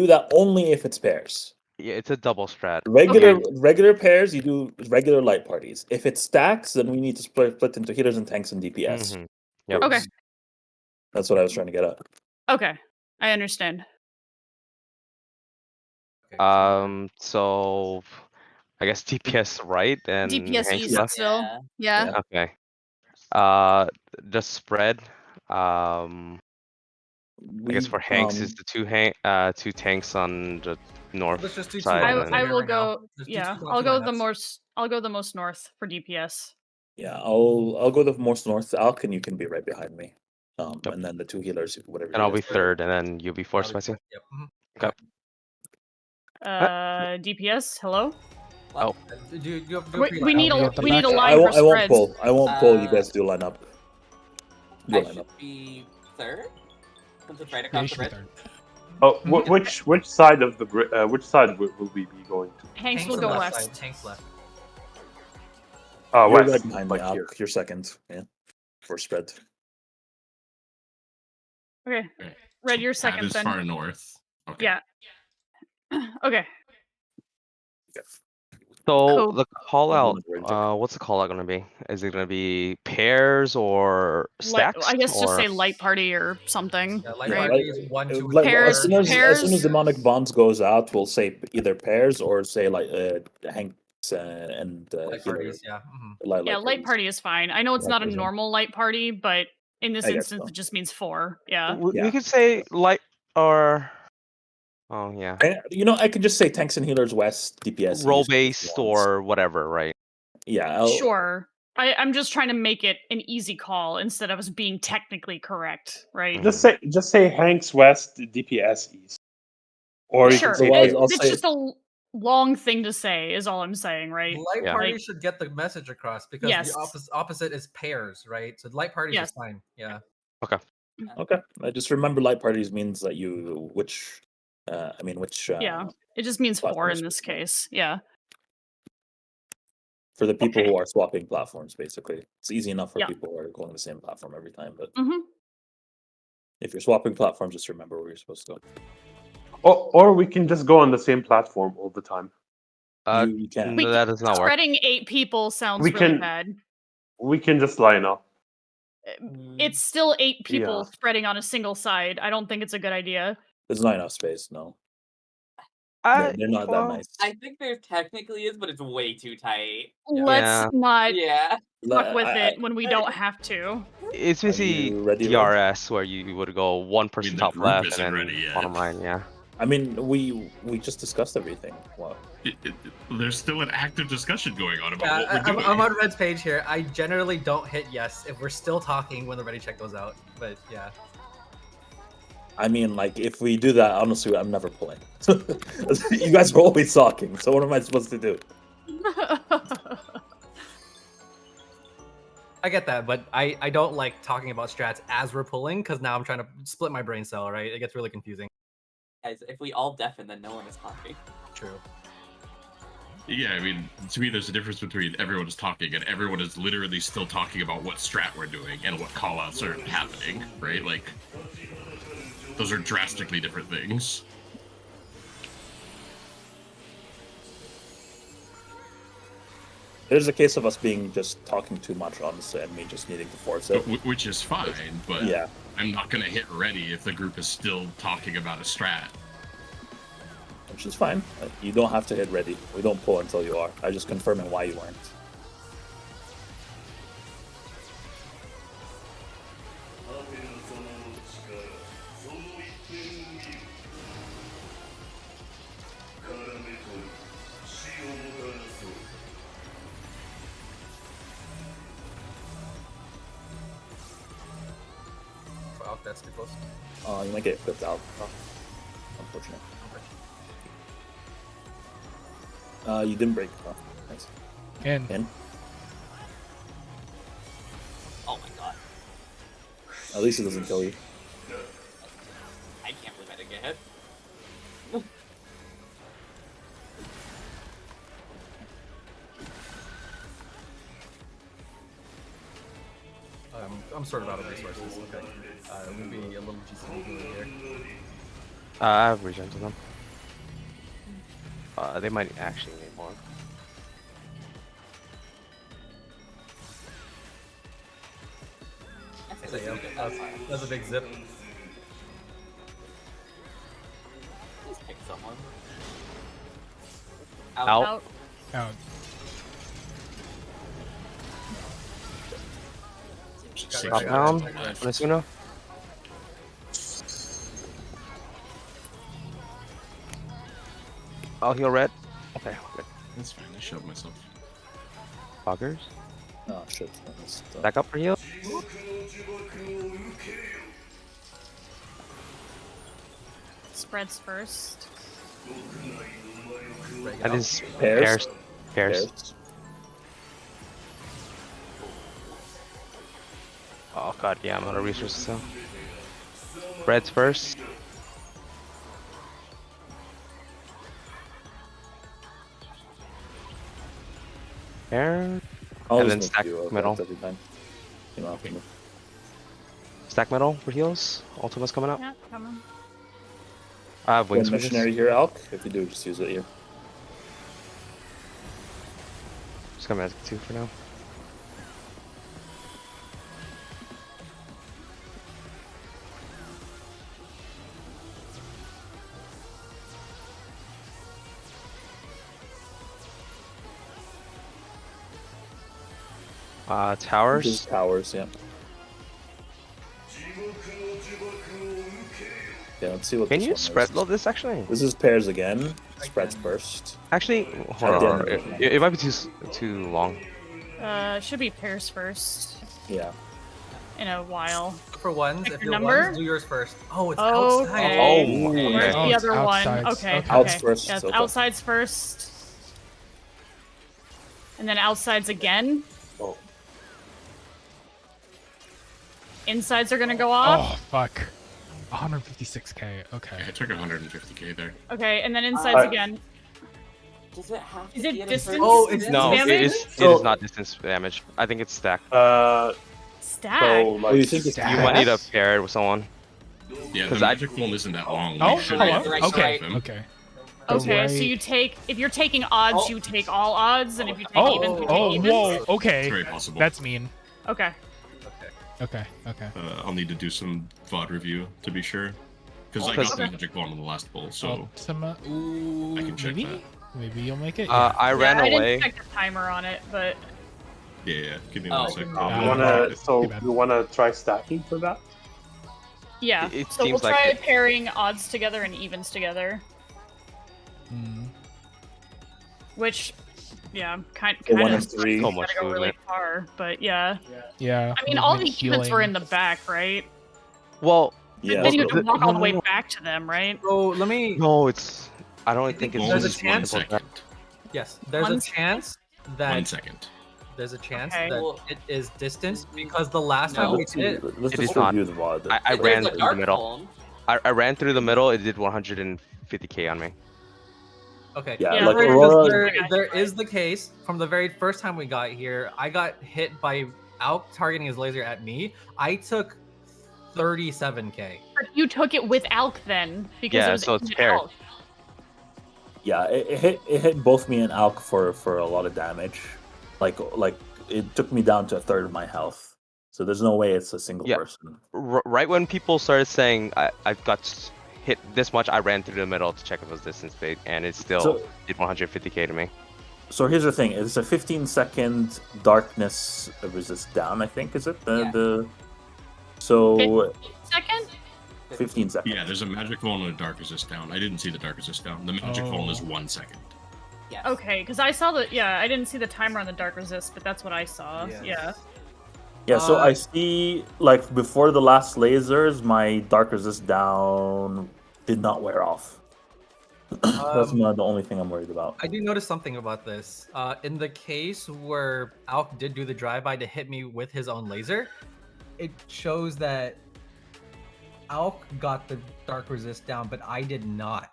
[SPEAKER 6] that only if it's pairs.
[SPEAKER 8] Yeah, it's a double strat.
[SPEAKER 6] Regular pairs, you do regular light parties. If it's stacks, then we need to split into healers and tanks and DPS.
[SPEAKER 8] Mhm. Yep.
[SPEAKER 2] Okay.
[SPEAKER 6] That's what I was trying to get at.
[SPEAKER 2] Okay. I understand.
[SPEAKER 8] So I guess DPS right and
[SPEAKER 2] DPS
[SPEAKER 8] Hanks
[SPEAKER 2] east
[SPEAKER 8] left.
[SPEAKER 2] still. Yeah.
[SPEAKER 8] Okay. Just spread. I guess for Hanks is the 2 tanks on the north
[SPEAKER 1] Let's just do 2
[SPEAKER 8] side.
[SPEAKER 1] lines
[SPEAKER 8] and
[SPEAKER 2] I
[SPEAKER 1] here
[SPEAKER 2] will
[SPEAKER 1] right now.
[SPEAKER 2] go.
[SPEAKER 1] Just do
[SPEAKER 2] Yeah,
[SPEAKER 1] 2
[SPEAKER 2] I'll go the
[SPEAKER 1] lineups.
[SPEAKER 2] most. I'll go the most north for DPS.
[SPEAKER 6] Yeah, I'll go the most north. Alk, and you can be right behind me.
[SPEAKER 8] Yep.
[SPEAKER 6] And then the 2 healers, whatever.
[SPEAKER 8] And
[SPEAKER 6] you
[SPEAKER 8] I'll be
[SPEAKER 6] guys do.
[SPEAKER 8] third, and then you'll be fourth, Spicy.
[SPEAKER 1] Yep. mhm.
[SPEAKER 8] Okay.
[SPEAKER 2] DPS. Hello.
[SPEAKER 8] Oh.
[SPEAKER 2] We need a
[SPEAKER 5] at the
[SPEAKER 2] we need a
[SPEAKER 5] back.
[SPEAKER 2] line for
[SPEAKER 6] I won't
[SPEAKER 2] spreads.
[SPEAKER 6] pull. I won't pull. You guys do line up. Do
[SPEAKER 3] I
[SPEAKER 6] line
[SPEAKER 3] should
[SPEAKER 6] up.
[SPEAKER 3] be 3rd. Since it's right
[SPEAKER 5] Yeah,
[SPEAKER 3] across
[SPEAKER 5] you
[SPEAKER 3] the
[SPEAKER 5] should be
[SPEAKER 3] bridge.
[SPEAKER 5] third.
[SPEAKER 7] Oh, which side of the which side will we be going to?
[SPEAKER 2] Hanks will
[SPEAKER 1] on
[SPEAKER 2] go
[SPEAKER 1] left
[SPEAKER 2] west.
[SPEAKER 1] side, Hanks left.
[SPEAKER 7] Oh,
[SPEAKER 6] You're
[SPEAKER 7] west.
[SPEAKER 6] right behind me,
[SPEAKER 7] Like here.
[SPEAKER 6] Alk. You're second. Yeah, for spread.
[SPEAKER 2] Okay.
[SPEAKER 4] Right.
[SPEAKER 2] Red, you're
[SPEAKER 4] That
[SPEAKER 2] second
[SPEAKER 4] is
[SPEAKER 2] then.
[SPEAKER 4] far north. Okay.
[SPEAKER 2] Yeah. Okay.
[SPEAKER 8] So
[SPEAKER 2] Cool.
[SPEAKER 8] the call
[SPEAKER 6] I'm
[SPEAKER 8] out,
[SPEAKER 6] going to bridge.
[SPEAKER 8] what's the call out gonna be? Is it gonna be pairs or stacks?
[SPEAKER 2] I guess just
[SPEAKER 8] or...
[SPEAKER 2] say light party or something.
[SPEAKER 1] Yeah, light
[SPEAKER 2] right?
[SPEAKER 1] party is 1, 2,
[SPEAKER 6] Like,
[SPEAKER 2] Pairs-
[SPEAKER 6] as soon as
[SPEAKER 2] pairs-
[SPEAKER 6] demonic bonds goes out, we'll say either pairs or say like Hanks and
[SPEAKER 1] light
[SPEAKER 6] healer.
[SPEAKER 1] parties. Yeah. mhm.
[SPEAKER 6] Light
[SPEAKER 2] Light party is fine. I know it's
[SPEAKER 6] Light
[SPEAKER 2] not a
[SPEAKER 6] parties, yeah.
[SPEAKER 2] normal light party, but in this
[SPEAKER 6] I guess
[SPEAKER 2] instance,
[SPEAKER 6] so.
[SPEAKER 2] it just means 4. Yeah.
[SPEAKER 8] We
[SPEAKER 6] Yeah.
[SPEAKER 8] could say light or oh yeah,
[SPEAKER 6] I could just say tanks and healers west, DPS
[SPEAKER 8] roll
[SPEAKER 6] east,
[SPEAKER 8] based
[SPEAKER 6] wands.
[SPEAKER 8] or whatever, right?
[SPEAKER 6] Yeah.
[SPEAKER 2] Sure. I'm just trying to make it an easy call instead of us being technically correct, right?
[SPEAKER 7] Just say Hanks West, DPS East. Or you
[SPEAKER 2] Sure.
[SPEAKER 7] can say
[SPEAKER 6] Otherwise, I'll
[SPEAKER 2] It's
[SPEAKER 6] say-
[SPEAKER 2] just a long thing to say, is all I'm saying, right?
[SPEAKER 1] Light
[SPEAKER 8] Yeah.
[SPEAKER 1] party
[SPEAKER 2] Like-
[SPEAKER 1] should get the message across because
[SPEAKER 2] Yes.
[SPEAKER 1] the opposite is pairs, right? So light parties
[SPEAKER 2] Yes.
[SPEAKER 1] is fine. Yeah.
[SPEAKER 6] Okay. I just remember light parties means that which.
[SPEAKER 2] Yeah. It just means 4
[SPEAKER 6] platforms
[SPEAKER 2] in this
[SPEAKER 6] would you like?
[SPEAKER 2] case. Yeah.
[SPEAKER 6] For the people
[SPEAKER 2] Okay.
[SPEAKER 6] who are swapping platforms, basically, it's easy enough for
[SPEAKER 2] Yeah.
[SPEAKER 6] people who are going the same platform every time. But
[SPEAKER 2] hmm
[SPEAKER 6] if you're swapping platforms, just remember where you're supposed to go.
[SPEAKER 7] or we can just go on the same platform all the time.
[SPEAKER 6] You can.
[SPEAKER 8] No, that does not work.
[SPEAKER 2] Spreading 8 people sounds
[SPEAKER 7] We
[SPEAKER 2] really
[SPEAKER 7] can-
[SPEAKER 2] bad.
[SPEAKER 7] We can just line up.
[SPEAKER 2] It's still 8 people
[SPEAKER 7] Yeah.
[SPEAKER 2] spreading on a single side. I don't think it's a good idea.
[SPEAKER 6] There's not enough space. No,
[SPEAKER 8] I,
[SPEAKER 6] they're not
[SPEAKER 8] well,
[SPEAKER 6] that nice.
[SPEAKER 3] I think there technically is, but it's way too tight.
[SPEAKER 2] Let's
[SPEAKER 8] Yeah.
[SPEAKER 2] not
[SPEAKER 3] Yeah.
[SPEAKER 2] fuck with
[SPEAKER 6] I-
[SPEAKER 2] it when we don't have to.
[SPEAKER 8] It's basically
[SPEAKER 6] you ready, Red?
[SPEAKER 8] DRS where you would go one person
[SPEAKER 4] the
[SPEAKER 8] top
[SPEAKER 4] group
[SPEAKER 8] left and
[SPEAKER 4] isn't
[SPEAKER 8] then
[SPEAKER 4] ready yet.
[SPEAKER 8] bottom line. Yeah.
[SPEAKER 6] I mean, we just discussed everything. Wow.
[SPEAKER 4] There's still an active discussion going on about
[SPEAKER 1] Yeah,
[SPEAKER 4] what we're
[SPEAKER 1] I'm,
[SPEAKER 4] doing.
[SPEAKER 1] I'm on Red's page here. I generally don't hit yes if we're still talking when the ready check goes out. But yeah.
[SPEAKER 6] I mean, like, if we do that, honestly, I'm never pulling. You guys are always talking, so what am I supposed to do?
[SPEAKER 1] I get that, but I don't like talking about strats as we're pulling because now I'm trying to split my brain cell, right? It gets really confusing.
[SPEAKER 3] Guys, if we all deafen, then no one is talking.
[SPEAKER 1] True.
[SPEAKER 4] Yeah, I mean, to me, there's a difference between everyone is talking and everyone is literally still talking about what strat we're doing and what callouts are happening, right? Like, those are drastically different things.
[SPEAKER 9] There's a case of us being just talking too much, honestly, and me just needing to force it.
[SPEAKER 4] Which is fine, but
[SPEAKER 9] Yeah.
[SPEAKER 4] I'm not going to hit ready if the group is still talking about a strat.
[SPEAKER 9] Which is fine. You don't have to hit ready. We don't pull until you are. I'm just confirming why you weren't.
[SPEAKER 1] Wow, that's too close.
[SPEAKER 9] You might get clipped out. Unfortunate. You didn't break. Oh, nice.
[SPEAKER 5] In.
[SPEAKER 3] Oh my god.
[SPEAKER 9] At least it doesn't kill you.
[SPEAKER 3] I can't believe I didn't get hit.
[SPEAKER 1] I'm sort of out of resources. Okay. We'll be a little GCD here.
[SPEAKER 8] I have regen to them. They might actually need more.
[SPEAKER 1] So yeah, that's a big zip.
[SPEAKER 3] Please pick someone.
[SPEAKER 8] Out.
[SPEAKER 5] Out.
[SPEAKER 8] Drop down. Onasuna. I'll heal red. Okay, good.
[SPEAKER 4] That's fine, I shoved myself.
[SPEAKER 8] Poggers.
[SPEAKER 9] Oh, shit.
[SPEAKER 8] Back up for heal.
[SPEAKER 2] Spreads first.
[SPEAKER 8] That is
[SPEAKER 9] Pairs.
[SPEAKER 8] Pairs. Oh god, yeah, I'm out of resources now. Reds first. Air.
[SPEAKER 9] I'll
[SPEAKER 8] And
[SPEAKER 9] just
[SPEAKER 8] then
[SPEAKER 9] make
[SPEAKER 8] stack
[SPEAKER 9] you
[SPEAKER 8] middle.
[SPEAKER 9] every time. You know, after me.
[SPEAKER 8] Stack metal for heals. Ultima's coming up.
[SPEAKER 2] Yeah, come on.
[SPEAKER 8] I have
[SPEAKER 9] One
[SPEAKER 8] wings for this.
[SPEAKER 9] missionary here, Alk. If you do, just use it here.
[SPEAKER 8] Just got magic 2 for now. Towers.
[SPEAKER 9] Just towers, yeah. Yeah, let's see what
[SPEAKER 8] Can
[SPEAKER 9] this
[SPEAKER 8] you
[SPEAKER 9] one
[SPEAKER 8] spread
[SPEAKER 9] is.
[SPEAKER 8] load this actually?
[SPEAKER 9] This is pairs again. Spreads first.
[SPEAKER 8] Actually, hold
[SPEAKER 9] At the
[SPEAKER 8] on.
[SPEAKER 9] end of
[SPEAKER 8] It might be too long.
[SPEAKER 2] Should be pairs first
[SPEAKER 9] Yeah.
[SPEAKER 2] in a while.
[SPEAKER 1] For ones,
[SPEAKER 2] Pick
[SPEAKER 1] if
[SPEAKER 2] your
[SPEAKER 1] you're
[SPEAKER 2] number?
[SPEAKER 1] ones, do yours first. Oh, it's
[SPEAKER 2] Okay.
[SPEAKER 1] outside.
[SPEAKER 8] Oh,
[SPEAKER 2] Where's
[SPEAKER 8] okay.
[SPEAKER 2] the
[SPEAKER 5] it's
[SPEAKER 2] other one?
[SPEAKER 5] outsides.
[SPEAKER 2] Okay.
[SPEAKER 5] Okay.
[SPEAKER 9] Outs
[SPEAKER 2] Okay.
[SPEAKER 9] first,
[SPEAKER 2] Yes,
[SPEAKER 9] okay.
[SPEAKER 2] outsides first. And then outsides again.
[SPEAKER 9] Oh.
[SPEAKER 2] Insides are gonna go off.
[SPEAKER 5] Oh fuck. 156k. Okay.
[SPEAKER 4] I took 150k there.
[SPEAKER 2] Okay, and then insides
[SPEAKER 7] Uh,
[SPEAKER 2] again.
[SPEAKER 3] Does it have to
[SPEAKER 2] Is it
[SPEAKER 3] be an
[SPEAKER 2] distance?
[SPEAKER 1] Oh, it's
[SPEAKER 8] No, it
[SPEAKER 2] damage?
[SPEAKER 8] is
[SPEAKER 7] So-
[SPEAKER 8] not distance damage. I think it's stack.
[SPEAKER 2] Stack.
[SPEAKER 7] So
[SPEAKER 9] Oh,
[SPEAKER 7] like
[SPEAKER 9] you think it's
[SPEAKER 8] You might need to pair it with someone.
[SPEAKER 4] Yeah, the
[SPEAKER 8] 'Cause I-
[SPEAKER 4] magic one isn't that long.
[SPEAKER 5] Oh,
[SPEAKER 4] We should
[SPEAKER 5] hello.
[SPEAKER 4] be able to
[SPEAKER 5] Okay.
[SPEAKER 4] save him.
[SPEAKER 5] Okay.
[SPEAKER 2] Okay, so
[SPEAKER 5] Right.
[SPEAKER 2] you take if you're taking odds,
[SPEAKER 3] Oh.
[SPEAKER 2] you take all odds, and if you take
[SPEAKER 5] Oh.
[SPEAKER 2] evens, you take
[SPEAKER 5] Oh.
[SPEAKER 2] evens.
[SPEAKER 5] Whoa.
[SPEAKER 4] It's
[SPEAKER 5] Okay.
[SPEAKER 4] very possible.
[SPEAKER 5] That's mean.
[SPEAKER 2] Okay.
[SPEAKER 5] Okay. Okay.
[SPEAKER 4] I'll need to do some VOD review to be sure. Because I
[SPEAKER 8] Okay.
[SPEAKER 4] got the magic bomb on the last pull, so
[SPEAKER 5] Ultima. Ooh.
[SPEAKER 4] I can check
[SPEAKER 5] maybe.
[SPEAKER 4] that.
[SPEAKER 5] Maybe you'll make it.
[SPEAKER 8] I ran
[SPEAKER 2] I
[SPEAKER 8] away.
[SPEAKER 2] didn't check the timer on it, but
[SPEAKER 4] yeah. Give me
[SPEAKER 3] Oh.
[SPEAKER 4] one second.
[SPEAKER 7] you
[SPEAKER 5] Ah,
[SPEAKER 7] wanna
[SPEAKER 5] too bad.
[SPEAKER 7] you wanna try stacking for that?
[SPEAKER 2] yeah.
[SPEAKER 8] It
[SPEAKER 2] So we'll
[SPEAKER 8] seems like
[SPEAKER 2] try
[SPEAKER 8] it-
[SPEAKER 2] pairing odds together and evens together,
[SPEAKER 5] Mm.
[SPEAKER 2] which, yeah, kind
[SPEAKER 9] The one
[SPEAKER 2] of
[SPEAKER 9] and three.
[SPEAKER 8] So
[SPEAKER 2] gotta
[SPEAKER 8] much
[SPEAKER 2] go really
[SPEAKER 8] movement.
[SPEAKER 2] far, but yeah.
[SPEAKER 5] Yeah.
[SPEAKER 2] I mean, all the
[SPEAKER 5] movement,
[SPEAKER 2] events were
[SPEAKER 5] healing.
[SPEAKER 2] in the back, right?
[SPEAKER 8] Well,
[SPEAKER 9] Yeah.
[SPEAKER 2] Then you have to
[SPEAKER 8] the-
[SPEAKER 2] walk all the
[SPEAKER 8] no,
[SPEAKER 2] way
[SPEAKER 8] no, no.
[SPEAKER 2] back to them, right?
[SPEAKER 1] So let me.
[SPEAKER 8] no, it's. I don't think it's
[SPEAKER 1] There's a
[SPEAKER 4] Bonus one
[SPEAKER 1] chance-
[SPEAKER 4] second.
[SPEAKER 1] Yes, there's
[SPEAKER 2] One
[SPEAKER 1] a chance that
[SPEAKER 4] 1 second.
[SPEAKER 1] there's a chance
[SPEAKER 2] Okay.
[SPEAKER 1] that
[SPEAKER 3] Well,
[SPEAKER 1] it is distanced because the last time
[SPEAKER 3] No.
[SPEAKER 1] we
[SPEAKER 6] Let's,
[SPEAKER 1] did it,
[SPEAKER 6] let's
[SPEAKER 8] It
[SPEAKER 6] just
[SPEAKER 8] is not.
[SPEAKER 6] review the VOD.
[SPEAKER 8] I
[SPEAKER 3] There's
[SPEAKER 8] ran
[SPEAKER 3] a
[SPEAKER 8] through the
[SPEAKER 3] dark
[SPEAKER 8] middle.
[SPEAKER 3] phone.
[SPEAKER 8] I ran through the middle. It did 150k on me.
[SPEAKER 1] okay,
[SPEAKER 6] Yeah,
[SPEAKER 2] Yeah,
[SPEAKER 6] like
[SPEAKER 2] we're-
[SPEAKER 1] because
[SPEAKER 6] Aurora.
[SPEAKER 1] there is the case from the very first time we got here. I got hit by Alk targeting his laser at me. I took 37k.
[SPEAKER 2] But you took it with Alk then because
[SPEAKER 8] Yeah,
[SPEAKER 2] it was
[SPEAKER 8] so it's
[SPEAKER 2] aimed at
[SPEAKER 8] paired.
[SPEAKER 2] Alk.
[SPEAKER 6] Yeah, it hit both me and Alk for a lot of damage. Like it took me down to a third of my health. So there's no way it's a single
[SPEAKER 8] Yeah.
[SPEAKER 6] person.
[SPEAKER 8] Right when people started saying I got hit this much, I ran through the middle to check if it was distance big, and it still
[SPEAKER 6] So-
[SPEAKER 8] did 150k to me.
[SPEAKER 6] So here's the thing: it's a 15-second darkness resist down. I think is it
[SPEAKER 3] Yeah.
[SPEAKER 6] so
[SPEAKER 2] 2nd?
[SPEAKER 6] 15 seconds.
[SPEAKER 4] Yeah, there's a magic phone and a dark resist down. I didn't see the dark resist down. The magic phone is 1 second.
[SPEAKER 3] Yes.
[SPEAKER 2] Okay, because I saw the I didn't see the timer on the dark resist, but that's what I saw.
[SPEAKER 1] Yes.
[SPEAKER 2] Yeah.
[SPEAKER 6] Yeah, so
[SPEAKER 1] Uh,
[SPEAKER 6] I see, like, before the last lasers, my dark resist down did not wear off. That's the only thing I'm worried about.
[SPEAKER 1] I do notice something about this. In the case where Alk did do the drive-by to hit me with his own laser, it shows that Alk got the dark resist down, but I did not.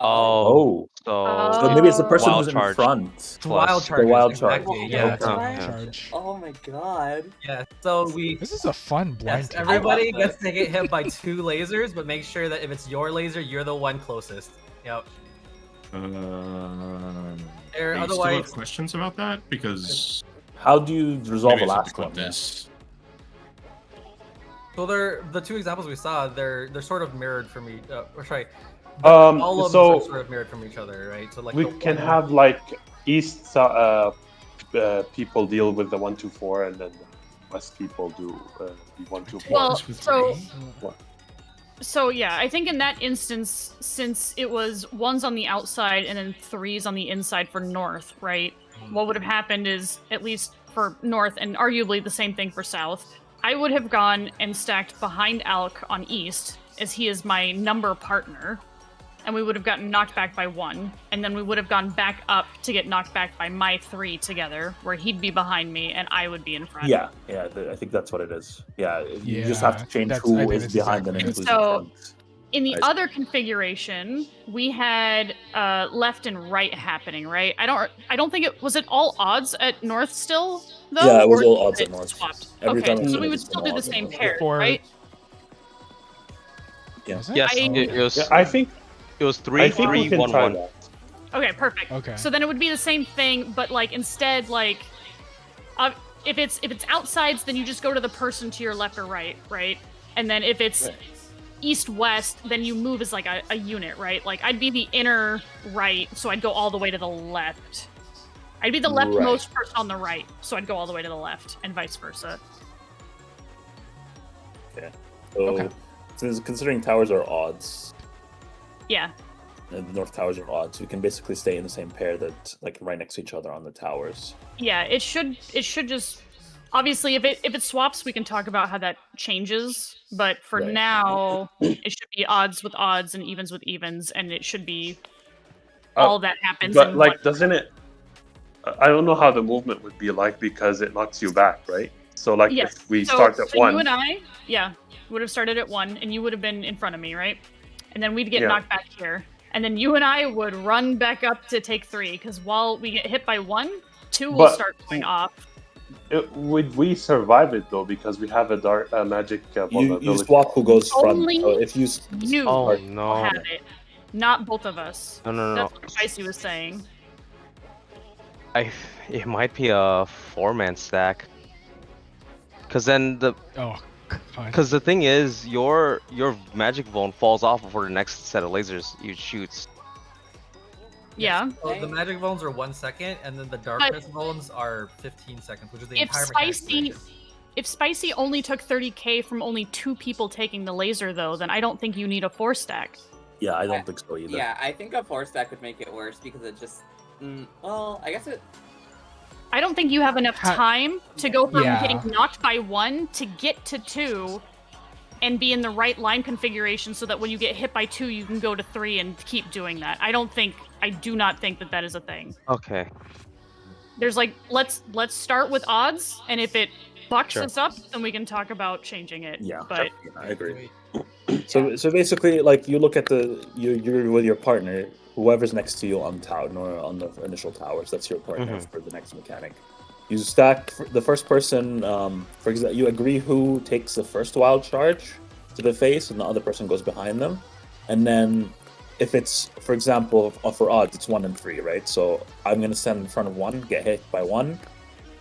[SPEAKER 6] Oh. So maybe it's the person
[SPEAKER 8] wild
[SPEAKER 6] who's in
[SPEAKER 8] charge
[SPEAKER 6] front.
[SPEAKER 1] It's
[SPEAKER 8] plus
[SPEAKER 1] wild charge.
[SPEAKER 6] wild charge.
[SPEAKER 1] Exactly,
[SPEAKER 2] Yeah.
[SPEAKER 1] yeah.
[SPEAKER 6] Okay.
[SPEAKER 8] Yeah.
[SPEAKER 5] Charge.
[SPEAKER 3] Oh my god.
[SPEAKER 1] Yeah. So we
[SPEAKER 5] This is a fun blind
[SPEAKER 1] yes,
[SPEAKER 5] test.
[SPEAKER 1] everybody
[SPEAKER 3] I love
[SPEAKER 1] gets to get hit by 2 lasers, but make sure that if it's your laser, you're the one closest. Yep. Or
[SPEAKER 4] Do you still
[SPEAKER 1] otherwise,
[SPEAKER 4] have questions about that? Because
[SPEAKER 6] How do you resolve
[SPEAKER 4] maybe
[SPEAKER 6] the
[SPEAKER 4] I should
[SPEAKER 6] last
[SPEAKER 4] clip
[SPEAKER 6] one?
[SPEAKER 4] this.
[SPEAKER 1] so they're the 2 examples we saw. They're sort of mirrored from each. Or sorry, all of them are sort of mirrored from each other, right? So like
[SPEAKER 7] We
[SPEAKER 1] the
[SPEAKER 7] can
[SPEAKER 1] one-
[SPEAKER 7] have like east people deal with the 124, and then west people do the 124.
[SPEAKER 2] Well,
[SPEAKER 4] This with
[SPEAKER 2] so-
[SPEAKER 4] three?
[SPEAKER 2] So yeah, I think in that instance, since it was 1s on the outside and then 3s on the inside for north, right? What would have happened is, at least for north, and arguably the same thing for south, I would have gone and stacked behind Alk on east, as he is my number partner, and we would have gotten knocked back by 1, and then we would have gone back up to get knocked back by my 3 together, where he'd be behind me and I would be in front.
[SPEAKER 6] Yeah, I think that's what it is. Yeah, you just have to change
[SPEAKER 5] I
[SPEAKER 6] who
[SPEAKER 5] think
[SPEAKER 6] is
[SPEAKER 5] that's
[SPEAKER 6] behind and
[SPEAKER 5] exactly
[SPEAKER 6] who's
[SPEAKER 2] it.
[SPEAKER 6] in
[SPEAKER 2] So-
[SPEAKER 6] front.
[SPEAKER 2] In the
[SPEAKER 6] I see.
[SPEAKER 2] other configuration, we had left and right happening, right? I don't think it was it all odds at north still though.
[SPEAKER 6] Yeah, it was
[SPEAKER 2] or
[SPEAKER 6] all odds
[SPEAKER 2] it
[SPEAKER 6] at north.
[SPEAKER 2] Swapped.
[SPEAKER 6] Every
[SPEAKER 2] Okay,
[SPEAKER 6] time
[SPEAKER 2] so
[SPEAKER 6] it's
[SPEAKER 2] we
[SPEAKER 6] been
[SPEAKER 2] would still do the
[SPEAKER 6] odds at
[SPEAKER 2] same
[SPEAKER 6] north.
[SPEAKER 2] pair,
[SPEAKER 5] Before-
[SPEAKER 2] right?
[SPEAKER 6] Yeah.
[SPEAKER 5] Was it?
[SPEAKER 8] Yes,
[SPEAKER 2] I-
[SPEAKER 8] it was.
[SPEAKER 7] Yeah, I think
[SPEAKER 8] It was
[SPEAKER 7] I
[SPEAKER 8] 3
[SPEAKER 7] think
[SPEAKER 8] 3
[SPEAKER 7] we can
[SPEAKER 8] 1
[SPEAKER 7] try
[SPEAKER 8] 1.
[SPEAKER 7] that.
[SPEAKER 2] Okay, perfect.
[SPEAKER 5] Okay.
[SPEAKER 2] So then it would be the same thing, but like instead, like if it's outsides, then you just go to the person to your left or right, right? And then if it's east-west, then you move as like a unit, right? Like I'd be the inner right, so I'd go all the way to the left. I'd be the leftmost person on the right, so I'd go all the way to the left, and vice versa.
[SPEAKER 6] So,
[SPEAKER 5] Okay.
[SPEAKER 6] since considering towers are odds,
[SPEAKER 2] Yeah.
[SPEAKER 6] and the north towers are odds, we can basically stay in the same pair that like right next to each other on the towers.
[SPEAKER 2] Yeah, it should just obviously if it swaps, we can talk about how that changes. But for
[SPEAKER 6] Right.
[SPEAKER 2] now, it should be odds with odds and evens with evens, and it should be
[SPEAKER 7] Uh,
[SPEAKER 2] all that happens.
[SPEAKER 7] But
[SPEAKER 2] in
[SPEAKER 7] like,
[SPEAKER 2] one-
[SPEAKER 7] doesn't it? I don't know how the movement would be like because it knocks you back, right? So like,
[SPEAKER 2] Yes.
[SPEAKER 7] if we
[SPEAKER 2] so,
[SPEAKER 7] start at
[SPEAKER 2] so
[SPEAKER 7] 1,
[SPEAKER 2] you and I, would have started at 1, and you would have been in front of me, right? And then we'd get
[SPEAKER 7] Yeah.
[SPEAKER 2] knocked back here, and then you and I would run back up to take 3, because while we get hit by 1, 2 will
[SPEAKER 7] But-
[SPEAKER 2] start going off.
[SPEAKER 7] would we survive it though? Because we have a dark magic
[SPEAKER 6] You
[SPEAKER 7] vulnerability.
[SPEAKER 6] swap who goes front.
[SPEAKER 2] Only
[SPEAKER 6] So if you
[SPEAKER 2] You
[SPEAKER 8] Oh
[SPEAKER 2] will
[SPEAKER 8] no.
[SPEAKER 2] have it, not both of us.
[SPEAKER 8] No, no, no.
[SPEAKER 2] That's what Spicy was saying.
[SPEAKER 8] It might be a 4-man stack. Cause then
[SPEAKER 5] Oh, God.
[SPEAKER 8] Because the thing is, your magic bone falls off before the next set of lasers you shoots.
[SPEAKER 2] Yeah.
[SPEAKER 1] So the magic bones are 1 second, and then the darkness bones are 15 seconds, which is the
[SPEAKER 2] If
[SPEAKER 1] entire mechanic
[SPEAKER 2] Spicy,
[SPEAKER 1] duration.
[SPEAKER 2] if Spicy only took 30k from only 2 people taking the laser, though, then I don't think you need a 4 stack.
[SPEAKER 6] Yeah, I don't think so either.
[SPEAKER 3] Yeah, I think a 4 stack would make it worse because it just. Well, I guess it.
[SPEAKER 2] I don't think you have enough
[SPEAKER 5] Ha-
[SPEAKER 2] time to go from
[SPEAKER 5] Yeah.
[SPEAKER 2] getting knocked by 1 to get to 2, and be in the right line configuration so that when you get hit by 2, you can go to 3 and keep doing that. I do not think that is a thing.
[SPEAKER 8] Okay.
[SPEAKER 2] There's like, let's start with odds, and if it bucks
[SPEAKER 8] Sure.
[SPEAKER 2] us up, then we can talk about changing it.
[SPEAKER 9] Yeah,
[SPEAKER 2] But
[SPEAKER 9] I agree. So basically, like you look at you're with your partner, whoever's next to you on tower or on the initial towers. That's your partner for the next mechanic. You stack the first person. For example, you agree who takes the first wild charge to the face, and the other person goes behind them. And then, if it's, for example, for odds, it's 1 and 3, right? So I'm gonna stand in front of 1, get hit by 1,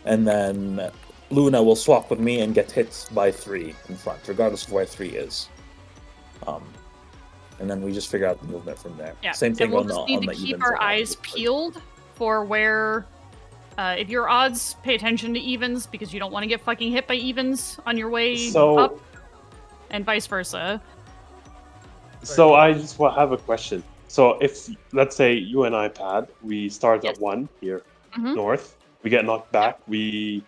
[SPEAKER 9] and then Luna will swap with me and get hit by 3 in front, regardless of where 3 is. And then we just figure out the movement from there.
[SPEAKER 2] yeah,
[SPEAKER 9] Same thing
[SPEAKER 2] and we'll
[SPEAKER 9] on
[SPEAKER 2] just
[SPEAKER 9] the
[SPEAKER 2] need
[SPEAKER 9] on
[SPEAKER 2] to
[SPEAKER 9] the
[SPEAKER 2] keep
[SPEAKER 9] evens
[SPEAKER 2] our
[SPEAKER 9] and
[SPEAKER 2] eyes
[SPEAKER 9] odds.
[SPEAKER 2] peeled for where. If your odds, pay attention to evens because you don't want to get fucking hit by evens on your way up, and vice versa.
[SPEAKER 7] So I just have a question. So if, let's say, you and I, Pad, we start
[SPEAKER 2] Yes.
[SPEAKER 7] at 1 here,
[SPEAKER 2] Mhm.
[SPEAKER 7] north, we get knocked back, we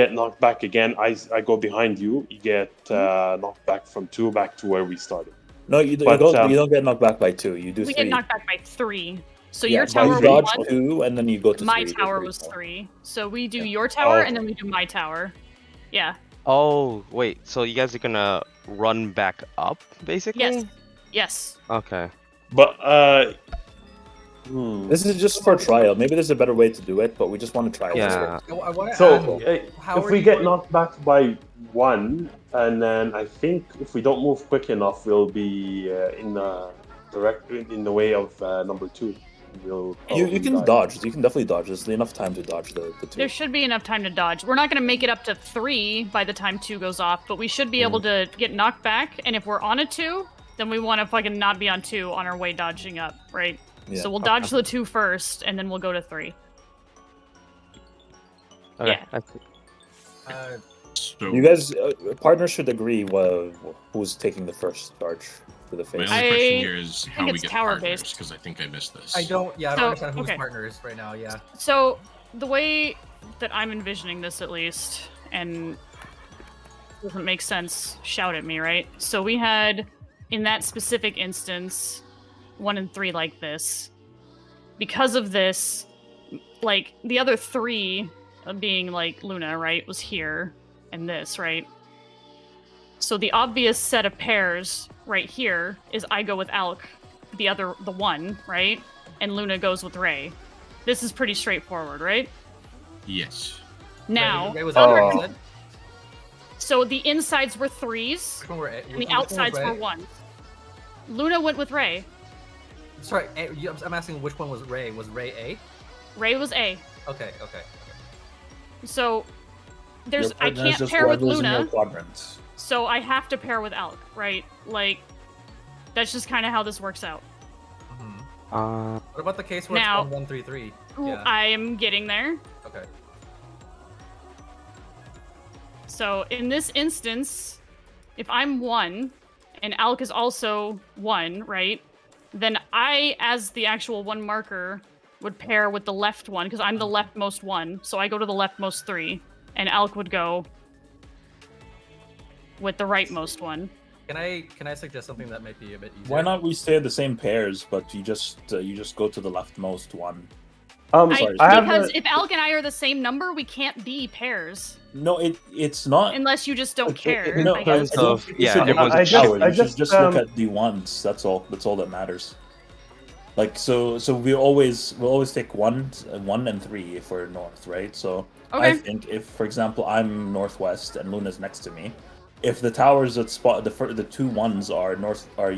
[SPEAKER 7] get knocked back again, I go behind you, you get knocked back from 2 back to where we started.
[SPEAKER 9] No, you don't get knocked back by 2. You do
[SPEAKER 2] We
[SPEAKER 9] 3.
[SPEAKER 2] get knocked back by 3. So
[SPEAKER 9] Yeah,
[SPEAKER 2] your
[SPEAKER 9] but
[SPEAKER 2] tower
[SPEAKER 9] you
[SPEAKER 2] was
[SPEAKER 9] dodge
[SPEAKER 2] 1.
[SPEAKER 9] 2, and then you go to
[SPEAKER 2] My
[SPEAKER 9] 3.
[SPEAKER 2] tower was 3. So we do your tower, and then we do my tower. Yeah.
[SPEAKER 8] Oh, wait. So you guys are gonna run back up, basically?
[SPEAKER 2] Yes. Yes.
[SPEAKER 8] Okay.
[SPEAKER 7] But
[SPEAKER 9] This is just for trial. Maybe there's a better way to do it, but we just want to try it.
[SPEAKER 8] Yeah.
[SPEAKER 1] I want to
[SPEAKER 7] so
[SPEAKER 1] how
[SPEAKER 7] if
[SPEAKER 1] are
[SPEAKER 7] we
[SPEAKER 1] you
[SPEAKER 7] get
[SPEAKER 1] going-
[SPEAKER 7] knocked back by 1, and then I think if we don't move quick enough, we'll be in the way of number 2. We'll
[SPEAKER 9] You
[SPEAKER 7] probably
[SPEAKER 9] can
[SPEAKER 7] die.
[SPEAKER 9] dodge. You can definitely dodge. There's enough time to dodge the 2.
[SPEAKER 2] There should be enough time to dodge. We're not going to make it up to 3 by the time 2 goes off, but we should be able to get knocked back, and if we're on a 2, then we want to fucking not be on 2 on our way dodging up, right?
[SPEAKER 9] Yeah.
[SPEAKER 2] So we'll dodge the 2 first, and then we'll go to 3.
[SPEAKER 8] Okay.
[SPEAKER 2] Yeah.
[SPEAKER 4] So
[SPEAKER 9] You guys, partners should agree who's taking the first charge for the
[SPEAKER 4] my
[SPEAKER 9] face.
[SPEAKER 4] only question here is
[SPEAKER 2] think
[SPEAKER 4] how we
[SPEAKER 2] it's
[SPEAKER 4] get
[SPEAKER 2] tower-based.
[SPEAKER 4] partners, because I think I missed this.
[SPEAKER 1] I don't
[SPEAKER 2] So,
[SPEAKER 1] understand who's
[SPEAKER 2] okay.
[SPEAKER 1] partners right now. Yeah.
[SPEAKER 2] So the way that I'm envisioning this, at least, and doesn't make sense, shout at me, right? So we had, in that specific instance, 1 and 3 like this. Because of this, like, the other 3, being, like, Luna, right, was here, and this, right? So the obvious set of pairs right here is I go with Alk, the 1, right? And Luna goes with Ray. This is pretty straightforward, right?
[SPEAKER 4] Yes.
[SPEAKER 2] Now,
[SPEAKER 1] Ray was
[SPEAKER 2] other-
[SPEAKER 1] out,
[SPEAKER 2] so the insides were 3s,
[SPEAKER 1] Which one were
[SPEAKER 2] and the outsides were 1s. Luna went with Ray.
[SPEAKER 1] Sorry, I'm asking which one was Ray. Was Ray A?
[SPEAKER 2] Ray was A.
[SPEAKER 1] Okay.
[SPEAKER 2] So
[SPEAKER 9] Your
[SPEAKER 2] I
[SPEAKER 9] partner's
[SPEAKER 2] can't
[SPEAKER 9] just
[SPEAKER 2] pair with
[SPEAKER 9] whoever's in your
[SPEAKER 2] Luna,
[SPEAKER 9] quadrants.
[SPEAKER 2] so I have to pair with Alk, right? Like, that's just kind of how this works out.
[SPEAKER 1] What about the case where
[SPEAKER 2] Now-
[SPEAKER 1] it's 1-1-3-3?
[SPEAKER 2] Ooh,
[SPEAKER 1] Yeah.
[SPEAKER 2] I am getting there.
[SPEAKER 1] Okay.
[SPEAKER 2] So in this instance, if I'm 1 and Alk is also 1, right? Then I, as the actual 1 marker, would pair with the left one because I'm the leftmost 1. So I go to the leftmost 3, and Alk would go with the rightmost 1.
[SPEAKER 1] Can I suggest something that might be a bit easier?
[SPEAKER 9] Why not we stay the same pairs, but you just go to the leftmost one?
[SPEAKER 2] Because if Alk and I are the same number, we can't be pairs
[SPEAKER 9] No, it's not.
[SPEAKER 2] unless you just don't care.
[SPEAKER 9] No,
[SPEAKER 2] I guess.
[SPEAKER 9] I don't think you
[SPEAKER 8] yeah,
[SPEAKER 9] should look
[SPEAKER 8] everyone's
[SPEAKER 9] at
[SPEAKER 8] a
[SPEAKER 9] the
[SPEAKER 8] tower.
[SPEAKER 9] tower. You should just look at the ones. That's all. That's all that matters. Like so we'll always take 1 and 3 if we're north, right? So I
[SPEAKER 2] Okay.
[SPEAKER 9] think if, for example, I'm northwest and Luna's next to me, if the towers that spot the 2 ones are north are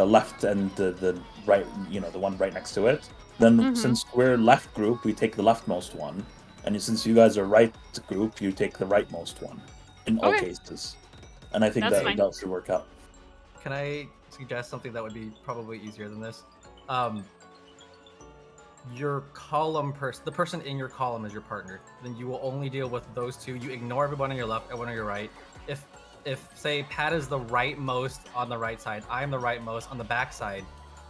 [SPEAKER 9] left and the right, the one right next to it, then since we're left group, we take the leftmost one, and since you guys are right group, you take the rightmost one in all
[SPEAKER 2] Okay.
[SPEAKER 9] cases. And I think
[SPEAKER 2] That's
[SPEAKER 9] that
[SPEAKER 2] fine.
[SPEAKER 9] that should work out.
[SPEAKER 1] Can I suggest something that would be probably easier than this? Your column the person in your column is your partner. Then you will only deal with those 2. You ignore everyone on your left and one on your right. If say Pat is the rightmost on the right side, I'm the rightmost on the back side.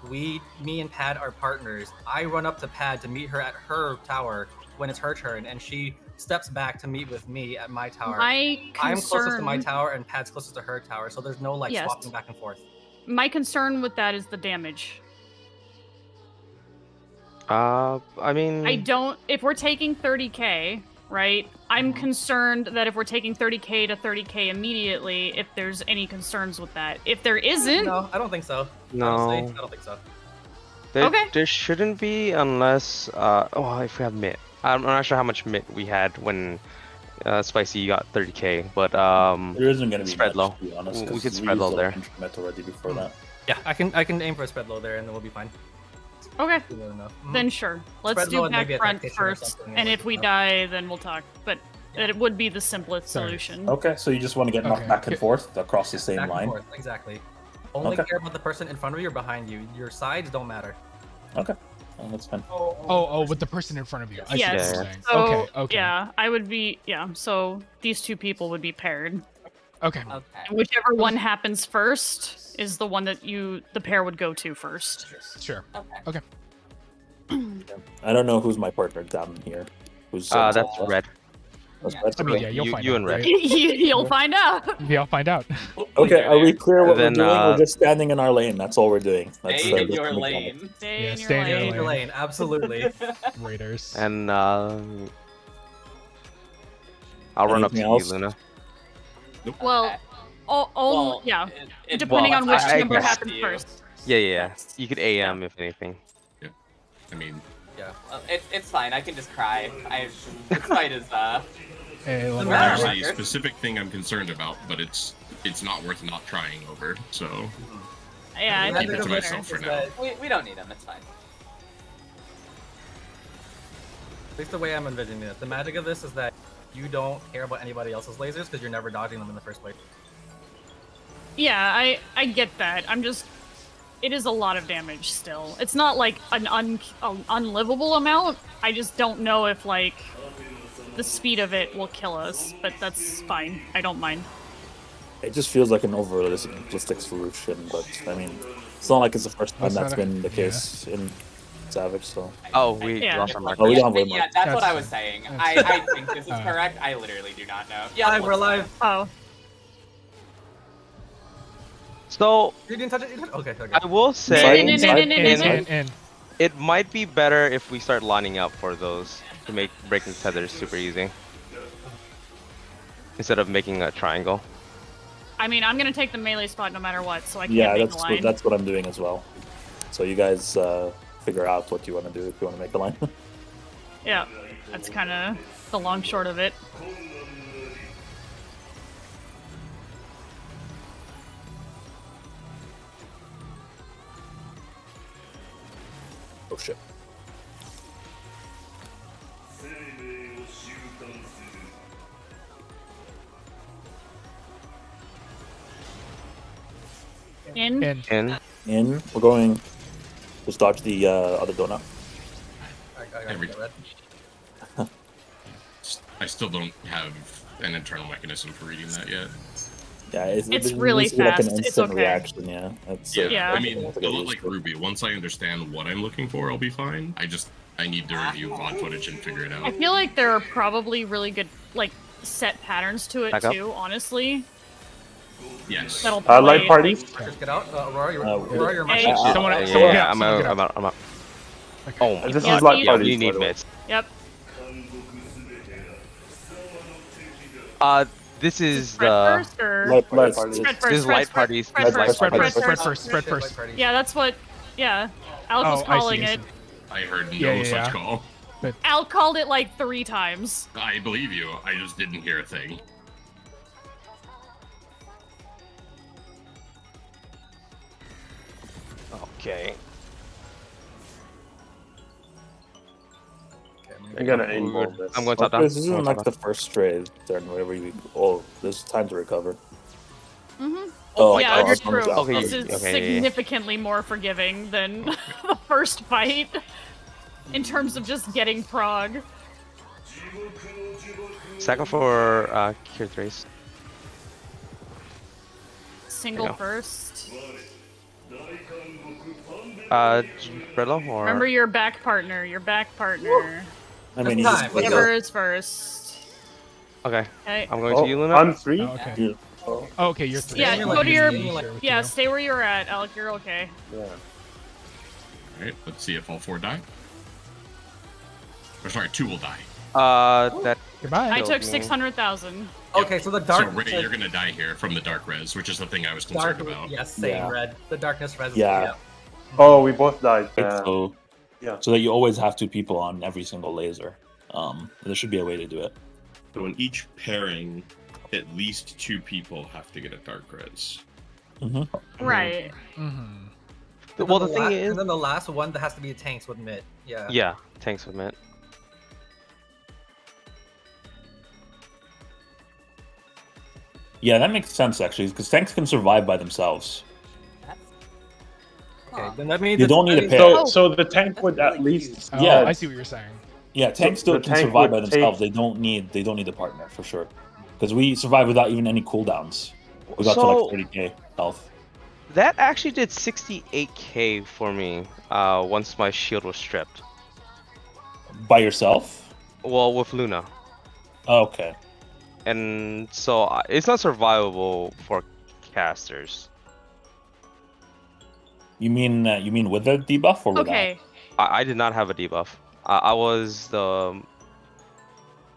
[SPEAKER 1] Me and Pat are partners. I run up to Pat to meet her at her tower when it's her turn, and she steps back to meet with me at my tower.
[SPEAKER 2] My
[SPEAKER 1] I'm closest to my
[SPEAKER 2] concern-
[SPEAKER 1] tower, and Pat's closest to her tower, so there's no like
[SPEAKER 2] Yes.
[SPEAKER 1] swapping back and forth.
[SPEAKER 2] My concern with that is the damage.
[SPEAKER 8] I mean,
[SPEAKER 2] I don't. If we're taking 30k, right? I'm concerned that if we're taking 30k to 30k immediately, if there's any concerns with that. If there isn't,
[SPEAKER 1] No, I don't think so.
[SPEAKER 8] No.
[SPEAKER 1] Honestly, I don't think so.
[SPEAKER 8] there shouldn't be unless if we have mitt. I'm not sure how much mitt we had when Spicy got 30k, but
[SPEAKER 9] There isn't going to be
[SPEAKER 8] spread
[SPEAKER 9] much,
[SPEAKER 8] low.
[SPEAKER 9] to be honest.
[SPEAKER 8] We
[SPEAKER 9] 'cause
[SPEAKER 8] could spread low
[SPEAKER 9] used
[SPEAKER 8] there.
[SPEAKER 9] Met already before that.
[SPEAKER 1] Yeah, I can aim for a spread low there, and then we'll be fine.
[SPEAKER 2] okay,
[SPEAKER 1] Good enough. Mhm.
[SPEAKER 2] then sure. Let's
[SPEAKER 1] Spread low
[SPEAKER 2] do
[SPEAKER 1] and
[SPEAKER 2] back
[SPEAKER 1] maybe a
[SPEAKER 2] front
[SPEAKER 1] tactician or
[SPEAKER 2] first,
[SPEAKER 1] something,
[SPEAKER 2] and
[SPEAKER 1] like
[SPEAKER 2] if we
[SPEAKER 1] that.
[SPEAKER 2] die, then we'll talk. But it would be the simplest
[SPEAKER 5] Sorry.
[SPEAKER 2] solution.
[SPEAKER 9] Okay, so you just want to get knocked
[SPEAKER 5] Okay.
[SPEAKER 9] back and forth across the same
[SPEAKER 1] Back and
[SPEAKER 9] line.
[SPEAKER 1] forth, exactly. Only
[SPEAKER 9] Okay.
[SPEAKER 1] care about the person in front of you or behind you. Your sides don't matter.
[SPEAKER 9] Okay, that's fine.
[SPEAKER 5] Oh, with the person in front of you. I see what
[SPEAKER 2] Yes.
[SPEAKER 5] you're saying.
[SPEAKER 2] So,
[SPEAKER 5] Okay.
[SPEAKER 2] yeah, I would be, so these two people would be paired.
[SPEAKER 5] Okay.
[SPEAKER 3] Okay.
[SPEAKER 2] And whichever one happens first is the one that the pair would go to first.
[SPEAKER 5] Sure.
[SPEAKER 3] Okay.
[SPEAKER 9] I don't know who's my partner down here. Who's
[SPEAKER 8] that's red.
[SPEAKER 9] That's
[SPEAKER 3] Yeah.
[SPEAKER 9] red?
[SPEAKER 5] I mean, yeah, you'll find
[SPEAKER 8] you
[SPEAKER 5] out.
[SPEAKER 8] and Red.
[SPEAKER 5] Right?
[SPEAKER 2] You'll find out.
[SPEAKER 5] Yeah, I'll find out.
[SPEAKER 9] Okay, are we clear what
[SPEAKER 8] Then,
[SPEAKER 9] we're doing? We're just standing in our lane. That's all we're doing. That's,
[SPEAKER 3] Stay in
[SPEAKER 9] that's
[SPEAKER 3] your
[SPEAKER 9] the mechanic.
[SPEAKER 3] lane.
[SPEAKER 2] Stay
[SPEAKER 5] Yeah,
[SPEAKER 2] in your
[SPEAKER 5] stay in your
[SPEAKER 2] lane.
[SPEAKER 1] In your lane, absolutely.
[SPEAKER 5] Raiders.
[SPEAKER 8] And I'll run up to
[SPEAKER 9] Anything
[SPEAKER 8] you,
[SPEAKER 9] else?
[SPEAKER 8] Luna.
[SPEAKER 2] Well,
[SPEAKER 3] Okay.
[SPEAKER 2] all, yeah, depending
[SPEAKER 8] well,
[SPEAKER 2] on which
[SPEAKER 8] I
[SPEAKER 2] number
[SPEAKER 8] guess-
[SPEAKER 2] happens first.
[SPEAKER 8] Yeah. You could AM if anything.
[SPEAKER 4] I mean,
[SPEAKER 1] Yeah.
[SPEAKER 3] Well, it's fine. I can just cry. This fight is
[SPEAKER 5] Hey, let me
[SPEAKER 1] matter.
[SPEAKER 4] there's
[SPEAKER 5] know.
[SPEAKER 4] a specific thing I'm concerned about, but it's not worth not trying over. So
[SPEAKER 2] Yeah, I
[SPEAKER 4] Keep
[SPEAKER 2] think
[SPEAKER 4] it
[SPEAKER 2] that's
[SPEAKER 4] to
[SPEAKER 2] fair.
[SPEAKER 4] myself for
[SPEAKER 1] Is
[SPEAKER 4] now.
[SPEAKER 1] that-
[SPEAKER 3] we don't need them. It's fine.
[SPEAKER 1] At least the way I'm envisioning it. The magic of this is that you don't care about anybody else's lasers because you're never dodging them in the first place.
[SPEAKER 2] Yeah, I get that. It is a lot of damage still. It's not like an unlivable amount. I just don't know if like the speed of it will kill us, but that's fine. I don't mind.
[SPEAKER 9] It just feels like an overrealistic solution, but I mean, it's not like it's the first time
[SPEAKER 5] That's
[SPEAKER 9] that's
[SPEAKER 5] not a-
[SPEAKER 9] been the
[SPEAKER 5] yeah.
[SPEAKER 9] case in Savage, so.
[SPEAKER 8] Oh, we
[SPEAKER 2] Yeah.
[SPEAKER 8] lost our mic.
[SPEAKER 9] Oh, we don't have
[SPEAKER 3] yeah,
[SPEAKER 9] Waymark.
[SPEAKER 3] yeah, that's what
[SPEAKER 5] That's
[SPEAKER 3] I was
[SPEAKER 5] fine.
[SPEAKER 3] saying.
[SPEAKER 5] That's
[SPEAKER 3] I think this is
[SPEAKER 5] Uh,
[SPEAKER 3] correct. I literally do not know. Yeah,
[SPEAKER 1] Alive, we're alive.
[SPEAKER 2] Oh,
[SPEAKER 8] So
[SPEAKER 1] You didn't touch it? You didn't- Okay, okay.
[SPEAKER 8] I will
[SPEAKER 9] Inside,
[SPEAKER 8] say
[SPEAKER 9] inside,
[SPEAKER 2] in.
[SPEAKER 5] And
[SPEAKER 8] it might be better if we start lining up for those to make breaking tethers super easy. Instead of making a triangle.
[SPEAKER 2] I mean, I'm gonna take the melee spot no matter what, so I can't
[SPEAKER 9] Yeah,
[SPEAKER 2] make
[SPEAKER 9] that's
[SPEAKER 2] a line.
[SPEAKER 9] that's what I'm doing as well. So you guys figure out what you want to do if you want to make a line.
[SPEAKER 2] Yeah, that's kind of the long short of it.
[SPEAKER 9] Oh shit.
[SPEAKER 2] In.
[SPEAKER 8] And
[SPEAKER 9] In. We're going. Just dodge the other donut.
[SPEAKER 1] I got
[SPEAKER 4] Every-
[SPEAKER 1] it, red.
[SPEAKER 4] I still don't have an internal mechanism for reading that yet.
[SPEAKER 9] Yeah,
[SPEAKER 2] It's
[SPEAKER 9] it
[SPEAKER 2] really
[SPEAKER 9] needs to be like an
[SPEAKER 2] fast. It's
[SPEAKER 9] instant
[SPEAKER 2] okay.
[SPEAKER 9] reaction. Yeah. That's,
[SPEAKER 2] Yeah.
[SPEAKER 4] I mean,
[SPEAKER 9] that's
[SPEAKER 4] a
[SPEAKER 9] get
[SPEAKER 4] lot
[SPEAKER 9] used
[SPEAKER 4] like
[SPEAKER 9] to.
[SPEAKER 4] Ruby. Once I understand what I'm looking for, I'll be fine. I need to review VOD footage and figure it
[SPEAKER 2] I
[SPEAKER 4] out.
[SPEAKER 2] feel like there are probably really good like set patterns to it
[SPEAKER 8] Back up.
[SPEAKER 2] too. Honestly,
[SPEAKER 4] Yes.
[SPEAKER 2] that'll
[SPEAKER 7] Light
[SPEAKER 2] play,
[SPEAKER 7] parties?
[SPEAKER 2] like-
[SPEAKER 1] Just get out. Aurora, you're,
[SPEAKER 9] Uh,
[SPEAKER 1] Aurora, you're
[SPEAKER 2] Hey.
[SPEAKER 1] much.
[SPEAKER 5] someone,
[SPEAKER 8] yeah,
[SPEAKER 5] someone
[SPEAKER 8] yeah,
[SPEAKER 5] else,
[SPEAKER 8] I'm
[SPEAKER 5] someone
[SPEAKER 8] out.
[SPEAKER 5] get
[SPEAKER 8] I'm out. I'm out.
[SPEAKER 5] Okay.
[SPEAKER 8] Oh my
[SPEAKER 7] This
[SPEAKER 2] Yeah,
[SPEAKER 7] is light
[SPEAKER 2] you-
[SPEAKER 7] parties.
[SPEAKER 8] You
[SPEAKER 7] by
[SPEAKER 8] need
[SPEAKER 7] the way.
[SPEAKER 8] bits.
[SPEAKER 2] Yep.
[SPEAKER 8] This is
[SPEAKER 2] Spread
[SPEAKER 8] the
[SPEAKER 2] first or
[SPEAKER 9] Light
[SPEAKER 7] Light
[SPEAKER 9] parties.
[SPEAKER 7] parties.
[SPEAKER 2] spread
[SPEAKER 8] this
[SPEAKER 2] first.
[SPEAKER 8] is light parties.
[SPEAKER 2] Spread
[SPEAKER 8] This is
[SPEAKER 2] first.
[SPEAKER 5] Spread
[SPEAKER 2] Spread
[SPEAKER 5] first, spread
[SPEAKER 2] first.
[SPEAKER 5] first, spread
[SPEAKER 1] Shit,
[SPEAKER 5] first.
[SPEAKER 1] light party.
[SPEAKER 2] Yeah, that's what. Yeah, Alec was
[SPEAKER 5] Oh, I
[SPEAKER 2] calling
[SPEAKER 5] see, I
[SPEAKER 2] it.
[SPEAKER 5] see.
[SPEAKER 4] I heard no
[SPEAKER 5] Yeah, yeah,
[SPEAKER 4] such
[SPEAKER 5] yeah.
[SPEAKER 4] call.
[SPEAKER 2] Al called it like 3 times.
[SPEAKER 4] I believe you. I just didn't hear a thing.
[SPEAKER 8] Okay.
[SPEAKER 1] Okay, I'm
[SPEAKER 7] I'm
[SPEAKER 1] gonna
[SPEAKER 7] gonna aim all this.
[SPEAKER 8] I'm going top down.
[SPEAKER 9] This isn't
[SPEAKER 8] Going
[SPEAKER 9] like
[SPEAKER 8] top
[SPEAKER 9] the first trade turn where we. Oh, there's time to recover.
[SPEAKER 2] Mm-hmm.
[SPEAKER 9] Oh,
[SPEAKER 2] Yeah,
[SPEAKER 9] oh,
[SPEAKER 2] that's
[SPEAKER 9] I was
[SPEAKER 2] true.
[SPEAKER 9] out.
[SPEAKER 8] Okay,
[SPEAKER 2] This is
[SPEAKER 8] okay.
[SPEAKER 2] significantly more forgiving than the first fight in terms of just getting prog.
[SPEAKER 8] Second for Cure Trace.
[SPEAKER 2] Single
[SPEAKER 8] There you go.
[SPEAKER 2] first.
[SPEAKER 8] Bredlo or
[SPEAKER 2] Remember your back partner. Your back partner.
[SPEAKER 9] I mean,
[SPEAKER 1] This
[SPEAKER 9] he's
[SPEAKER 1] time,
[SPEAKER 9] just
[SPEAKER 1] let's
[SPEAKER 2] Whatever is first.
[SPEAKER 8] Okay.
[SPEAKER 2] Okay.
[SPEAKER 8] I'm going to you, Luna.
[SPEAKER 7] I'm 3.
[SPEAKER 5] Oh, okay.
[SPEAKER 6] Yeah.
[SPEAKER 7] Oh,
[SPEAKER 5] Oh, okay, you're 3.
[SPEAKER 2] Yeah,
[SPEAKER 1] Stay
[SPEAKER 2] go
[SPEAKER 1] like
[SPEAKER 2] to your.
[SPEAKER 1] this,
[SPEAKER 5] Share with
[SPEAKER 2] Yeah,
[SPEAKER 5] you.
[SPEAKER 2] stay where you're at, Alec. You're okay.
[SPEAKER 7] yeah.
[SPEAKER 4] Alright, let's see if all 4 die. Or sorry, 2 will die.
[SPEAKER 8] That
[SPEAKER 5] Goodbye.
[SPEAKER 2] I
[SPEAKER 8] Killed
[SPEAKER 2] took
[SPEAKER 8] me.
[SPEAKER 2] 600,000.
[SPEAKER 1] Okay, so the dark.
[SPEAKER 4] So Ray, you're gonna die here from the dark res, which is the thing I was concerned
[SPEAKER 1] dark.
[SPEAKER 4] about.
[SPEAKER 1] Yes, same
[SPEAKER 9] Yeah.
[SPEAKER 1] red. The darkness res.
[SPEAKER 9] Yeah.
[SPEAKER 7] Oh, we both died.
[SPEAKER 9] So,
[SPEAKER 7] yeah.
[SPEAKER 9] so that you always have 2 people on every single laser. There should be a way to do it.
[SPEAKER 4] So in each pairing, at least 2 people have to get a dark res.
[SPEAKER 2] Right.
[SPEAKER 5] Mm-hmm.
[SPEAKER 8] Well, the thing is,
[SPEAKER 1] and then the last one that has to be tanks with mid. Yeah.
[SPEAKER 8] yeah, tanks with Mint.
[SPEAKER 9] Yeah, that makes sense actually, because tanks can survive by themselves.
[SPEAKER 1] Okay, then that means
[SPEAKER 9] You
[SPEAKER 1] it's
[SPEAKER 9] don't need a
[SPEAKER 1] very-
[SPEAKER 9] pair.
[SPEAKER 7] So the tank would
[SPEAKER 3] That's
[SPEAKER 7] at
[SPEAKER 3] really
[SPEAKER 7] least
[SPEAKER 5] Oh,
[SPEAKER 9] Yeah.
[SPEAKER 5] I see what you're saying.
[SPEAKER 9] Yeah, tanks
[SPEAKER 7] So
[SPEAKER 9] still
[SPEAKER 7] the
[SPEAKER 9] can
[SPEAKER 7] tank
[SPEAKER 9] survive by
[SPEAKER 7] would
[SPEAKER 9] themselves. They don't need a partner for sure. Because we survive without even any cooldowns. We got to
[SPEAKER 8] So-
[SPEAKER 9] like 30k health.
[SPEAKER 8] That actually did 68k for me once my shield was stripped.
[SPEAKER 9] By yourself?
[SPEAKER 8] Well, with Luna.
[SPEAKER 9] Okay.
[SPEAKER 8] And so it's not survivable for casters.
[SPEAKER 9] You mean with the debuff or without?
[SPEAKER 2] Okay.
[SPEAKER 8] I did not have a debuff. I was the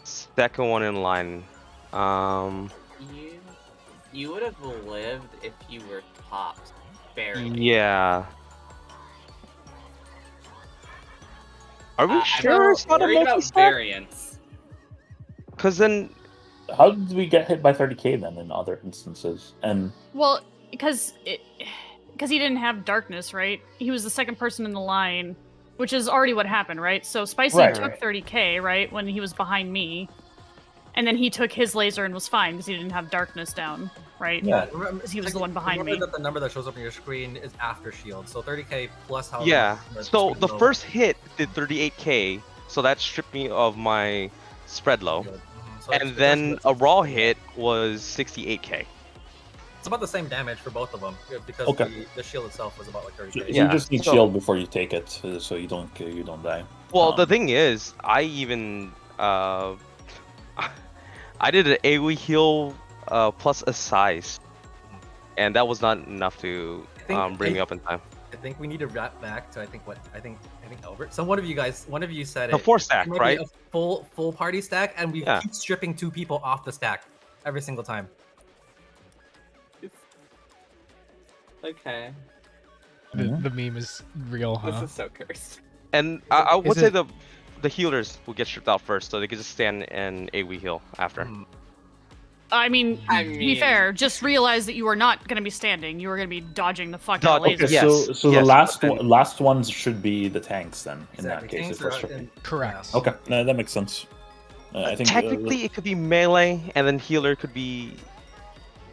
[SPEAKER 8] second one in line.
[SPEAKER 3] You would have lived if you were topped. Barely.
[SPEAKER 8] Yeah. Are we
[SPEAKER 3] I'm
[SPEAKER 8] sure it's not a
[SPEAKER 3] worried about
[SPEAKER 8] multi-stack?
[SPEAKER 3] variance.
[SPEAKER 8] Because then
[SPEAKER 9] How did we get hit by 30k then in other instances? And
[SPEAKER 2] Well, because he didn't have darkness, right? He was the second person in the line, which is already what happened, right? So Spicy
[SPEAKER 9] Right.
[SPEAKER 2] took 30k, right, when he was behind me, and then he took his laser and was fine because he didn't have darkness down, right?
[SPEAKER 1] Yeah, remember,
[SPEAKER 2] Because he was the one behind
[SPEAKER 1] remember
[SPEAKER 2] me.
[SPEAKER 1] that the number that shows up on your screen is after shield, so 30k plus how.
[SPEAKER 8] yeah. So the
[SPEAKER 1] low.
[SPEAKER 8] first hit did 38k, so that stripped me of my spread low.
[SPEAKER 1] So
[SPEAKER 8] And
[SPEAKER 1] it's-
[SPEAKER 8] then
[SPEAKER 1] it's-
[SPEAKER 8] a raw hit was 68k.
[SPEAKER 1] It's about the same damage for both of them because
[SPEAKER 9] Okay.
[SPEAKER 1] the shield itself was about like
[SPEAKER 9] so
[SPEAKER 1] 30k.
[SPEAKER 8] Yeah,
[SPEAKER 9] you just need
[SPEAKER 8] so-
[SPEAKER 9] shield before you take it, so you don't die.
[SPEAKER 8] Well, the
[SPEAKER 9] Um,
[SPEAKER 8] thing is, I even I did an AoE heal plus a size, and that was not enough to bring me up in time.
[SPEAKER 1] I think we need to wrap back to I think Albert. So one of you said
[SPEAKER 8] The
[SPEAKER 1] it.
[SPEAKER 8] 4 stack,
[SPEAKER 1] Maybe
[SPEAKER 8] right?
[SPEAKER 1] A full party stack, and we
[SPEAKER 8] Yeah.
[SPEAKER 1] keep stripping 2 people off the stack every single time.
[SPEAKER 3] Okay.
[SPEAKER 5] The meme is real,
[SPEAKER 3] This
[SPEAKER 5] huh?
[SPEAKER 3] is so cursed.
[SPEAKER 8] And I would
[SPEAKER 5] Is
[SPEAKER 8] say
[SPEAKER 5] it-
[SPEAKER 8] the healers will get stripped out first, so they can just stand and AoE heal after.
[SPEAKER 2] I mean,
[SPEAKER 3] I
[SPEAKER 2] to be
[SPEAKER 3] mean-
[SPEAKER 2] fair, just realize that you are not going to be standing. You are going to be dodging the fuck
[SPEAKER 8] Dodge-
[SPEAKER 2] out of
[SPEAKER 9] Okay,
[SPEAKER 2] lasers.
[SPEAKER 8] Yes,
[SPEAKER 9] so
[SPEAKER 8] yes,
[SPEAKER 9] the last
[SPEAKER 8] but then-
[SPEAKER 9] last ones should be the tanks then. In that
[SPEAKER 1] Exactly.
[SPEAKER 9] case,
[SPEAKER 1] Tanks
[SPEAKER 9] if we're
[SPEAKER 1] are-
[SPEAKER 9] stripping.
[SPEAKER 1] and-
[SPEAKER 5] Correct.
[SPEAKER 9] Okay, no, that makes sense. I think
[SPEAKER 8] Technically, it could be melee, and then healer could be.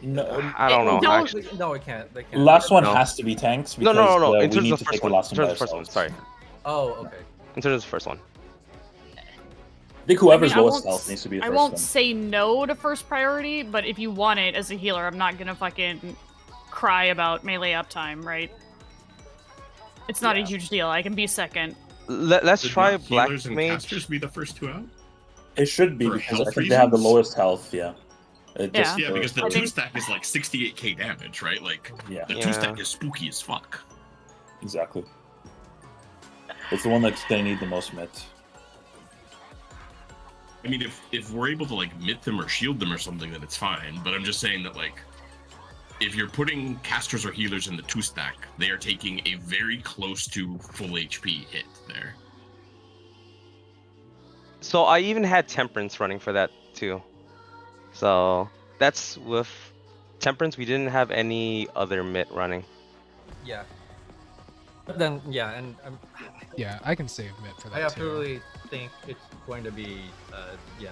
[SPEAKER 9] no,
[SPEAKER 8] I don't know.
[SPEAKER 2] Don't-
[SPEAKER 8] Actually.
[SPEAKER 1] No, it can't. They can't.
[SPEAKER 9] last one
[SPEAKER 8] No.
[SPEAKER 9] has to be tanks
[SPEAKER 8] No,
[SPEAKER 9] because
[SPEAKER 8] no. In
[SPEAKER 9] we
[SPEAKER 8] terms
[SPEAKER 9] need
[SPEAKER 8] of
[SPEAKER 9] to
[SPEAKER 8] the
[SPEAKER 9] take
[SPEAKER 8] first
[SPEAKER 9] the
[SPEAKER 8] one.
[SPEAKER 9] last
[SPEAKER 8] In
[SPEAKER 9] one by
[SPEAKER 8] terms of the first one.
[SPEAKER 9] ourselves.
[SPEAKER 8] Sorry.
[SPEAKER 1] Oh, okay.
[SPEAKER 8] In terms of the first one.
[SPEAKER 9] I think whoever's
[SPEAKER 2] I mean, I
[SPEAKER 9] lowest
[SPEAKER 2] won't
[SPEAKER 9] health needs to be the
[SPEAKER 2] I
[SPEAKER 9] first
[SPEAKER 2] won't
[SPEAKER 9] one.
[SPEAKER 2] say no to first priority, but if you want it as a healer, I'm not gonna fucking cry about melee uptime, right? It's not a huge deal. I can be second.
[SPEAKER 8] Let's
[SPEAKER 4] Should
[SPEAKER 8] try
[SPEAKER 4] not
[SPEAKER 8] Black
[SPEAKER 4] healers and
[SPEAKER 8] Mage.
[SPEAKER 4] casters be the first 2 out?
[SPEAKER 9] It should be
[SPEAKER 4] For
[SPEAKER 9] because I
[SPEAKER 4] health
[SPEAKER 9] think they have the
[SPEAKER 4] reasons?
[SPEAKER 9] lowest health. Yeah.
[SPEAKER 2] Yeah.
[SPEAKER 4] Yeah, because the
[SPEAKER 2] I
[SPEAKER 4] 2
[SPEAKER 2] think-
[SPEAKER 4] stack is like 68k damage, right? Like
[SPEAKER 9] Yeah,
[SPEAKER 4] the
[SPEAKER 8] Yeah.
[SPEAKER 4] 2 stack is spooky as fuck.
[SPEAKER 9] exactly. It's the one that's gonna need the most mit.
[SPEAKER 4] I mean, if we're able to like mitt them or shield them or something, then it's fine. But I'm just saying that like, if you're putting casters or healers in the 2 stack, they are taking a very close to full HP hit there.
[SPEAKER 8] So I even had Temperance running for that too. So that's with Temperance. We didn't have any other mitt running.
[SPEAKER 1] Yeah. But then and
[SPEAKER 5] Yeah, I can save mid for that
[SPEAKER 1] I
[SPEAKER 5] too.
[SPEAKER 1] absolutely think it's going to be
[SPEAKER 4] Yeah,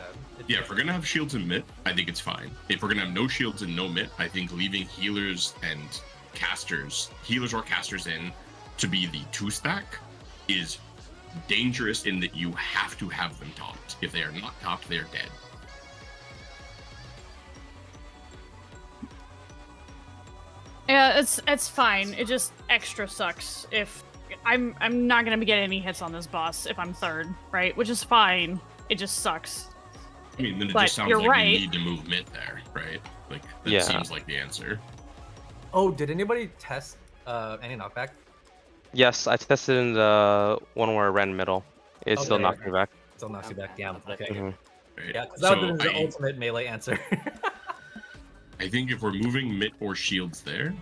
[SPEAKER 4] if we're gonna have shields and mitt, I think it's fine. If we're gonna have no shields and no mitt, I think leaving healers and casters, healers or casters in, to be the 2 stack is dangerous in that you have to have them topped. If they are not topped, they are dead.
[SPEAKER 2] Yeah, it's fine. It just extra sucks if I'm not gonna be getting any hits on this boss if I'm third, right? Which is fine. It just sucks.
[SPEAKER 4] I mean, then it
[SPEAKER 2] But
[SPEAKER 4] just sounds
[SPEAKER 2] you're
[SPEAKER 4] like
[SPEAKER 2] right.
[SPEAKER 4] we need to move mid there, right? Like that
[SPEAKER 8] Yeah.
[SPEAKER 4] seems like the answer.
[SPEAKER 1] Oh, did anybody test any knockback?
[SPEAKER 8] Yes, I tested in the one where I ran middle. It still
[SPEAKER 1] Okay.
[SPEAKER 8] knocked me back.
[SPEAKER 1] Still knocks you back. Damn. Okay.
[SPEAKER 8] Mhm.
[SPEAKER 4] Right?
[SPEAKER 1] Yeah, because that would
[SPEAKER 4] So
[SPEAKER 1] have been the ultimate melee answer.
[SPEAKER 4] I think if we're moving mid or shields there,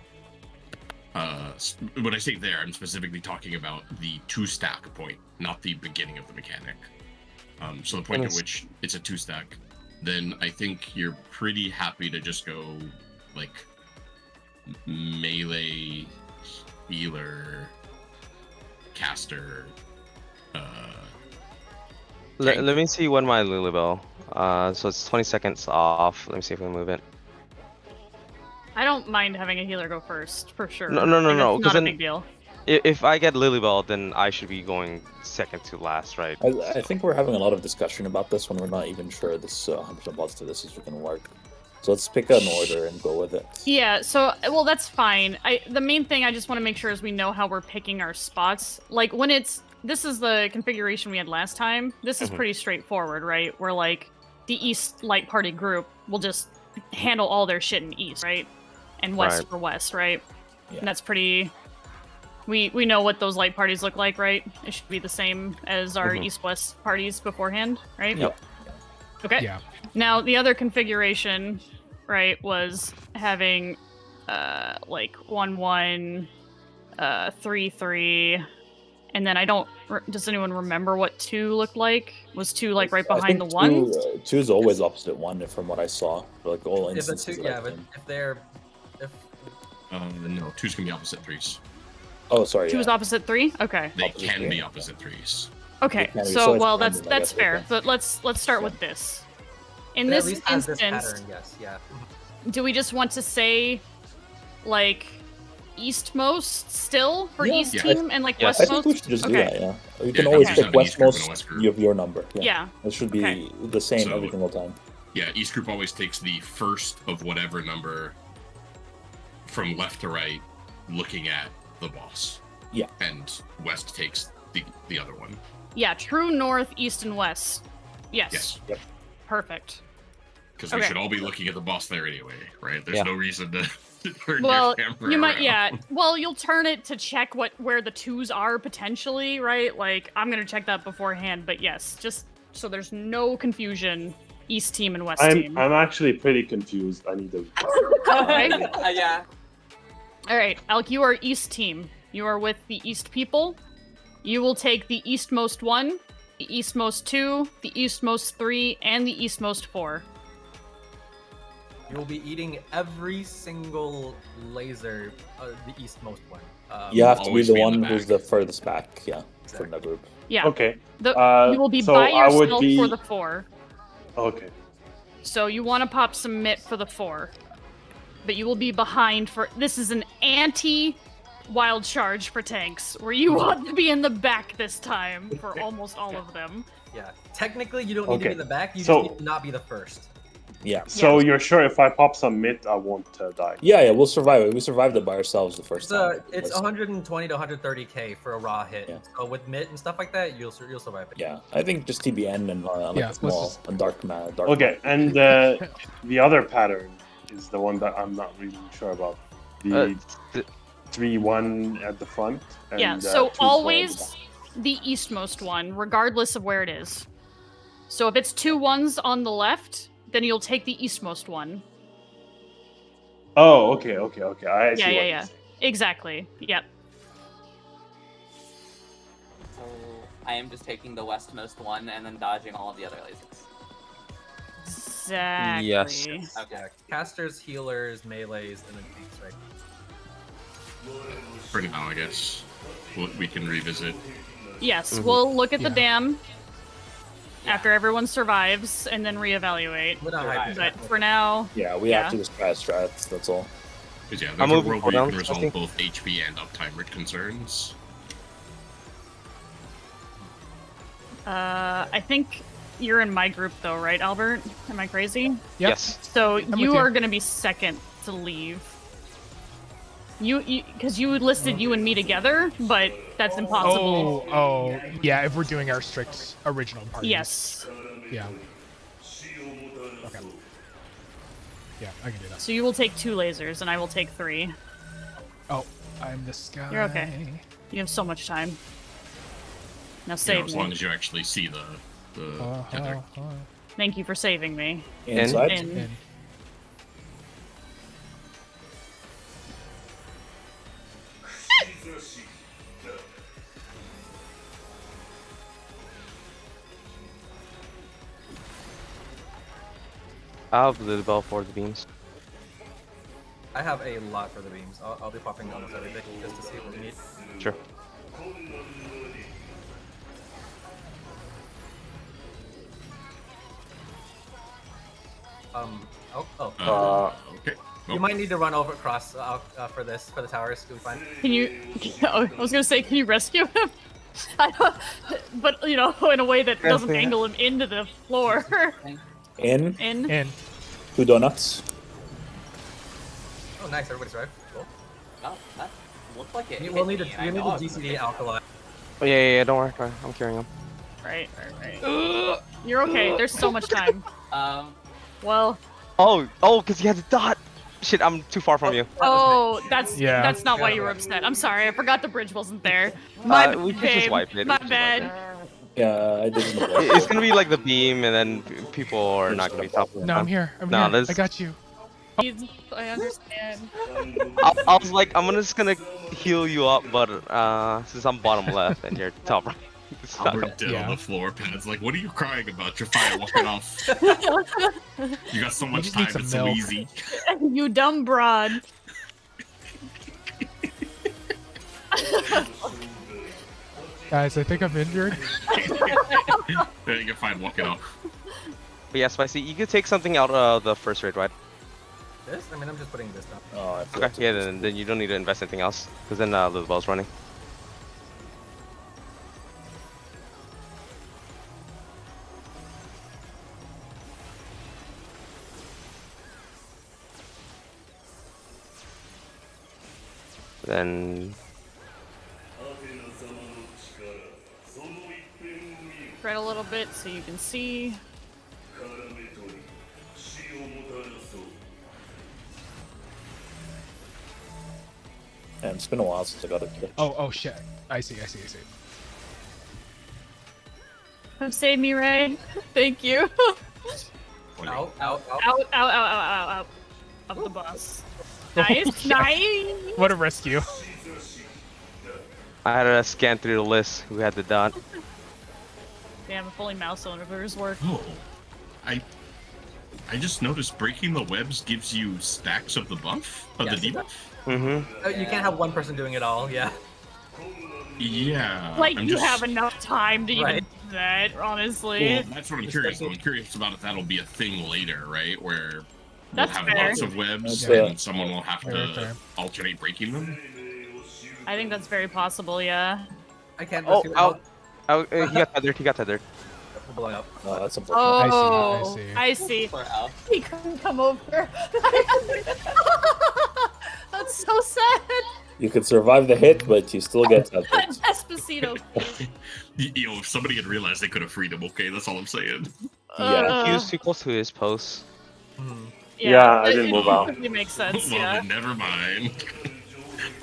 [SPEAKER 4] when I say there, I'm specifically talking about the 2-stack point, not the beginning of the mechanic. So the point at which it's a 2-stack, then I think you're pretty happy to just go like melee, healer, caster.
[SPEAKER 8] Let me see when my Lulibell. So it's 20 seconds off. Let me see if we can move it.
[SPEAKER 2] I don't mind having a healer go first, for sure.
[SPEAKER 8] No,
[SPEAKER 2] Like,
[SPEAKER 8] no,
[SPEAKER 2] that's
[SPEAKER 8] 'cause
[SPEAKER 2] not a
[SPEAKER 8] then-
[SPEAKER 2] big deal.
[SPEAKER 8] If I get Lilybell, then I should be going second to last, right?
[SPEAKER 9] I think we're having a lot of discussion about this when we're not even sure this 100% positive this is going to work. So let's pick an order and go with it.
[SPEAKER 2] Yeah, so well that's fine. The main thing I just want to make sure is we know how we're picking our spots. Like when this is the configuration we had last time. This is pretty straightforward, right? Where like the East Light Party group will just handle all their shit in East, right? And West for West, right?
[SPEAKER 9] Yeah.
[SPEAKER 2] And that's pretty we know what those light parties look like, right? It should be the same as our East-West parties beforehand, right?
[SPEAKER 8] Yep.
[SPEAKER 2] Okay.
[SPEAKER 5] Yeah.
[SPEAKER 2] Now the other configuration, right, was having like 1-1, 3-3, and then I don't. Does anyone remember what 2 looked like? Was 2 like right behind the 1?
[SPEAKER 9] 2 is always opposite 1 from what I saw. Like all
[SPEAKER 1] If the
[SPEAKER 9] instances.
[SPEAKER 1] two,
[SPEAKER 9] that
[SPEAKER 1] yeah,
[SPEAKER 9] I've
[SPEAKER 1] but
[SPEAKER 9] seen.
[SPEAKER 1] if they're
[SPEAKER 4] No, 2's can be opposite 3s.
[SPEAKER 9] Oh, sorry.
[SPEAKER 2] 2 is opposite 3. Okay.
[SPEAKER 4] They
[SPEAKER 9] Opposite
[SPEAKER 4] can
[SPEAKER 9] three.
[SPEAKER 4] be opposite 3s.
[SPEAKER 2] Okay.
[SPEAKER 9] can be, so
[SPEAKER 2] So
[SPEAKER 9] it's
[SPEAKER 2] well,
[SPEAKER 9] random, I
[SPEAKER 2] that's
[SPEAKER 9] guess,
[SPEAKER 2] fair.
[SPEAKER 9] okay.
[SPEAKER 2] But let's start with this. In
[SPEAKER 1] it at
[SPEAKER 2] this
[SPEAKER 1] least has this
[SPEAKER 2] instance,
[SPEAKER 1] pattern, yes, yeah.
[SPEAKER 2] do we just want to say like eastmost still for
[SPEAKER 9] Yeah.
[SPEAKER 2] East
[SPEAKER 4] Yeah.
[SPEAKER 2] team and like
[SPEAKER 8] Yes.
[SPEAKER 9] I think we
[SPEAKER 2] westmost?
[SPEAKER 9] should just do
[SPEAKER 2] Okay.
[SPEAKER 9] that, yeah. You can
[SPEAKER 4] Yeah,
[SPEAKER 9] always
[SPEAKER 2] okay.
[SPEAKER 9] pick
[SPEAKER 4] have an East group and a
[SPEAKER 9] westmost
[SPEAKER 4] West group.
[SPEAKER 9] of your number. Yeah.
[SPEAKER 2] Yeah.
[SPEAKER 9] It should be
[SPEAKER 2] Okay.
[SPEAKER 9] the same
[SPEAKER 4] So-
[SPEAKER 9] every single time.
[SPEAKER 4] Yeah, East group always takes the first of whatever number from left to right, looking at the boss.
[SPEAKER 9] Yeah.
[SPEAKER 4] And West takes the other one.
[SPEAKER 2] Yeah, true north, east, and west. Yes.
[SPEAKER 4] Yes.
[SPEAKER 9] Yep.
[SPEAKER 2] Perfect.
[SPEAKER 4] Because we
[SPEAKER 2] Okay.
[SPEAKER 4] should all be looking at the boss there anyway, right? There's
[SPEAKER 8] Yeah.
[SPEAKER 4] no reason to turn
[SPEAKER 2] Well,
[SPEAKER 4] your camera
[SPEAKER 2] you might,
[SPEAKER 4] around.
[SPEAKER 2] yeah. Well, you'll turn it to check where the 2s are potentially, right? Like, I'm gonna check that beforehand, but yes, just so there's no confusion, East team and West team.
[SPEAKER 7] I'm actually pretty confused. I need to.
[SPEAKER 2] Okay.
[SPEAKER 3] Yeah.
[SPEAKER 2] All right, Alec, you are East team. You are with the East people. You will take the eastmost 1, the eastmost 2, the eastmost 3, and the eastmost 4.
[SPEAKER 1] You will be eating every single laser, the eastmost one.
[SPEAKER 9] You have to be
[SPEAKER 4] always
[SPEAKER 9] the
[SPEAKER 4] be in
[SPEAKER 9] one
[SPEAKER 4] the
[SPEAKER 9] who's
[SPEAKER 4] back.
[SPEAKER 9] the furthest back, yeah, from the group.
[SPEAKER 2] Yeah.
[SPEAKER 7] Okay.
[SPEAKER 2] You will be
[SPEAKER 7] so
[SPEAKER 2] by
[SPEAKER 7] I would
[SPEAKER 2] yourself
[SPEAKER 7] be-
[SPEAKER 2] for the 4.
[SPEAKER 7] Okay.
[SPEAKER 2] So you want to pop some mitt for the 4. But you will be behind for... This is an anti-wild charge for tanks, where you want to be in the back this time for almost all of them.
[SPEAKER 1] Yeah, technically you don't need to be
[SPEAKER 7] Okay.
[SPEAKER 1] in the back. You
[SPEAKER 7] So-
[SPEAKER 1] just need to not be the first.
[SPEAKER 9] Yeah.
[SPEAKER 7] So you're sure if I pop some mid, I won't die?
[SPEAKER 9] Yeah, we'll survive it. We survived it by ourselves the first time.
[SPEAKER 1] It's 120 to 130k for a raw hit.
[SPEAKER 9] Yeah.
[SPEAKER 1] So with mitt and stuff like that, you'll survive it.
[SPEAKER 9] Yeah, I think just TBN and like
[SPEAKER 5] Yeah,
[SPEAKER 9] a
[SPEAKER 5] let's
[SPEAKER 9] small
[SPEAKER 5] just-
[SPEAKER 9] and dark man. Dark
[SPEAKER 7] Okay, and the other pattern is the one that I'm not really sure about. The
[SPEAKER 8] th-
[SPEAKER 7] 3-1 at the front. And,
[SPEAKER 2] Yeah, so
[SPEAKER 7] 2-4
[SPEAKER 2] always the eastmost one, regardless of where it is. So if it's 2 1s on the left, then you'll take the eastmost one.
[SPEAKER 7] Oh, okay. I see
[SPEAKER 2] Yeah,
[SPEAKER 7] what
[SPEAKER 2] yeah,
[SPEAKER 7] you're
[SPEAKER 2] yeah.
[SPEAKER 7] saying.
[SPEAKER 2] Exactly. Yep.
[SPEAKER 3] So I am just taking the westmost one and then dodging all of the other lasers.
[SPEAKER 2] Exactly.
[SPEAKER 8] Yes.
[SPEAKER 1] Yeah, casters, healers, melees, and then tanks, right?
[SPEAKER 4] For now, I guess. We can revisit.
[SPEAKER 2] Yes, we'll look at the
[SPEAKER 5] Yeah.
[SPEAKER 2] dam after everyone survives and then reevaluate.
[SPEAKER 1] We're not hyping
[SPEAKER 2] But
[SPEAKER 1] it.
[SPEAKER 2] for now,
[SPEAKER 9] Yeah, we have to just try strats. That's all.
[SPEAKER 4] Because yeah,
[SPEAKER 8] I'm
[SPEAKER 4] there's a
[SPEAKER 8] moving
[SPEAKER 4] world where you
[SPEAKER 8] down,
[SPEAKER 4] can resolve
[SPEAKER 8] Justin.
[SPEAKER 4] both HP and uptime concerns.
[SPEAKER 2] I think you're in my group though, right, Albert? Am I crazy?
[SPEAKER 5] Yep.
[SPEAKER 8] Yes.
[SPEAKER 2] So
[SPEAKER 5] with
[SPEAKER 2] you
[SPEAKER 5] you.
[SPEAKER 2] are going to be second to leave. You because you listed you and me together, but that's impossible.
[SPEAKER 5] Oh, yeah. If we're doing our strict original parties.
[SPEAKER 2] Yes.
[SPEAKER 5] Yeah. Okay. Yeah, I can do that.
[SPEAKER 2] So you will take 2 lasers, and I will take 3.
[SPEAKER 5] Oh, I'm the sky.
[SPEAKER 2] You're okay. You have so much time. Now
[SPEAKER 4] You know,
[SPEAKER 2] save
[SPEAKER 4] as
[SPEAKER 2] me.
[SPEAKER 4] long as you actually see the tether.
[SPEAKER 2] Thank you for saving me.
[SPEAKER 9] Inside.
[SPEAKER 2] In.
[SPEAKER 8] I'll have the bell for the beams.
[SPEAKER 1] I have a lot for the beams. I'll be popping almost everything just to see what we need.
[SPEAKER 8] Sure.
[SPEAKER 4] Okay.
[SPEAKER 1] You might need to run over across for the towers to be fine.
[SPEAKER 2] Can you? Oh, I was gonna say, can you rescue him? I don't, but you know, in a way that doesn't
[SPEAKER 8] yeah.
[SPEAKER 2] angle him into the floor.
[SPEAKER 9] In.
[SPEAKER 2] In.
[SPEAKER 9] 2 donuts.
[SPEAKER 1] Oh, nice. Everybody's right. Cool.
[SPEAKER 3] Oh, that looked like it.
[SPEAKER 1] You will
[SPEAKER 3] hit
[SPEAKER 1] need
[SPEAKER 3] me,
[SPEAKER 1] a
[SPEAKER 3] and I
[SPEAKER 1] you need
[SPEAKER 3] know
[SPEAKER 1] a
[SPEAKER 3] I was gonna
[SPEAKER 1] GCD
[SPEAKER 3] hit.
[SPEAKER 1] alkali.
[SPEAKER 8] Oh yeah, don't worry. I'm carrying him.
[SPEAKER 2] Right. You're okay. There's so much time. Well.
[SPEAKER 8] Oh, because you had the dot. Shit, I'm too far from you.
[SPEAKER 2] Oh, that's
[SPEAKER 5] Yeah.
[SPEAKER 2] not why you were upset. I'm sorry. I forgot the bridge wasn't there. My
[SPEAKER 8] We could
[SPEAKER 2] babe.
[SPEAKER 8] just wipe it.
[SPEAKER 2] My bad.
[SPEAKER 9] Yeah, I didn't.
[SPEAKER 8] It's gonna be like the beam, and then people are not gonna be top.
[SPEAKER 5] No, I'm here. I'm
[SPEAKER 8] No,
[SPEAKER 5] here.
[SPEAKER 8] there's-
[SPEAKER 5] I got you.
[SPEAKER 2] I understand.
[SPEAKER 8] I was like, I'm just gonna heal you up, but since I'm bottom left and you're top right, it's not
[SPEAKER 4] Albert dead
[SPEAKER 5] Yeah.
[SPEAKER 4] on the floor. Pad's like, what are you crying about? You're fine. Walk it off. You got so much
[SPEAKER 5] just need
[SPEAKER 4] time.
[SPEAKER 5] some
[SPEAKER 4] It's so
[SPEAKER 5] milk.
[SPEAKER 4] easy.
[SPEAKER 2] You dumb broad.
[SPEAKER 5] Guys, I think I'm injured.
[SPEAKER 4] Yeah, you're fine. Walk it off.
[SPEAKER 8] But yeah, Spicy, you could take something out of the first raid, right?
[SPEAKER 1] This? I mean, I'm just putting this down.
[SPEAKER 9] Oh, I forgot
[SPEAKER 8] Okay,
[SPEAKER 9] to
[SPEAKER 8] yeah,
[SPEAKER 9] use
[SPEAKER 8] then you don't need to invest anything else, because then the bell's running. Then
[SPEAKER 2] Spread a little bit so you can see.
[SPEAKER 9] And it's been a while since I got a Twitch.
[SPEAKER 5] Oh shit. I see.
[SPEAKER 2] Come save me, Ray. Thank you.
[SPEAKER 1] Out, out, out.
[SPEAKER 2] Out of the bus. Nice, nice.
[SPEAKER 5] What a rescue.
[SPEAKER 8] I had to scan through the list who had the dot.
[SPEAKER 2] Damn, if only mouse owners work.
[SPEAKER 4] Oh, I just noticed breaking the webs gives you stacks of the buff of
[SPEAKER 1] Yes.
[SPEAKER 4] the debuff.
[SPEAKER 8] Mm-hmm.
[SPEAKER 1] You can't have one person doing it all. Yeah.
[SPEAKER 4] Yeah.
[SPEAKER 2] Like,
[SPEAKER 4] I'm
[SPEAKER 2] you
[SPEAKER 4] just-
[SPEAKER 2] have enough time to even
[SPEAKER 1] Right.
[SPEAKER 2] do that, honestly.
[SPEAKER 4] Well, that's what I'm curious about. I'm curious about if that'll be a thing later, right? Where we'll
[SPEAKER 2] That's
[SPEAKER 4] have
[SPEAKER 2] fair.
[SPEAKER 4] lots of webs
[SPEAKER 9] That's
[SPEAKER 4] and someone will have
[SPEAKER 5] Fair,
[SPEAKER 4] to
[SPEAKER 5] fair.
[SPEAKER 4] alternate breaking them.
[SPEAKER 2] I think that's very possible, yeah.
[SPEAKER 1] I can't.
[SPEAKER 8] Oh,
[SPEAKER 1] rescue-
[SPEAKER 8] out. Oh, he got tethered.
[SPEAKER 1] We're blowing up.
[SPEAKER 9] Oh, that's unfortunate.
[SPEAKER 2] Oh,
[SPEAKER 5] see.
[SPEAKER 2] I see.
[SPEAKER 3] For Al.
[SPEAKER 2] He couldn't come over. That's so sad.
[SPEAKER 9] You could survive the hit, but you still get that.
[SPEAKER 2] Esposito.
[SPEAKER 4] Yo, if somebody had realized they could have freed him, okay, that's all I'm saying.
[SPEAKER 9] Yeah.
[SPEAKER 8] He was too close to his post.
[SPEAKER 7] Yeah, I
[SPEAKER 2] it-
[SPEAKER 7] didn't
[SPEAKER 2] it
[SPEAKER 7] move out.
[SPEAKER 2] completely makes sense,
[SPEAKER 4] Well,
[SPEAKER 2] yeah.
[SPEAKER 4] then never mind.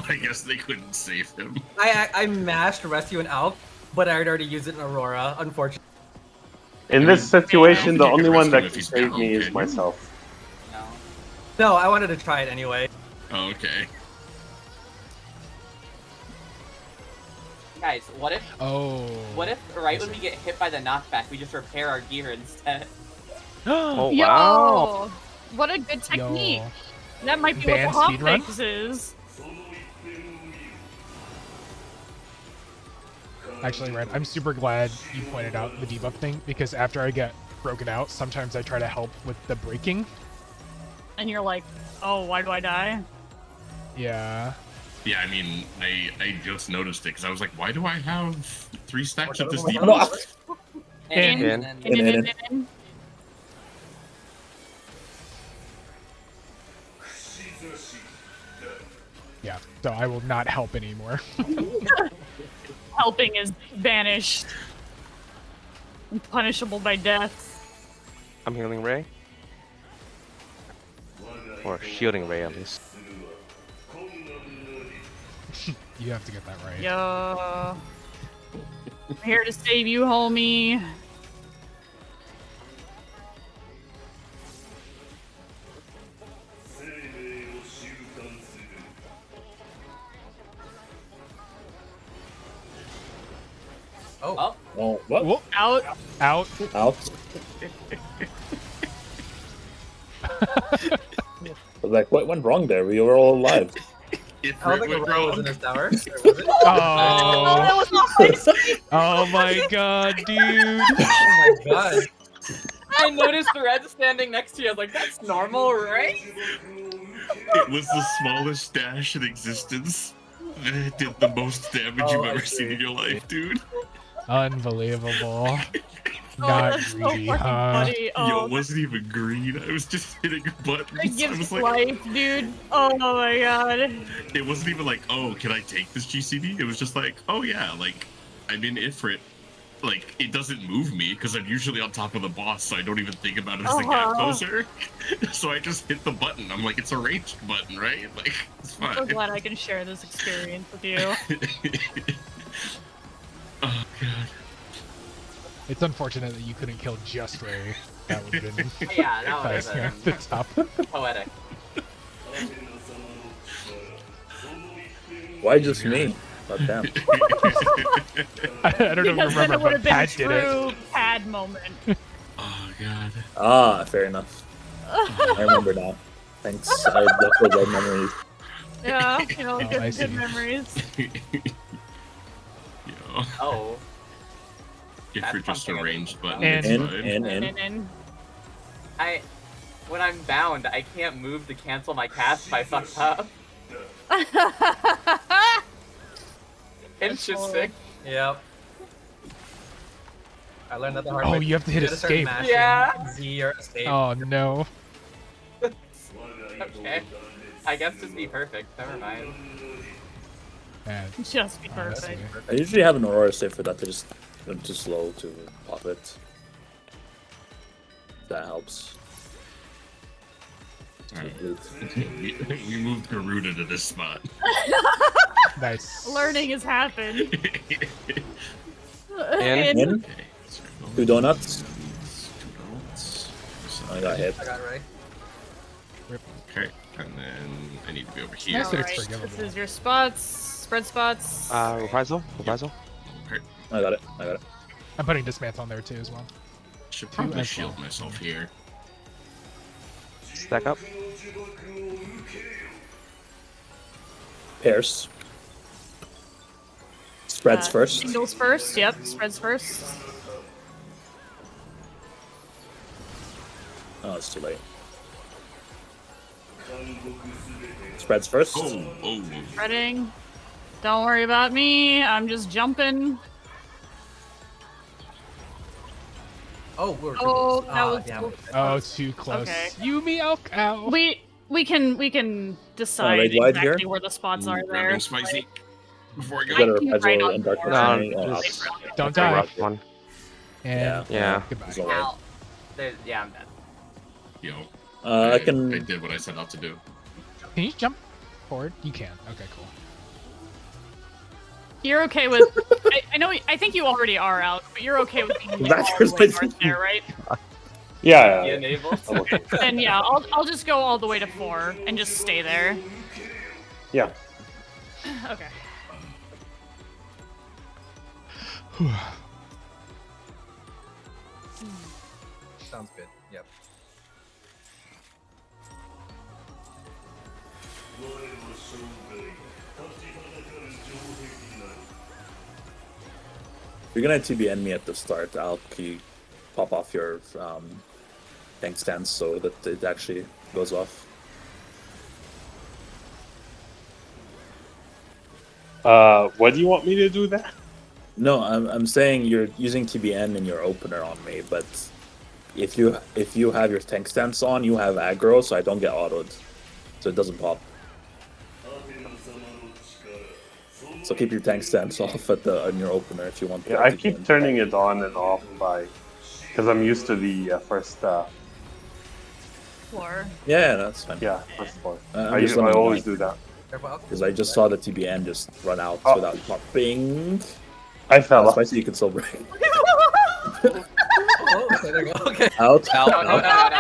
[SPEAKER 4] I guess they couldn't save him.
[SPEAKER 1] I mashed rescue and out, but I had already used it in Aurora. Unfortunately.
[SPEAKER 7] In this situation, the
[SPEAKER 4] You can
[SPEAKER 7] only one
[SPEAKER 4] rescue
[SPEAKER 7] that
[SPEAKER 4] him if
[SPEAKER 7] can
[SPEAKER 4] he's
[SPEAKER 7] save
[SPEAKER 4] down,
[SPEAKER 7] me is
[SPEAKER 4] can you?
[SPEAKER 7] myself.
[SPEAKER 3] No.
[SPEAKER 1] No, I wanted to try it anyway.
[SPEAKER 4] Oh, okay.
[SPEAKER 3] Guys, what if
[SPEAKER 5] Oh.
[SPEAKER 3] right when we get hit by the knockback, we just repair our gear instead?
[SPEAKER 8] Oh
[SPEAKER 2] Yo,
[SPEAKER 8] wow!
[SPEAKER 2] what a good technique.
[SPEAKER 5] Yo.
[SPEAKER 2] That might be
[SPEAKER 5] Band
[SPEAKER 2] what the
[SPEAKER 5] speedrun?
[SPEAKER 2] hot fix is.
[SPEAKER 5] Actually, Red, I'm super glad you pointed out the debuff thing because after I get broken out, sometimes I try to help with the breaking.
[SPEAKER 2] And you're like, oh, why do I die?
[SPEAKER 5] Yeah.
[SPEAKER 4] Yeah, I mean, I just noticed it because I was like, why do I have 3 stacks of this
[SPEAKER 1] No,
[SPEAKER 4] debuff?
[SPEAKER 2] In.
[SPEAKER 3] And then
[SPEAKER 2] In.
[SPEAKER 5] Yeah. So I will not help anymore.
[SPEAKER 2] Helping is banished. And punishable by death.
[SPEAKER 8] I'm healing Ray. Or shielding ray at least.
[SPEAKER 5] You have to get that right.
[SPEAKER 2] Yo. I'm here to save you, homie.
[SPEAKER 1] Oh.
[SPEAKER 9] Oh, what?
[SPEAKER 5] Whoa.
[SPEAKER 2] Out.
[SPEAKER 5] Out.
[SPEAKER 9] Out. Like, what went wrong there? We were all alive.
[SPEAKER 4] If
[SPEAKER 1] I don't
[SPEAKER 4] it
[SPEAKER 1] think
[SPEAKER 4] went
[SPEAKER 1] Aurora was in
[SPEAKER 4] wrong,
[SPEAKER 1] his tower. Or was it?
[SPEAKER 2] Oh, that
[SPEAKER 5] Oh.
[SPEAKER 2] was not
[SPEAKER 5] Oh my god, dude.
[SPEAKER 1] Oh my god.
[SPEAKER 3] I noticed Red standing next to you. I was like, that's normal, right?
[SPEAKER 4] it was the smallest dash in existence. It did the most damage
[SPEAKER 1] Oh,
[SPEAKER 4] you've
[SPEAKER 1] I
[SPEAKER 4] ever
[SPEAKER 1] see.
[SPEAKER 4] seen in your life, dude.
[SPEAKER 5] Unbelievable.
[SPEAKER 2] Oh,
[SPEAKER 5] Not
[SPEAKER 2] that's so
[SPEAKER 5] greedy,
[SPEAKER 2] fucking
[SPEAKER 5] huh?
[SPEAKER 2] funny.
[SPEAKER 4] Yo,
[SPEAKER 2] Oh,
[SPEAKER 4] it wasn't even green. I was just hitting buttons.
[SPEAKER 2] that
[SPEAKER 4] I
[SPEAKER 2] gives
[SPEAKER 4] was like,
[SPEAKER 2] life, dude. Oh my god.
[SPEAKER 4] it wasn't even like, oh, can I take this GCD? It was just like, oh yeah, like, I'm in Ifrit. Like, it doesn't move me because I'm usually on top of the boss, so I don't even think about it as a gap poser. So I just hit the button. I'm like, it's a ranged button, right? Like, it's
[SPEAKER 2] I'm so
[SPEAKER 4] fine.
[SPEAKER 2] glad I can share this experience with you.
[SPEAKER 4] Oh god.
[SPEAKER 5] It's unfortunate that you couldn't kill just Ray. That would have been
[SPEAKER 3] Yeah, that would
[SPEAKER 5] nice
[SPEAKER 3] have
[SPEAKER 5] here at the top.
[SPEAKER 3] been poetic.
[SPEAKER 9] Why just me? God damn.
[SPEAKER 5] I don't even
[SPEAKER 2] Because then
[SPEAKER 5] remember,
[SPEAKER 2] it would
[SPEAKER 5] but
[SPEAKER 2] have been a
[SPEAKER 5] Pat did it.
[SPEAKER 2] true pad moment.
[SPEAKER 4] Oh god.
[SPEAKER 9] Ah, fair enough. I remember now. Thanks. I definitely got memories.
[SPEAKER 2] Yeah, you know,
[SPEAKER 5] Oh, I
[SPEAKER 2] good,
[SPEAKER 5] see.
[SPEAKER 2] good memories.
[SPEAKER 4] Yo.
[SPEAKER 3] Oh.
[SPEAKER 4] If
[SPEAKER 3] That's
[SPEAKER 4] you're just a
[SPEAKER 3] something I
[SPEAKER 4] ranged button,
[SPEAKER 5] And-
[SPEAKER 4] it's fine.
[SPEAKER 2] And
[SPEAKER 3] When I'm bound, I can't move to cancel my cast if I fucked up. Interesting.
[SPEAKER 1] Yep. I learned that the hard
[SPEAKER 5] Oh,
[SPEAKER 1] way.
[SPEAKER 5] you have to hit
[SPEAKER 1] gotta start
[SPEAKER 5] escape.
[SPEAKER 1] mashing
[SPEAKER 3] Yeah.
[SPEAKER 1] Z or escape.
[SPEAKER 5] Oh no.
[SPEAKER 3] Okay. I guess just be perfect. Never mind.
[SPEAKER 5] Man,
[SPEAKER 2] just be
[SPEAKER 5] honestly.
[SPEAKER 2] perfect.
[SPEAKER 9] I usually have an Aurora save for that. They're just I'm too slow to pop it. That helps.
[SPEAKER 4] Alright. We moved Garuda to this spot.
[SPEAKER 5] Nice.
[SPEAKER 2] Learning has happened.
[SPEAKER 8] And-
[SPEAKER 9] In?
[SPEAKER 4] Okay, so
[SPEAKER 9] 2 donuts.
[SPEAKER 4] 2 donuts.
[SPEAKER 9] I got hit.
[SPEAKER 1] I got Ray.
[SPEAKER 4] Okay, and then I need to be over
[SPEAKER 5] nice
[SPEAKER 4] here.
[SPEAKER 5] that it's
[SPEAKER 2] Alright,
[SPEAKER 5] forgivable.
[SPEAKER 2] this is your spots. Spread spots.
[SPEAKER 8] Reprisal? Reprisal?
[SPEAKER 9] I got it. I got it.
[SPEAKER 5] I'm putting Dismantle on there too as well.
[SPEAKER 4] Should probably
[SPEAKER 5] as
[SPEAKER 4] shield
[SPEAKER 5] well.
[SPEAKER 4] myself here.
[SPEAKER 8] Stack up.
[SPEAKER 9] Pairs. Spreads first.
[SPEAKER 2] Singles first. Yep, spreads first.
[SPEAKER 9] Oh, it's too late. Spreads first.
[SPEAKER 4] Oh, oh.
[SPEAKER 2] Spreading. Don't worry about me. I'm just jumping.
[SPEAKER 1] Oh, we're
[SPEAKER 2] Oh,
[SPEAKER 1] triples.
[SPEAKER 2] that was
[SPEAKER 1] damn.
[SPEAKER 2] cool.
[SPEAKER 5] Oh, too close.
[SPEAKER 2] Okay.
[SPEAKER 5] You me out. Ow.
[SPEAKER 2] We can decide
[SPEAKER 9] Raid wide
[SPEAKER 2] exactly
[SPEAKER 9] here?
[SPEAKER 2] where the spots are there.
[SPEAKER 4] Grabbing spicy. Before I
[SPEAKER 9] You
[SPEAKER 4] go.
[SPEAKER 9] got a
[SPEAKER 2] I can
[SPEAKER 9] Reprisal
[SPEAKER 2] write on
[SPEAKER 9] and Dark
[SPEAKER 2] board.
[SPEAKER 8] No,
[SPEAKER 9] Mercenary. Oh,
[SPEAKER 8] just-
[SPEAKER 5] Don't
[SPEAKER 8] the
[SPEAKER 5] die.
[SPEAKER 8] rough one.
[SPEAKER 5] And
[SPEAKER 8] Yeah.
[SPEAKER 5] goodbye.
[SPEAKER 9] it's alright.
[SPEAKER 3] Ow. Yeah, I'm dead.
[SPEAKER 4] Yo.
[SPEAKER 9] I
[SPEAKER 4] I
[SPEAKER 9] can.
[SPEAKER 4] did what I set out to do.
[SPEAKER 5] Can you jump forward? You can. Okay, cool.
[SPEAKER 2] You're okay with? I know. I think you already are out, but you're okay with being like,
[SPEAKER 9] That's
[SPEAKER 2] all the way
[SPEAKER 9] just-
[SPEAKER 2] north there, right?
[SPEAKER 7] Yeah,
[SPEAKER 3] You
[SPEAKER 7] yeah.
[SPEAKER 3] enabled?
[SPEAKER 7] I'm okay.
[SPEAKER 2] Then yeah, I'll just go all the way to 4 and just stay there.
[SPEAKER 7] Yeah.
[SPEAKER 2] Okay.
[SPEAKER 1] Sounds good. Yep.
[SPEAKER 9] If you're gonna TBN me at the start, I'll pop off your tank stance so that it actually goes off.
[SPEAKER 7] What do you want me to do that?
[SPEAKER 9] No, I'm saying you're using TBN in your opener on me, but if you have your tank stance on, you have aggro, so I don't get autoed, so it doesn't pop. So keep your tank stance off at the on your opener if you want.
[SPEAKER 7] Yeah, I keep turning it on and off because I'm used to the first
[SPEAKER 2] floor.
[SPEAKER 9] Yeah, that's fine.
[SPEAKER 7] Yeah, first floor.
[SPEAKER 9] I'm just
[SPEAKER 7] I always
[SPEAKER 9] wondering
[SPEAKER 7] do that.
[SPEAKER 9] because I just saw the TBN just run out
[SPEAKER 7] Oh.
[SPEAKER 9] without popping.
[SPEAKER 7] I fell off.
[SPEAKER 9] Spicy, you can still break.
[SPEAKER 1] Oh, okay, there you go. Okay.
[SPEAKER 9] Out.
[SPEAKER 3] No, no, no, no, no, no.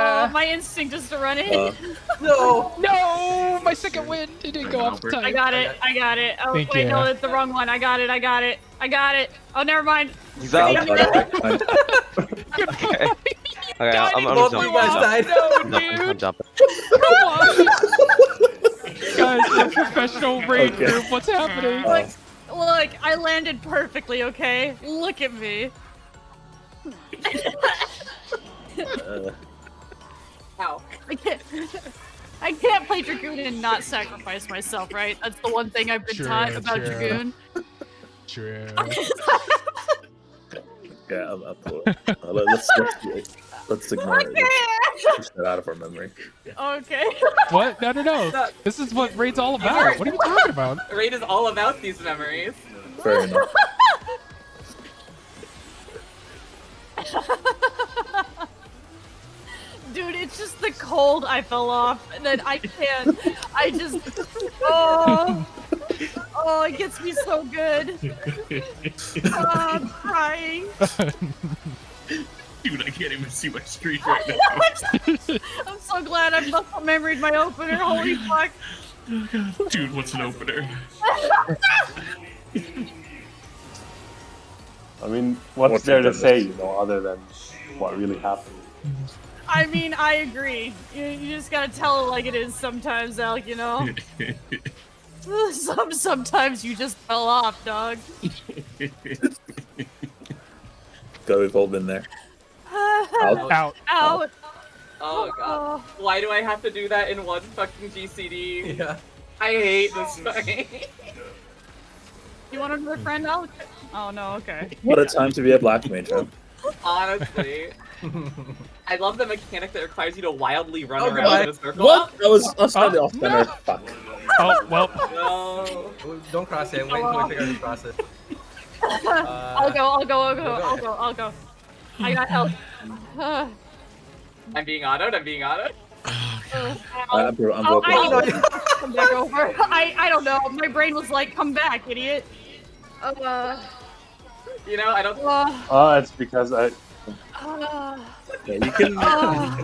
[SPEAKER 2] Oh, my instinct is to run in.
[SPEAKER 1] No.
[SPEAKER 5] No, my second win. It didn't go off
[SPEAKER 4] Albert.
[SPEAKER 5] time.
[SPEAKER 2] I got it. I got it. Oh,
[SPEAKER 5] Thank
[SPEAKER 2] wait,
[SPEAKER 5] you.
[SPEAKER 2] no, it's the wrong one. I got it. I got it. I got it. Oh, never mind.
[SPEAKER 8] He's out.
[SPEAKER 9] Out. Fine.
[SPEAKER 8] Okay. Okay, I'm
[SPEAKER 1] Both of you guys died.
[SPEAKER 8] I'm jumping.
[SPEAKER 5] Guys, we're a professional raid
[SPEAKER 9] Okay.
[SPEAKER 5] group. What's happening?
[SPEAKER 2] Look, I landed perfectly, okay? Look at me.
[SPEAKER 3] Ow.
[SPEAKER 2] I can't play Dragoon and not sacrifice myself, right? That's the one thing I've been taught about
[SPEAKER 5] True.
[SPEAKER 2] Dragoon.
[SPEAKER 5] True.
[SPEAKER 9] Yeah, I'm cool. Let's ignore it. Let's push that out of our memory.
[SPEAKER 2] Okay.
[SPEAKER 5] What? No. This is what raid's all about. What are you talking about?
[SPEAKER 3] Raid is all about these memories.
[SPEAKER 9] Fair enough.
[SPEAKER 2] Dude, it's just the cold I fell off, and then I can't. I just. Oh, it gets me so good. Oh, I'm crying.
[SPEAKER 4] Dude, I can't even see my screen right now.
[SPEAKER 2] I'm so glad I muscle memoried my opener. Holy fuck.
[SPEAKER 4] Dude, what's an opener?
[SPEAKER 7] I mean, what's there to say, you know, other than what really happened?
[SPEAKER 2] I mean, I agree. You just gotta tell it like it is sometimes, Alec, you know? Sometimes you just fell off, dog.
[SPEAKER 9] Go, we've all been there. Out.
[SPEAKER 5] Out.
[SPEAKER 2] Out.
[SPEAKER 3] Oh god. Why do I have to do that in one fucking GCD?
[SPEAKER 1] Yeah.
[SPEAKER 3] I hate this fight.
[SPEAKER 2] You want another friend, Alec? Oh, no, okay.
[SPEAKER 9] What a time to be a black mage, huh?
[SPEAKER 3] Honestly. I love the mechanic that requires you to wildly run
[SPEAKER 1] Oh,
[SPEAKER 3] around
[SPEAKER 1] goodbye.
[SPEAKER 3] in a circle.
[SPEAKER 9] What? That was slightly off center. Fuck.
[SPEAKER 5] Oh, well.
[SPEAKER 3] No.
[SPEAKER 1] Don't cross it. Wait until we figure out who to cross it.
[SPEAKER 2] I'll go. I got help.
[SPEAKER 3] I'm being autoed.
[SPEAKER 9] I'm broken.
[SPEAKER 2] I need to come back over. I don't know. My brain was like, come back, idiot.
[SPEAKER 3] You know, I don't.
[SPEAKER 7] It's because I.
[SPEAKER 9] Yeah, you can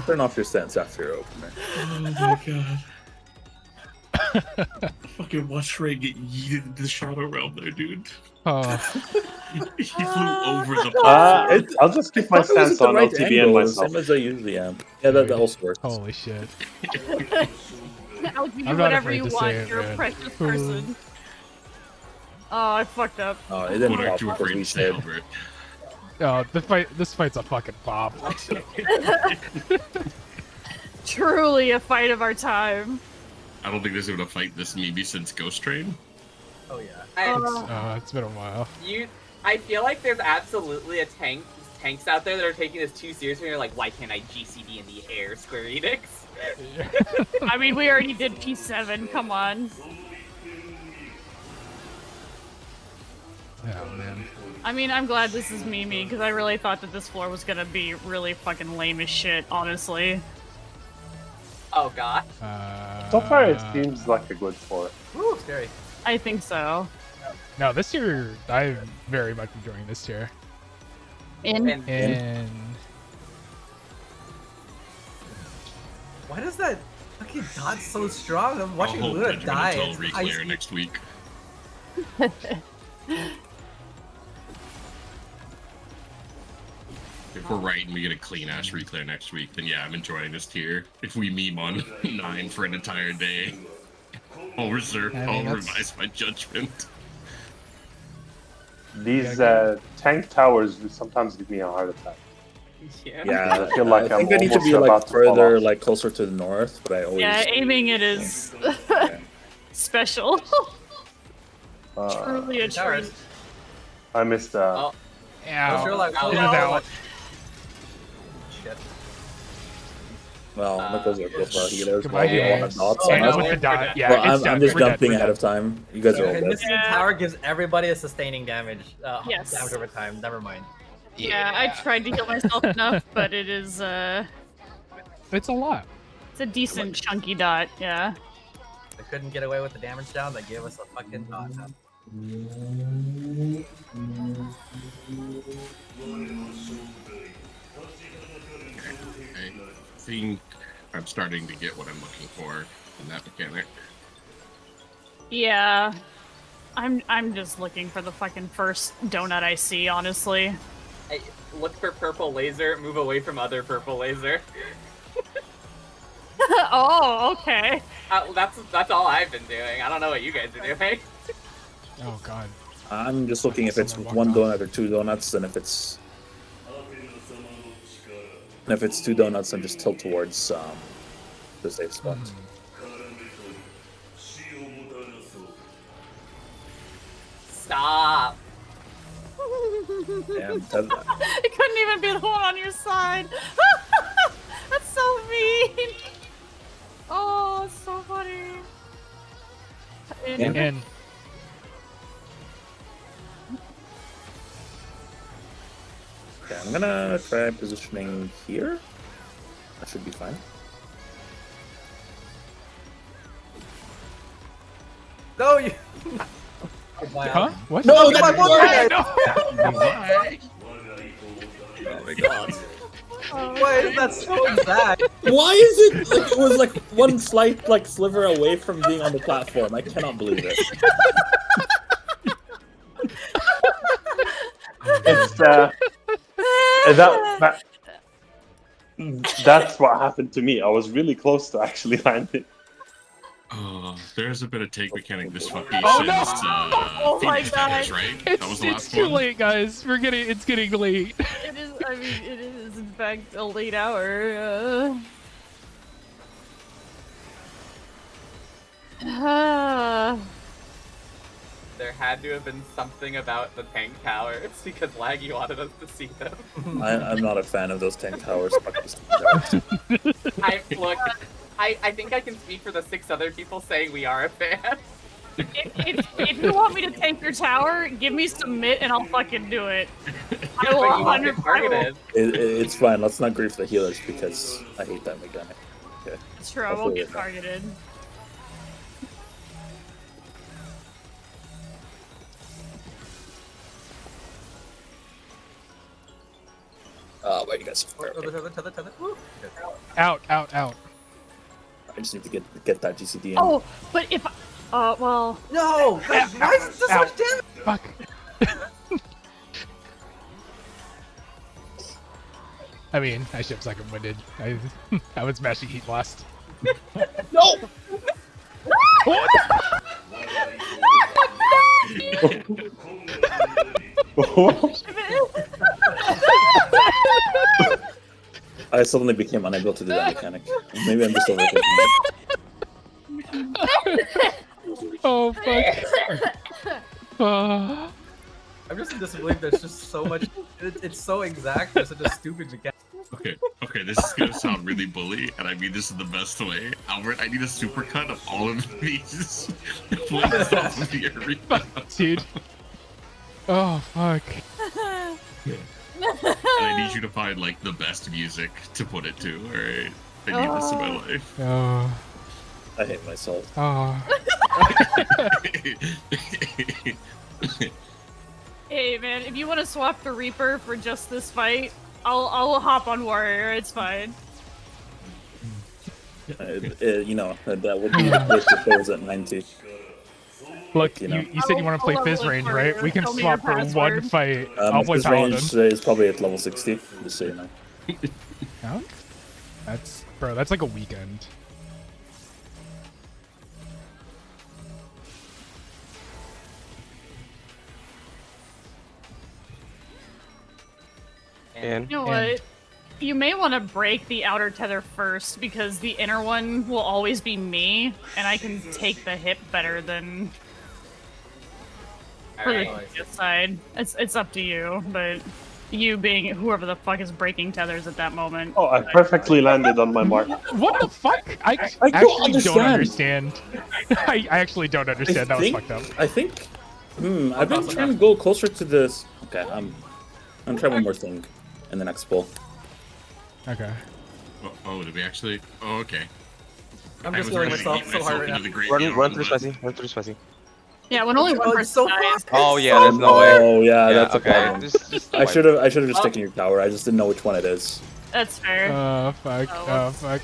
[SPEAKER 9] turn off your stance after your opener.
[SPEAKER 4] Oh my god. Fucking watch Ray get yeeted into the shadow realm there, dude.
[SPEAKER 5] Oh.
[SPEAKER 4] He flew over the platform.
[SPEAKER 7] I'll just keep my stance on LTB and myself.
[SPEAKER 9] Same as I usually am. Yeah, that also works.
[SPEAKER 5] Holy shit.
[SPEAKER 2] Alec, you do
[SPEAKER 5] I'm not
[SPEAKER 2] whatever
[SPEAKER 5] afraid
[SPEAKER 2] you
[SPEAKER 5] to say
[SPEAKER 2] want.
[SPEAKER 5] it,
[SPEAKER 2] You're a
[SPEAKER 5] man.
[SPEAKER 2] precious person. Oh, I fucked up.
[SPEAKER 9] Oh, it didn't
[SPEAKER 4] What are
[SPEAKER 9] pop
[SPEAKER 4] you
[SPEAKER 9] because
[SPEAKER 4] afraid
[SPEAKER 9] we
[SPEAKER 4] to say,
[SPEAKER 9] said.
[SPEAKER 4] Albert?
[SPEAKER 5] Oh, this fight's a fucking pop.
[SPEAKER 2] Truly a fight of our time.
[SPEAKER 4] I don't think there's been a fight this maybe since Ghost Train.
[SPEAKER 1] Oh yeah.
[SPEAKER 5] It's been a while.
[SPEAKER 3] I feel like there's absolutely tanks out there that are taking this too seriously. And you're like, why can't I GCD in the air, Square Enix?
[SPEAKER 2] I mean, we already did P7. Come on.
[SPEAKER 5] Oh, man.
[SPEAKER 2] I mean, I'm glad this is Mimi, because I really thought that this floor was gonna be really fucking lame as shit, honestly.
[SPEAKER 3] Oh god.
[SPEAKER 7] So far, it seems like a good floor.
[SPEAKER 1] Woo, scary.
[SPEAKER 2] I think so.
[SPEAKER 5] No, this year, I'm very much enjoying this tier. And
[SPEAKER 1] Why does that fucking dot so strong? I'm watching
[SPEAKER 4] I'll hope
[SPEAKER 1] Luna
[SPEAKER 4] Regimental
[SPEAKER 1] die.
[SPEAKER 4] Tell
[SPEAKER 1] It's
[SPEAKER 4] Reclair
[SPEAKER 1] icy.
[SPEAKER 4] next week. If we're right and we get a clean ass Reclair next week, then yeah, I'm enjoying this tier. If we meme on 9 for an entire day, I'll revise my judgment.
[SPEAKER 7] These tank towers sometimes give me a heart attack.
[SPEAKER 9] Yeah,
[SPEAKER 7] I feel like
[SPEAKER 9] I think
[SPEAKER 7] I'm
[SPEAKER 9] I need to
[SPEAKER 7] almost
[SPEAKER 9] be
[SPEAKER 7] about
[SPEAKER 9] like
[SPEAKER 7] to fall
[SPEAKER 9] further,
[SPEAKER 7] off.
[SPEAKER 9] like closer to the north, but I always.
[SPEAKER 2] Yeah, aiming it is special. Truly a treat.
[SPEAKER 7] I missed
[SPEAKER 1] Oh, sure, like,
[SPEAKER 5] It is out.
[SPEAKER 1] Shit.
[SPEAKER 9] Well, Nichols are both our healers.
[SPEAKER 5] Goodbye,
[SPEAKER 9] We all have
[SPEAKER 5] games.
[SPEAKER 9] dots.
[SPEAKER 5] And
[SPEAKER 9] somehow.
[SPEAKER 5] with the dot, yeah,
[SPEAKER 9] Well,
[SPEAKER 5] it's done.
[SPEAKER 9] I'm just
[SPEAKER 5] We're dead,
[SPEAKER 9] jumping
[SPEAKER 5] we're
[SPEAKER 9] ahead
[SPEAKER 5] dead.
[SPEAKER 9] of time. You guys are all
[SPEAKER 1] Okay,
[SPEAKER 9] dead.
[SPEAKER 1] missing tower gives everybody a sustaining damage.
[SPEAKER 2] Yes.
[SPEAKER 1] Damage over time. Never mind.
[SPEAKER 2] Yeah, I tried to heal myself enough, but it is
[SPEAKER 5] It's a lot.
[SPEAKER 2] It's a decent chunky dot, yeah.
[SPEAKER 1] They couldn't get away with the damage down. They gave us a fucking dot.
[SPEAKER 4] I think I'm starting to get what I'm looking for in that mechanic.
[SPEAKER 2] Yeah. I'm just looking for the fucking first donut I see, honestly.
[SPEAKER 3] Hey, look for purple laser, move away from other purple laser.
[SPEAKER 2] Oh, okay.
[SPEAKER 3] That's all I've been doing. I don't know what you guys are doing.
[SPEAKER 5] Oh god.
[SPEAKER 9] I'm just looking if it's one donut or two donuts, and if it's two donuts, then just tilt towards the safe spot.
[SPEAKER 3] Stop.
[SPEAKER 9] And
[SPEAKER 2] It couldn't even be the one on your side. That's so mean. Oh, it's so funny.
[SPEAKER 5] And
[SPEAKER 9] okay, I'm gonna try positioning here. That should be fine.
[SPEAKER 1] No, you.
[SPEAKER 5] huh? What?
[SPEAKER 9] No,
[SPEAKER 1] that's my boy!
[SPEAKER 9] Oh my god.
[SPEAKER 1] Why is that so exact?
[SPEAKER 9] Why is it like it was like one slight like sliver away from being on the platform? I cannot believe it.
[SPEAKER 7] It's that's what happened to me. I was really close to actually landing.
[SPEAKER 4] There's a bit of take mechanic this fucking
[SPEAKER 5] Oh, no!
[SPEAKER 2] Oh my
[SPEAKER 4] Phoenix
[SPEAKER 2] god.
[SPEAKER 4] damage, right? That was the
[SPEAKER 5] It's
[SPEAKER 4] last
[SPEAKER 5] too
[SPEAKER 4] one.
[SPEAKER 5] late, guys. It's getting late.
[SPEAKER 2] It is, I mean, it is in fact a late hour.
[SPEAKER 3] There had to have been something about the tank towers because Laggy wanted us to see them.
[SPEAKER 9] I'm not a fan of those tank towers.
[SPEAKER 3] I think I can speak for the 6 other people saying we are a fan.
[SPEAKER 2] If you want me to tank your tower, give me some mitt and I'll fucking do it. I will
[SPEAKER 3] But you won't get
[SPEAKER 2] 100%
[SPEAKER 3] targeted.
[SPEAKER 9] It's fine. Let's not grief the healers because I hate that mechanic. Okay.
[SPEAKER 2] It's true, I won't get targeted.
[SPEAKER 9] Wait, you guys.
[SPEAKER 1] Tether. Woo.
[SPEAKER 5] Out.
[SPEAKER 9] I just need to get that GCD in.
[SPEAKER 2] Oh, but if well,
[SPEAKER 1] No! Why is this so much damage?
[SPEAKER 5] Fuck. I mean, I should have second winded. I would smash the heat blast.
[SPEAKER 9] No! I suddenly became unable to do that mechanic. Maybe I'm just overthinking it.
[SPEAKER 5] Oh fuck.
[SPEAKER 1] I'm just in disbelief. There's just so much. It's so exact. There's such a stupid mechanic.
[SPEAKER 4] Okay, this is gonna sound really bully, and I mean this is the best way. Albert, I need a supercut of all of these plays off of the arena.
[SPEAKER 5] Dude. Oh fuck.
[SPEAKER 4] And I need you to find like the best music to put it to, alright? I need this in my life.
[SPEAKER 5] Oh.
[SPEAKER 9] I hate myself.
[SPEAKER 5] Oh.
[SPEAKER 2] hey man, if you want to swap the Reaper for just this fight, I'll hop on Warrior. It's fine.
[SPEAKER 9] You know, that would be if it was at 90.
[SPEAKER 5] Look,
[SPEAKER 9] You know.
[SPEAKER 5] you said you want to play Fizz range, right? We can
[SPEAKER 2] Tell me your
[SPEAKER 5] swap for one
[SPEAKER 2] password.
[SPEAKER 5] fight. I'll play
[SPEAKER 9] His
[SPEAKER 5] Paladin.
[SPEAKER 9] range is probably at level 60, just so you know.
[SPEAKER 5] No? That's like a weekend.
[SPEAKER 8] And
[SPEAKER 2] You know what? You may want to break the outer tether first because the inner one will always be me, and I can take the hit better than for the
[SPEAKER 3] Alright.
[SPEAKER 2] side. It's up to you, but you being whoever the fuck is breaking tethers at that moment.
[SPEAKER 7] Oh, I perfectly landed on my mark.
[SPEAKER 5] What the fuck? I
[SPEAKER 9] don't
[SPEAKER 5] actually don't
[SPEAKER 9] understand.
[SPEAKER 5] understand. I actually don't understand. That was fucked up.
[SPEAKER 9] I think. I've been trying to go closer to this. Okay, I'm gonna try one more thing in the next pull.
[SPEAKER 5] Okay.
[SPEAKER 4] Oh, did we actually? Oh, okay.
[SPEAKER 1] I'm
[SPEAKER 4] I
[SPEAKER 1] just
[SPEAKER 4] was
[SPEAKER 1] feeling
[SPEAKER 4] ready to
[SPEAKER 1] myself
[SPEAKER 4] eat
[SPEAKER 1] so hard right
[SPEAKER 4] into
[SPEAKER 1] now.
[SPEAKER 4] the graveyard,
[SPEAKER 8] Run through
[SPEAKER 4] but-
[SPEAKER 8] spicy. Run through spicy.
[SPEAKER 2] Yeah, when only one
[SPEAKER 1] Oh,
[SPEAKER 2] person
[SPEAKER 1] it's so
[SPEAKER 2] dies.
[SPEAKER 1] far.
[SPEAKER 8] Oh
[SPEAKER 1] It's
[SPEAKER 8] yeah,
[SPEAKER 1] so
[SPEAKER 8] there's no way.
[SPEAKER 9] Oh yeah,
[SPEAKER 8] Yeah,
[SPEAKER 9] that's a
[SPEAKER 8] okay.
[SPEAKER 9] problem.
[SPEAKER 8] Just
[SPEAKER 9] I
[SPEAKER 8] wipe.
[SPEAKER 9] should have just
[SPEAKER 3] Oh.
[SPEAKER 9] taken your tower. I just didn't know which one it is.
[SPEAKER 2] That's fair.
[SPEAKER 5] Oh fuck.
[SPEAKER 2] Oh,
[SPEAKER 5] Oh
[SPEAKER 2] whoops.
[SPEAKER 5] fuck.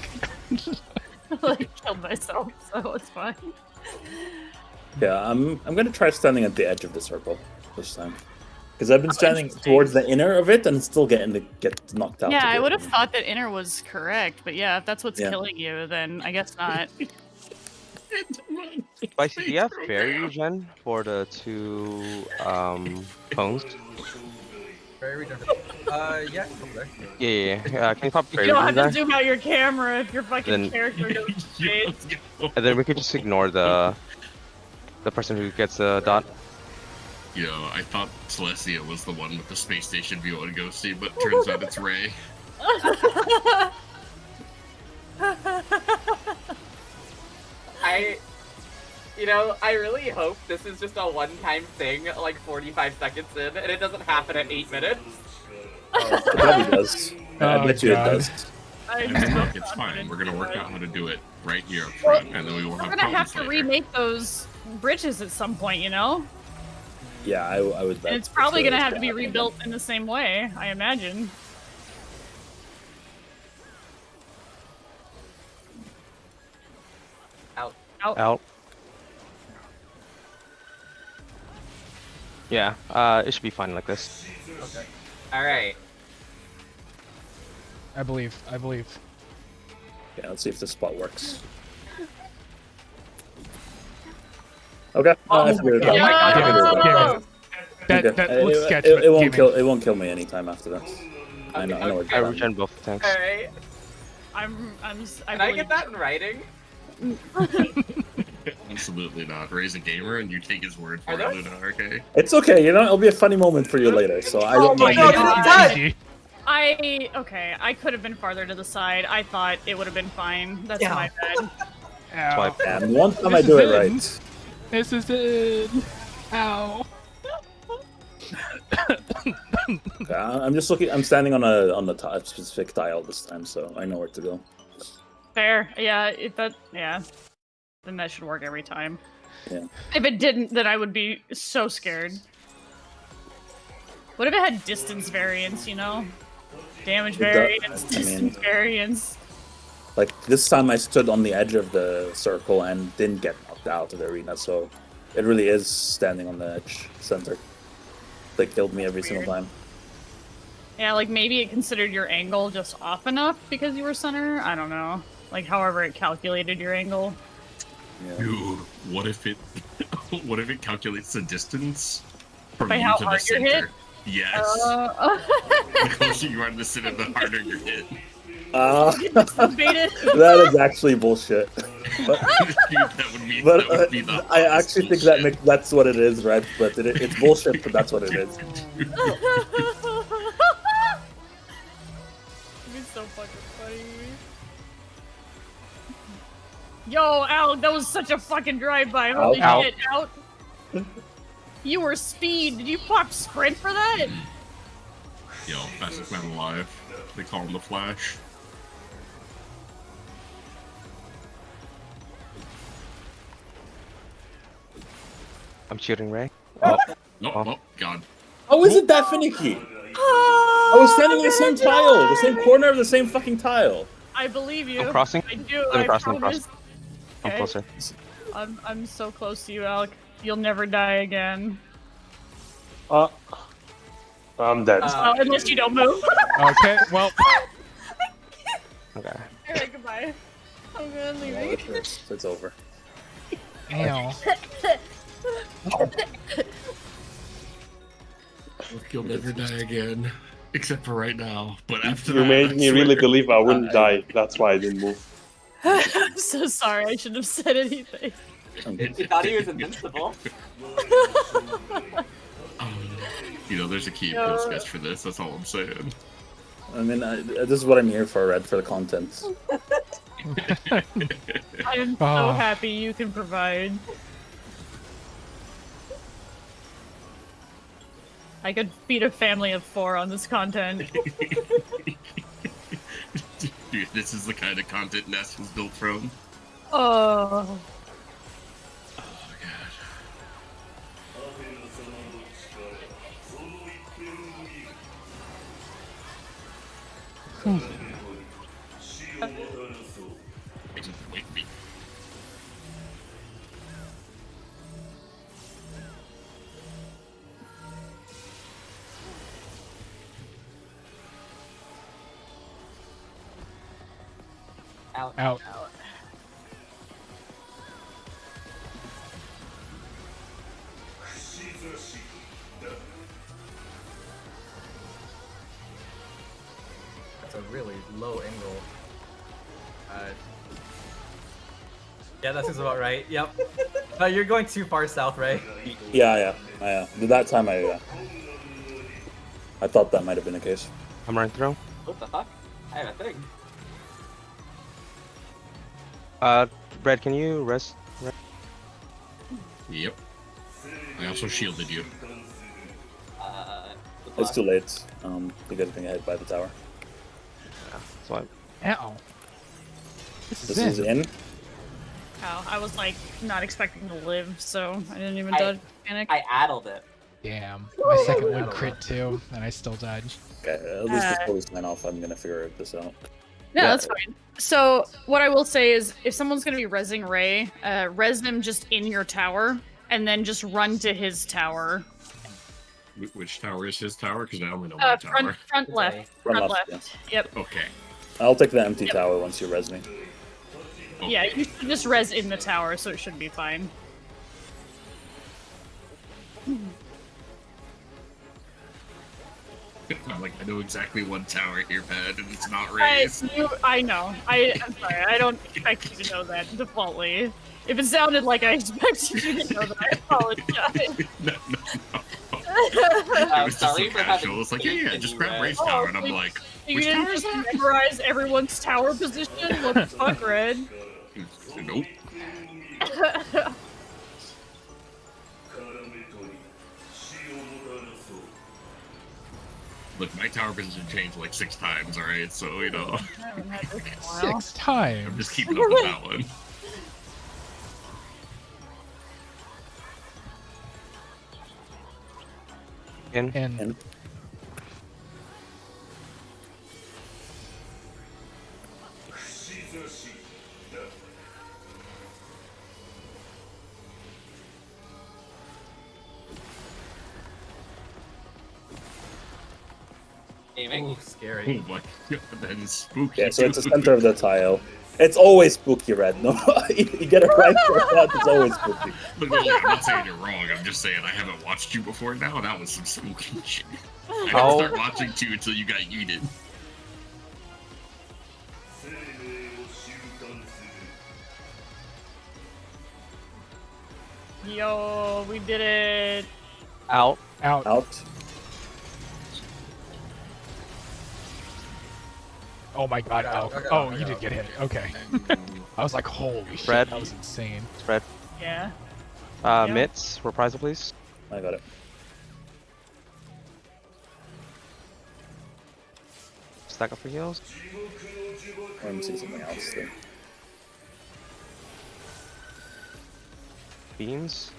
[SPEAKER 2] I killed myself, so it's fine.
[SPEAKER 9] Yeah, I'm gonna try standing at the edge of the circle this time. Because I've been
[SPEAKER 2] Oh,
[SPEAKER 9] standing
[SPEAKER 2] interesting.
[SPEAKER 9] towards the inner of it and still get knocked out.
[SPEAKER 2] Yeah,
[SPEAKER 9] to
[SPEAKER 2] I
[SPEAKER 9] the-
[SPEAKER 2] would have thought that inner was correct, but yeah, if that's what's
[SPEAKER 9] Yeah.
[SPEAKER 2] killing you, then I guess not.
[SPEAKER 8] Spicy, do you have fairy regen for the 2 cones?
[SPEAKER 1] Very regen. Yeah, over there.
[SPEAKER 8] Yeah. Can you pop fairy
[SPEAKER 2] You don't
[SPEAKER 8] regen
[SPEAKER 2] have
[SPEAKER 8] there?
[SPEAKER 2] to zoom out your camera if your fucking
[SPEAKER 8] Then-
[SPEAKER 2] character goes to shades.
[SPEAKER 8] And then we could just ignore the person who gets the dot.
[SPEAKER 4] Yo, I thought Celestia was the one with the space station view on Ghosty, but turns out it's Ray.
[SPEAKER 3] I really hope this is just a one-time thing, like 45 seconds in, and it doesn't happen at 8 minutes.
[SPEAKER 9] It probably does. I
[SPEAKER 5] Oh,
[SPEAKER 9] bet you
[SPEAKER 5] God.
[SPEAKER 9] it does.
[SPEAKER 2] I'm
[SPEAKER 4] And
[SPEAKER 2] so
[SPEAKER 4] look, it's fine.
[SPEAKER 2] confident
[SPEAKER 4] We're gonna work
[SPEAKER 2] it
[SPEAKER 4] out how to do it right here up
[SPEAKER 2] Well,
[SPEAKER 4] front, and then we will
[SPEAKER 2] We're
[SPEAKER 4] have
[SPEAKER 2] gonna have
[SPEAKER 4] problems
[SPEAKER 2] to
[SPEAKER 4] later.
[SPEAKER 2] remake those bridges at some point, you know?
[SPEAKER 9] Yeah, I would bet.
[SPEAKER 2] And it's probably
[SPEAKER 9] for
[SPEAKER 2] gonna
[SPEAKER 9] sure
[SPEAKER 2] have to be
[SPEAKER 9] happen again.
[SPEAKER 2] rebuilt in the same way, I imagine.
[SPEAKER 3] Out.
[SPEAKER 8] Out. Yeah, it should be fine like this.
[SPEAKER 1] Okay.
[SPEAKER 3] Alright.
[SPEAKER 5] I believe.
[SPEAKER 9] Yeah, let's see if this spot works. Okay. I figured it
[SPEAKER 2] God.
[SPEAKER 9] out. I figured it out.
[SPEAKER 5] Damn it. That
[SPEAKER 9] Okay.
[SPEAKER 5] looks sketch,
[SPEAKER 9] It
[SPEAKER 5] but
[SPEAKER 9] won't
[SPEAKER 5] gaming.
[SPEAKER 9] kill. It won't kill me anytime after this. I know. I know.
[SPEAKER 3] Okay.
[SPEAKER 8] I
[SPEAKER 9] What
[SPEAKER 8] regen both tanks.
[SPEAKER 3] Alright.
[SPEAKER 2] I
[SPEAKER 3] Can I get that in writing?
[SPEAKER 4] Absolutely not. Ray's a gamer, and you take his word for
[SPEAKER 3] Are
[SPEAKER 4] it,
[SPEAKER 3] those-
[SPEAKER 4] Luna, okay?
[SPEAKER 9] It's okay. You know, it'll be a funny moment for you later. So I
[SPEAKER 2] Oh
[SPEAKER 9] don't
[SPEAKER 2] my
[SPEAKER 9] mind.
[SPEAKER 2] God.
[SPEAKER 5] Easy.
[SPEAKER 2] Okay, I could have been farther to the side. I thought it would have been fine. That's
[SPEAKER 1] Yeah.
[SPEAKER 2] my bad.
[SPEAKER 5] Ow.
[SPEAKER 9] And one time I
[SPEAKER 5] This
[SPEAKER 9] do
[SPEAKER 5] is
[SPEAKER 9] it
[SPEAKER 5] it.
[SPEAKER 9] right.
[SPEAKER 5] This is it. Ow.
[SPEAKER 9] Okay, I'm just looking. I'm standing on a specific tile this time, so I know where to go.
[SPEAKER 2] Fair. Yeah, then that should work every time.
[SPEAKER 9] Yeah.
[SPEAKER 2] If it didn't, then I would be so scared. What if it had distance variance, you know? Damage
[SPEAKER 9] It does-
[SPEAKER 2] variance,
[SPEAKER 9] I mean-
[SPEAKER 2] distance variance.
[SPEAKER 9] Like this time, I stood on the edge of the circle and didn't get knocked out of the arena, so it really is standing on the edge center. They killed me every single time.
[SPEAKER 2] Yeah, like maybe it considered your angle just off enough because you were center? I don't know. Like however it calculated your angle.
[SPEAKER 9] Yeah.
[SPEAKER 4] Dude, what if it calculates the distance from
[SPEAKER 2] By
[SPEAKER 4] you
[SPEAKER 2] how
[SPEAKER 4] to the
[SPEAKER 2] hard you're
[SPEAKER 4] center?
[SPEAKER 2] hit?
[SPEAKER 4] Yes. The closer you are to the center, the harder you're hit.
[SPEAKER 2] Baited.
[SPEAKER 9] That is actually bullshit. But,
[SPEAKER 4] Dude, that would be the
[SPEAKER 9] I actually think
[SPEAKER 4] bullshit.
[SPEAKER 9] that's what it is, right? But it's bullshit, but that's what it is.
[SPEAKER 2] It'd be so fucking funny. Yo, Alec, that was such a fucking drive-by. Holy
[SPEAKER 5] Ow.
[SPEAKER 2] shit, out. You were speed. Did you pop sprint for that?
[SPEAKER 4] Yo, fastest man alive. They call him the Flash.
[SPEAKER 8] I'm shooting Ray.
[SPEAKER 4] Oh, God.
[SPEAKER 9] How is it that finicky? I was standing in the same tile, the same corner of the same fucking tile.
[SPEAKER 2] I believe you.
[SPEAKER 8] I'm crossing.
[SPEAKER 2] I do.
[SPEAKER 8] I'm
[SPEAKER 2] I
[SPEAKER 8] crossing, I'm
[SPEAKER 2] promise.
[SPEAKER 8] I'm
[SPEAKER 2] Okay.
[SPEAKER 8] closer.
[SPEAKER 2] I'm so close to you, Alec. You'll never die again.
[SPEAKER 7] I'm dead.
[SPEAKER 2] Oh, unless you don't move.
[SPEAKER 5] Okay, well,
[SPEAKER 8] Okay.
[SPEAKER 2] Alright, goodbye. I'm gonna leave
[SPEAKER 9] Oh,
[SPEAKER 2] you.
[SPEAKER 9] it's over.
[SPEAKER 5] ow.
[SPEAKER 4] You'll never die again. Except for right now. But after
[SPEAKER 7] You
[SPEAKER 4] that,
[SPEAKER 7] made
[SPEAKER 4] I
[SPEAKER 7] me really
[SPEAKER 4] swear.
[SPEAKER 7] believe I wouldn't die. That's why I didn't move.
[SPEAKER 2] I'm so sorry. I shouldn't have said anything.
[SPEAKER 3] He thought he was invincible.
[SPEAKER 4] You know, there's a key
[SPEAKER 2] Yeah.
[SPEAKER 4] in sketch for this. That's all I'm saying.
[SPEAKER 9] I mean, this is what I'm here for, Red, for the content.
[SPEAKER 2] I'm so
[SPEAKER 5] Ah.
[SPEAKER 2] happy you can provide. I could feed a family of 4 on this content.
[SPEAKER 4] Dude, this is the kind of content Nest was built from.
[SPEAKER 2] Oh.
[SPEAKER 4] Oh god. Wait me.
[SPEAKER 3] Out.
[SPEAKER 5] Out.
[SPEAKER 1] That's a really low angle. Yeah, that seems about right. Yep. No, you're going too far south, Ray.
[SPEAKER 9] Yeah. That time I thought that might have been the case.
[SPEAKER 8] I'm running through.
[SPEAKER 3] What the fuck? I have a thing.
[SPEAKER 8] Brad, can you rest?
[SPEAKER 4] Yep. I also shielded you.
[SPEAKER 9] It's too late. You guys are being ahead by the tower.
[SPEAKER 8] Yeah, that's why.
[SPEAKER 5] Ow.
[SPEAKER 9] This is in.
[SPEAKER 2] Ow. I was like not expecting to live, so I didn't even
[SPEAKER 3] I-
[SPEAKER 2] dodge panic.
[SPEAKER 3] I addled it.
[SPEAKER 5] Damn. My second one crit too, and I still died.
[SPEAKER 9] Okay, at least before we sign off, I'm gonna figure this out.
[SPEAKER 2] No,
[SPEAKER 9] Yeah.
[SPEAKER 2] that's fine. So what I will say is, if someone's gonna be rezzing Ray, res them just in your tower, and then just run to his tower.
[SPEAKER 4] Which tower is his tower? Because I only know my tower.
[SPEAKER 2] Front left.
[SPEAKER 9] Front
[SPEAKER 2] Front
[SPEAKER 9] left,
[SPEAKER 2] left. Yep.
[SPEAKER 4] Okay.
[SPEAKER 9] I'll take the empty tower once you res me.
[SPEAKER 2] Yeah, you should just res in the tower, so it should be fine.
[SPEAKER 4] I'm like, I know exactly one tower here, Pad, and it's not raised.
[SPEAKER 2] I know. I'm sorry. I don't expect you to know that defaultly. If it sounded like I expected you to know that, I apologize.
[SPEAKER 4] No. It was just
[SPEAKER 3] Sorry
[SPEAKER 4] so
[SPEAKER 3] for having
[SPEAKER 4] casual. It's like, yeah, just grab Ray's
[SPEAKER 2] Oh,
[SPEAKER 4] tower, and I'm
[SPEAKER 2] wait.
[SPEAKER 4] like,
[SPEAKER 2] You
[SPEAKER 4] which
[SPEAKER 2] didn't
[SPEAKER 4] tower is
[SPEAKER 2] just
[SPEAKER 4] that?
[SPEAKER 2] memorize everyone's tower position? What the fuck, Red?
[SPEAKER 4] Nope. Look, my tower position changed like 6 times, alright? So, you know,
[SPEAKER 2] I haven't had this in a while.
[SPEAKER 5] 6 times.
[SPEAKER 4] I'm just keeping up with that one.
[SPEAKER 5] And
[SPEAKER 3] Aiming.
[SPEAKER 1] Ooh, scary.
[SPEAKER 4] Oh my god, that is spooky.
[SPEAKER 9] Yeah, so it's the center of the tile. It's always spooky, Red. No, you get it right for that. It's always spooky.
[SPEAKER 4] Look, I'm not saying you're wrong. I'm just saying I haven't watched you before now. That was some spooky shit. I didn't
[SPEAKER 8] Oh.
[SPEAKER 4] start watching you until you got yeeted.
[SPEAKER 2] Yo, we did it.
[SPEAKER 8] Out.
[SPEAKER 5] out.
[SPEAKER 9] Out.
[SPEAKER 5] Oh my god, out.
[SPEAKER 1] Okay,
[SPEAKER 5] Oh,
[SPEAKER 1] okay,
[SPEAKER 5] you did
[SPEAKER 1] okay.
[SPEAKER 5] get hit. Okay. I was like, holy shit,
[SPEAKER 8] Fred?
[SPEAKER 5] that was insane.
[SPEAKER 8] Spread.
[SPEAKER 2] Yeah. Yeah.
[SPEAKER 8] Mitts, reprisal, please.
[SPEAKER 9] I got it.
[SPEAKER 8] Stack up for heals.
[SPEAKER 9] Let me see something else. Then.
[SPEAKER 8] Beams.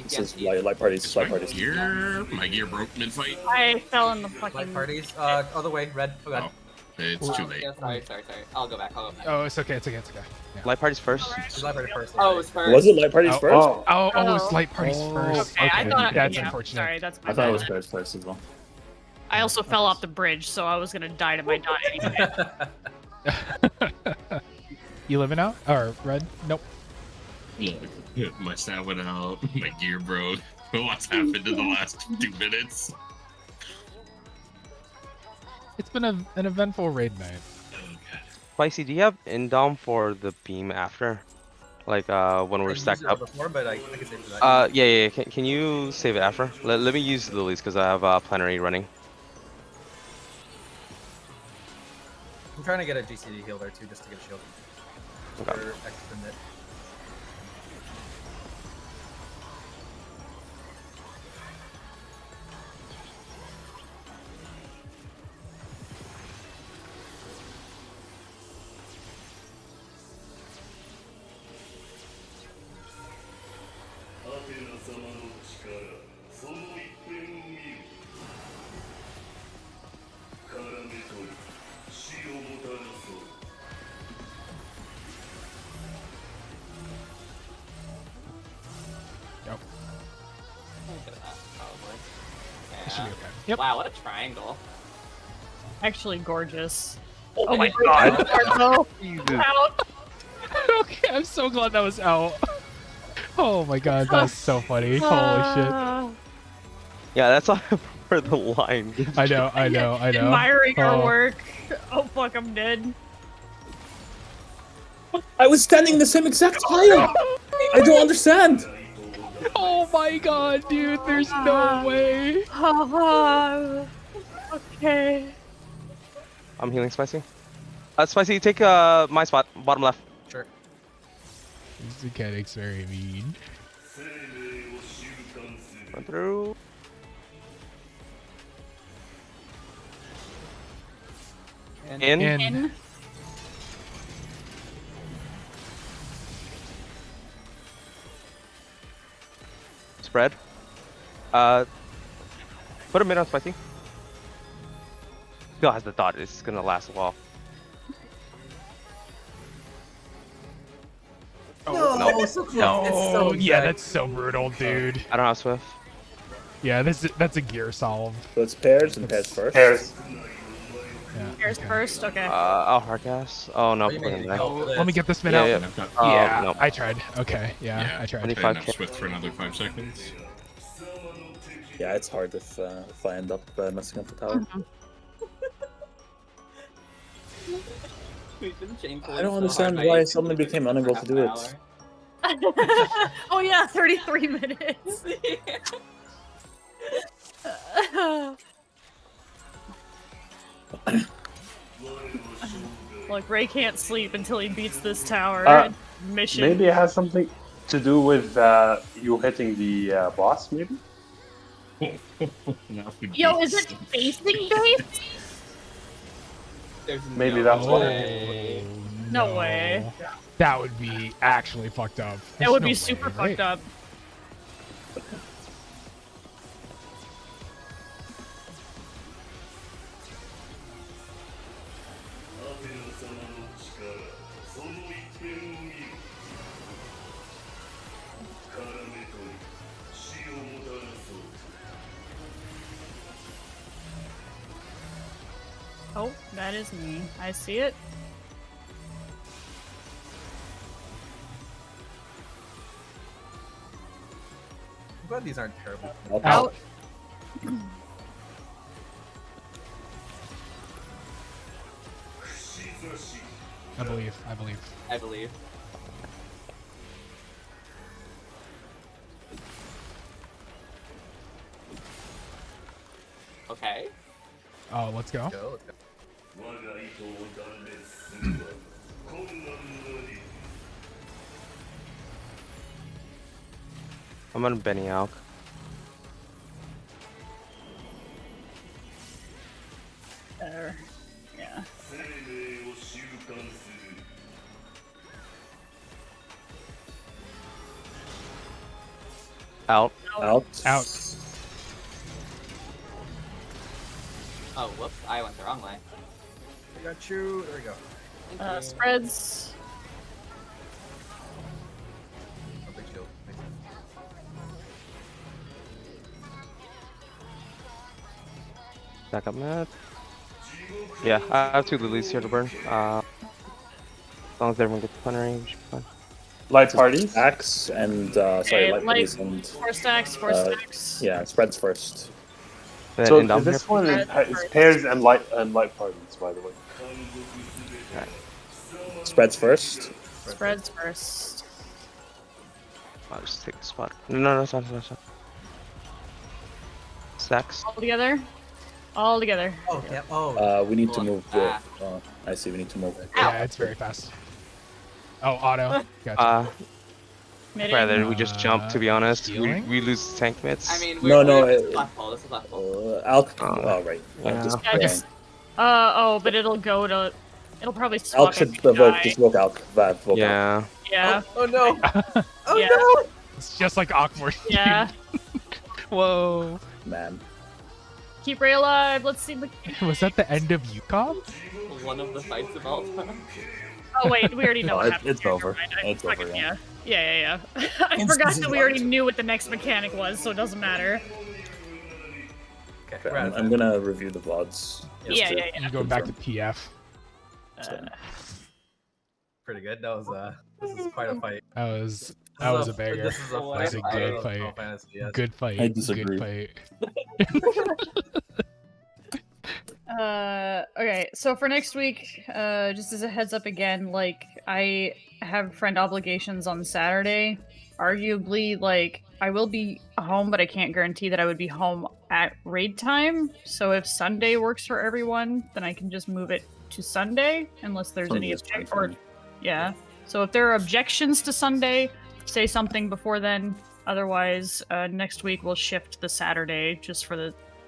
[SPEAKER 9] This is light parties. Light parties.
[SPEAKER 4] My gear broke mid-fight.
[SPEAKER 2] I fell in the
[SPEAKER 1] Light
[SPEAKER 2] fucking.
[SPEAKER 1] parties. Other way. Red. Oh god.
[SPEAKER 4] Oh, it's too late.
[SPEAKER 3] Yeah, sorry. I'll go back.
[SPEAKER 5] Oh, it's okay. Yeah.
[SPEAKER 8] Light parties first.
[SPEAKER 1] Light party first.
[SPEAKER 3] Oh, it's first.
[SPEAKER 9] Was it light parties first?
[SPEAKER 5] Oh, it's light parties first.
[SPEAKER 2] Okay, I thought.
[SPEAKER 5] That's
[SPEAKER 2] yeah,
[SPEAKER 5] unfortunate.
[SPEAKER 2] Sorry, that's my
[SPEAKER 9] I thought
[SPEAKER 2] bad.
[SPEAKER 9] it was first as well.
[SPEAKER 2] I also fell off the bridge, so I was gonna die to my dot anyway.
[SPEAKER 5] You living out? Or red? Nope.
[SPEAKER 4] My stat went out. My gear broke. What's happened in the last 2 minutes?
[SPEAKER 5] It's been an eventful raid night.
[SPEAKER 4] Oh god.
[SPEAKER 8] Spicy, do you have indom for the beam after? Like when we're stacked up.
[SPEAKER 1] Before, but I can save for that.
[SPEAKER 8] Yeah. Can you save it after? Let me use lilies because I have Plenary running.
[SPEAKER 1] I'm trying to get a GCD heal there too, just to get a shield.
[SPEAKER 8] Okay.
[SPEAKER 1] For extra mid.
[SPEAKER 5] should be okay. Yep.
[SPEAKER 3] Wow, what a triangle.
[SPEAKER 2] Actually gorgeous.
[SPEAKER 5] Oh my god.
[SPEAKER 8] Jesus.
[SPEAKER 2] Out.
[SPEAKER 5] Okay, I'm so glad that was out. Oh my god, that was so funny. Holy shit.
[SPEAKER 8] Yeah, that's all for the line.
[SPEAKER 5] I know.
[SPEAKER 2] Admiring our
[SPEAKER 5] Oh.
[SPEAKER 2] work. Oh fuck, I'm dead.
[SPEAKER 9] I was standing the same exact tile. I don't understand.
[SPEAKER 5] Oh my god, dude, there's no way.
[SPEAKER 2] Okay.
[SPEAKER 8] I'm healing Spicy. Spicy, take my spot, bottom left.
[SPEAKER 1] Sure.
[SPEAKER 5] This mechanic's very mean.
[SPEAKER 8] Run through. In.
[SPEAKER 2] In.
[SPEAKER 8] Spread. Put a mid on Spicy. Still has the dot. It's gonna last a while.
[SPEAKER 1] No, so close.
[SPEAKER 5] No,
[SPEAKER 1] It's so
[SPEAKER 5] yeah,
[SPEAKER 1] good.
[SPEAKER 5] that's so brutal, dude.
[SPEAKER 8] I don't have Swift.
[SPEAKER 5] Yeah, that's a gear solve.
[SPEAKER 9] So it's pairs and pairs first.
[SPEAKER 7] Pairs.
[SPEAKER 5] Yeah,
[SPEAKER 2] Here's
[SPEAKER 5] okay.
[SPEAKER 2] first. Okay.
[SPEAKER 8] I'll hard gas. Oh no,
[SPEAKER 1] Oh, you
[SPEAKER 8] put
[SPEAKER 1] made
[SPEAKER 8] in
[SPEAKER 1] it
[SPEAKER 8] there.
[SPEAKER 1] go for
[SPEAKER 5] Let me
[SPEAKER 1] this.
[SPEAKER 5] get this mid
[SPEAKER 8] Yeah,
[SPEAKER 5] out.
[SPEAKER 8] yeah.
[SPEAKER 4] And I've got
[SPEAKER 5] Yeah,
[SPEAKER 8] no.
[SPEAKER 5] I tried. Okay, yeah, I tried.
[SPEAKER 4] and
[SPEAKER 8] 25K.
[SPEAKER 4] I've Swift for another 5 seconds.
[SPEAKER 9] Yeah, it's hard if I end up messing up the tower.
[SPEAKER 3] We've been shameful
[SPEAKER 9] I don't
[SPEAKER 3] so
[SPEAKER 9] understand
[SPEAKER 3] hard,
[SPEAKER 9] why I
[SPEAKER 3] mate.
[SPEAKER 9] suddenly became unable to do it.
[SPEAKER 3] Half
[SPEAKER 2] Oh yeah, 33 minutes. Look, Ray can't sleep until he beats this tower. Mission.
[SPEAKER 7] Maybe it has something to do with you hitting the boss, maybe?
[SPEAKER 2] Yo, is it facing based?
[SPEAKER 3] There's
[SPEAKER 7] Maybe
[SPEAKER 3] no
[SPEAKER 7] that's what
[SPEAKER 3] way.
[SPEAKER 2] No way.
[SPEAKER 5] That would be actually fucked up.
[SPEAKER 2] That
[SPEAKER 5] There's
[SPEAKER 2] would
[SPEAKER 5] no
[SPEAKER 2] be
[SPEAKER 5] way,
[SPEAKER 2] super
[SPEAKER 5] right?
[SPEAKER 2] fucked up. Oh, that is me. I see it.
[SPEAKER 1] I'm glad these aren't terrible.
[SPEAKER 2] Out.
[SPEAKER 5] I believe.
[SPEAKER 3] I believe. Okay.
[SPEAKER 5] Oh, let's go.
[SPEAKER 1] Go, let's go.
[SPEAKER 8] I'm on Benny Alk.
[SPEAKER 2] There. Yeah.
[SPEAKER 8] Out.
[SPEAKER 9] Out.
[SPEAKER 5] Out.
[SPEAKER 3] Oh, whoops. I went the wrong way.
[SPEAKER 1] I got you. There we go.
[SPEAKER 3] Thank you.
[SPEAKER 2] Spreads.
[SPEAKER 1] Oh, big shield. Makes sense.
[SPEAKER 8] Back up mid. Yeah, I have 2 lilies here to burn. As long as everyone gets plenary, we should be fine.
[SPEAKER 7] Light parties?
[SPEAKER 9] Axe and sorry, light
[SPEAKER 2] light-
[SPEAKER 9] parties and
[SPEAKER 2] 4 stacks, 4
[SPEAKER 9] Uh,
[SPEAKER 2] stacks.
[SPEAKER 9] yeah, spreads first.
[SPEAKER 8] Then
[SPEAKER 7] So
[SPEAKER 8] end down
[SPEAKER 7] this
[SPEAKER 8] here.
[SPEAKER 7] one is
[SPEAKER 2] First.
[SPEAKER 7] pairs and light parties, by the way.
[SPEAKER 9] Spreads first.
[SPEAKER 2] Spreads first.
[SPEAKER 8] I'll just take the spot. No, it's fine. Stacks.
[SPEAKER 2] All together. All together.
[SPEAKER 1] Oh, yeah. Oh,
[SPEAKER 9] We need to move.
[SPEAKER 3] Ah.
[SPEAKER 9] I see. We need to move.
[SPEAKER 5] Yeah, it's very fast. Oh, auto. Gotcha.
[SPEAKER 2] Mid
[SPEAKER 8] Rather we just jump. To be honest,
[SPEAKER 5] Healing?
[SPEAKER 8] we lose tank mids.
[SPEAKER 3] I mean,
[SPEAKER 9] No, no,
[SPEAKER 3] this is
[SPEAKER 9] it-
[SPEAKER 3] left pole. This is left pole.
[SPEAKER 9] Alk.
[SPEAKER 8] Oh.
[SPEAKER 9] Oh, right.
[SPEAKER 8] Yeah.
[SPEAKER 9] Just,
[SPEAKER 2] Yeah, just- oh, but it'll go to. It'll probably swap.
[SPEAKER 9] Alk should
[SPEAKER 2] if you
[SPEAKER 9] evoke.
[SPEAKER 2] die.
[SPEAKER 9] Just evoke Alk. Vote Alk.
[SPEAKER 8] yeah.
[SPEAKER 2] Yeah.
[SPEAKER 1] oh no. Oh
[SPEAKER 2] Yeah.
[SPEAKER 1] no.
[SPEAKER 5] It's just like Awkward.
[SPEAKER 2] Yeah.
[SPEAKER 5] Whoa.
[SPEAKER 9] Man.
[SPEAKER 2] Keep Ray alive. Let's see.
[SPEAKER 5] Was that the end of UCOM?
[SPEAKER 3] One of the fights of all time.
[SPEAKER 2] Oh wait, we already know
[SPEAKER 9] No,
[SPEAKER 2] what
[SPEAKER 9] it-
[SPEAKER 2] happened.
[SPEAKER 9] it's
[SPEAKER 2] here,
[SPEAKER 9] over.
[SPEAKER 2] never mind. I
[SPEAKER 9] It's over,
[SPEAKER 2] fucking-
[SPEAKER 9] yeah.
[SPEAKER 2] Yeah. I forgot that we already knew what the next mechanic was, so it doesn't matter.
[SPEAKER 1] Okay,
[SPEAKER 9] Okay,
[SPEAKER 1] we're out of
[SPEAKER 9] I'm
[SPEAKER 1] time.
[SPEAKER 9] gonna review the VODs. just
[SPEAKER 2] Yeah,
[SPEAKER 9] to
[SPEAKER 2] yeah, yeah.
[SPEAKER 5] You go back to
[SPEAKER 9] confirm.
[SPEAKER 5] PF.
[SPEAKER 9] So,
[SPEAKER 1] Pretty good. That was this is quite a fight.
[SPEAKER 5] That was
[SPEAKER 1] This
[SPEAKER 5] a
[SPEAKER 1] is
[SPEAKER 5] banger.
[SPEAKER 1] This is a
[SPEAKER 3] What
[SPEAKER 1] fight.
[SPEAKER 5] That's a
[SPEAKER 3] a
[SPEAKER 5] good
[SPEAKER 3] fight.
[SPEAKER 5] fight.
[SPEAKER 1] Final Fantasy, yes.
[SPEAKER 5] Good fight.
[SPEAKER 9] I disagree.
[SPEAKER 5] Good fight.
[SPEAKER 2] Okay, so for next week, just as a heads up again, like, I have friend obligations on Saturday. Arguably, like, I will be home, but I can't guarantee that I would be home at raid time. So if Sunday works for everyone, then I can just move it to Sunday, unless there's any
[SPEAKER 9] Sunday is fine
[SPEAKER 2] object
[SPEAKER 9] for
[SPEAKER 2] or
[SPEAKER 9] me.
[SPEAKER 2] yeah. So if there are objections to Sunday, say something before then. Otherwise, next week we'll shift the Saturday just for the